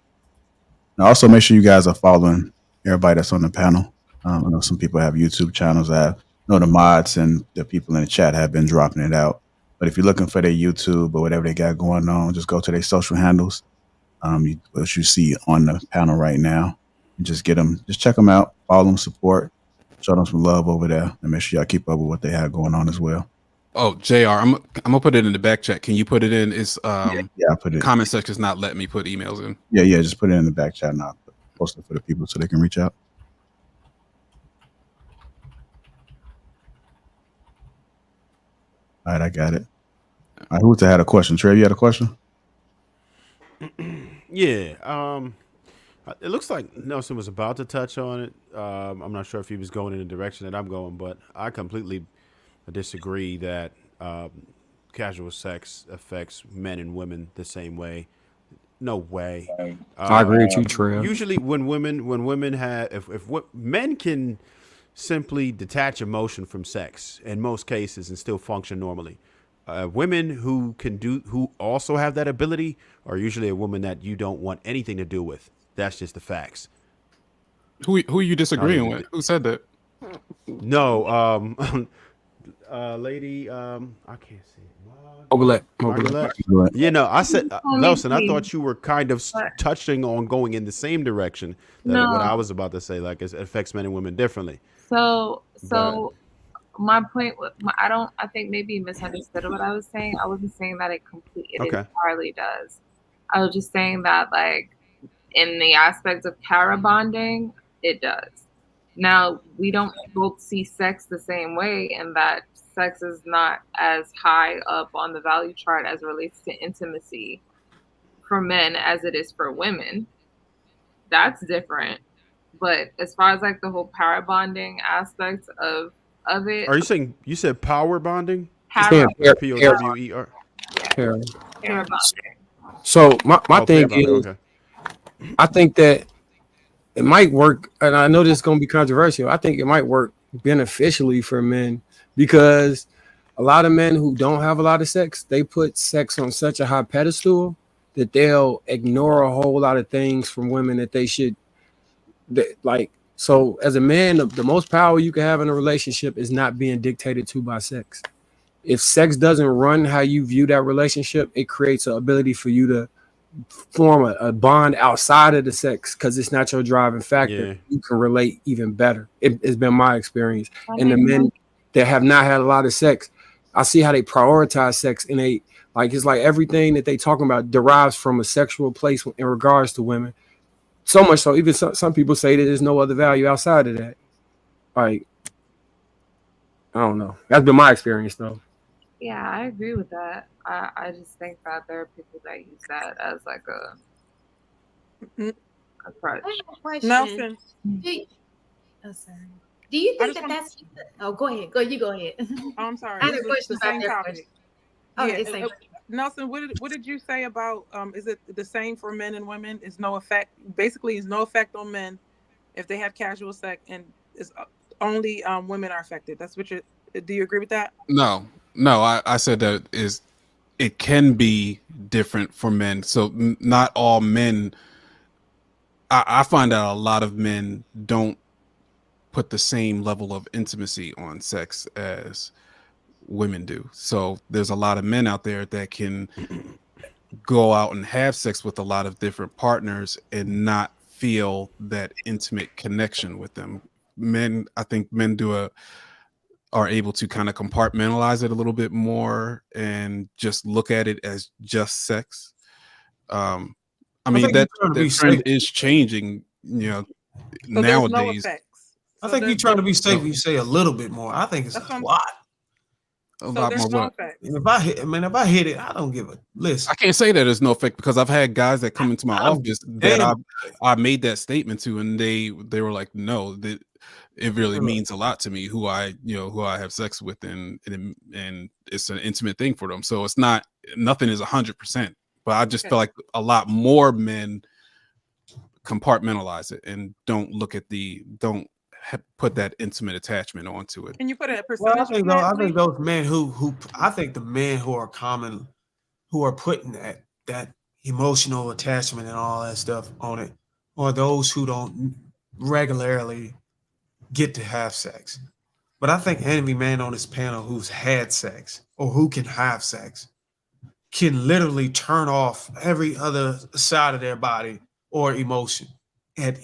And also make sure you guys are following everybody that's on the panel. I know some people have YouTube channels. I know the mods and the people in the chat have been dropping it out. But if you're looking for their YouTube or whatever they got going on, just go to their social handles, which you see on the panel right now, and just check them out, follow them, support, show them some love over there, and make sure y'all keep up with what they have going on as well. Oh, JR, I'm gonna put it in the back chat. Can you put it in? It's yeah, I put it. Comment section's not letting me put emails in. Yeah, just put it in the back chat and I'll post it for the people so they can reach out. All right, I got it. All right, who had a question? Trev, you had a question? Yeah. It looks like Nelson was about to touch on it. I'm not sure if he was going in the direction that I'm going, but I completely disagree that casual sex affects men and women the same way. No way. I agree with you, Trev. Usually, when women have, if what men can simply detach emotion from sex in most cases and still function normally. Women who also have that ability are usually a woman that you don't want anything to do with. That's just the facts. Who are you disagreeing with? Who said that? No, lady, I can't see. Overlap. You know, I said, Nelson, I please. thought you were kind of But- touching on going in the same direction that No. what I was about to say, like it affects men and women differently. So my point was, I think maybe you misunderstood what I was saying. I wasn't saying that it Okay. entirely does. I was just saying that, like, in the aspect of para bonding, it does. Now, we don't both see sex the same way, and that sex is not as high up on the value chart as it relates to intimacy for men as it is for women. That's different. But as far as like the whole para bonding aspect of it, Are you saying you said power bonding? Para- POWER. Para. para bonding. So my Oh, thing pair bonding, is, okay. I think that it might work, and I know this is going to be controversial. I think it might work beneficially for men because a lot of men who don't have a lot of sex, they put sex on such a high pedestal that they'll ignore a whole lot of things from women that they should, like. So as a man, the most power you can have in a relationship is not being dictated to by sex. If sex doesn't run how you view that relationship, it creates an ability for you to form a bond outside of the sex because it's not your driving factor. Yeah. You can relate even better. It's been my experience. That And the makes men sense. that have not had a lot of sex, I see how they prioritize sex, and they like it's like everything that they talking about derives from a sexual place in regards to women. So much so, even some people say that there's no other value outside of that. Like, I don't know. That's been my experience, though. Yeah, I agree with that. I just think that there are people that use that as like a crutch. Nelson. Oh, sorry. Do you I think just that that's? Oh, go ahead. You go ahead. Oh, I'm sorry. I had a This is question the about same their topic. question. Okay, same. Nelson, what did you say about is it the same for men and women? Is no effect basically is no effect on men if they have casual sex, and is only women are affected. That's what you do you agree with that? No, I said that it can be different for men. So not all men. I find out a lot of men don't put the same level of intimacy on sex as women do. So there's a lot of men out there that can go out and have sex with a lot of different partners and not feel that intimate connection with them. I think men are able to kind of compartmentalize it a little bit more and just look at it as just sex. I mean, that trend is changing, So nowadays. I think you're trying to be safe. You say a little bit more. I think it's a lot. A lot more what? And if I hit it, I don't give a listen. I can't say that there's no effect because I've had guys that come into my office that I made that statement to, and they were like, no, that it really means a lot to me who I have sex with, and it's an intimate thing for them. So it's nothing is 100%, but I just feel like a lot more men compartmentalize it and don't put that intimate attachment onto it. Can you put a percentage? Well, I think those men who I think the men who are common, who are putting that emotional attachment and all that stuff on it, are those who don't regularly get to have sex. But I think any man on this panel who's had sex or who can have sex can literally turn off every other side of their body or emotion at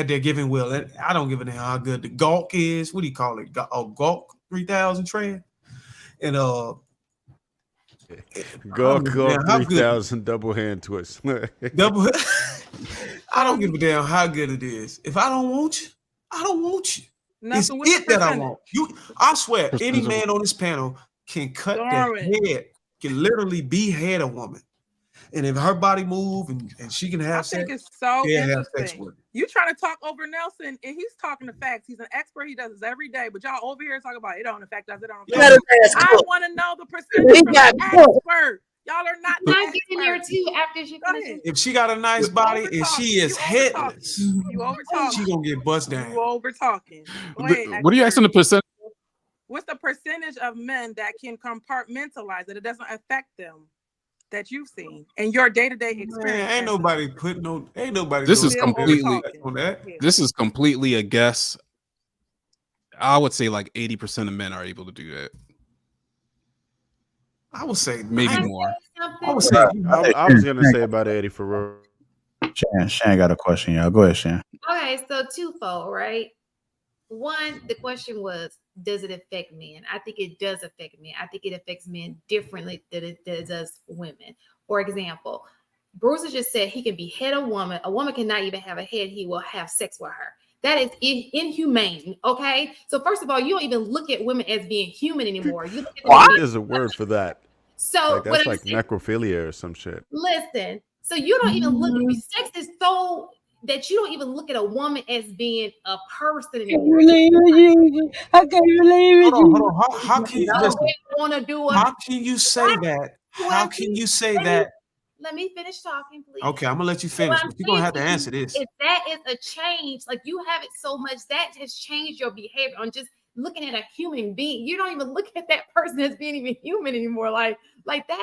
their giving will. And I don't give a damn how good the gawk is. What do you call it? Gawk 3000 trend. And Gawk 3000 double hand twist. Double. I don't give a damn how good it is. If I don't want you, I don't want you. It's it that I want. I swear, any man on this panel can cut their head, can literally behead a woman. And if her body move and she can have sex, I think it's so have sex interesting. with her. You trying to talk over Nelson, and he's talking the facts. He's an expert. He does this every day. But y'all over here talking about it don't affect us. It don't affect us. I want to know the percentage from the expert. Y'all are not the expert. Getting there too after she finishes. If she got a nice body and she is headless, you over talking. She gonna get bust down. You over talking. What are you asking the percent? What's the percentage of men that can compartmentalize it? It doesn't affect them that you've seen and your day-to-day experience. Man, ain't nobody putting no. Ain't nobody. This is doing completely. on that. This is completely a guess. I would say like 80% of men are able to do that. I would say maybe more. I would say I was gonna say about Eddie for real. Shan got a question, y'all. Go ahead, Shan. Okay, so twofold, right? One, the question was, does it affect men? I think it does affect men. I think it affects men differently than it does women. For example, Bruce just said he can behead a woman. A woman cannot even have a head. He will have sex with her. That is inhumane. Okay. So first of all, you don't even look at women as being human anymore. You look at them as being- There's a word for that. So like, that's like necrophilia or some shit. Listen. So you don't even look at sex is so that you don't even look at a woman as being a person anymore. I can't believe it. Hold on. How can you want to do it? How can you say that? How can you say that? Let me finish talking, please. Okay, I'm gonna let you finish, but you're gonna have to answer this. If that is a change, like you have it so much, that has changed your behavior on just looking at a human being. You don't even look at that person as being even human anymore. Like that's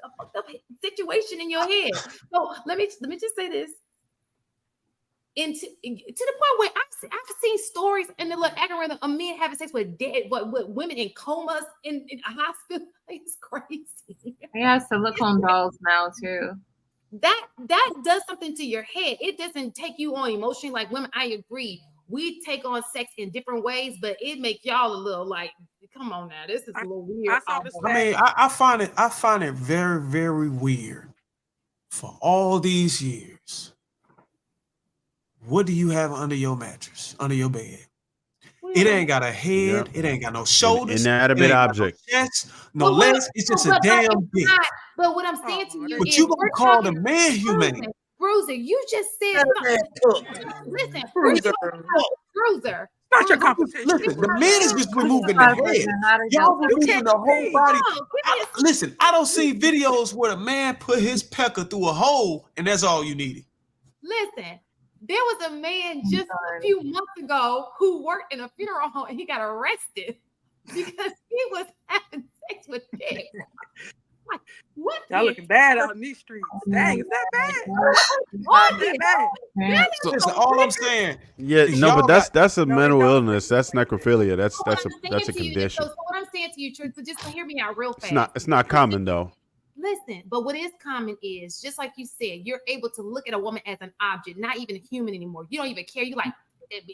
a fucked up situation in your head. So let me just say this. To the point where I've seen stories in the algorithm of men having sex with with women in comas in a hospital. It's crazy. They have silicone dolls now too. That does something to your head. It doesn't take you on emotionally like women. I agree. We take on sex in different ways, but it makes y'all a little like, come on now, this is a little weird. I find it very, very weird. For all these years, what do you have under your mattress, under your bed? It ain't got a head. It ain't got no shoulders. Inanimate object. No chest, no legs. It's just a damn dick. But what I'm saying to you But is, you gonna call the man humane? Bruiser, you just said something. Listen, Bruiser. Start your competition. Listen, the man is just removing the head. Y'all removing the whole body. Listen, I don't see videos where the man put his pecker through a hole and that's all you needed. Listen, there was a man just a few months ago who worked in a funeral home and he got arrested because he was having sex with pigs. Like, what? Y'all looking bad out in these streets. Dang, is that bad? Listen, all I'm saying. Yeah, no, but that's a mental illness. That's necrophilia. That's a condition. So what I'm saying to you, Truth, so just hear me out real fast. It's not common though. Listen, but what is common is, just like you said, you're able to look at a woman as an object, not even a human anymore. You don't even care. You like,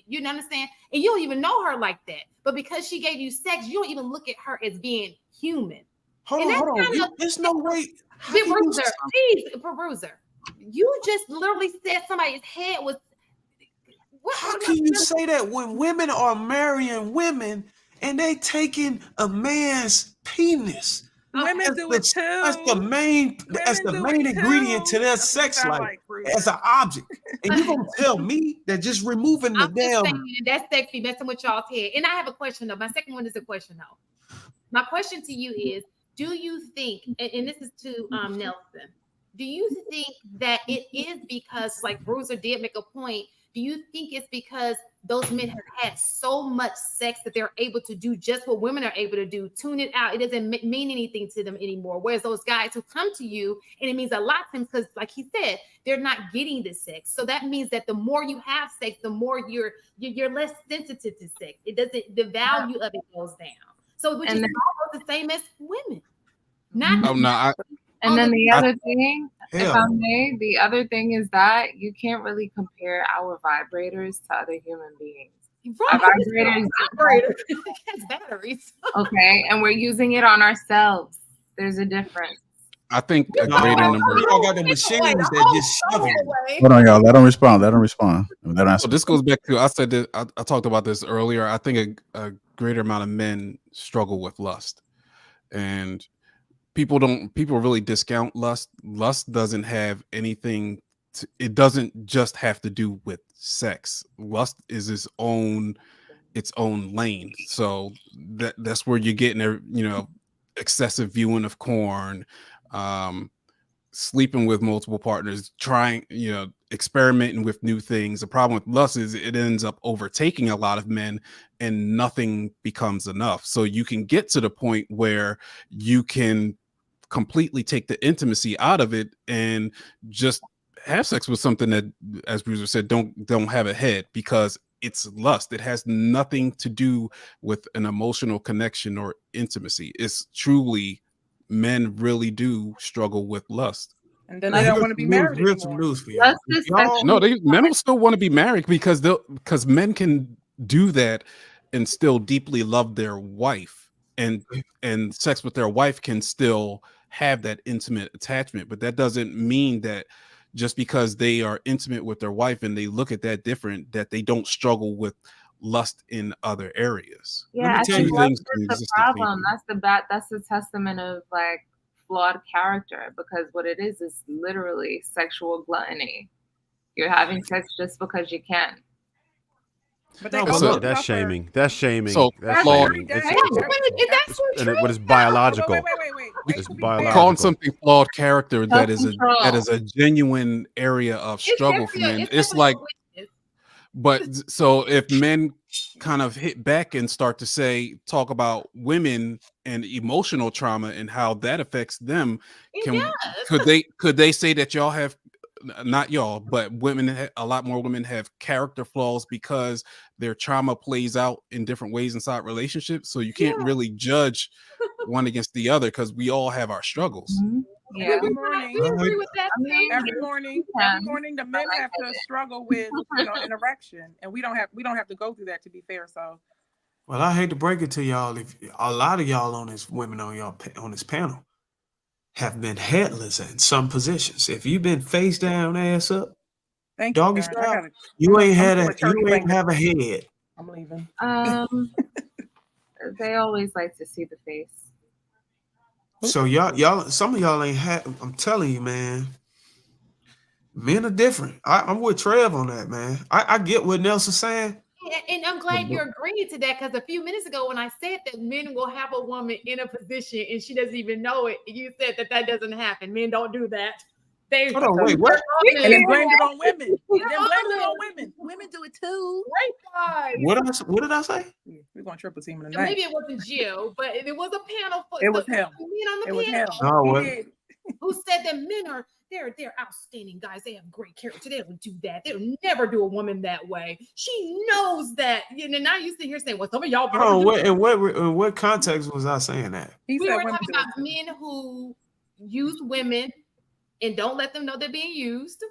you understand? And you don't even know her like that. But because she gave you sex, you don't even look at her as being human. Hold on. There's no way. Bruiser, please, Bruiser. You just literally said somebody's head was. How can you say that when women are marrying women and they taking a man's penis? Women do it too. That's the main ingredient to their sex life as an object. And you gonna tell me that just removing the damn that's sexy messing with y'all's head. And I have a question though. My second one is a question though. My question to you is, do you think, and this is to Nelson, do you think that it is because, like Bruiser did make a point, do you think it's because those men have had so much sex that they're able to do just what women are able to do, tune it out? It doesn't mean anything to them anymore. Whereas those guys who come to you, and it means a lot to them because, like he said, they're not getting the sex. So that means that the more you have sex, the more you're less sensitive to sex. It doesn't, the value of it goes down. So which is almost the same as women. And then the other thing, if I may, the other thing is that you can't really compare our vibrators to other human beings. Our vibrators has batteries. Okay, and we're using it on ourselves. There's a difference. I think a greater number. Y'all got the machines that just shove it. Hold on, y'all. Let them respond. So this goes back to, I said that I talked about this earlier. I think a greater amount of men struggle with lust, and people really discount lust. Lust doesn't have anything. It doesn't just have to do with sex. Lust is its own lane. So that's where you're getting excessive viewing of porn, sleeping with multiple partners, trying, experimenting with new things. The problem with lust is it ends up overtaking a lot of men and nothing becomes enough. So you can get to the point where you can completely take the intimacy out of it and just have sex with something that, as Bruiser said, don't have a head, because it's lust. It has nothing to do with an emotional connection or intimacy. It's truly, men really do struggle with lust. And then they don't want to be married Here's some anymore. news for y'all. No, men will still want to be married because men can do that and still deeply love their wife, and sex with their wife can still have that intimate attachment. But that doesn't mean that just because they are intimate with their wife and they look at that different, that they don't struggle with lust in other areas. Yeah, I think that's the problem. That's the testament of like flawed character, because what it is literally sexual gluttony. You're having sex just because you can. But that's shaming. That's shaming. So that's flawed. shaming. But it's biological. Wait. It's biological. Calling something flawed character that is a genuine area of struggle for men. It's like, but so if men kind of hit back and start to talk about women and emotional trauma and how that affects them, could they say that y'all have, not y'all, but a lot more women have character flaws because their trauma plays out in different ways inside relationships? So you can't really judge one against the other because we all have our struggles. Yeah. Every morning, the men have to struggle with an erection, and we don't have to go through that, to be fair. So, well, I hate to break it to y'all, if a lot of y'all on this panel have been headless in some positions. If you've been face down, ass up, doggy style, you ain't have a head. I'm leaving. They always like to see the face. So some of y'all ain't had. I'm telling you, man. Men are different. I'm with Trev on that, man. I get what Nelson's saying. And I'm glad you're agreeing to that, because a few minutes ago when I said that men will have a woman in a position and she doesn't even know it, you said that doesn't happen. Men don't do that. Hold on, wait, what? And then blamed it on women. Women do it too. Right, guys. What did I say? We're going triple team tonight. Maybe it wasn't Jill, but it was a panel. It was him. Men on the It was panel. him. Oh, what? Who said that men are they're outstanding guys. They have great character. They don't do that. They'll never do a woman that way. She knows that. And now you sit here saying, well, some of y'all. In what context was I saying that? We were talking about men who use women and don't let them know they're being used.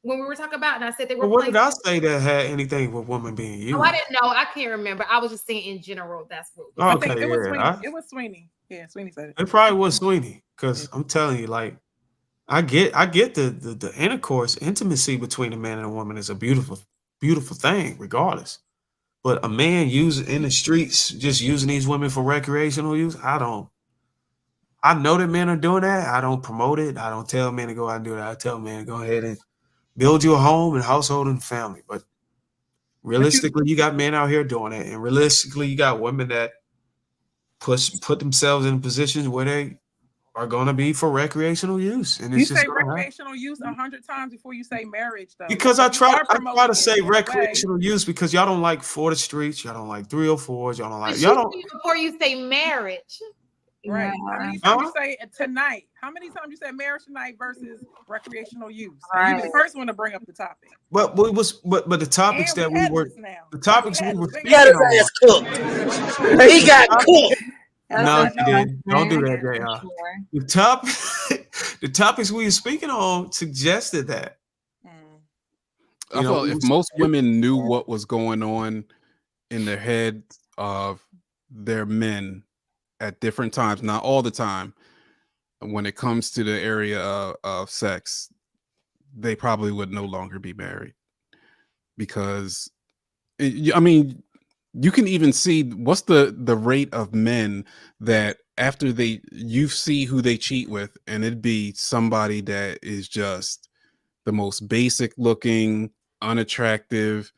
When we were talking about, and I said they were. Well, what did I say that had anything with women being used? Oh, I didn't know. I can't remember. I was just saying in general. That's what. I think it was Sweeney. It was Sweeney. Yeah, Sweeney said it. It probably was Sweeney, because I'm telling you, like, I get the intercourse, intimacy between a man and a woman is a beautiful thing, regardless. But a man in the streets, just using these women for recreational use, I know that men are doing that. I don't promote it. I don't tell men to go out and do that. I tell men to go ahead and build your home and household and family. But realistically, you got men out here doing it. And realistically, you got women that put themselves in positions where they are going to be for recreational use. And you say recreational use 100 times before you say marriage, though. Because I try to say recreational use, because y'all don't like for the streets, y'all don't like 304s, y'all don't like before you say marriage. Right. How many times you say tonight? How many times you say marriage tonight versus recreational use? Right. You were the first one to bring up the topic. But the topics that we were speaking got his on. ass cooked. He got cooked. No, he didn't. Don't do that, JR. The topics we were speaking on suggested that. I felt if most women knew what was going on in their head of their men at different times, not all the time, when it comes to the area of sex, they probably would no longer be married. Because, I mean, you can even see what's the rate of men that after you see who they cheat with, and it'd be somebody that is just the most basic looking, unattractive.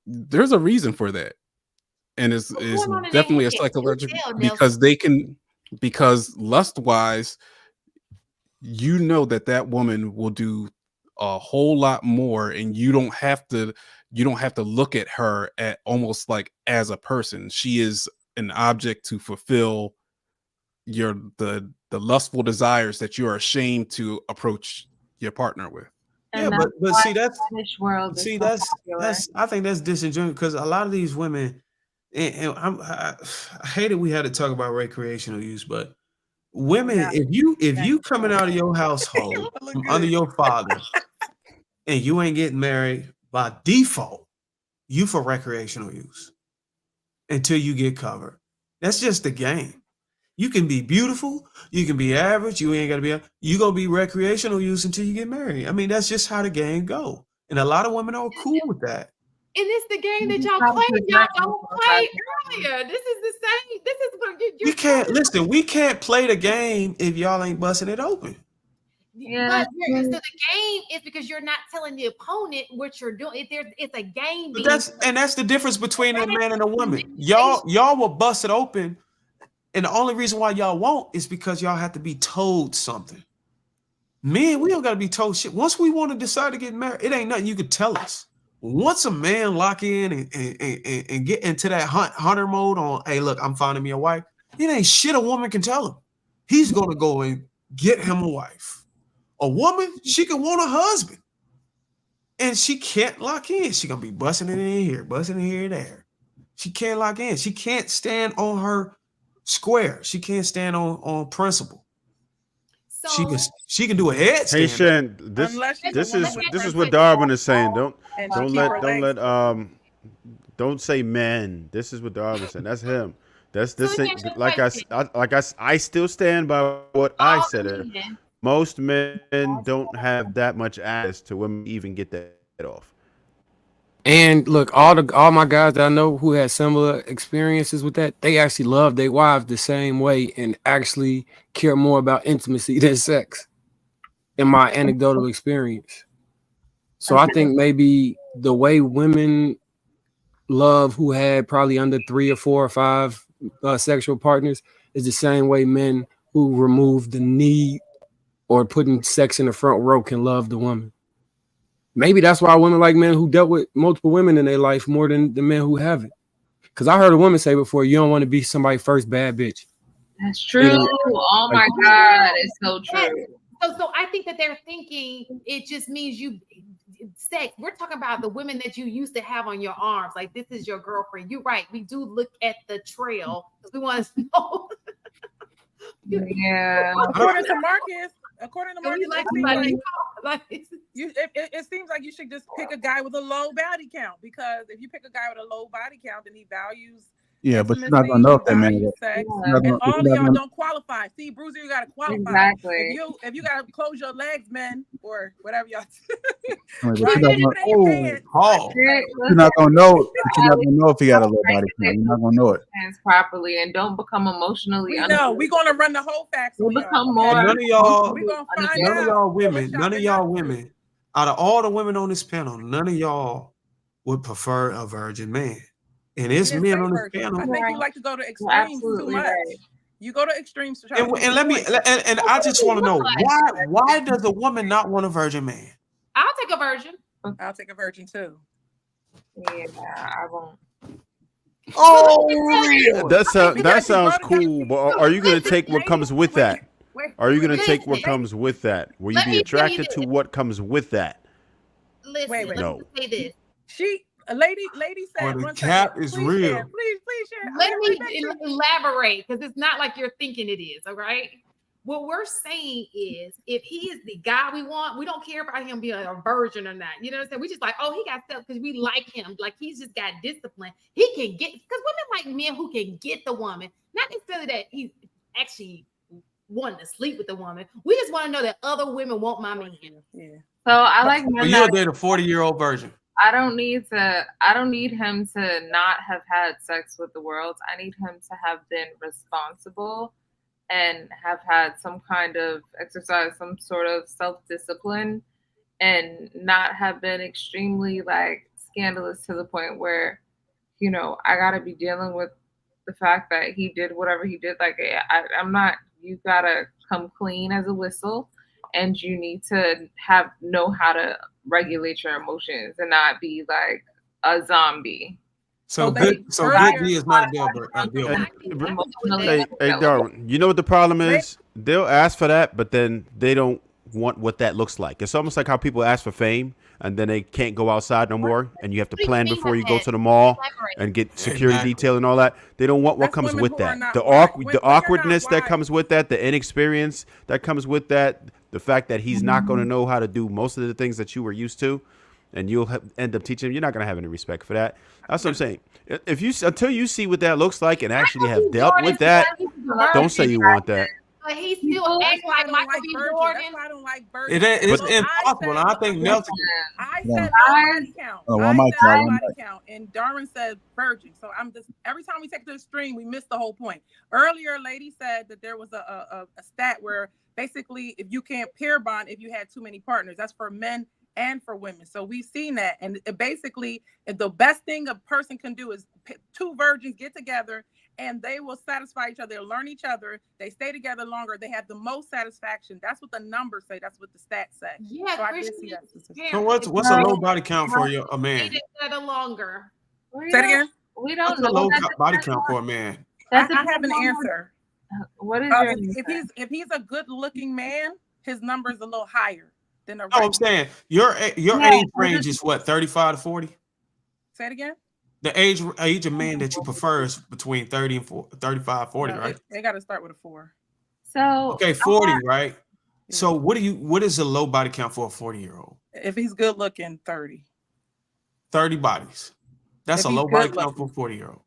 There's a reason for that. And it's definitely a psychological, because lust wise, you know that woman will do a whole lot more, and you don't have to look at her at almost like as a person. She is an object to fulfill the lustful desires that you are ashamed to approach your partner with. Yeah, And but that's see, why that's Spanish world is see, so popular. that's I think that's disingenuous because a lot of these women, and I hate that we had to talk about recreational use, but women, if you coming out of your household from under your father and you ain't getting married by default, you for recreational use until you get covered. That's just the game. You can be beautiful, you can be average, you ain't gotta be you gonna be recreational use until you get married. I mean, that's just how the game go. And a lot of women are cool with that. And it's the game that y'all played. Y'all don't play earlier. This is the same. This is what We can't listen, we can't play the game if y'all ain't busting it open. But so the game is because you're not telling the opponent what you're doing. It's a game. But that's the difference between a man and a woman. Y'all will bust it open. And the only reason why y'all won't is because y'all have to be told something. Men, we don't got to be told shit. Once we want to decide to get married, it ain't nothing you could tell us. Once a man lock in and get into that hunter mode on, hey, look, I'm finding me a wife, it ain't shit a woman can tell him. He's going to go and get him a wife. A woman, she can want a husband. And she can't lock in. She going to be busting it in here, busting it here and there. She can't lock in. She can't stand on her square. She can't stand on principle. So, she can do a headstand. Hey Shan, this is what Darwin is saying. Don't say men. This is what Darwin is saying. That's him. That's this. I still stand by what I said. Most men don't have that much access to women even get that off. And look, all my guys that I know who had similar experiences with that, they actually love their wives the same way and actually care more about intimacy than sex, in my anecdotal experience. So I think maybe the way women love who had probably under 3 or 4 or 5 sexual partners is the same way men who remove the need or putting sex in the front row can love the woman. Maybe that's why women like men who dealt with multiple women in their life more than the men who haven't. Because I heard a woman say before, you don't want to be somebody's first bad bitch. That's true. Oh my God, it's so true. So I think that they're thinking it just means sex. We're talking about the women that you used to have on your arms. Like, this is your girlfriend. You're right. We do look at the trail because we want to know. Yeah. According to Marcus, it seems like you should just pick a guy with a low body count, because if you pick a guy with a low body count, then he values. Yeah, but you're not gonna know if that man. Sex, and all of y'all don't qualify. See, Bruiser, you gotta qualify. Exactly. If you gotta close your legs, men, or whatever y'all. You're not gonna know. You're not gonna know if he got a low body count. You're not gonna know it. Properly, and don't become emotionally. We're gonna run the whole facts. We'll become more. None of y'all, we're gonna find none of y'all women, out of all the women on this panel, none of y'all would prefer a virgin man. And it's men on this panel. I think you like to go to extremes too much. Right. You go to extremes to try and I just want to know why does a woman not want a virgin man? I'll take a virgin. I'll take a virgin too. Yeah, I won't. Oh, that sounds cool, but are you going to take what comes with that? Are you going to take what comes with that? Will you be attracted to what comes with that? Listen, no. Let me say this. A lady said, the cap is real. Please share. Let me elaborate, because it's not like you're thinking it is. All right. What we're saying is, if he is the guy we want, we don't care about him being a virgin or not. You know what I'm saying? We just like, he got stuff because we like him. Like, he's just got discipline. He can get, because women like men who can get the woman, not necessarily that he's actually wanting to sleep with the woman. We just want to know that other women want my man. Yeah. So I like men. You'll date a 40-year-old virgin. I don't need him to not have had sex with the world. I need him to have been responsible and have had some kind of exercise, some sort of self-discipline, and not have been extremely scandalous to the point where, I gotta be dealing with the fact that he did whatever he did. I'm not, you gotta come clean as a whistle, and you need to know how to regulate your emotions and not be like a zombie. So good D is not a deal breaker. Hey, Darwin, you know what the problem is? They'll ask for that, but then they don't want what that looks like. It's almost like how people ask for fame and then they can't go outside no more, and you have to plan before you go to the mall and get security detail and all that. They don't want what comes with that. The awkwardness that comes with that, the inexperience that comes with that, the fact that he's not going to know how to do most of the things that you were used to, and you'll end up teaching him. You're not going to have any respect for that. That's what I'm saying. If you until you see what that looks like and actually have dealt with that, don't say you want that. But he still acts like Michael B. Jordan. That's why I don't like virgin. It's impossible. I think Melton. I said body count. Body count, and Darwin said virgin. So I'm just every time we take it to the stream, we miss the whole point. Earlier, a lady said that there was a stat where basically if you can't pair bond if you had too many partners. That's for men and for women. So we've seen that, and basically, if the best thing a person can do is two virgins get together. And they will satisfy each other, learn each other. They stay together longer. They have the most satisfaction. That's what the numbers say. That's what the stats say. Yeah, so I did see that. So what's a low body count for a man? Stay together longer. Say it again. We don't What's know. a low body count for a man? I have an answer. What is your if he's a good-looking man, his number is a little higher than a. No, I'm saying your age range is what, 35 to 40? Say it again. The age of man that you prefer is between 30 and 35, 40, No, right? They got to start with a 4. So okay, 40, right? So what is a low body count for a 40-year-old? If he's good looking, 30. 30 bodies. That's a low body count for a 40-year-old.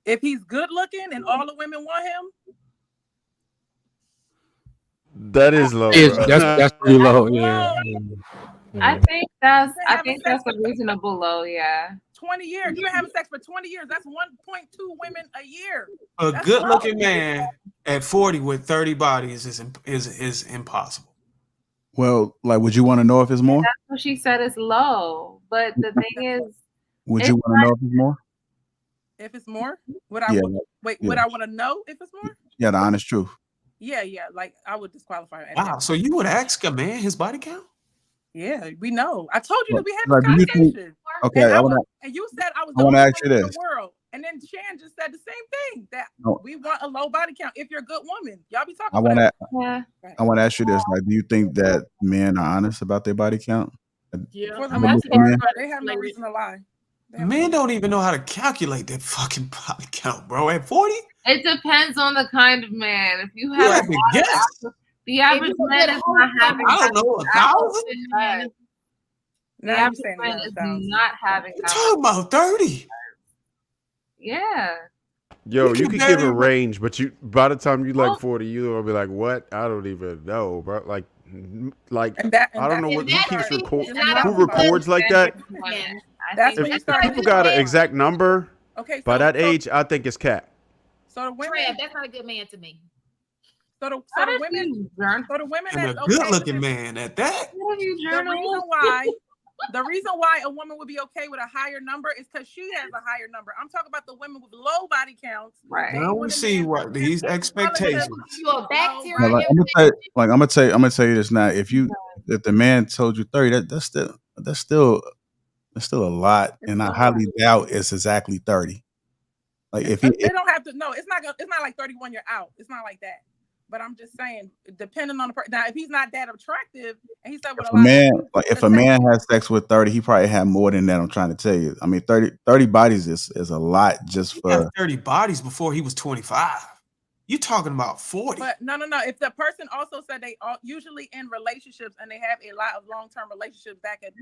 If he's good looking and all the women want him, that is low. That's pretty low. Yeah. I think that's a reasonable low. Yeah. 20 years. You're having sex for 20 years. That's 1.2 women a year. A good-looking man at 40 with 30 bodies is impossible. Well, like, would you want to know if it's more? That's what she said is low. But the thing is, would you want to know if it's more? If it's more, would I want to know if it's more? Yeah, the honest truth. Yeah. Like I would disqualify him. Wow. So you would ask a man his body count? Yeah, we know. I told you that we had Like, this conversation. Okay, and you said I was the I want only to ask you woman in this. the world. And then Shan just said the same thing, that No. we want a low body count if you're a good woman. Y'all be talking I want about to. I want to ask you this: like, do you think that men are honest about their body count? Yeah. For the I mean, most men- part, they have no reason to lie. Men don't even know how to calculate that fucking body count, bro. At 40? it depends on the kind of man. If you have have to guess. the average man is not having. I don't know, 1,000? The Now average you're saying man is 1,000. not having. You're talking about 30. Yeah. Yo, you can can give barely- a range, but you by the time you like 40, you'll be like, what? I don't even know, bro. Like I don't know what who keeps record who records like that. That's when If you start. people got an exact number, Okay, by so- that so- age, I think it's cap. So the women, Trev, that's not a good man to me. so the women And a that's okay. good-looking man at that. The reason why a woman would be okay with a higher number is because she has a higher number. I'm talking about the women with low body counts. Right. Now we see what these expectations. You a bacteria. No, I'm gonna tell you this now. If the man told you 30, that's still a lot, and I highly doubt it's exactly 30. Like if They don't have to. No, it's not like 31. You're out. It's not like that. But I'm just saying, depending on the person. Now, if he's not that attractive, and he said with if a man has sex with 30, he probably had more than that. I'm trying to tell you. I mean, 30 bodies is a lot just He for. had 30 bodies before he was 25. You talking about 40? But no. If the person also said they are usually in relationships and they have a lot of long-term relationships, that could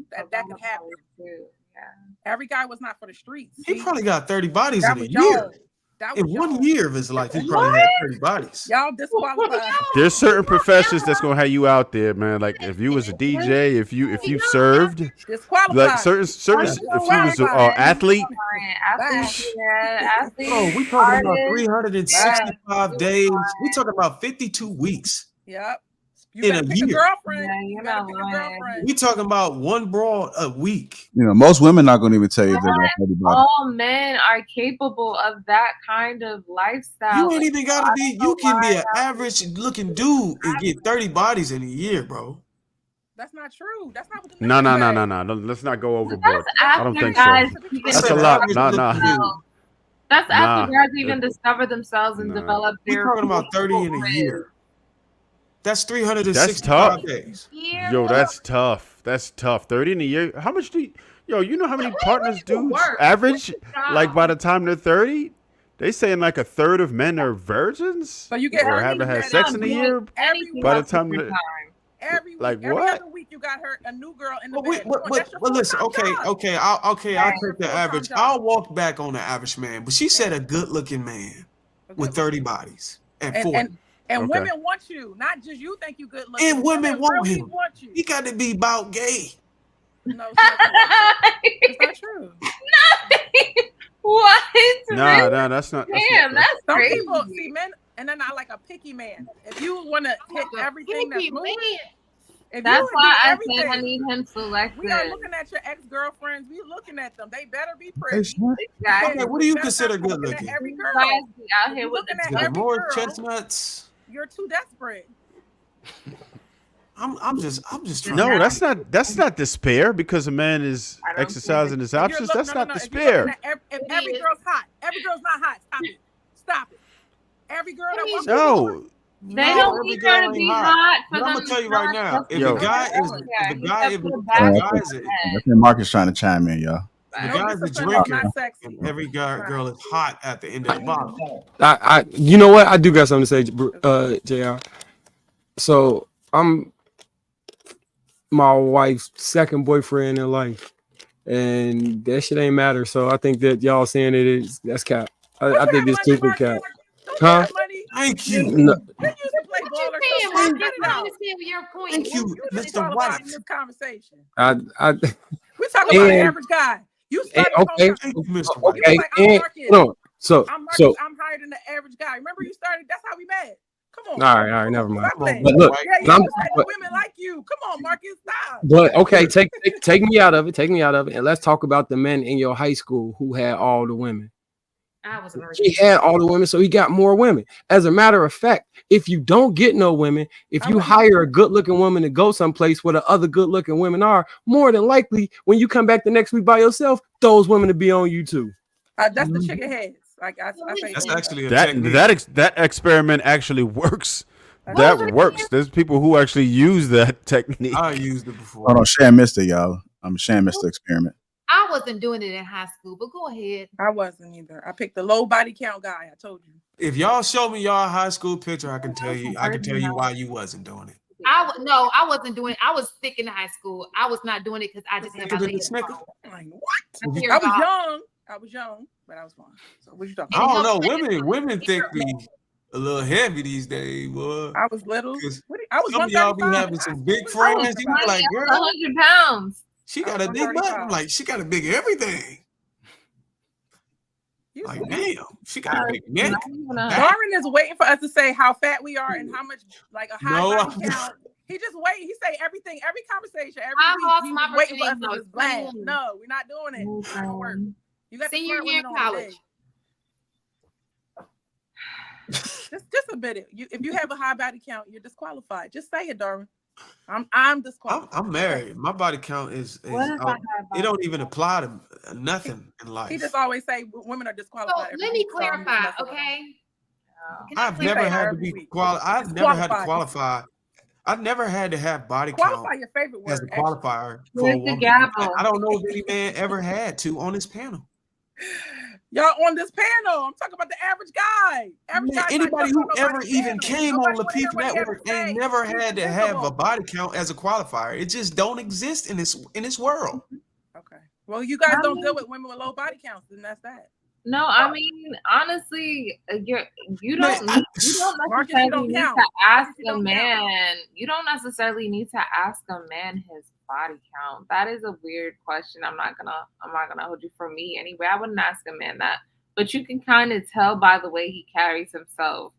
happen. Yeah. Every guy was not for the streets. He probably got 30 bodies That in a was year. y'all. That was In 1 year of his life, he probably had 30 bodies. Y'all disqualified. There's certain professions that's gonna have you out there, man. Like if you was a DJ, if you served, like certain if you was an athlete. Bro, we talking about 365 days. We talking about 52 weeks. Yep. In a year. Girlfriend. You gotta pick a girlfriend. We talking about one broad a week. You know, most women not gonna even tell you if they got 30 bodies. All men are capable of that kind of lifestyle. You ain't even gotta be. You can be an average looking dude and get 30 bodies in a year, bro. That's not true. That's not what the No. Let's not go overboard. I don't think so. That's a lot. That's after guys even discover themselves and develop We're their. talking about 30 in a year. That's 365 days. Yo, that's tough. That's tough. 30 in a year. How much do you know how many partners dudes average? Like by the time they're 30, they saying like a third of men are virgins. So you get or hurt. haven't had sex in a year. By the time every what? other week you got hurt a new girl in the bed. But listen, I'll take the average. I'll walk back on the average man. But she said a good-looking man with 30 bodies at 40. And women want you, not just you think you good looking. And women want really him. Want you. He got to be about gay. No, it's not true. Nothing. What? No, that's not. Damn, that's some crazy. people see men, and then I like a picky man. If you want to hit everything that's moving, That's why I say I need him selected. We are looking at your ex-girlfriends. We looking at them. They better be pretty. Okay, what do you consider good looking? Every girl out here with looking at every more girl. chestnuts. You're too desperate. I'm just trying. No, that's not despair because a man is exercising his options. That's not despair. If every girl's hot, every girl's not hot. Stop it. Stop it. Every girl that wants No. They don't need her to be hot for I'm them gonna tell you right now. If Yo. the guy is That's when Marcus trying to chime in, y'all. the guy's a drinker, and every girl is hot at the end of the bottle. You know what? I do got something to say, JR. So I'm my wife's second boyfriend in life, and that shit ain't matter. So I think that y'all saying that's cap. I think it's super cap. Huh? Thank you. No. You used to play ball or something. I Get it out. understand your point. Thank you, Mr. White. White. In this conversation, I we talking about the average guy. You started okay, Mr. White. okay, and no, so I'm higher than the average guy. Remember, you started. That's how we met. Come on. all right, never mind. Stop playing. But look, yeah, women like you. Come on, Marcus. Stop. But okay, take me out of it. Take me out of it, and let's talk about the men in your high school who had all the women. He had all the women, so he got more women. As a matter of fact, if you don't get no women, if you hire a good-looking woman to go someplace where the other good-looking women are, more than likely, when you come back the next week by yourself, those women to be on you too. That's the chicken heads. Like I say, That's actually a that experiment actually works. That works. There's people who actually use that technique. I used it before. Hold on, Shan missed it, y'all. Shan missed the experiment. I wasn't doing it in high school, but go ahead. I wasn't either. I picked the low body count guy. I told you. If y'all show me y'all high school picture, I can tell you why you wasn't doing it. I wasn't doing it. I was thick in high school. I was not doing it because I just had my legs like, what? I was young, but I was fine. So what you talking I about? don't know. Women think we a little heavy these days, boy. I was little. I was some of y'all be having some big friends. You be like, girl, 100 pounds. She got a big butt. I'm like, she got a big everything. Like, damn, she got a big neck. Darwin is waiting for us to say how fat we are and how much, like a high body count. He just wait. He say everything, every conversation, every week. He's waiting for us to just blast. No, we're not doing it. It's not gonna work. You got senior year of college. Just admit it. If you have a high body count, you're disqualified. Just say it, Darwin. I'm disqualified. I'm married. My body count is it don't even apply to nothing in life. He just always say women are disqualified. So let me clarify, okay? I've never had to be qualified. I've never had to qualify. I've never had to have body count your favorite word, as a qualifier for a woman. I don't know if any man ever had to on this panel. Y'all on this panel, I'm talking about the average guy. Anybody who ever even came on Lapeef Network ain't never had to have a body count as a qualifier. It just don't exist in this world. Okay. Well, you guys don't deal with women with low body counts, and that's that. No, I mean, honestly, you don't necessarily need to ask a man. You don't necessarily need to ask a man his body count. That is a weird question. I'm not gonna hold you. For me anyway, I wouldn't ask a man that. But you can kind of tell by the way he carries himself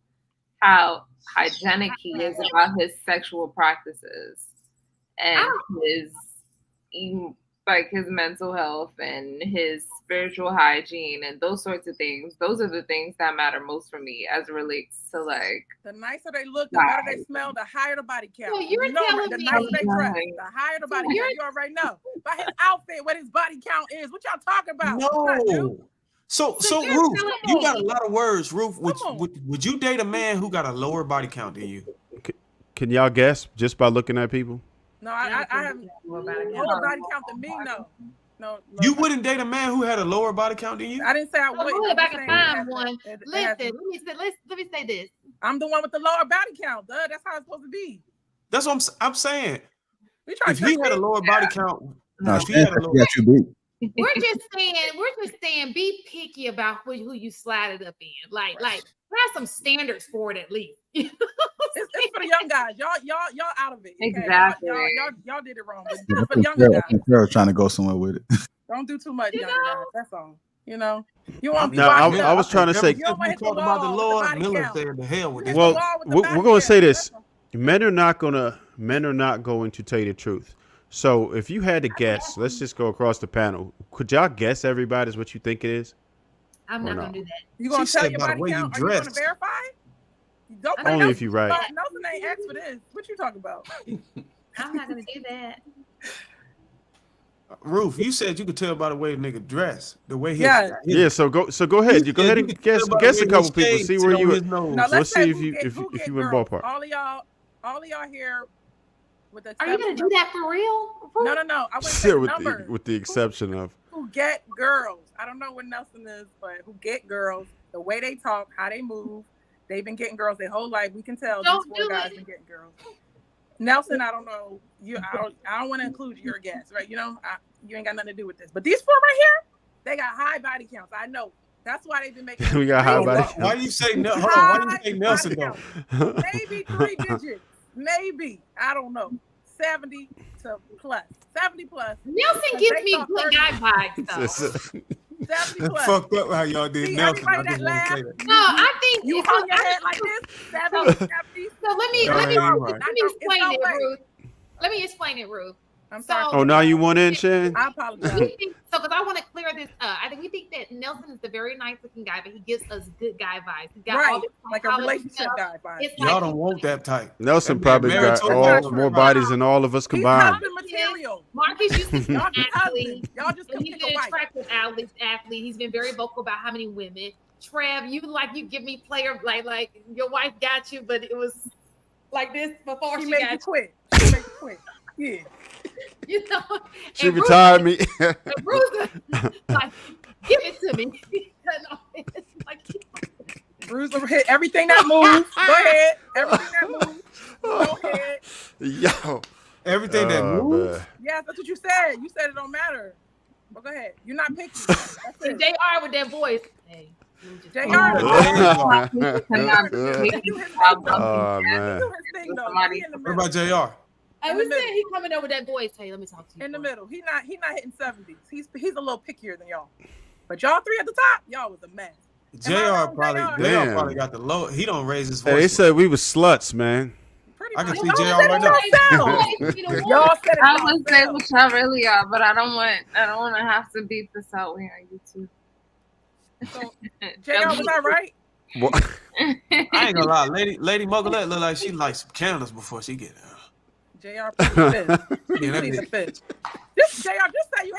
how hygienic he is about his sexual practices and his mental health and his spiritual hygiene and those sorts of things. Those are the things that matter most for me as it relates to like the nicer they look, the better they smell, the higher the body count. So you're telling the me nicer they dress, the higher the body count. You already know by his outfit what his body count is. What y'all talking about? No. So Ruth, you got a lot of words. Ruth, would you date a man who got a lower body count than you? Can y'all guess just by looking at people? No, I have lower body count than me. No. You wouldn't date a man who had a lower body count than you? I didn't say I wouldn't. If I can find one. Listen, let me say this. I'm the one with the lower body count. Duh, that's how it's supposed to be. That's what I'm saying. If he had a lower body count, No, she got you beat. We're just saying, be picky about who you slide it up in. Like have some standards for it at least. It's for the young guys. Y'all out of it. Okay? Exactly. Y'all did it wrong. But it's for the younger guys. Carol's trying to go somewhere with it. Don't do too much, younger guys. That's all. You know, you want to be. I was trying to say. You don't want to hit the wall about the Lord, with the body Miller count. said the hell with this. Well, we're going to say this: men are not going to tell you the truth. So if you had to guess, let's just go across the panel. Could y'all guess everybody's what you think it is? I'm not going to do that. You going to tell your body count? Are you going to verify? Don't Only if you right. Nelson ain't asked for this. What you talking about? I'm not going to do that. Ruth, you said you could tell by the way the nigga dress, the way he. Yeah. So go ahead. You go ahead and guess a couple people. See where you. Let's see if you in ballpark. All of y'all here. Are you gonna do that for real? No. I wouldn't say with the exception of who get girls. I don't know what Nelson is, but who get girls, the way they talk, how they move. They've been getting girls their whole life. We can tell these 4 guys been getting girls. Nelson, I don't know. I don't want to include your guess, right? You know, you ain't got nothing to do with this. But these 4 right here, they got high body counts. I know. That's why they've been making. We got high body counts. Why do you say no? Hold on. Why do you say Nelson though? Maybe 3 digits. Maybe. I don't know. 70 to plus. 70 plus. Nelson gives me good guy vibes though. 70 plus. Fucked up how y'all did Nelson. I just no, I think you hold your head like this. 70. So let me explain it, Ruth. Let me explain it, Ruth. I'm sorry. Oh, now you want in, Shan? I apologize. Because I want to clear this up. I think we think that Nelson is a very nice looking guy, but he gives us good guy vibes. He's got all this like a relationship guy vibes. Y'all don't want that type. Nelson probably got more bodies than all of us combined. Material. Marcus used to be an athlete. Y'all just he's an attractive athlete. He's been very vocal about how many women. Trev, you give me player like your wife got you, but it was like this before she made got you quit. She made you quit. Yeah. You know, she retired me. Bruiser, like, give it to me. Bruiser hit everything that moves. Go ahead. Everything that moves. Go ahead. Yo. Everything that moves. Yeah, that's what you said. You said it don't matter. But go ahead. You're not picky. JR with that voice. Hey. JR. Oh man. What about JR? I was saying he coming over with that voice. Hey, let me talk to you. In the middle. He not hitting 70s. He's a little pickier than y'all. But y'all 3 at the top, y'all was a mess. JR probably got the low. He don't raise his voice. Hey, they said we was sluts, man. I can see JR right now. Y'all said it. I would say what y'all really are, but I don't want to have to beat this out when you're on YouTube. So, JR, was I right? What? I ain't gonna lie, Lady Mogulette look like she likes some candles before she get JR, please. Just JR, just say you had